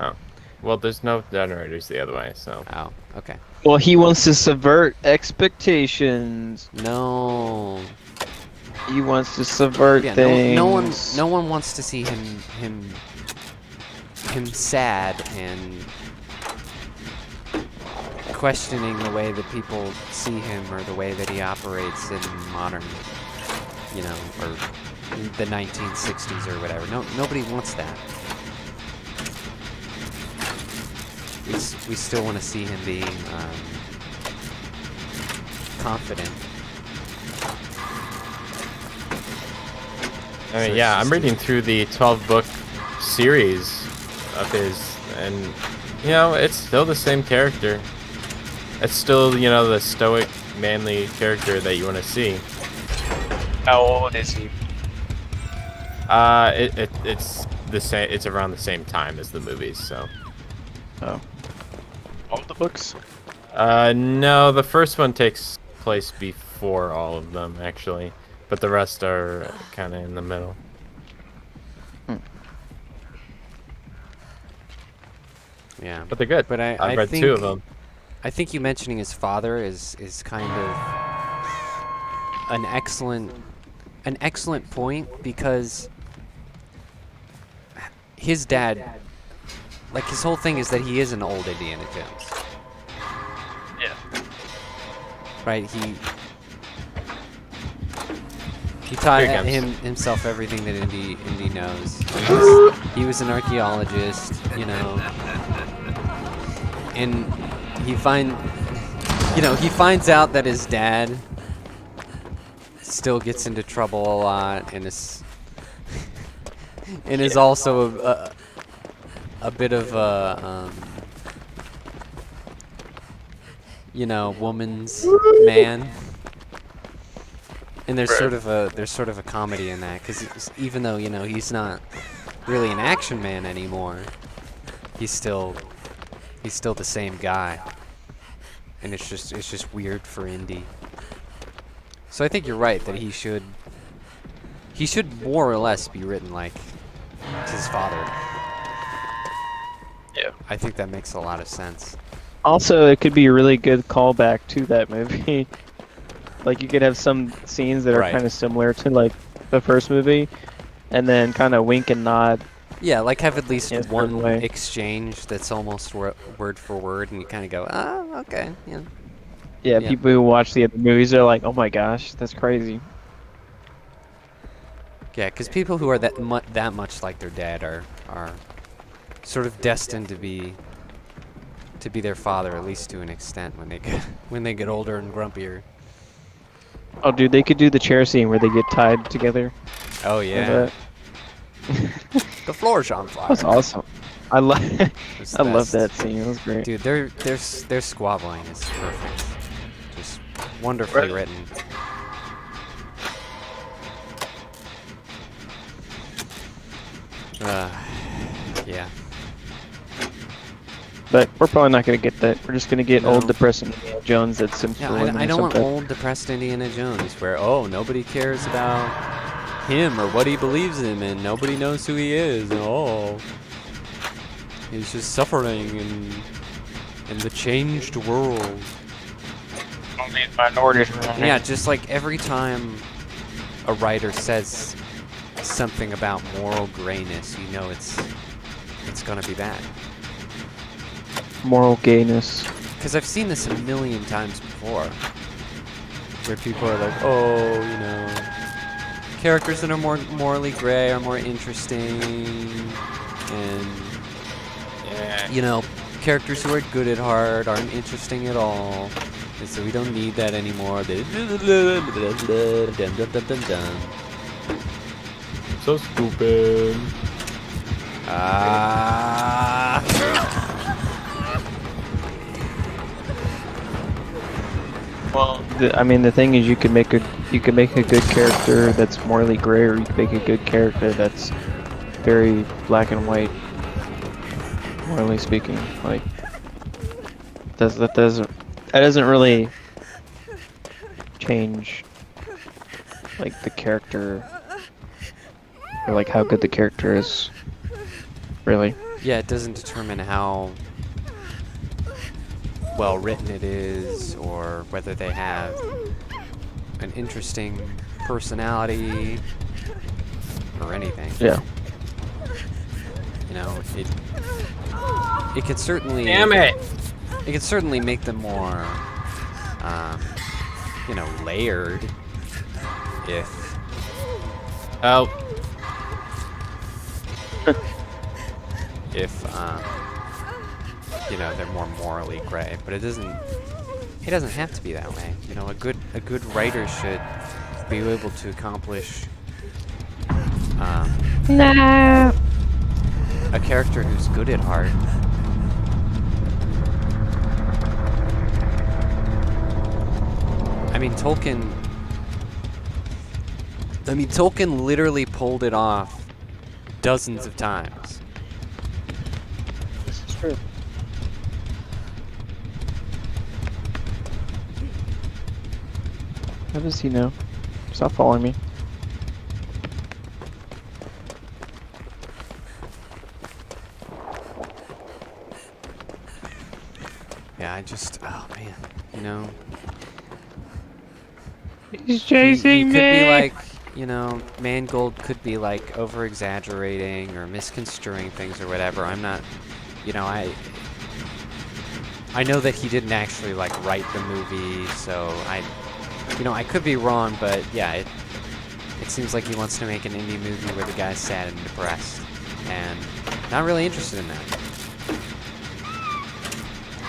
Oh. Well, there's no generators the other way, so. Oh, okay. Well, he wants to subvert expectations. No. He wants to subvert Yeah, things. no one wants to see him sad and questioning the way that people see him or the way that he operates in modern, you know, or the 1960s or whatever. Nobody wants that. We still want to see him being confident. I So mean, it's yeah, I'm just- reading through the 12-book series of his, and, you know, it's still the same character. It's still, you know, the stoic, manly character that you want to see. How old is he? It's the same. It's around the same time as the movies, so. Oh. All the books? No, the first one takes place before all of them, actually, but the rest are kind of in the middle. Yeah. But they're good. But I I've read think, 2 of them. I think you mentioning his father is kind of an excellent point, because his dad, like, his whole thing is that he is an old Indiana Jones. Yeah. Right? He taught Here it himself everything that Indy knows. He was an archaeologist, you know, and he finds out that his dad still gets into trouble a lot, and is also a bit of a woman's man. And there's sort of a comedy in that, because even though he's not really an action man anymore, he's still the same guy, and it's just weird for Indy. So I think you're right that he should more or less be written like his father. Yeah. I think that makes a lot of sense. Also, it could be a really good callback to that movie. Like, you could have some scenes that are Right. kind of similar to, like, the first movie, and then kind of wink and nod. Yeah, like have at least In a certain one way. exchange that's almost word for word, and you kind of go, oh, okay, yeah. Yeah, Yeah. people who watch the other movies are like, oh my gosh, that's crazy. Yeah, because people who are that much like their dad are sort of destined to be their father, at least to an extent, when they get older and grumpier. Oh, dude, they could do the chair scene where they get tied together. Oh Yeah. the floor's on fire. That's awesome. I love It's the I love that best. scene. It was great. Dude, their squabbling is perfect. Just wonderfully Right. written. Yeah. But we're probably not going to get that. We're just going to get No. old, depressing Indiana Jones that's Sims Yeah, for women I or don't want something. old, depressed Indiana Jones where, nobody cares about him or what he believes in, and nobody knows who he is, and he's just suffering in the changed world. Only minorities. Yeah, just like every time a writer says something about moral grayness, you know it's gonna be bad. Moral gayness. Because I've seen this a million times before, where people are like, characters that are more morally gray are more interesting, and characters who are good at heart aren't interesting at all, and so we don't need that anymore. So stupid. Well, the thing is, you can make a good character that's morally gray, or you can make a good character that's very black and white, morally speaking. Like, that doesn't really change, like, the character, or like how good the character is. Really. Yeah, it doesn't determine how well written it is, or whether they have an interesting personality, or anything. Yeah. It could certainly. Damn it! It could certainly make them more, layered. If Oh, they're more morally gray, but it doesn't have to be that way. A good writer should be able to accomplish a character who's good at heart. I mean, Tolkien literally pulled it off dozens of times. This is true. How does he know? Stop following me. Yeah, oh man, He's he chasing could be me. like, Mangold could be like over exaggerating or misconstruing things or whatever. I'm not, I know that he didn't actually write the movie, so I could be wrong, but yeah, It seems like he wants to make an indie movie where the guy's sad and depressed, and not really interested in that.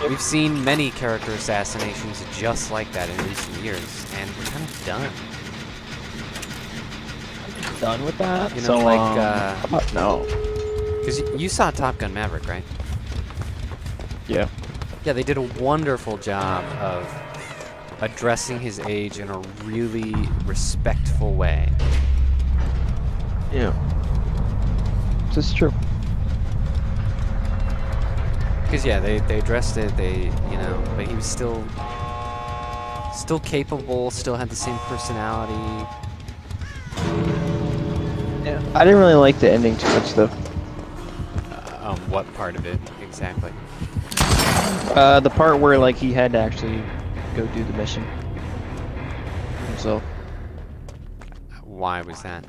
We've seen many character assassinations just like that in recent years, and we're kind of done. Done with that? You know, So, like, no. because you saw Top Gun Maverick, right? Yeah. Yeah, they did a wonderful job of addressing his age in a really respectful way. Yeah. This is true. Because yeah, they addressed it. But he was still capable. Still had the same personality. Yeah. I didn't really like the ending too much though. What part of it exactly? The part where like he had to actually go do the mission himself. Why was that?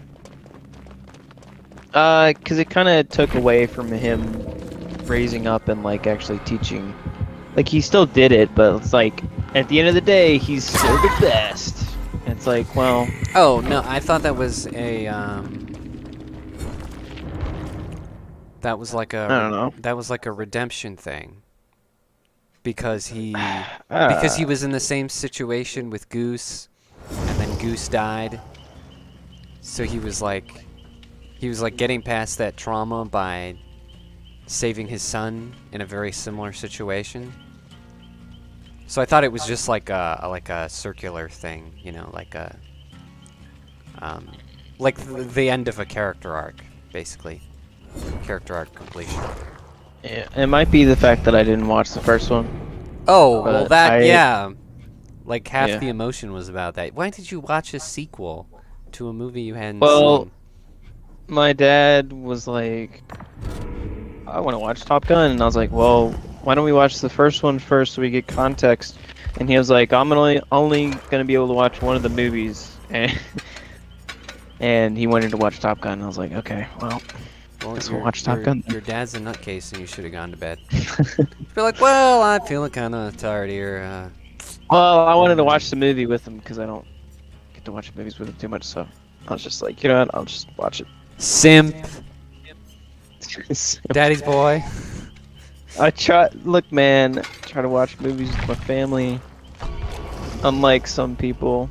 Because it kind of took away from him raising up and like actually teaching. Like he still did it, but it's like at the end of the day, he's still the best. And it's like, well. Oh no, I thought that was a that was like a I don't know. That was like a redemption thing. Because he was in the same situation with Goose, and then Goose died. So he was like getting past that trauma by saving his son in a very similar situation. So I thought it was just like a circular thing, you know, like the end of a character arc, basically. Character arc completion. Yeah, it might be the fact that I didn't watch the first one. Oh, well But yeah. Like half Yeah. the emotion was about that. Why did you watch a sequel to a movie you hadn't Well, seen? my dad was like, I want to watch Top Gun. And I was like, well, why don't we watch the first one first so we get context? And he was like, I'm only going to be able to watch one of the movies. And he wanted to watch Top Gun. And I was like, okay, well, Well, guess we'll watch Top Gun then. Your dad's a nutcase and you should have gone to bed. You're like, well, I'm feeling kind of tired here. Well, I wanted to watch the movie with him because I don't get to watch movies with him too much. So I was just like, you know what? I'll just watch it. Simp. Daddy's boy. I look, man, I try to watch movies with my family. Unlike some people.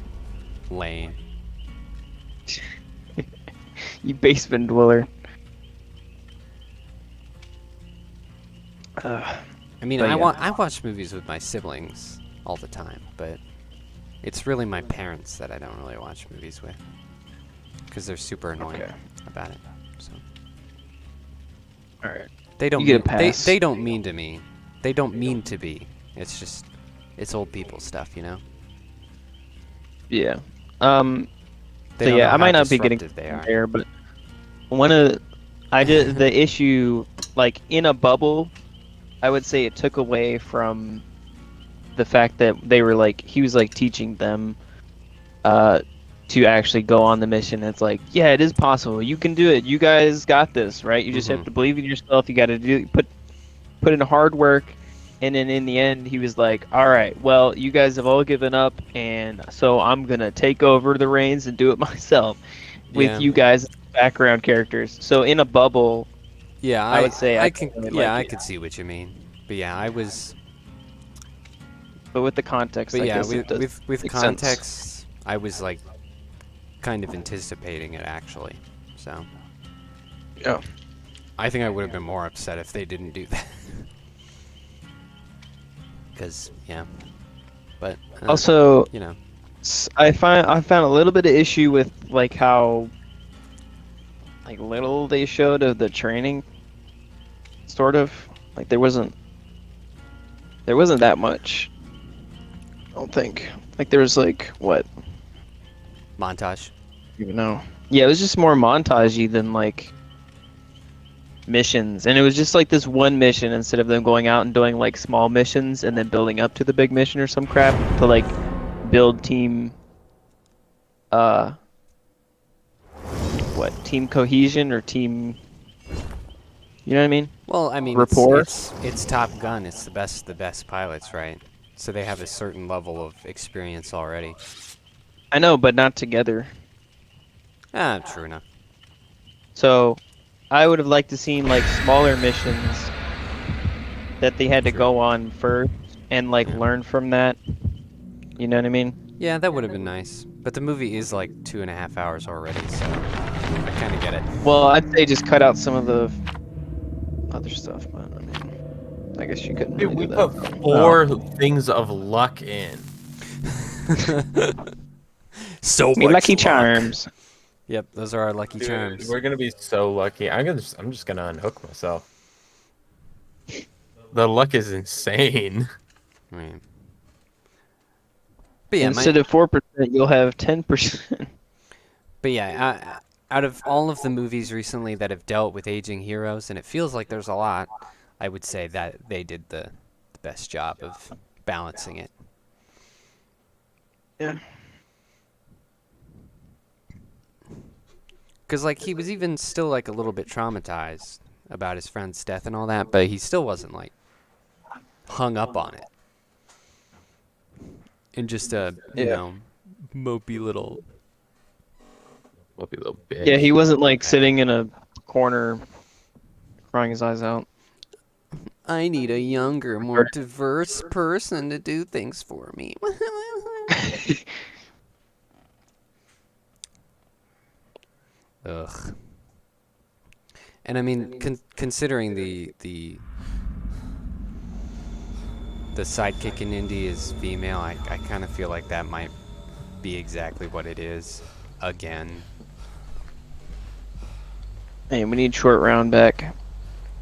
Lame. You basement dweller. I mean, But I yeah. watch movies with my siblings all the time, but it's really my parents that I don't really watch movies with because they're super annoying Okay. about it. So All right. they don't You get a mean, pass. they don't mean to me. They don't mean to be. It's just it's old people stuff, you know. Yeah. They So don't yeah, know I how might not be getting disruptive they are. there, but I did the issue like in a bubble. I would say it took away from the fact that they were like he was like teaching them to actually go on the mission. It's like, yeah, it is possible. You can do it. You guys got this, right? You just have to believe in yourself. You got to put in hard work. And then in the end, he was like, all right, well, you guys have all given up, and so I'm going to take over the reins and do it myself with Yeah. you guys as background characters. So in a bubble, Yeah, I would say I can. really Yeah, like I it. could see what you mean. But yeah, I was. but with the context, But I yeah, guess it does with make context, sense. I was like kind of anticipating it actually. So Yeah. I think I would have been more upset if they didn't do that. Because yeah, but Also, you know, I found a little bit of issue with like how like little they showed of the training. Sort of like there wasn't that much. I don't think. Like there was like what? montage. Even know. Yeah, it was just more montagey than like missions, and it was just like this one mission instead of them going out and doing like small missions and then building up to the big mission or some crap to like build team team cohesion or team, you know what I mean? Well, I mean, Rapport? it's Top Gun. It's the best pilots, right? So they have a certain level of experience already. I know, but not together. Ah, true enough. So, I would have liked to seen like smaller missions that they had to True. go on first and like Yeah. learn from that. You know what I mean? Yeah, that would have been nice. But the movie is like 2.5 hours already, so I kind of get it. Well, I'd say just cut out some of the other stuff, but I mean, I guess you couldn't Dude, really we do put that. 4 things of luck in. So Me much lucky luck. charms. Yep, those are our lucky Dude, charms. we're gonna be so lucky. I'm just gonna unhook myself. The luck is insane. Right. But yeah, Instead of 4%, you'll have 10%. But yeah, out of all of the movies recently that have dealt with aging heroes, and it feels like there's a lot, I would say that they did the best job of balancing it. Yeah. Because, like, he was even still, like, a little bit traumatized about his friend's death and all that, but he still wasn't, like, hung up on it. And just a, you know, mopey little... Mopey little bitch. Yeah, he wasn't like sitting in a corner crying his eyes out. I need a younger, more diverse person to do things for me. Ugh. And I mean, considering the sidekick in Indy is female, I kind of feel like that might be exactly what it is. Again. Hey, we need Short Round back.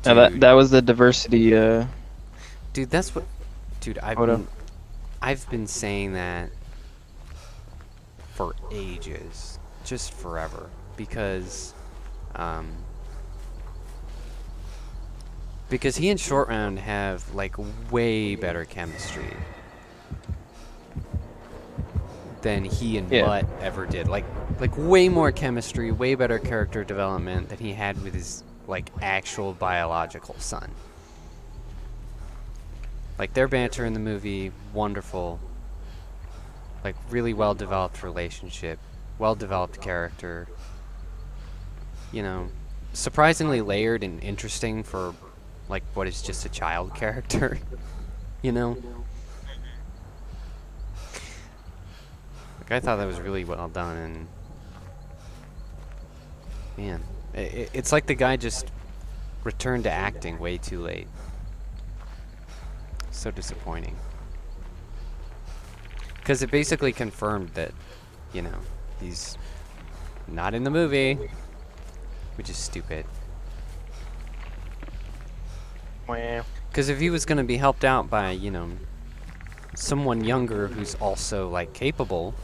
Now Dude. that was the diversity. Dude, that's what... Dude, I've been saying that for ages. Just forever. Because he and Short Round have, like, way better chemistry than he and Mutt ever did. Like way more chemistry, way better character development than he had with his, like, actual biological son. Like, their banter in the movie, wonderful. Like, really well-developed relationship, well-developed character. You know, surprisingly layered and interesting for, like, what is just a child character. You know? Like, I thought that was really well done, and... Man, it's like the guy just returned to acting way too late. So disappointing. Because it basically confirmed that, you know, he's not in the movie, which is stupid. Because if he was going to be helped out by, you know, someone younger who's also, like, capable,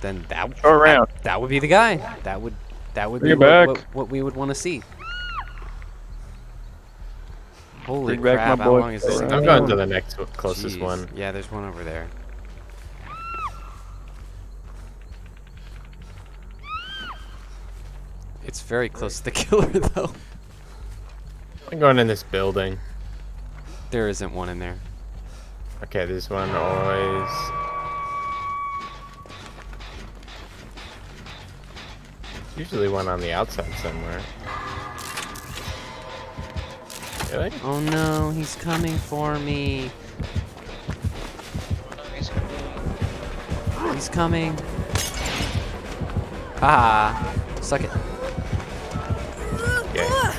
then that would be the guy. That would be what we would want to see. Holy Bring back crap, my how boy. long is this? I'm going to the next closest Jeez. one. Yeah, there's one over there. It's very close to the killer, though. I'm going in this building. There isn't one in there. Okay, there's one always. Usually one on the outside somewhere. Really? Oh no, he's coming for me. He's coming. Ah, suck it. Yeah.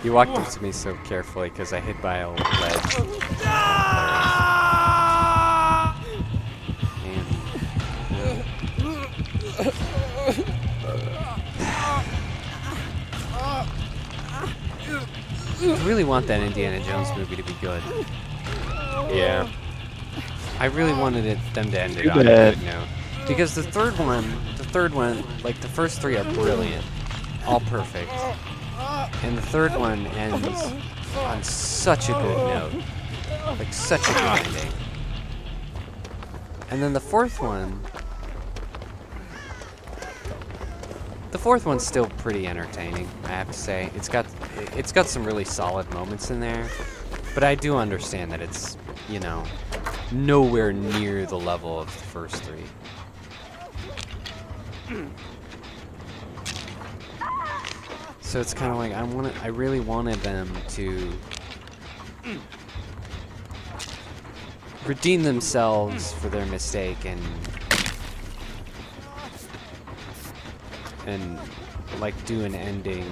He walked up to me so carefully because I hid by a ledge. I really want that Indiana Jones movie to be good. Yeah. I really wanted them to end it Too on a bad. good note. Because the third one, like the first three are brilliant, all perfect, and the third one ends on such a good note, like such a good ending. And then the fourth one's still pretty entertaining, I have to say. It's got some really solid moments in there, but I do understand that it's, you know, nowhere near the level of the first three. So it's kind of like I really wanted them to redeem themselves for their mistake and like do an ending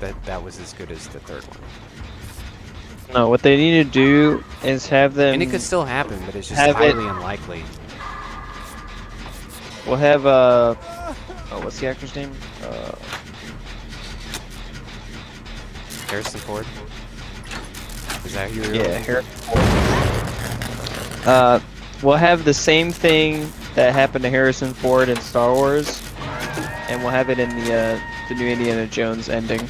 that was as good as the third one. No, what they need to do is have them. And it could still happen, but it's just have highly unlikely. We'll have oh, what's the actor's name? Harrison Ford? Is that who you're Yeah, Harrison Ford. We'll have the same thing that happened to Harrison Ford in Star Wars, and we'll have it in the new Indiana Jones ending,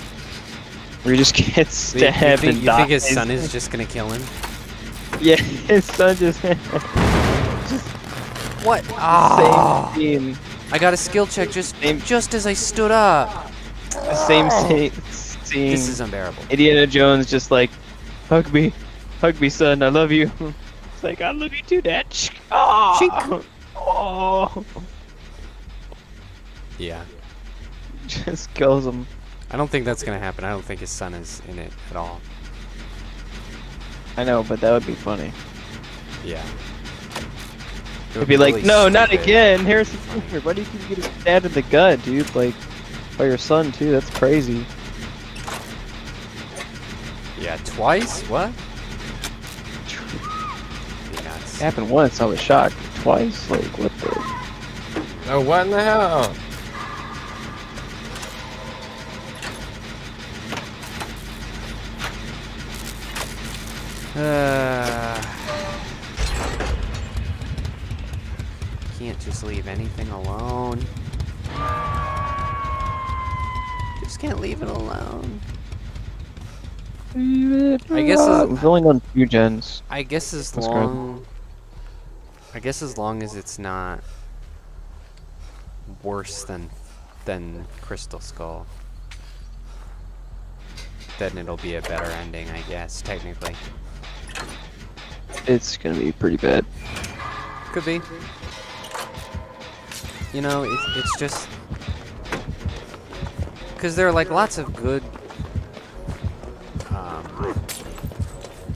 where he just gets stabbed and you dies. think his son is just gonna kill him? Yeah, his son just. What? Same Ah! scene. I got a skill check just as I stood up. Same scene. This is unbearable. Indiana Jones just like, hug me, son, I love you. It's like, I love you too, Dad. Oh, oh. Yeah. Just kills him. I don't think that's gonna happen. I don't think his son is in it at all. I know, but that would be funny. Yeah. It'd be like, really no, not stupid. again, Harrison Ford. Why do you keep getting stabbed in the gut, dude? Like, by your son too. That's crazy. Yeah, twice? What? Be nuts. It happened once, I was shocked. Twice, like, what the? Oh, what in the hell? Can't just leave anything alone. Just can't leave it alone. I guess I'm going on 2 gens. I guess as That's long as it's not worse than Crystal Skull, then it'll be a better ending, I guess, technically. It's gonna be pretty bad. Could be. You know, it's just because there are like lots of good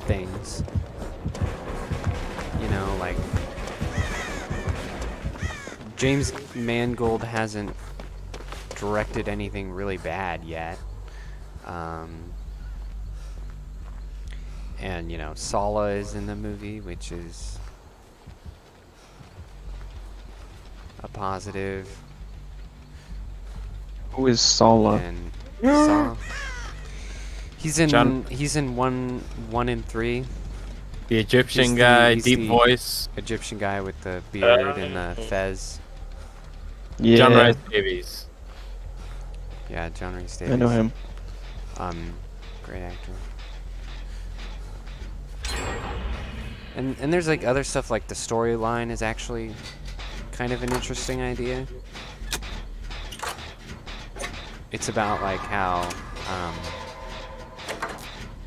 things. You know, like James Mangold hasn't directed anything really bad yet. And you know, Sala is in the movie, which is a positive. Who is Sala? And Sala, he's in John- he's in one and 3. The Egyptian He's the- guy, he's deep the- voice. Egyptian guy with the beard and the fez. Yeah, John Rice Davies. Yeah, John Rhys Davies. I know him. Great actor. And there's like other stuff, like the storyline is actually kind of an interesting idea. It's about like how,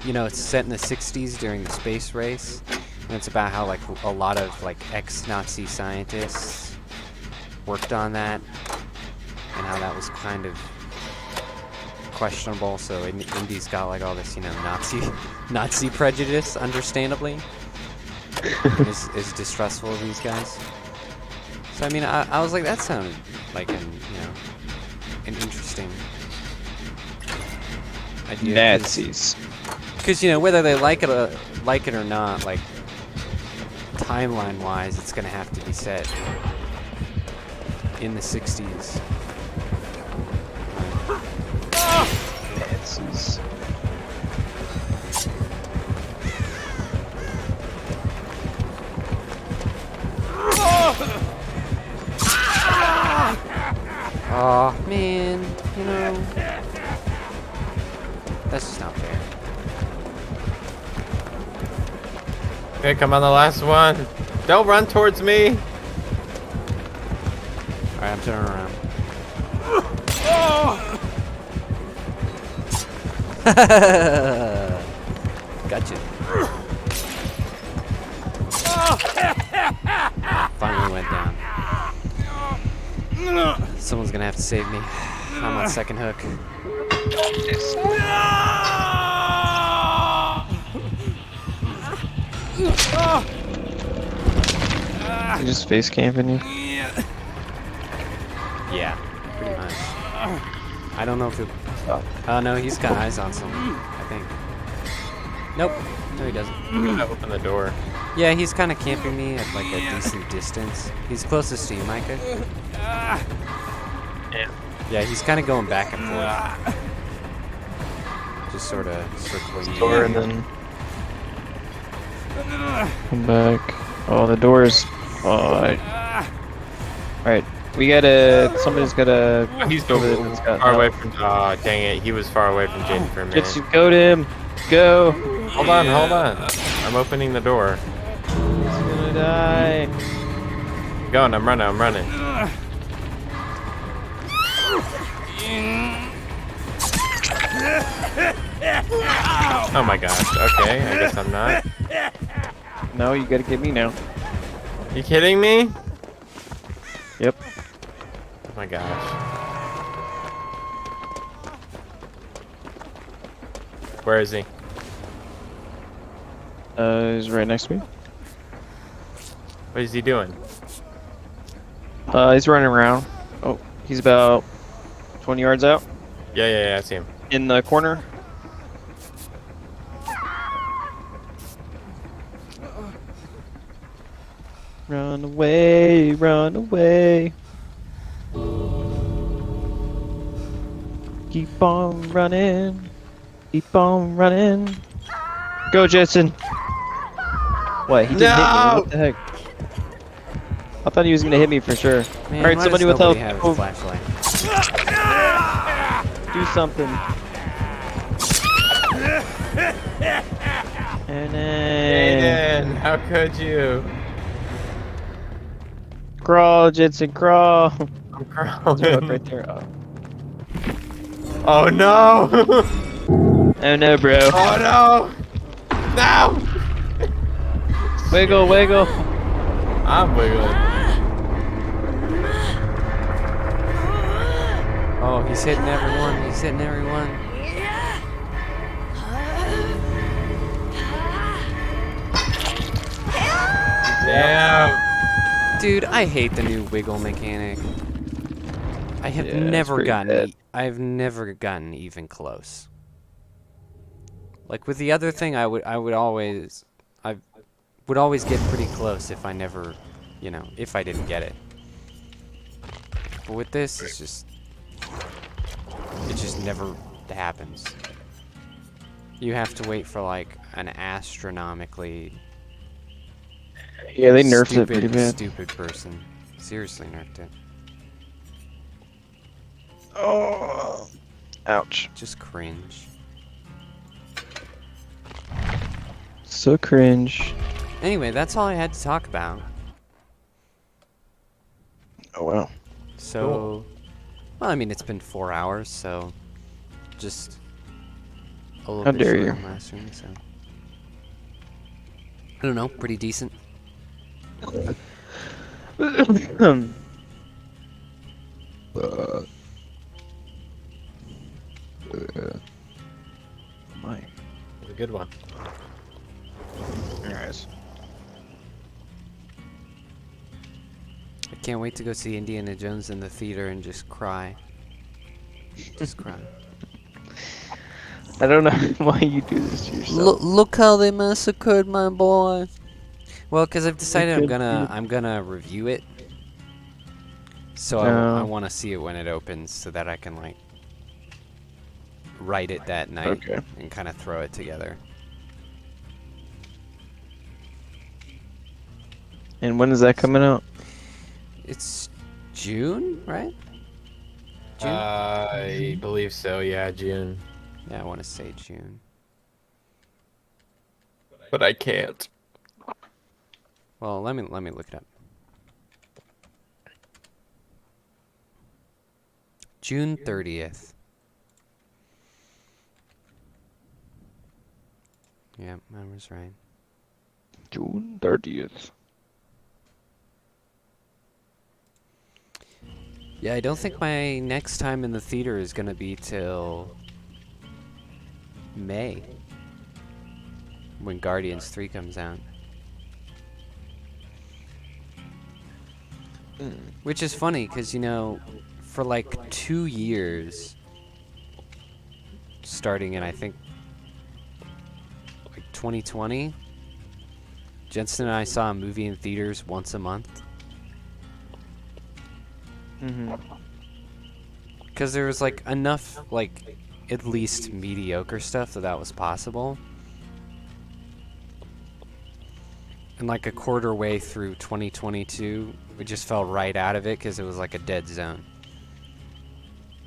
you know, it's set in the 60s during the space race, and it's about how like a lot of like ex-Nazi scientists worked on that, and how that was kind of questionable. So Indy's got like all this, you know, Nazi prejudice, understandably, is distrustful of these guys. So I mean, I was like, that sounded like an interesting idea. Nazis. Because you know, whether they like it or not, like timeline-wise, it's gonna have to be set in the 60s. Nazis. Aw, man, you know, that's just not fair. Okay, come on, the last one. Don't run towards me. Alright, I'm turning around. Gotcha. Finally went down. Someone's gonna have to save me. I'm on second hook. You just face camping you. Yeah, pretty much. I don't know if it. Oh no, he's got eyes on someone, I think. Nope. No, he doesn't. I'm gonna open the door. Yeah, he's kind of camping me at like a decent distance. He's closest to you, Micah. Yeah, he's kind of going back and forth. Just sort of circling Door and then come back. Oh, the door's. Alright. Alright. We gotta. Somebody's gotta. He's over there that's got far away help. from. Oh, dang it. He was far away from Jaeden for a minute. Jitsu, go to him. Go. Hold on, hold on. I'm opening the door. He's gonna die. Going, I'm running. Oh my gosh, okay, I guess I'm not. No, you gotta get me now. You kidding me? Yep. Oh my gosh. Where is he? He's right next to me. What is he doing? He's running around. Oh, he's about 20 yards out Yeah, I see him. in the corner. Run away, run away. Keep on running. Keep on running. Go, Jetson. What? He didn't hit me. What the heck? I thought he was gonna hit me for sure. Man, Alright, why somebody does with help. nobody have a Oh, flashlight? do something. And then Jaeden, how could you? crawl, Jetson, crawl. I'm There's a hook crawling. right there. Oh. Oh no! Oh no, bro. Oh no! No! Wiggle, wiggle. I'm wiggling. Oh, he's hitting everyone. He's hitting everyone. Damn. Dude, I hate the new wiggle mechanic. I have Yeah, it's never pretty gotten. bad. I've never gotten even close. Like with the other thing, I would always get pretty close if I never, if I didn't get it. But with this, it just never happens. You have to wait for like an astronomically Yeah, they nerfed it pretty bad. stupid person. Seriously nerfed it. Oh, ouch. Just cringe. So cringe. Anyway, that's all I had to talk about. Oh wow. So, well, I mean, it's been 4 hours, so just a little How bit dare shorter you. than last one, so I don't know, pretty decent. My. It was a good one. Alright. I can't wait to go see Indiana Jones in the theater and just cry. Just cry. I don't know why you do this to yourself. Look how they massacred my boy. Well, because I've decided could I'm gonna review it. So I want to see it when it opens, so that I can like write it that night Okay. and kind of throw it together. And when is that coming out? It's June, right? June? I believe so. Yeah, June. Yeah, I want to say June. But I can't. Well, let me look it up. June 30th. Yeah, I was right. June 30th. Yeah, I don't think my next time in the theater is gonna be till May, when Guardians 3 comes out. Which is funny, because, you know, for like 2 years, starting in, I think, like 2020, Jensen and I saw a movie in theaters once a month. Because there was, like, enough, like, at least mediocre stuff that was possible. And, like, a quarter way through 2022, we just fell right out of it because it was, like, a dead zone.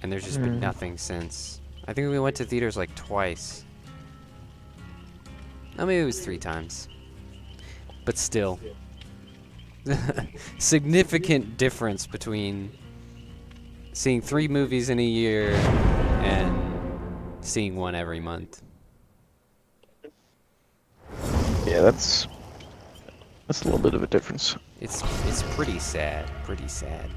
And there's just been nothing since. I think we went to theaters, like, twice. No, maybe it was 3 times. But still. Significant difference between seeing 3 movies in a year and seeing one every month. Yeah, that's a little bit of a difference. It's pretty sad. Pretty sad.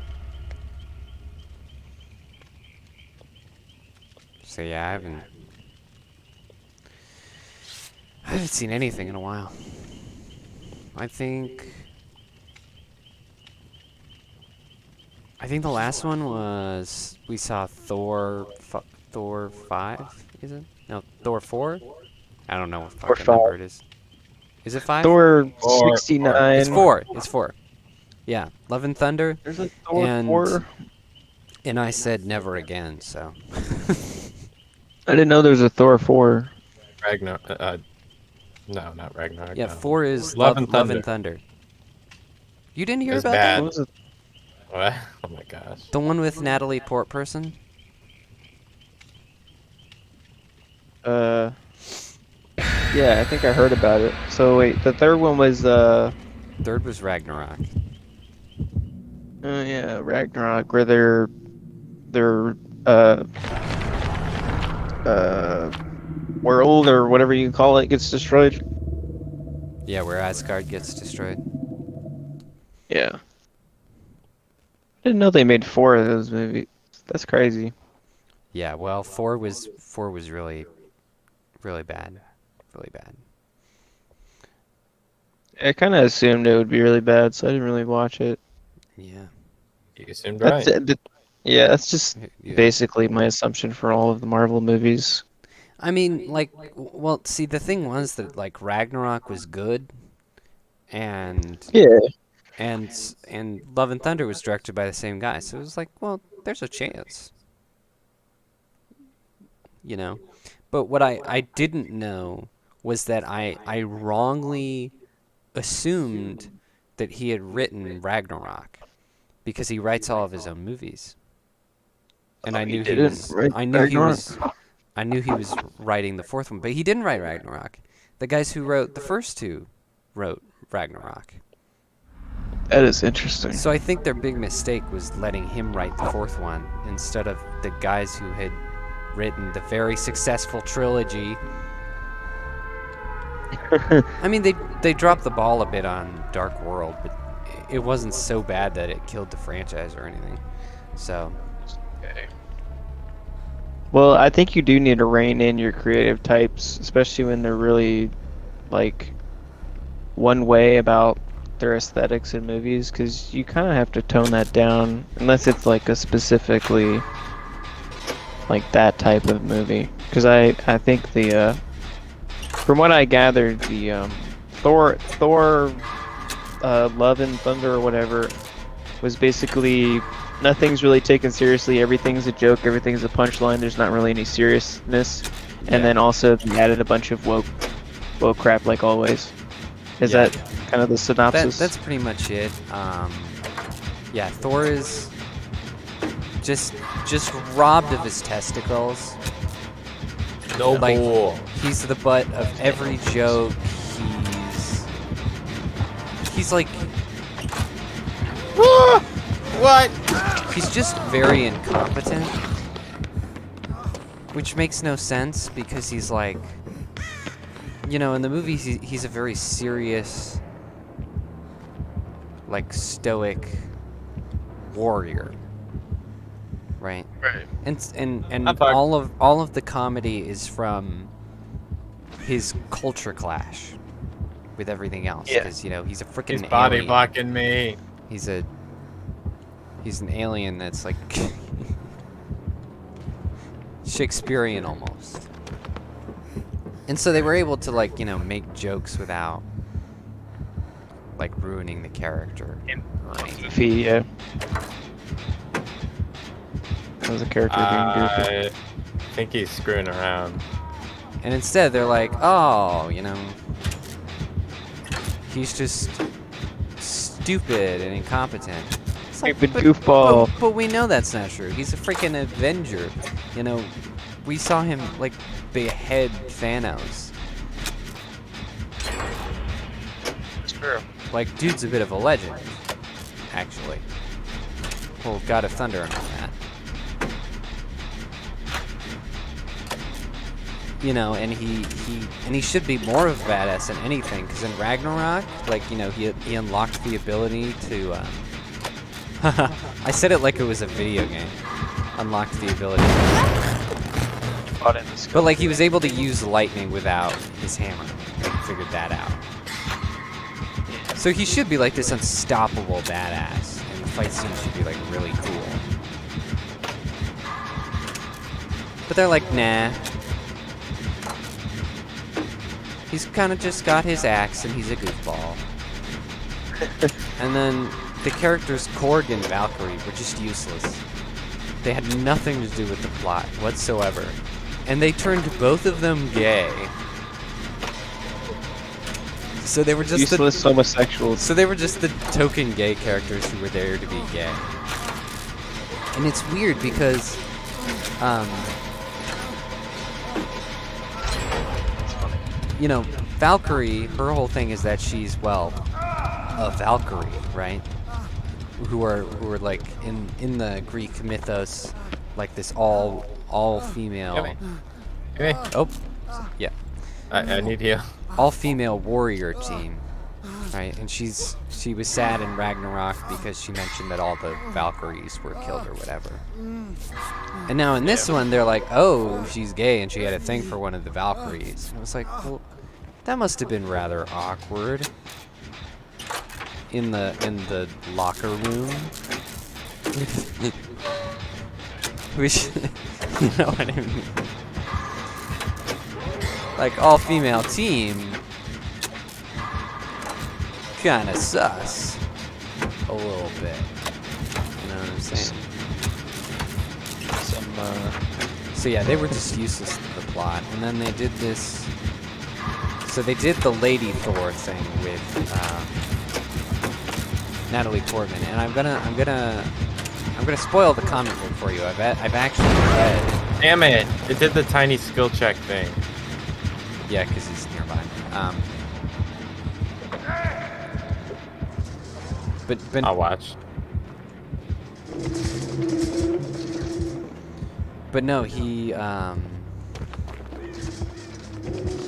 So yeah, I haven't seen anything in a while. I think the last one was we saw Thor 5, is it? No, Thor 4? I don't know what fucking number it is. Is it 5? Thor 4. 69. It's 4. It's 4. Yeah, Love and Thunder. There's a Thor and 4. And I said never again, so. I didn't know there was a Thor 4. Ragnarok. No, not Ragnarok. Yeah, no. 4 is Love Love and and Thunder. You didn't hear It's about bad. that? What was it? What? Oh my gosh. The one with Natalie Portman? Yeah, I think I heard about it. So wait, the third one was Third was Ragnarok. yeah, Ragnarok, where their world or whatever you call it gets destroyed. Yeah, where Asgard gets destroyed. Yeah. I didn't know they made 4 of those movies. That's crazy. Yeah, well, 4 was really bad. Really bad. I kind of assumed it would be really bad, so I didn't really watch it. Yeah. You assumed right. Yeah, that's just Yeah. basically my assumption for all of the Marvel movies. I mean, like, well, see, the thing was that, like, Ragnarok was good, and Yeah. and Love and Thunder was directed by the same guy, so it was like, well, there's a chance. You know? But what I didn't know was that I wrongly assumed that he had written Ragnarok, because he writes all of his own movies. And I knew he was I knew he was writing the 4th one, but he didn't write Ragnarok. The guys who wrote the first 2 wrote Ragnarok. That is interesting. So I think their big mistake was letting him write the 4th one instead of the guys who had written the very successful trilogy. I mean, they dropped the ball a bit on Dark World, but it wasn't so bad that it killed the franchise or anything. So, Well, I think you do need to rein in your creative types, especially when they're really, like, one way about their aesthetics in movies, because you kind of have to tone that down, unless it's, like, a specifically, like, that type of movie. Because I think from what I gathered, the, Thor, Love and Thunder or whatever, was basically nothing's really taken seriously. Everything's a joke. Everything's a punchline. There's not really any seriousness. And then also they added a bunch of woke crap like always. Is Yeah. that kind of the synopsis? that's pretty much it. Yeah, Thor is just robbed of his testicles. No Like, bull. he's the butt of every joke. He's like, What? he's just very incompetent, which makes no sense because he's like, you know, in the movies he's a very serious, like, stoic warrior, right? Right. And I'm fine. all of the comedy is from his culture clash with everything else, Yeah. because you know he's a freaking He's body alien. blocking me. He's an alien that's like Shakespearean almost. And so they were able to, like, you know, make jokes without like ruining the character. or anything. Goofy, yeah. That was a character being goofy. I think he's screwing around. And instead they're like, oh, you know, he's just stupid and incompetent. It's like, Stupid goofball. But we know that's not true. He's a freaking Avenger. You know, we saw him, like, behead Thanos. It's true. Like, dude's a bit of a legend, actually. Well, God of Thunder and all that. You know, and he should be more of a badass than anything, because in Ragnarok, like, you know, he unlocked the ability to, I said it like it was a video game. Unlocked the ability. But, like, he was able to use lightning without his hammer. Like, he figured that out. So he should be, like, this unstoppable badass. And the fight scene should be, like, really cool. But they're like, nah. He's kind of just got his axe and he's a goofball. And then the characters Korg and Valkyrie were just useless. They had nothing to do with the plot whatsoever. And they turned both of them gay. So they were just Useless homosexuals. So they were just the token gay characters who were there to be gay. And it's weird because you know, Valkyrie, her whole thing is that she's, well, a Valkyrie, right? Who are like in the Greek mythos, like this all female. Come here. Oh, yeah. I need you. All female warrior team, right? And she was sad in Ragnarok because she mentioned that all the Valkyries were killed or whatever. And now in this one, they're like, oh, she's gay and she had a thing for one of the Valkyries. And I was like, well, that must have been rather awkward in the locker room. Which, you know what I mean? Like, all female team, kinda sus a little bit. You know what I'm saying? So yeah, they were just useless to the plot, and then they did this. So they did the Lady Thor thing with Natalie Portman, and I'm gonna spoil the comic book for you. I've actually read. Damn it! It did the tiny skill check thing. Yeah, because he's nearby. But I'll watch. But no, he I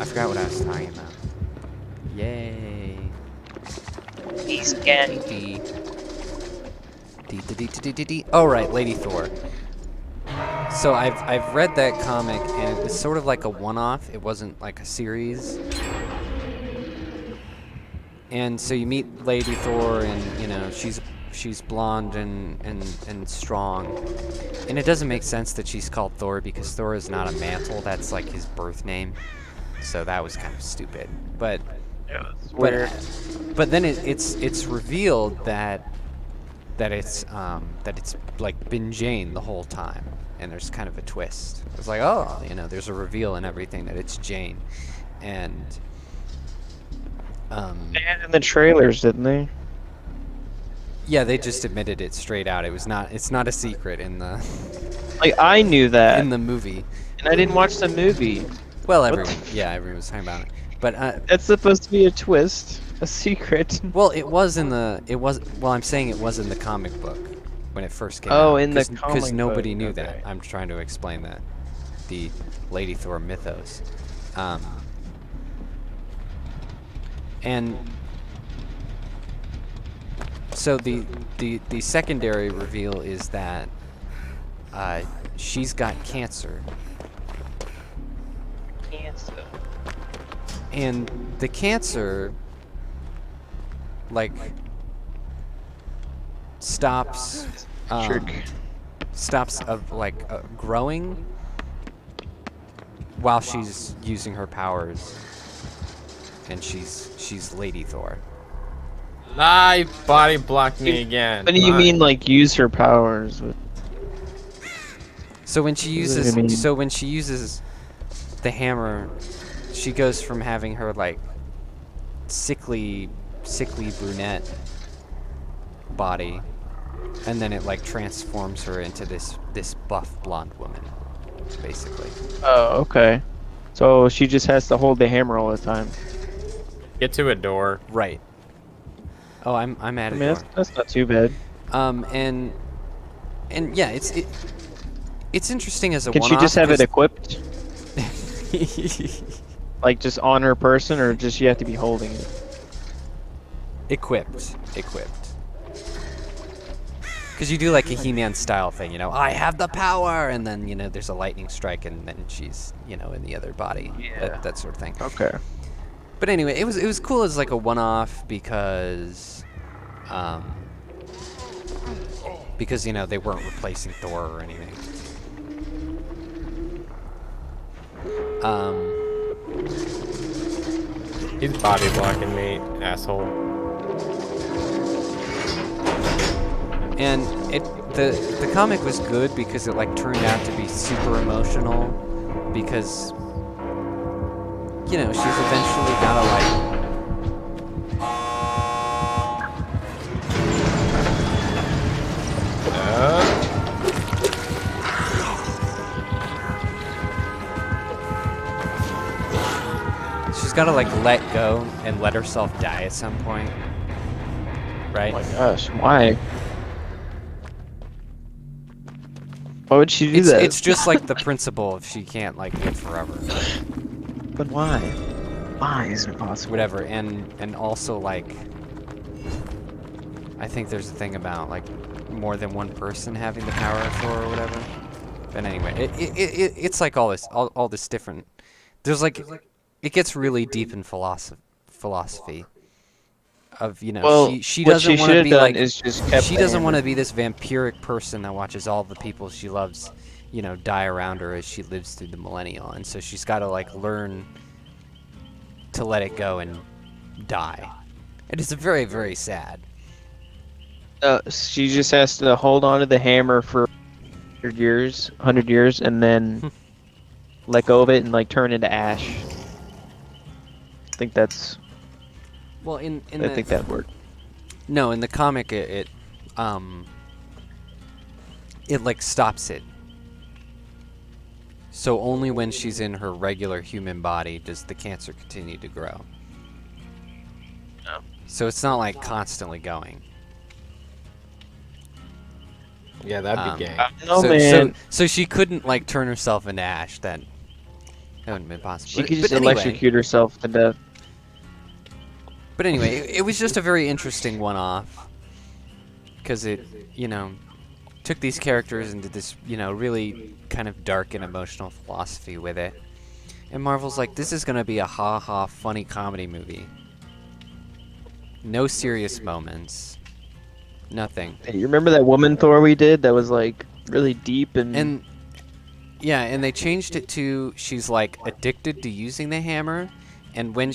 forgot what I was talking about. Yay. He's gay. Oh right, Lady Thor. So I've read that comic and it was sort of like a one-off. It wasn't like a series. And so you meet Lady Thor and, you know, she's blonde and strong. And it doesn't make sense that she's called Thor because Thor is not a mantle, that's like his birth name. So that was kind of stupid. But but then it's revealed that it's like been Jane the whole time, and there's kind of a twist. It's like, oh, you know, there's a reveal and everything that it's Jane, and They had in the trailers, didn't they? Yeah, they just admitted it straight out. It's not a secret in the Like, I knew that, in the movie. and I didn't watch the movie. Well, What everyone was talking about it. But That's supposed to be a twist, a secret. well, I'm saying it was in the comic book when it first came out. Oh, in the because comic nobody book, knew okay. that. I'm trying to explain that. The Lady Thor mythos. And so the secondary reveal is that she's got cancer, and the cancer like stops of like growing while she's using her powers, and she's Lady Thor. Lie, body blocked me again. What do you Lie. mean, like, use her powers? So when she What does it mean? uses the hammer, she goes from having her like sickly brunette body, and then it like transforms her into this buff blonde woman, basically. Oh, okay. So she just has to hold the hammer all the time. Get to a door. Right. Oh, I'm at I it. mean, that's not too bad. And yeah, it's interesting as a Can one-off. she just have it 'cause- equipped? Like, just on her person, or just you have to be holding it? Equipped. Because you do like a He-Man style thing, you know, I have the power, and then, you know, there's a lightning strike, and then she's, you know, in the other body. Yeah. That sort of thing. Okay. But anyway, it was cool as like a one-off because you know, they weren't replacing Thor or anything. He's body blocking me, asshole. And the comic was good because it like turned out to be super emotional, because you know, she's eventually gotta like she's gotta like let go and let herself die at some point, right? Oh my gosh, why? Why would she do that? It's just like the principle of she can't like live forever, But why? Why isn't it possible? whatever. And also like, I think there's a thing about like more than one person having the power of Thor or whatever. But anyway, it's like all this different. There's like, it gets really deep in philosophy. Of, you know, Well, she what doesn't she want to should've be done like, is just kept she the doesn't want to hammer. be this vampiric person that watches all the people she loves, you know, die around her as she lives through the millennia. And so she's got to like learn to let it go and die. And it's very, very sad. She just has to hold on to the hammer for 100 years, and then let go of it and like turn into ash. I think that's. Well, in I the, think that worked. no, in the comic it like stops it. So only when she's in her regular human body does the cancer continue to grow. Oh. So it's not like constantly going. Yeah, that'd be gay. Oh man, So she couldn't like turn herself into ash. That wouldn't have been possible. she But- could just but anyway- electrocute herself to death. But anyway, it was just a very interesting one-off, because it, you know, took these characters and did this, you know, really kind of dark and emotional philosophy with it. And Marvel's like, this is gonna be a ha-ha funny comedy movie. No serious moments. Nothing. Hey, you remember that woman Thor we did that was like really deep and And yeah, and they changed it to she's like addicted to using the hammer, and when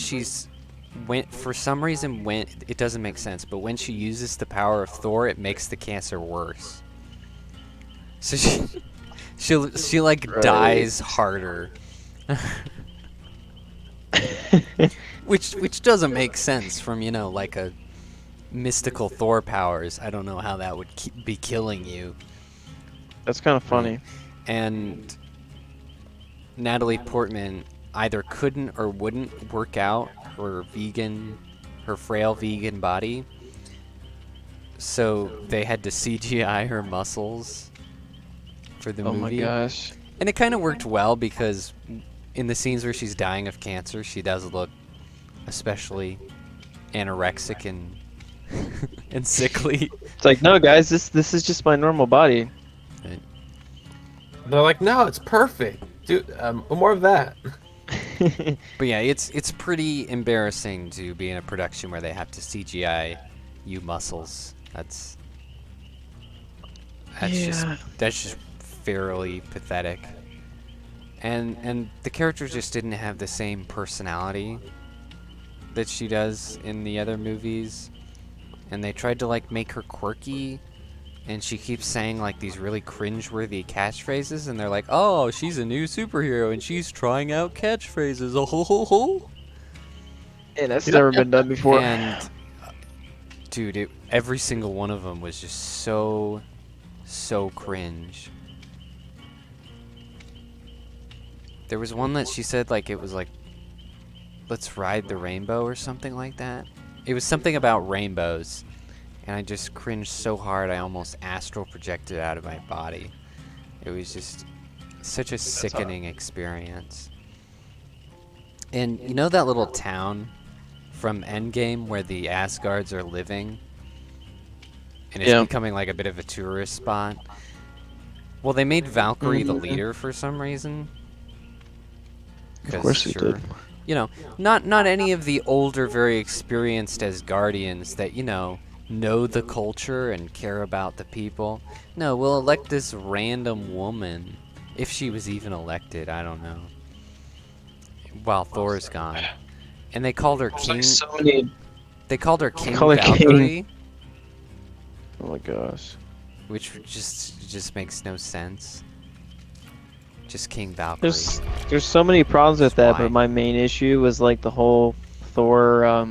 for some reason it doesn't make sense, but when she uses the power of Thor, it makes the cancer worse. So she like Right. dies harder. which doesn't make sense from, you know, like a mystical Thor powers, I don't know how that would be killing you. That's kind of funny. And Natalie Portman either couldn't or wouldn't work out her frail vegan body, so they had to CGI her muscles for the movie. Oh my gosh. And it kind of worked well because in the scenes where she's dying of cancer, she does look especially anorexic and and sickly. It's like, no, guys, this is just my normal body. Right. They're like, no, it's perfect. Dude, more of that. But yeah, it's pretty embarrassing to be in a production where they have to CGI you muscles. That's just fairly pathetic. And the character just didn't have the same personality that she does in the other movies. And they tried to like make her quirky, and she keeps saying like these really cringe-worthy catchphrases, and they're like, "Oh, she's a new superhero and she's trying out catchphrases." Oh ho ho ho. Yeah, that's never been done before. And dude, every single one of them was just so cringe. There was one that she said like it was like, "Let's ride the rainbow" or something like that. It was something about rainbows, and I just cringed so hard I almost astral projected out of my body. It was just such a sickening experience. And you know that little town from Endgame where the Asgards are living? And it's becoming like a bit of a tourist spot. Well, they made Valkyrie the leader for some reason. Of course they did. You know, not any of the older, very experienced Asgardians that, you know the culture and care about the people. No, we'll elect this random woman. If she was even elected, I don't know. While Thor's gone. And they called her King. They called her King Valkyrie. Oh my gosh. Which just makes no sense. Just King Valkyrie. There's so many problems with that, why. but my main issue was like the whole Thor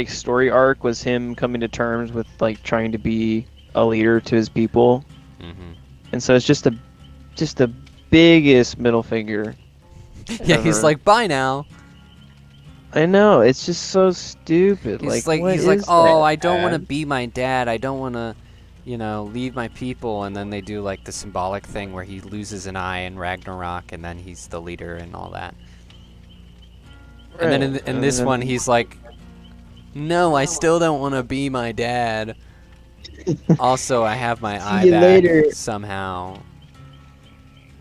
story arc was him coming to terms with like trying to be a leader to his people. Mm-hmm. And so it's just the biggest middle finger. Yeah, he's like, bye now. I know, it's just so stupid. He's like oh, I don't want to be my dad. I don't want to, leave my people. And then they do like the symbolic thing where he loses an eye in Ragnarok, and then he's the leader and all that. Right. And then in this one, he's like, no, I still don't want to be my dad. Also, I have my eye back somehow.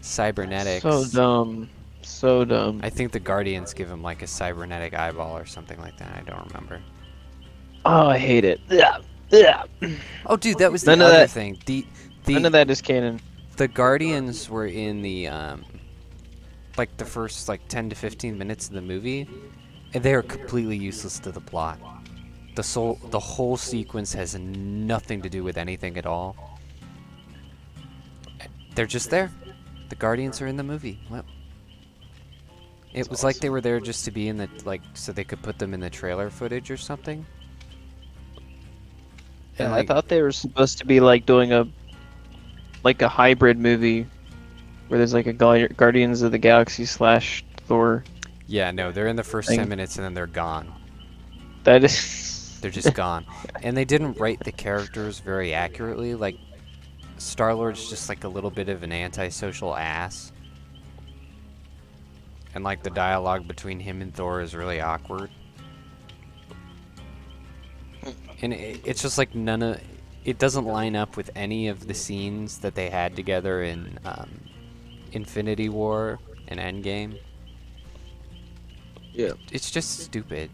Cybernetics. So dumb. I think the Guardians give him like a cybernetic eyeball or something like that. I don't remember. Oh, I hate it. Oh, dude, that was the other thing. None of that is canon. The Guardians were in the the first 10 to 15 minutes of the movie, and they are completely useless to the plot. The whole sequence has nothing to do with anything at all. They're just there. The Guardians are in the movie. What? It was like they were there just to be in the so they could put them in the trailer footage or something. And I thought they were supposed to be doing a hybrid movie where there's a Guardians of the Galaxy / Thor. Yeah, no, they're in the first 10 minutes and then they're gone. That is they're just gone. And they didn't write the characters very accurately. Like Star-Lord's just a little bit of an antisocial ass. And the dialogue between him and Thor is really awkward. And it's just it doesn't line up with any of the scenes that they had together in Infinity War and Endgame. Yeah. It's just stupid.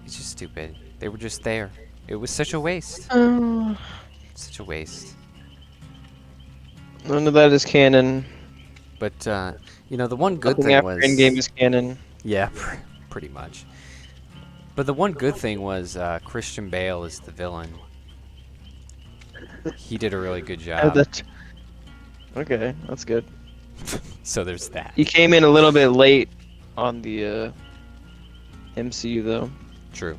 It's just stupid. They were just there. It was such a waste. Such a waste. None of that is canon. But, the one good Nothing thing after was... Endgame is canon. Yeah, pretty much. But the one good thing was Christian Bale is the villain. He did a really good job. Okay, that's good. So there's that. He came in a little bit late on the MCU though. True.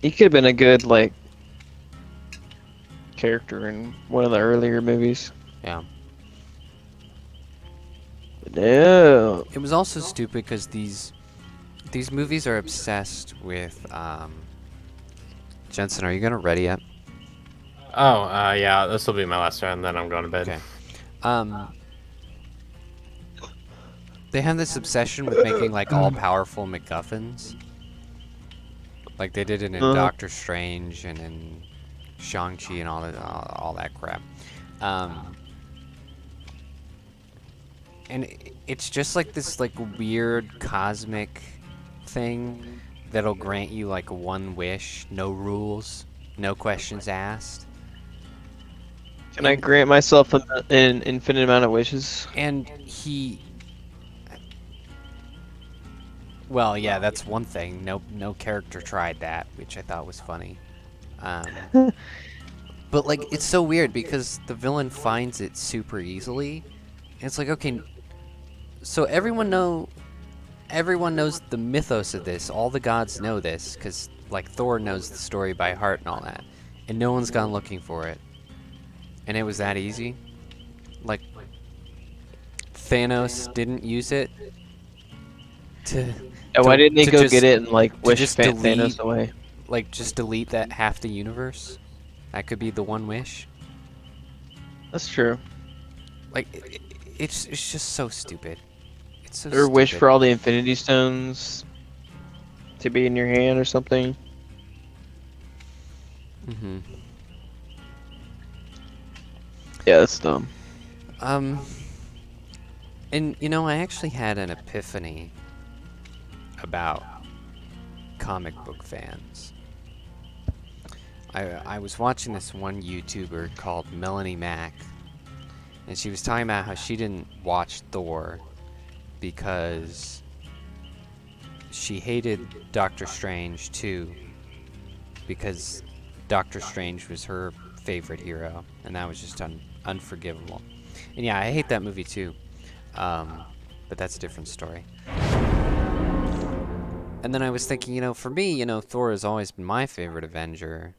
He could have been a good like character in one of the earlier movies. Yeah. But no. It was also stupid because these movies are obsessed with. Jensen, are you gonna ready yet? Oh, yeah, this will be my last round, then I'm going to bed. Okay. They have this obsession with making like all-powerful MacGuffins. Like they did it in Doctor Strange and in Shang-Chi and all that crap. And it's just like this like weird cosmic thing that'll grant you like one wish, no rules, no questions asked. Can I grant myself an infinite amount of wishes? And well, yeah, that's one thing. No character tried that, which I thought was funny. But like, it's so weird because the villain finds it super easily. And it's like, okay, so everyone knows the mythos of this. All the gods know this because like Thor knows the story by heart and all that, and no one's gone looking for it. And it was that easy. Like Thanos didn't use it to. Yeah, why didn't he to go just- get it and like wish just Thanos delete- away? Like just delete that half the universe? That could be the one wish. That's true. Like it's just so stupid. It's so Or wish stupid. for all the Infinity Stones to be in your hand or something. Mhm. Yeah, that's dumb. And you know, I actually had an epiphany about comic book fans. I was watching this one YouTuber called Melanie Mac, and she was talking about how she didn't watch Thor because she hated Doctor Strange too, because Doctor Strange was her favorite hero, and that was just unforgivable. And yeah, I hate that movie too, but that's a different story. And then I was thinking, you know, for me, you know, Thor has always been my favorite Avenger,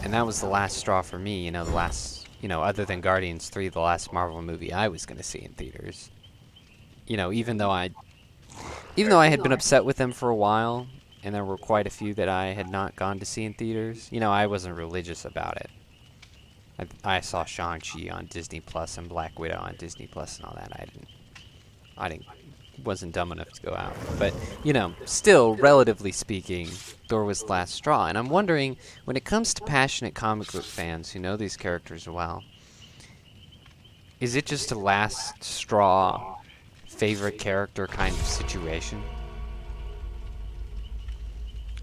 and that was the last straw for me, you know, the last, you know, other than Guardians 3, the last Marvel movie I was going to see in theaters. You know, even though I had been upset with them for a while, and there were quite a few that I had not gone to see in theaters, you know, I wasn't religious about it. I saw Shang-Chi on Disney Plus and Black Widow on Disney Plus and all that. Wasn't dumb enough to go out. But, you know, still, relatively speaking, Thor was the last straw. And I'm wondering, when it comes to passionate comic book fans who know these characters well, is it just a last straw favorite character kind of situation?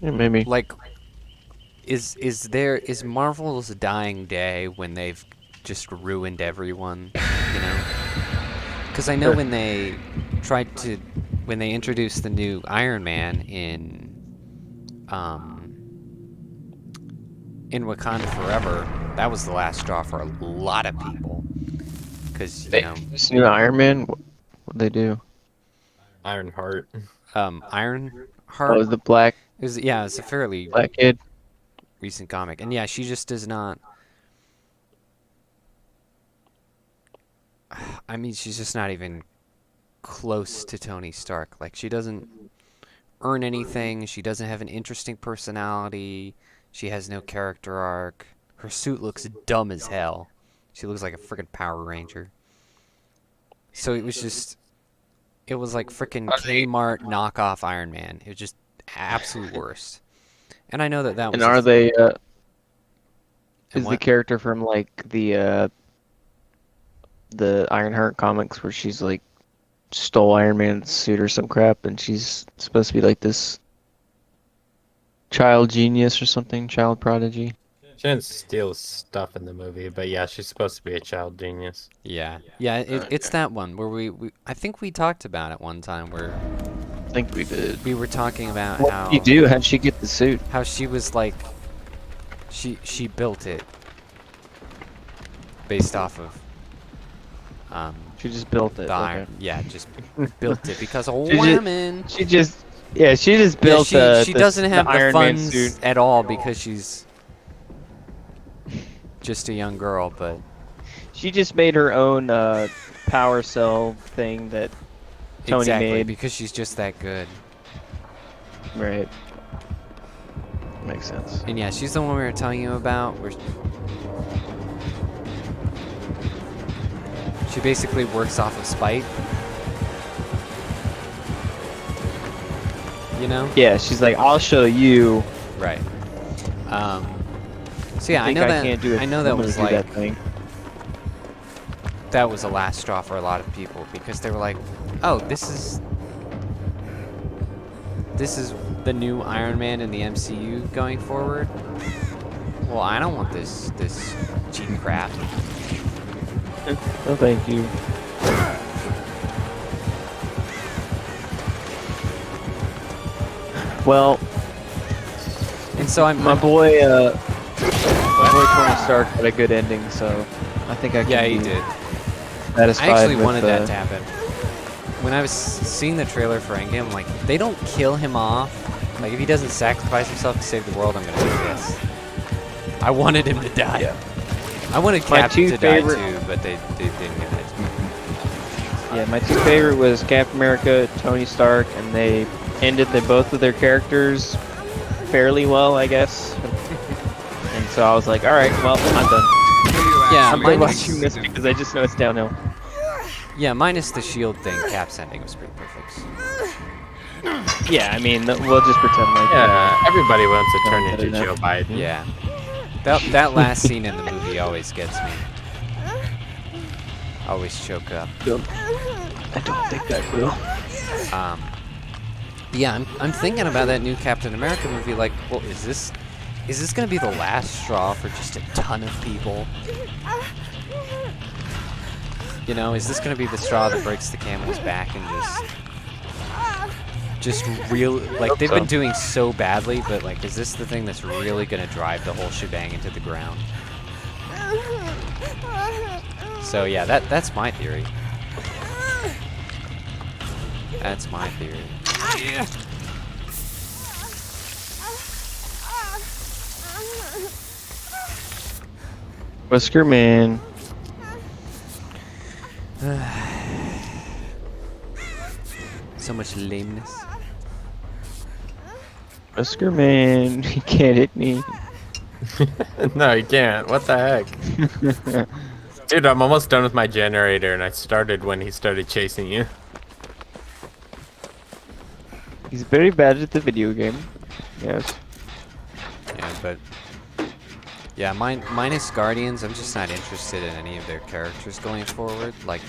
Yeah, maybe. Like, is Marvel's dying day when they've just ruined everyone, you know? Because I know when they introduced the new Iron Man in Wakanda Forever, that was the last straw for a lot of people. Because, you know... This new Iron Man, what'd they do? Ironheart. Ironheart? Oh, the black It's a fairly kid. recent comic. And yeah, she just does not... I mean, she's just not even close to Tony Stark. Like, she doesn't earn anything. She doesn't have an interesting personality. She has no character arc. Her suit looks dumb as hell. She looks like a freaking Power Ranger. So it was like freaking Kmart knockoff Iron Man. It was just absolute worst. And I know that was... And are they, And is the what? character from like the Ironheart comics where she's like stole Iron Man's suit or some crap and she's supposed to be like this child genius or something, child prodigy? She didn't steal stuff in the movie, but yeah, she's supposed to be a child genius. Yeah. Yeah, it's that one where we I think we talked about it one time where I think we did. we were talking about What how... did you do? How'd she get the suit? How she was like... She built it based off of She just built it. The iron. Okay. Yeah, just built it because of She just- women. She just built. She doesn't have the Iron Man funds suit. at all because she's just a young girl. But She just made her own power cell thing that Tony exactly made. because she's just that good. Right. Makes sense. And yeah, she's the one we were telling you about. Where she basically works off of spite. You know? Yeah, she's like, I'll show you. Right. So yeah, I think know that. can't do it. I know that I'm gonna was do like that thing. that was a last straw for a lot of people because they were like, "Oh, this is the new Iron Man in the MCU going forward." Well, I don't want this cheap crap. No, thank you. Well, And so my boy Tony Stark had a good ending, so I think I can yeah, he be did. satisfied I actually with, wanted that to happen. When I was seeing the trailer for Endgame, I'm like, they don't kill him off. Like, if he doesn't sacrifice himself to save the world, I'm gonna do this. I wanted him to die. Yeah. I wanted My Cap two to favorite- die too, but they didn't give it to me. Yeah, my two favorite was Captain America, Tony Stark, and they ended both of their characters fairly well, I guess. And so I was like, all right, well, I'm done. Yeah, I'm done minus, watching this because I just know it's downhill. yeah, minus the shield thing, Cap's ending was pretty perfect. Yeah, I mean, we'll just pretend like Yeah, everybody wants to turn Don't into get Joe enough. Biden. Yeah. That last scene in the movie always gets me. Always choke up. I don't think that will. Yeah, I'm thinking about that new Captain America movie. Like, well, is this gonna be the last straw for just a ton of people? You know, is this gonna be the straw that breaks the camel's back and just real like they've been doing so badly, but like, is this the thing that's really gonna drive the whole shebang into the ground? So yeah, that's my theory. That's my theory. Whisker Man. So much lameness. Whisker Man, he can't hit me. No, you can't. What the heck? Dude, I'm almost done with my generator, and I started when he started chasing you. He's very bad at the video game. Yes. Yeah, but yeah, minus Guardians, I'm just not interested in any of their characters going forward. Like,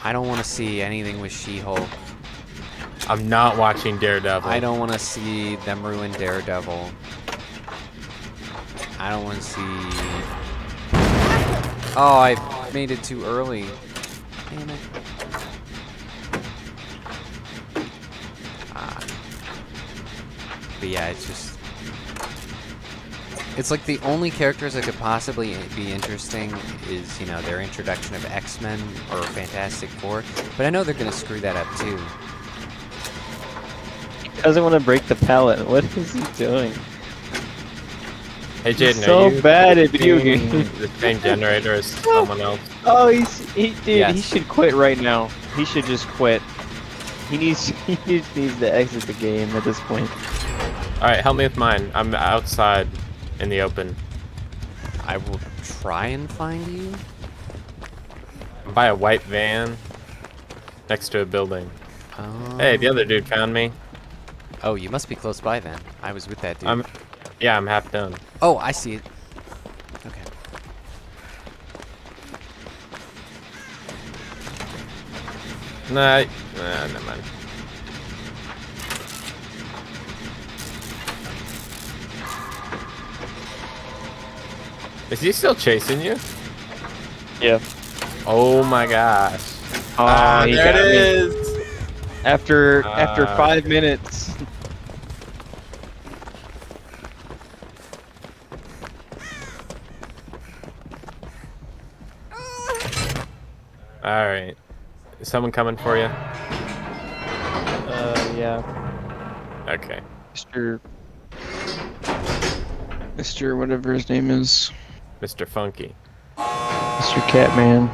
I don't want to see anything with She-Hulk. I'm not watching Daredevil. I don't want to see them ruin Daredevil. I don't want to see. Oh, I made it too early. Damn it. But yeah, it's just. It's like the only characters that could possibly be interesting is, you know, their introduction of X-Men or Fantastic Four. But I know they're going to screw that up too. He doesn't want to break the pallet. What is he doing? Hey, Jaeden, He's so are you bad at video using games. the same generator as someone else? Oh, dude, Yes. he should quit right now. He should just quit. He just needs to exit the game at this point. All right, help me with mine. I'm outside in the open. I will try and find you. I'm by a white van next to a building. Hey, the other dude found me. Oh, you must be close by then. I was with that dude. Yeah, I'm half done. Oh, I see it. Okay. Nah, never mind. Is he still chasing you? Yeah. Oh my gosh. Oh, he there got it me. is. After 5 minutes. All right. Is someone coming for you? Yeah. Okay. Mr. whatever his name is. Mr. Funky. Mr. Catman.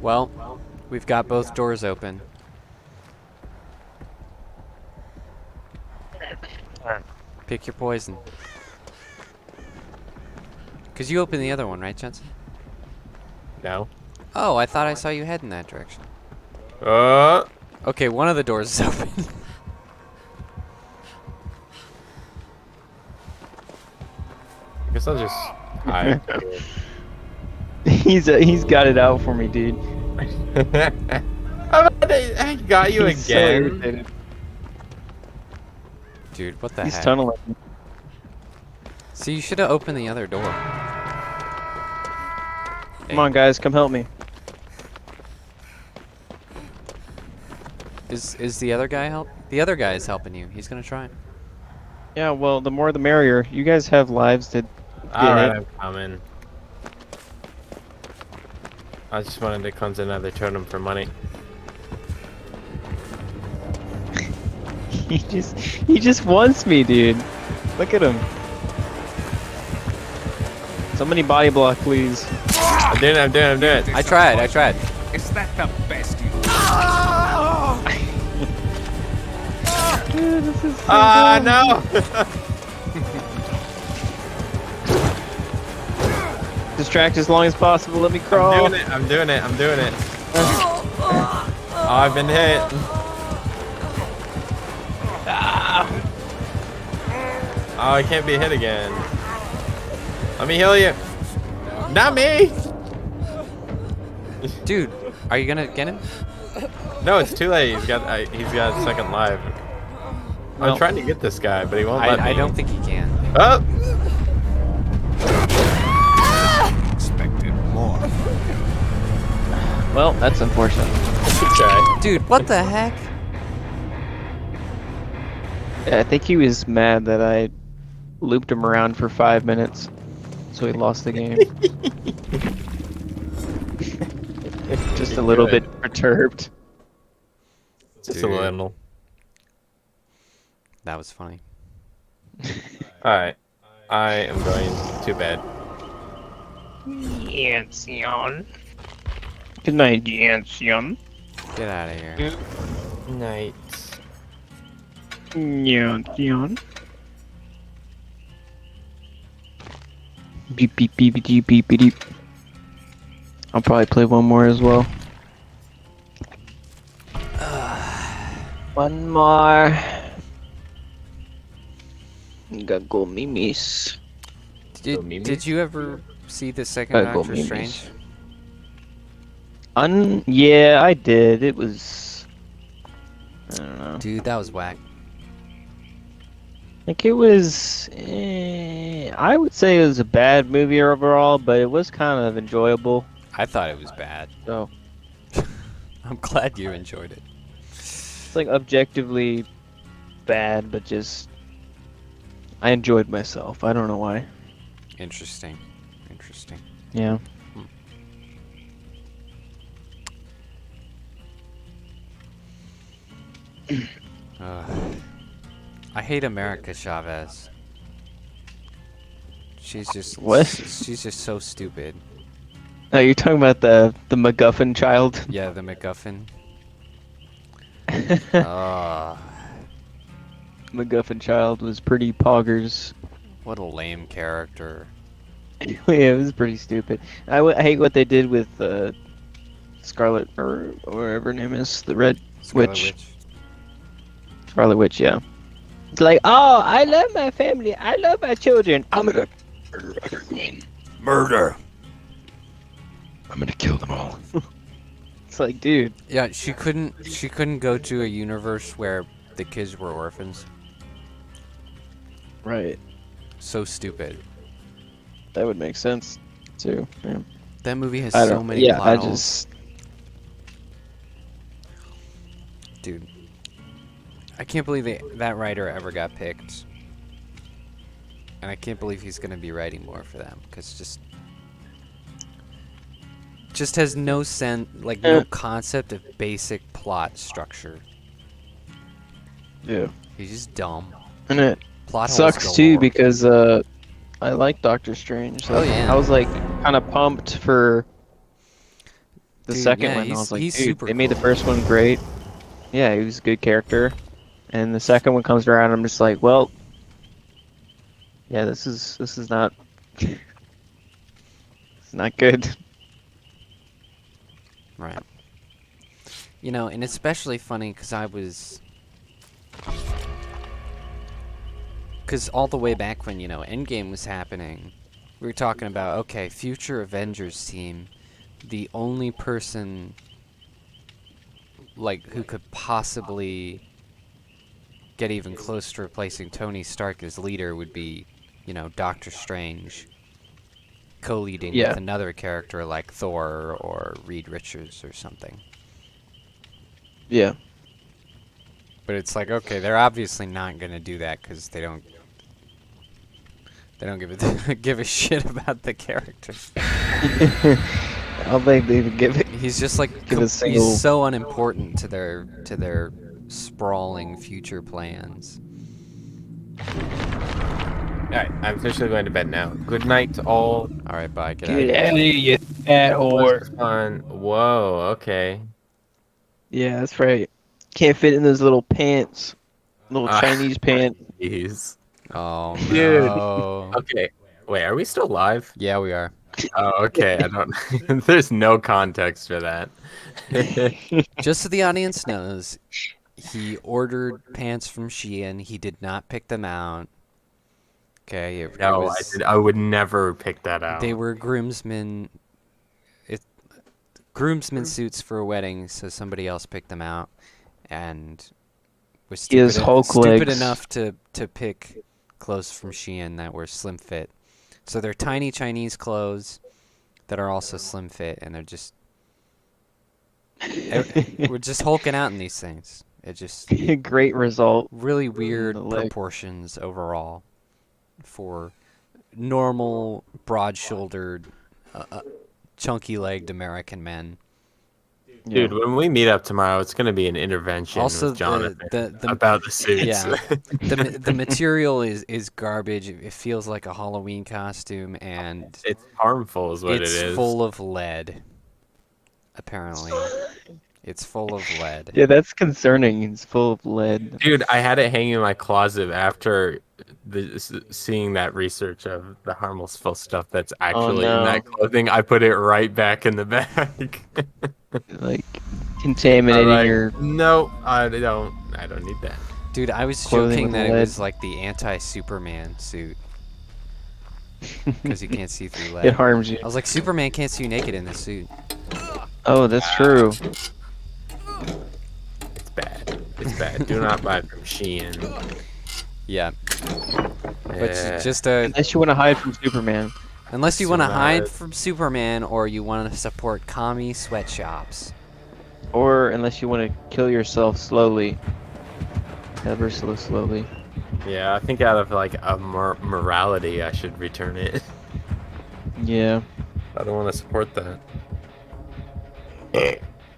Well, we've got both doors open. Pick your poison. Because you opened the other one, right, Jensen? No. Oh, I thought I saw you head in that direction. Uh. Okay, one of the doors is open. I guess I'll just hide. He's got it out for me, dude. I got you He's so again. irritated. Dude, what the He's heck? tunneling. See, you should have opened the other door. Come on, guys, come help me. Is the other guy help? The other guy is helping you. He's gonna try. Yeah, well, the more the merrier. You guys have lives to All right, hit. I'm coming. I just wanted to cleanse another totem for money. He just wants me, dude. Look at him. Somebody body block, please. I'm doing it. I tried. Is that the best you? Dude, this is so Ah, dumb. no! Distract as long as possible. Let me crawl. I'm doing it. Oh, I've been hit. Oh, I can't be hit again. Let me heal you. Not me! Dude, are you gonna get him? No, it's too late. He's got second life. Well, I'm trying to get this guy, but he won't let me. I don't think he can. Oh! Expected more. well, that's unfortunate. Okay. Dude, what the heck? Yeah, I think he was mad that I looped him around for 5 minutes, so he lost the game. Just a little Good. bit perturbed. Just a Dude. little. That was funny. Alright. I am going to bed. Yansion. Good night, Yansion. Get out of here. Night. Yansion. Beep beep beep beep beep beep beep. I'll probably play one more as well. One more. Gotta go mimis. Did you ever see the second Gotta go Doctor memes. Strange? Yeah, I did. It was. I don't know. Dude, that was whack. Like it was. I would say it was a bad movie overall, but it was kind of enjoyable. I thought it was bad. So I'm glad you enjoyed it. it's like objectively bad, but just I enjoyed myself. I don't know why. Interesting. Yeah. I hate America Chavez. She's just What? She's just so stupid. Oh, you're talking about the MacGuffin child? Yeah, the MacGuffin. Ah, MacGuffin child was pretty poggers. what a lame character. Yeah, it was pretty stupid. I hate what they did with Scarlet or whatever her name is, the Red Scarlet Witch. Scarlet Witch, yeah. It's like, oh, I love my family. I love my children. I'm gonna Murder. I'm gonna kill them all. It's like, dude. Yeah, she couldn't go to a universe where the kids were orphans. Right. So stupid. That would make sense too. Yeah. That movie has I so don't. many Yeah, plot I holes. just. Dude, I can't believe that writer ever got picked. And I can't believe he's gonna be writing more for them because just has no no concept of basic plot structure. Yeah. He's just dumb. And it Plot holes sucks too galore. because I like Doctor Strange. So Oh, yeah. I was like kind of pumped for the Dude, second yeah, one. I was like, he's dude, super they made the cool. first one great. Yeah, he was a good character. And the second one comes around, I'm just like, well, yeah, this is not it's not good. Right. You know, and it's especially funny because because all the way back when, Endgame was happening, we were talking about, okay, future Avengers team, the only person, who could possibly get even close to replacing Tony Stark as leader would be, Doctor Strange co-leading Yeah. with another character like Thor or Reed Richards or something. Yeah. But it's like, okay, they're obviously not gonna do that because they don't give a shit about the character. I don't think they even give it. He's just like Give a single- he's so unimportant to their sprawling future plans. Alright, I'm officially going to bed now. Good night to all. All right, bye. Get out. Get out of here, you fat whore. Fun. Whoa, okay. Yeah, that's right. Can't fit in those little pants. Little Chinese pants. Jeez. Oh Dude. no. Okay. Wait, are we still live? Yeah, we are. Oh, okay. I don't. There's no context for that. Just so the audience knows, he ordered pants from Shein. He did not pick them out. Okay. No, I would never pick that out. They were groomsmen suits for a wedding, so somebody else picked them out, and was He has stupid, Hulk stupid legs. enough to pick clothes from Shein that were slim fit. So they're tiny Chinese clothes that are also slim fit, and they're just we're just hulking out in these things. It just Great result. really weird the leg. proportions overall for normal, broad-shouldered, chunky-legged American men. Dude, when we meet up tomorrow, it's going to be an intervention Also, with Jonathan the about the suits. yeah, the material is garbage. It feels like a Halloween costume, and It's harmful is what it's it is. full of lead. Apparently, it's full of lead. Yeah, that's concerning. It's full of lead. Dude, I had it hanging in my closet after seeing that research of the harmful stuff that's actually in that clothing. I put it right back in the bag. Like contaminating I'm like, your. No, I don't need that. Dude, I was Clothing joking with that it lead. was like the anti-Superman suit because you can't see through lead. It harms you. I was like, Superman can't see you naked in this suit. Oh, that's true. It's bad. It's bad. Do not buy from Shein. Yeah, but Yeah. just Unless you want to hide from Superman. unless you want to hide Survive. from Superman or you want to support commie sweatshops. Or unless you want to kill yourself slowly. Ever so slowly. Yeah, I think out of like a morality, I should return it. Yeah. I don't want to support that.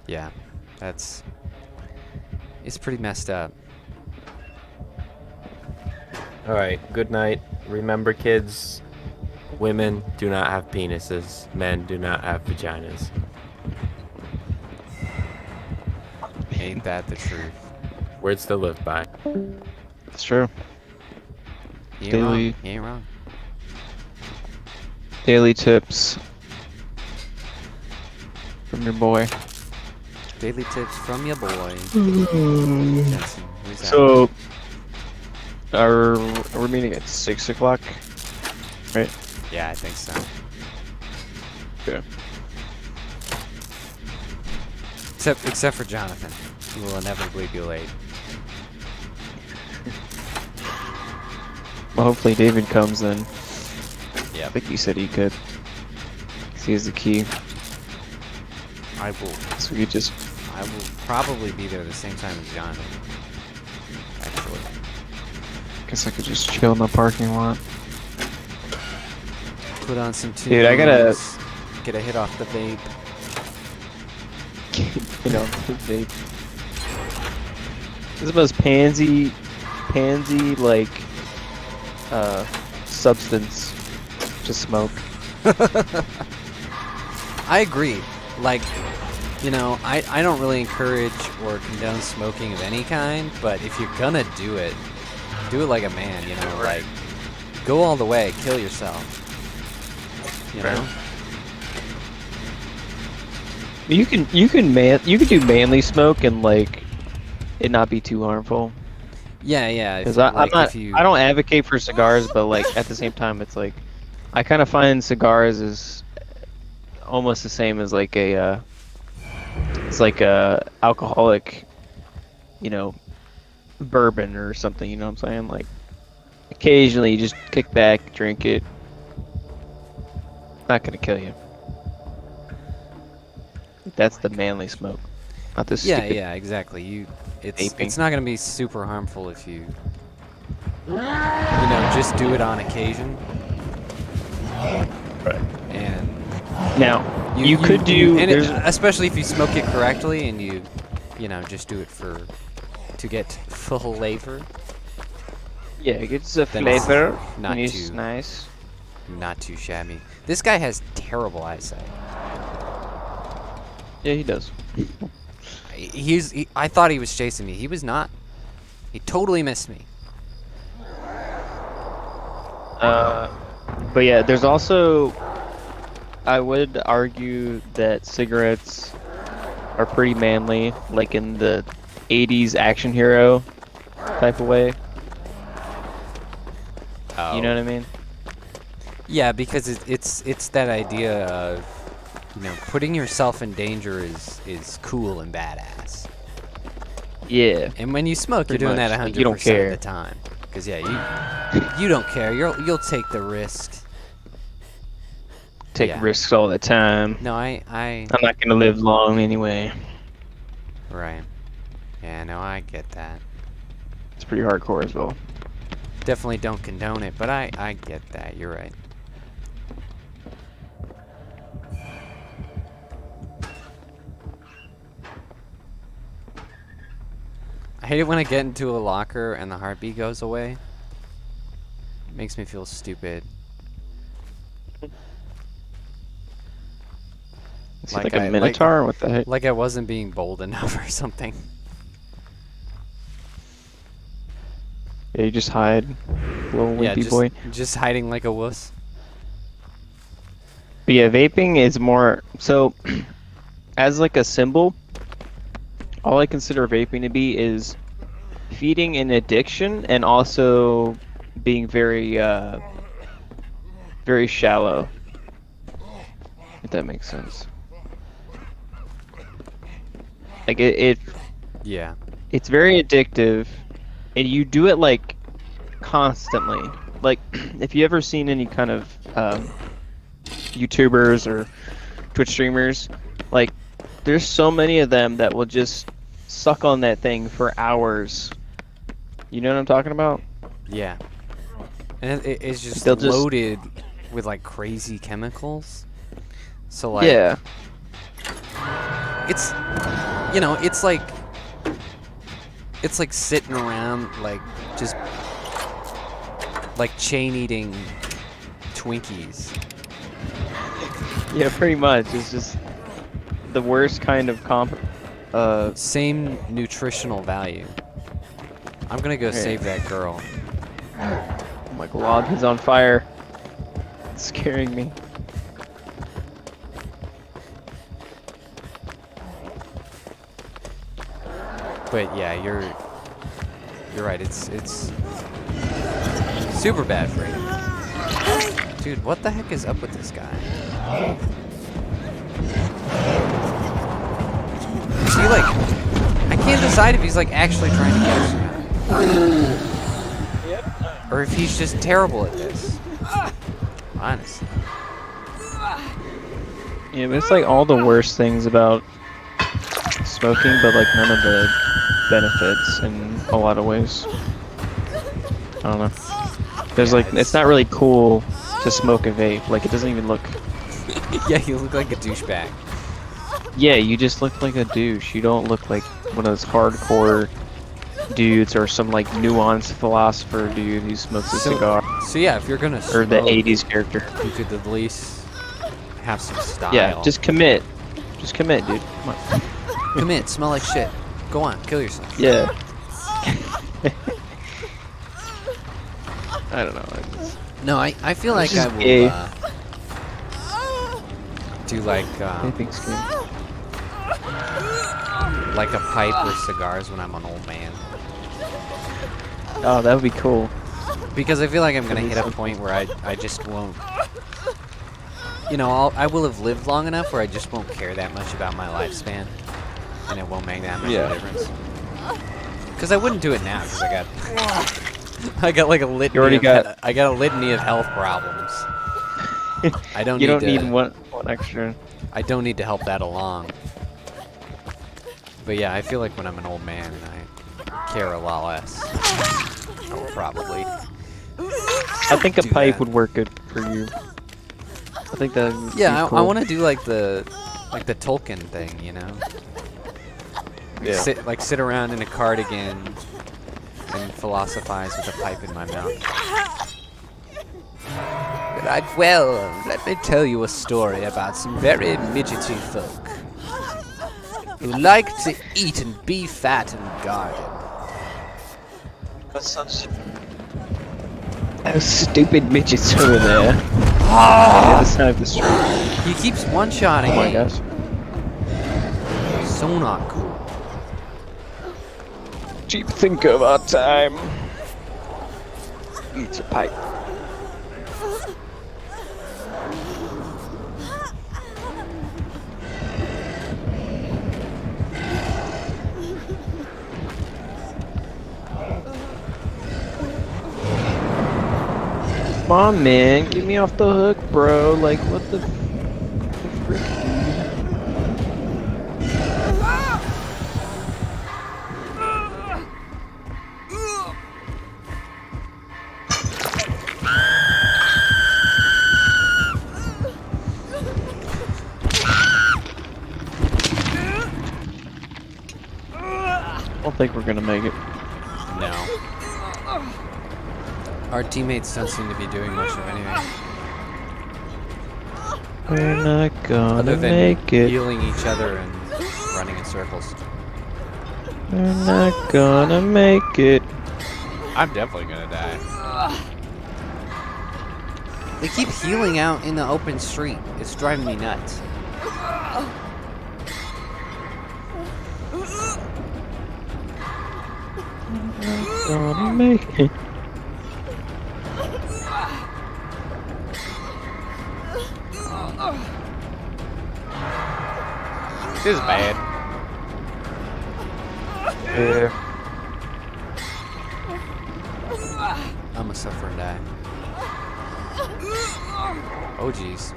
Yeah, it's pretty messed up. All right. Good night. Remember, kids. Women do not have penises. Men do not have vaginas. Ain't that the truth? Words to live by. It's true. You ain't Daily- wrong. You ain't wrong. Daily tips from your boy. Daily tips from your boy. Jensen. Who's that? So, we're meeting at 6 o'clock, right? Yeah, I think so. Okay. Except for Jonathan, who will inevitably be late. Well, hopefully David comes then. Yeah, I think he said he could. 'Cause he has the key. I will probably be there at the same time as Jonathan. Actually, Guess I could just chill in the parking lot. Put on some tunes. Dude, I gotta- get a hit off the vape. You know, vape. This is the most pansy like substance to smoke. I agree. Like, you know, I don't really encourage or condone smoking of any kind, but if you're gonna do it like a man, you know, like, go all the way, kill yourself. You know? You can do manly smoke and like it not be too harmful. Yeah, yeah. Because like, I'm not, if you, I don't advocate for cigars, but like at the same time, it's like I kind of find cigars is almost the same as like a, it's like a alcoholic, you know, bourbon or something. You know what I'm saying? Like occasionally, you just kick back, drink it. Not gonna kill you. That's the manly smoke, not this. Yeah, stupid yeah, exactly. It's vaping. not gonna be super harmful if you know, just do it on occasion. Right. And Now you could do. and There's especially if you smoke it correctly and you know, just do it to get full flavor. yeah, it gets a Then it's flavor. not And it's too- nice. Not too shabby. This guy has terrible eyesight. Yeah, he does. I thought he was chasing me. He was not. He totally missed me. But yeah, there's also. I would argue that cigarettes are pretty manly, like in the '80s action hero type of way. Oh. You know what I mean? Yeah, because it's that idea of, you know, putting yourself in danger is cool and badass. Yeah. And when you smoke, Pretty you're doing much. that 100% Like, you don't care. of the time. Because yeah, you don't care. You'll take the risk. Take Yeah. risks all the time. No, I'm not gonna live long anyway. right. Yeah, no, I get that. It's pretty hardcore as well. Definitely don't condone it, but I get that. You're right. I hate it when I get into a locker and the heartbeat goes away. It makes me feel stupid. Is Like it like I- a minotaur? What the heck? Like I wasn't being bold enough or something. Yeah, you just hide, little Yeah, wimpy boy. just hiding like a wuss. But yeah, vaping is more so. As like a symbol, all I consider vaping to be is feeding an addiction and also being very, very shallow. If that makes sense. Like Yeah. it's very addictive, and you do it like constantly. Like if you ever seen any kind of YouTubers or Twitch streamers, like there's so many of them that will just suck on that thing for hours. You know what I'm talking about? Yeah. And it's just They'll just- loaded with like crazy chemicals. So like Yeah. it's, you know, it's like sitting around like just like chain eating Twinkies. Yeah, pretty much. It's just the worst kind of Same nutritional value. I'm gonna go save that girl. oh my god, he's on fire. It's scaring me. But yeah, you're right. It's super bad for you. Dude, what the heck is up with this guy? Is he like, I can't decide if he's like actually trying to get us or not. Or if he's just terrible at this. Honestly. Yeah, but it's like all the worst things about smoking, but like none of the benefits in a lot of ways. I don't know. There's like, it's not really cool to smoke a vape. Like, it doesn't even look... Yeah, you look like a douchebag. Yeah, you just look like a douche. You don't look like one of those hardcore dudes or some, like, nuanced philosopher dude who smokes a cigar. So yeah, if you're gonna Or the smoke, 80s character. you could at least have some style. Yeah, just commit. Just commit, dude. Come on. commit. Smell like shit. Go on, kill yourself. Yeah. I don't know. No, I feel like just I will gay. Do like Anything's good. like a pipe or cigars when I'm an old man. Oh, that would be cool. Because I feel like I'm gonna That'd be hit a so point where I just won't. You know, I will have lived long enough where I just won't care that much about my lifespan, and it won't make that much of a difference. Because I wouldn't do it now, because I got like a litany. You already got. I got a litany of health problems. I don't. You need don't to, need one extra. I don't need to help that along. But yeah, I feel like when I'm an old man and I care a lot less, I will probably. I think a do pipe that. would work good for you. I think that. Would Yeah, be cool. I want to do like the Tolkien thing, you know. Yeah. Sit around in a cardigan and philosophize with a pipe in my mouth. Right, well, let me tell you a story about some very midgety folk who like to eat and be fat and garden. Those stupid midgets over there. On the other side of the street. He keeps one-shotting Oh my me. gosh. So not cool. Cheap thinker of our time. Eats a pipe. Come on, man, get me off the hook, bro. Like, what the frick, I don't think we're gonna make it. No. Our teammates don't seem to be doing much of anything. We're not gonna Other than make it. healing each other and running in circles. We're not gonna make it. I'm definitely gonna die. They keep healing out in the open street. It's driving me nuts. Gonna make it. This is bad. Yeah. I'm gonna suffer and die. Oh jeez.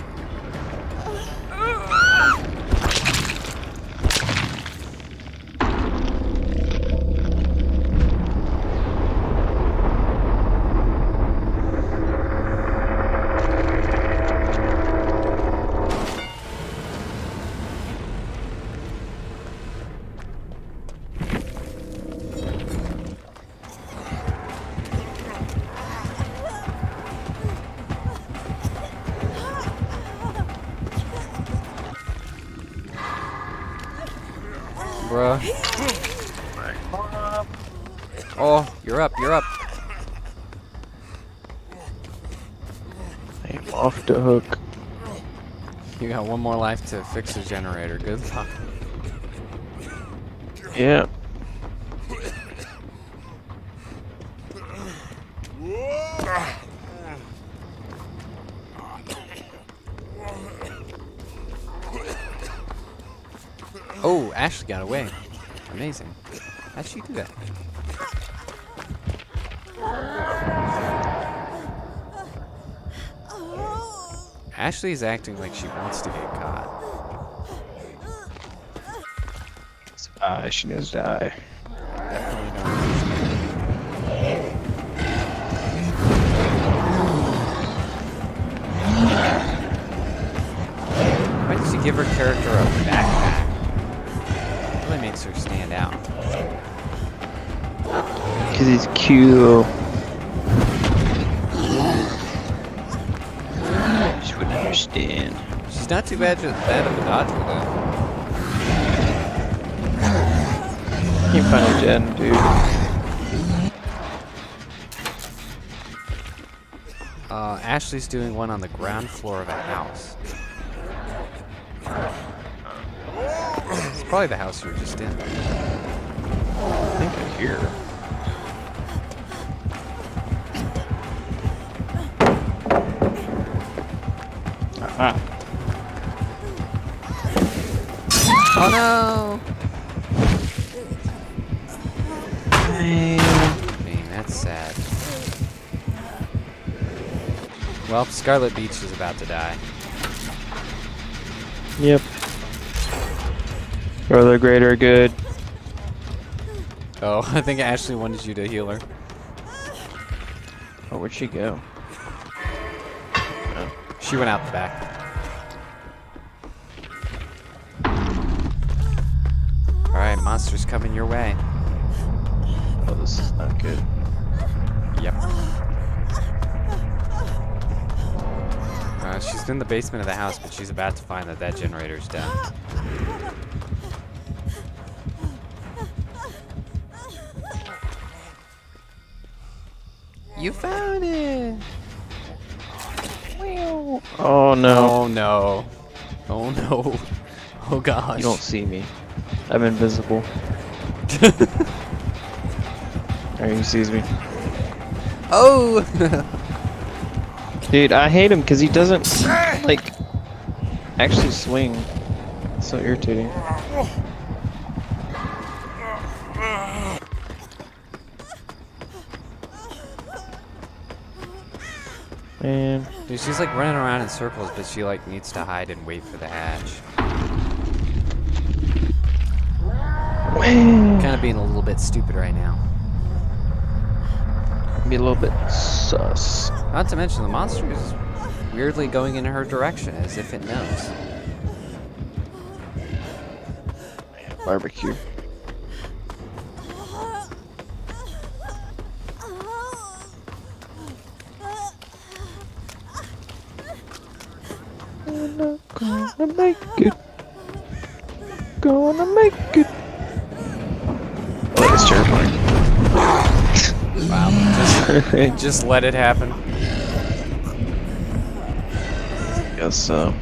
Bruh. Oh, you're up, you're up. I'm off the hook. You got one more life to fix the generator. Good luck. Yeah. Oh, Ashley got away. Amazing. How'd she do that? Ashley's acting like she wants to get caught. She knows die. Definitely don't. give her character a backpack. It really makes her stand out. Because he's cute. She wouldn't understand. She's not too bad of a dodger, though. Can't find a Jaeden, dude. Ashley's doing one on the ground floor of a house. It's probably the house you were just in. I think I hear her. Aha. Oh no! I mean, that's sad. Well, Scarlet Beach is about to die. Yep. For the greater good. Oh, I think Ashley wanted you to heal her. Oh, where'd she go? She went out the back. Alright, monsters coming your way. Oh, this is not good. Yep. She's in the basement of the house, but she's about to find that that generator's done. You found it! Oh no. Oh no. Oh no. Oh gosh. You don't see me. I'm invisible. There, he sees me. Oh! Dude, I hate him because he doesn't, like, actually swing. It's so irritating. Man. Dude, she's like running around in circles, but she like needs to hide and wait for the hatch. Kind of being a little bit stupid right now. Be a little bit sus. Not to mention the monster is weirdly going in her direction as if it knows. Barbecue. Gonna make it. Gonna make it. Oh, that's terrifying. Wow. Just let it happen. Guess so.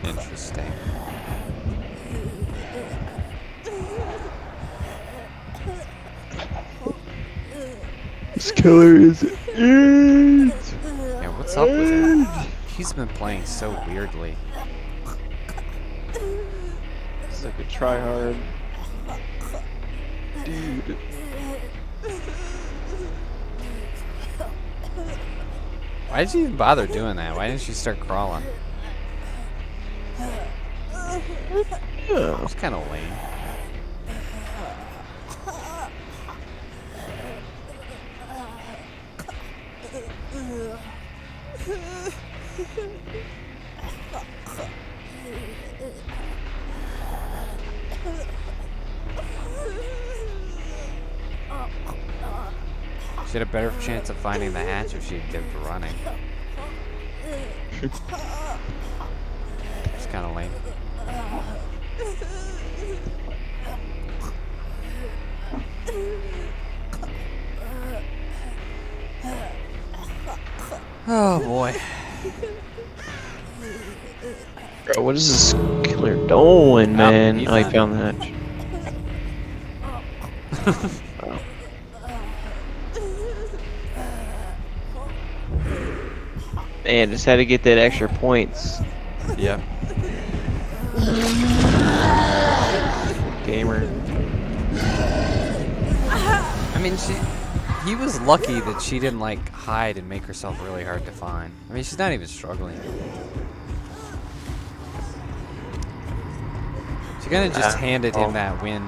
Interesting. This killer is it. Yeah, what's up with him? He's been playing so weirdly. It's like a tryhard dude. Why did she even bother doing that? Why didn't she start crawling? Yeah. It's kind of lame. She had a better chance of finding the hatch if she had kept running. It's kind of lame. Oh boy. Bro, what is this killer doing, man? he Oh, he found found the hatch. Man, just had to get that extra points. Yep. Gamer. I mean, he was lucky that she didn't like hide and make herself really hard to find. I mean, she's not even struggling. She kind of just handed him that win.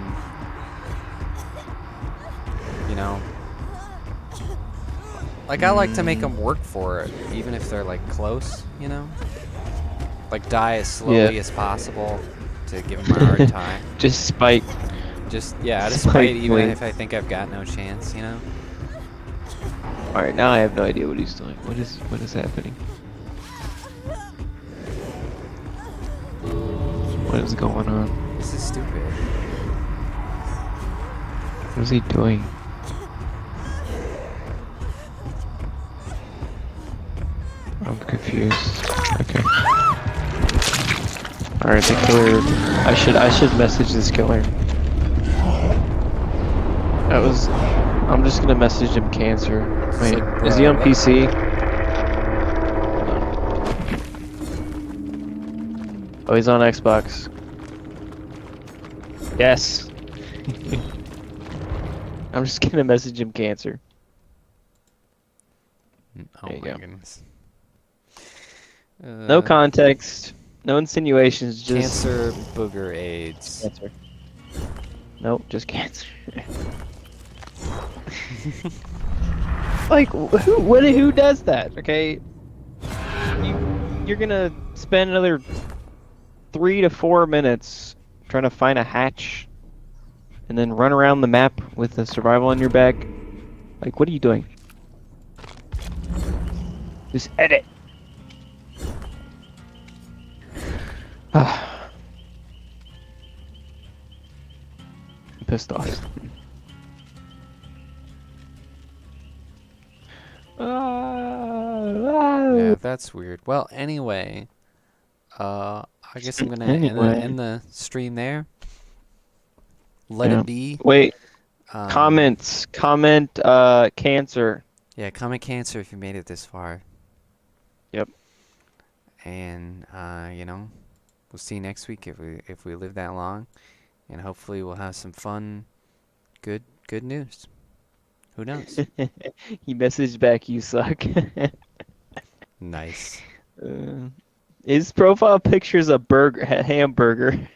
You know? Like, I like to make them work for it, even if they're, like, close, you know? Like, die as slowly as possible to give them a hard time. Just spite. Just, yeah, out of spite, even Spitefully. if I think I've got no chance, you know? Alright, now I have no idea what he's doing. What is happening? What is going on? This is stupid. What is he doing? I'm confused. Okay. Alright, the killer. I should message this killer. That was. I'm just gonna message him cancer. Wait, like, is he on what? PC? Oh, he's on Xbox. Yes. I'm just gonna message him cancer. Oh There you my go. goodness. No context, no insinuations, just Cancer, booger, AIDS. cancer. Nope, just cancer. Like, who does that? Okay, you're gonna spend another 3 to 4 minutes trying to find a hatch, and then run around the map with the survival on your back. Like, what are you doing? Just edit. I'm pissed off. Yeah, that's weird. Well, anyway, I guess I'm gonna Anyway. end the stream there. Let Yeah. it be. Wait, Um, comment, cancer. Yeah, comment cancer if you made it this far. Yep. And you know, we'll see you next week if we live that long, and hopefully we'll have some fun, good news. Who knows? He messaged back, "You suck." Nice. His profile picture's a hamburger.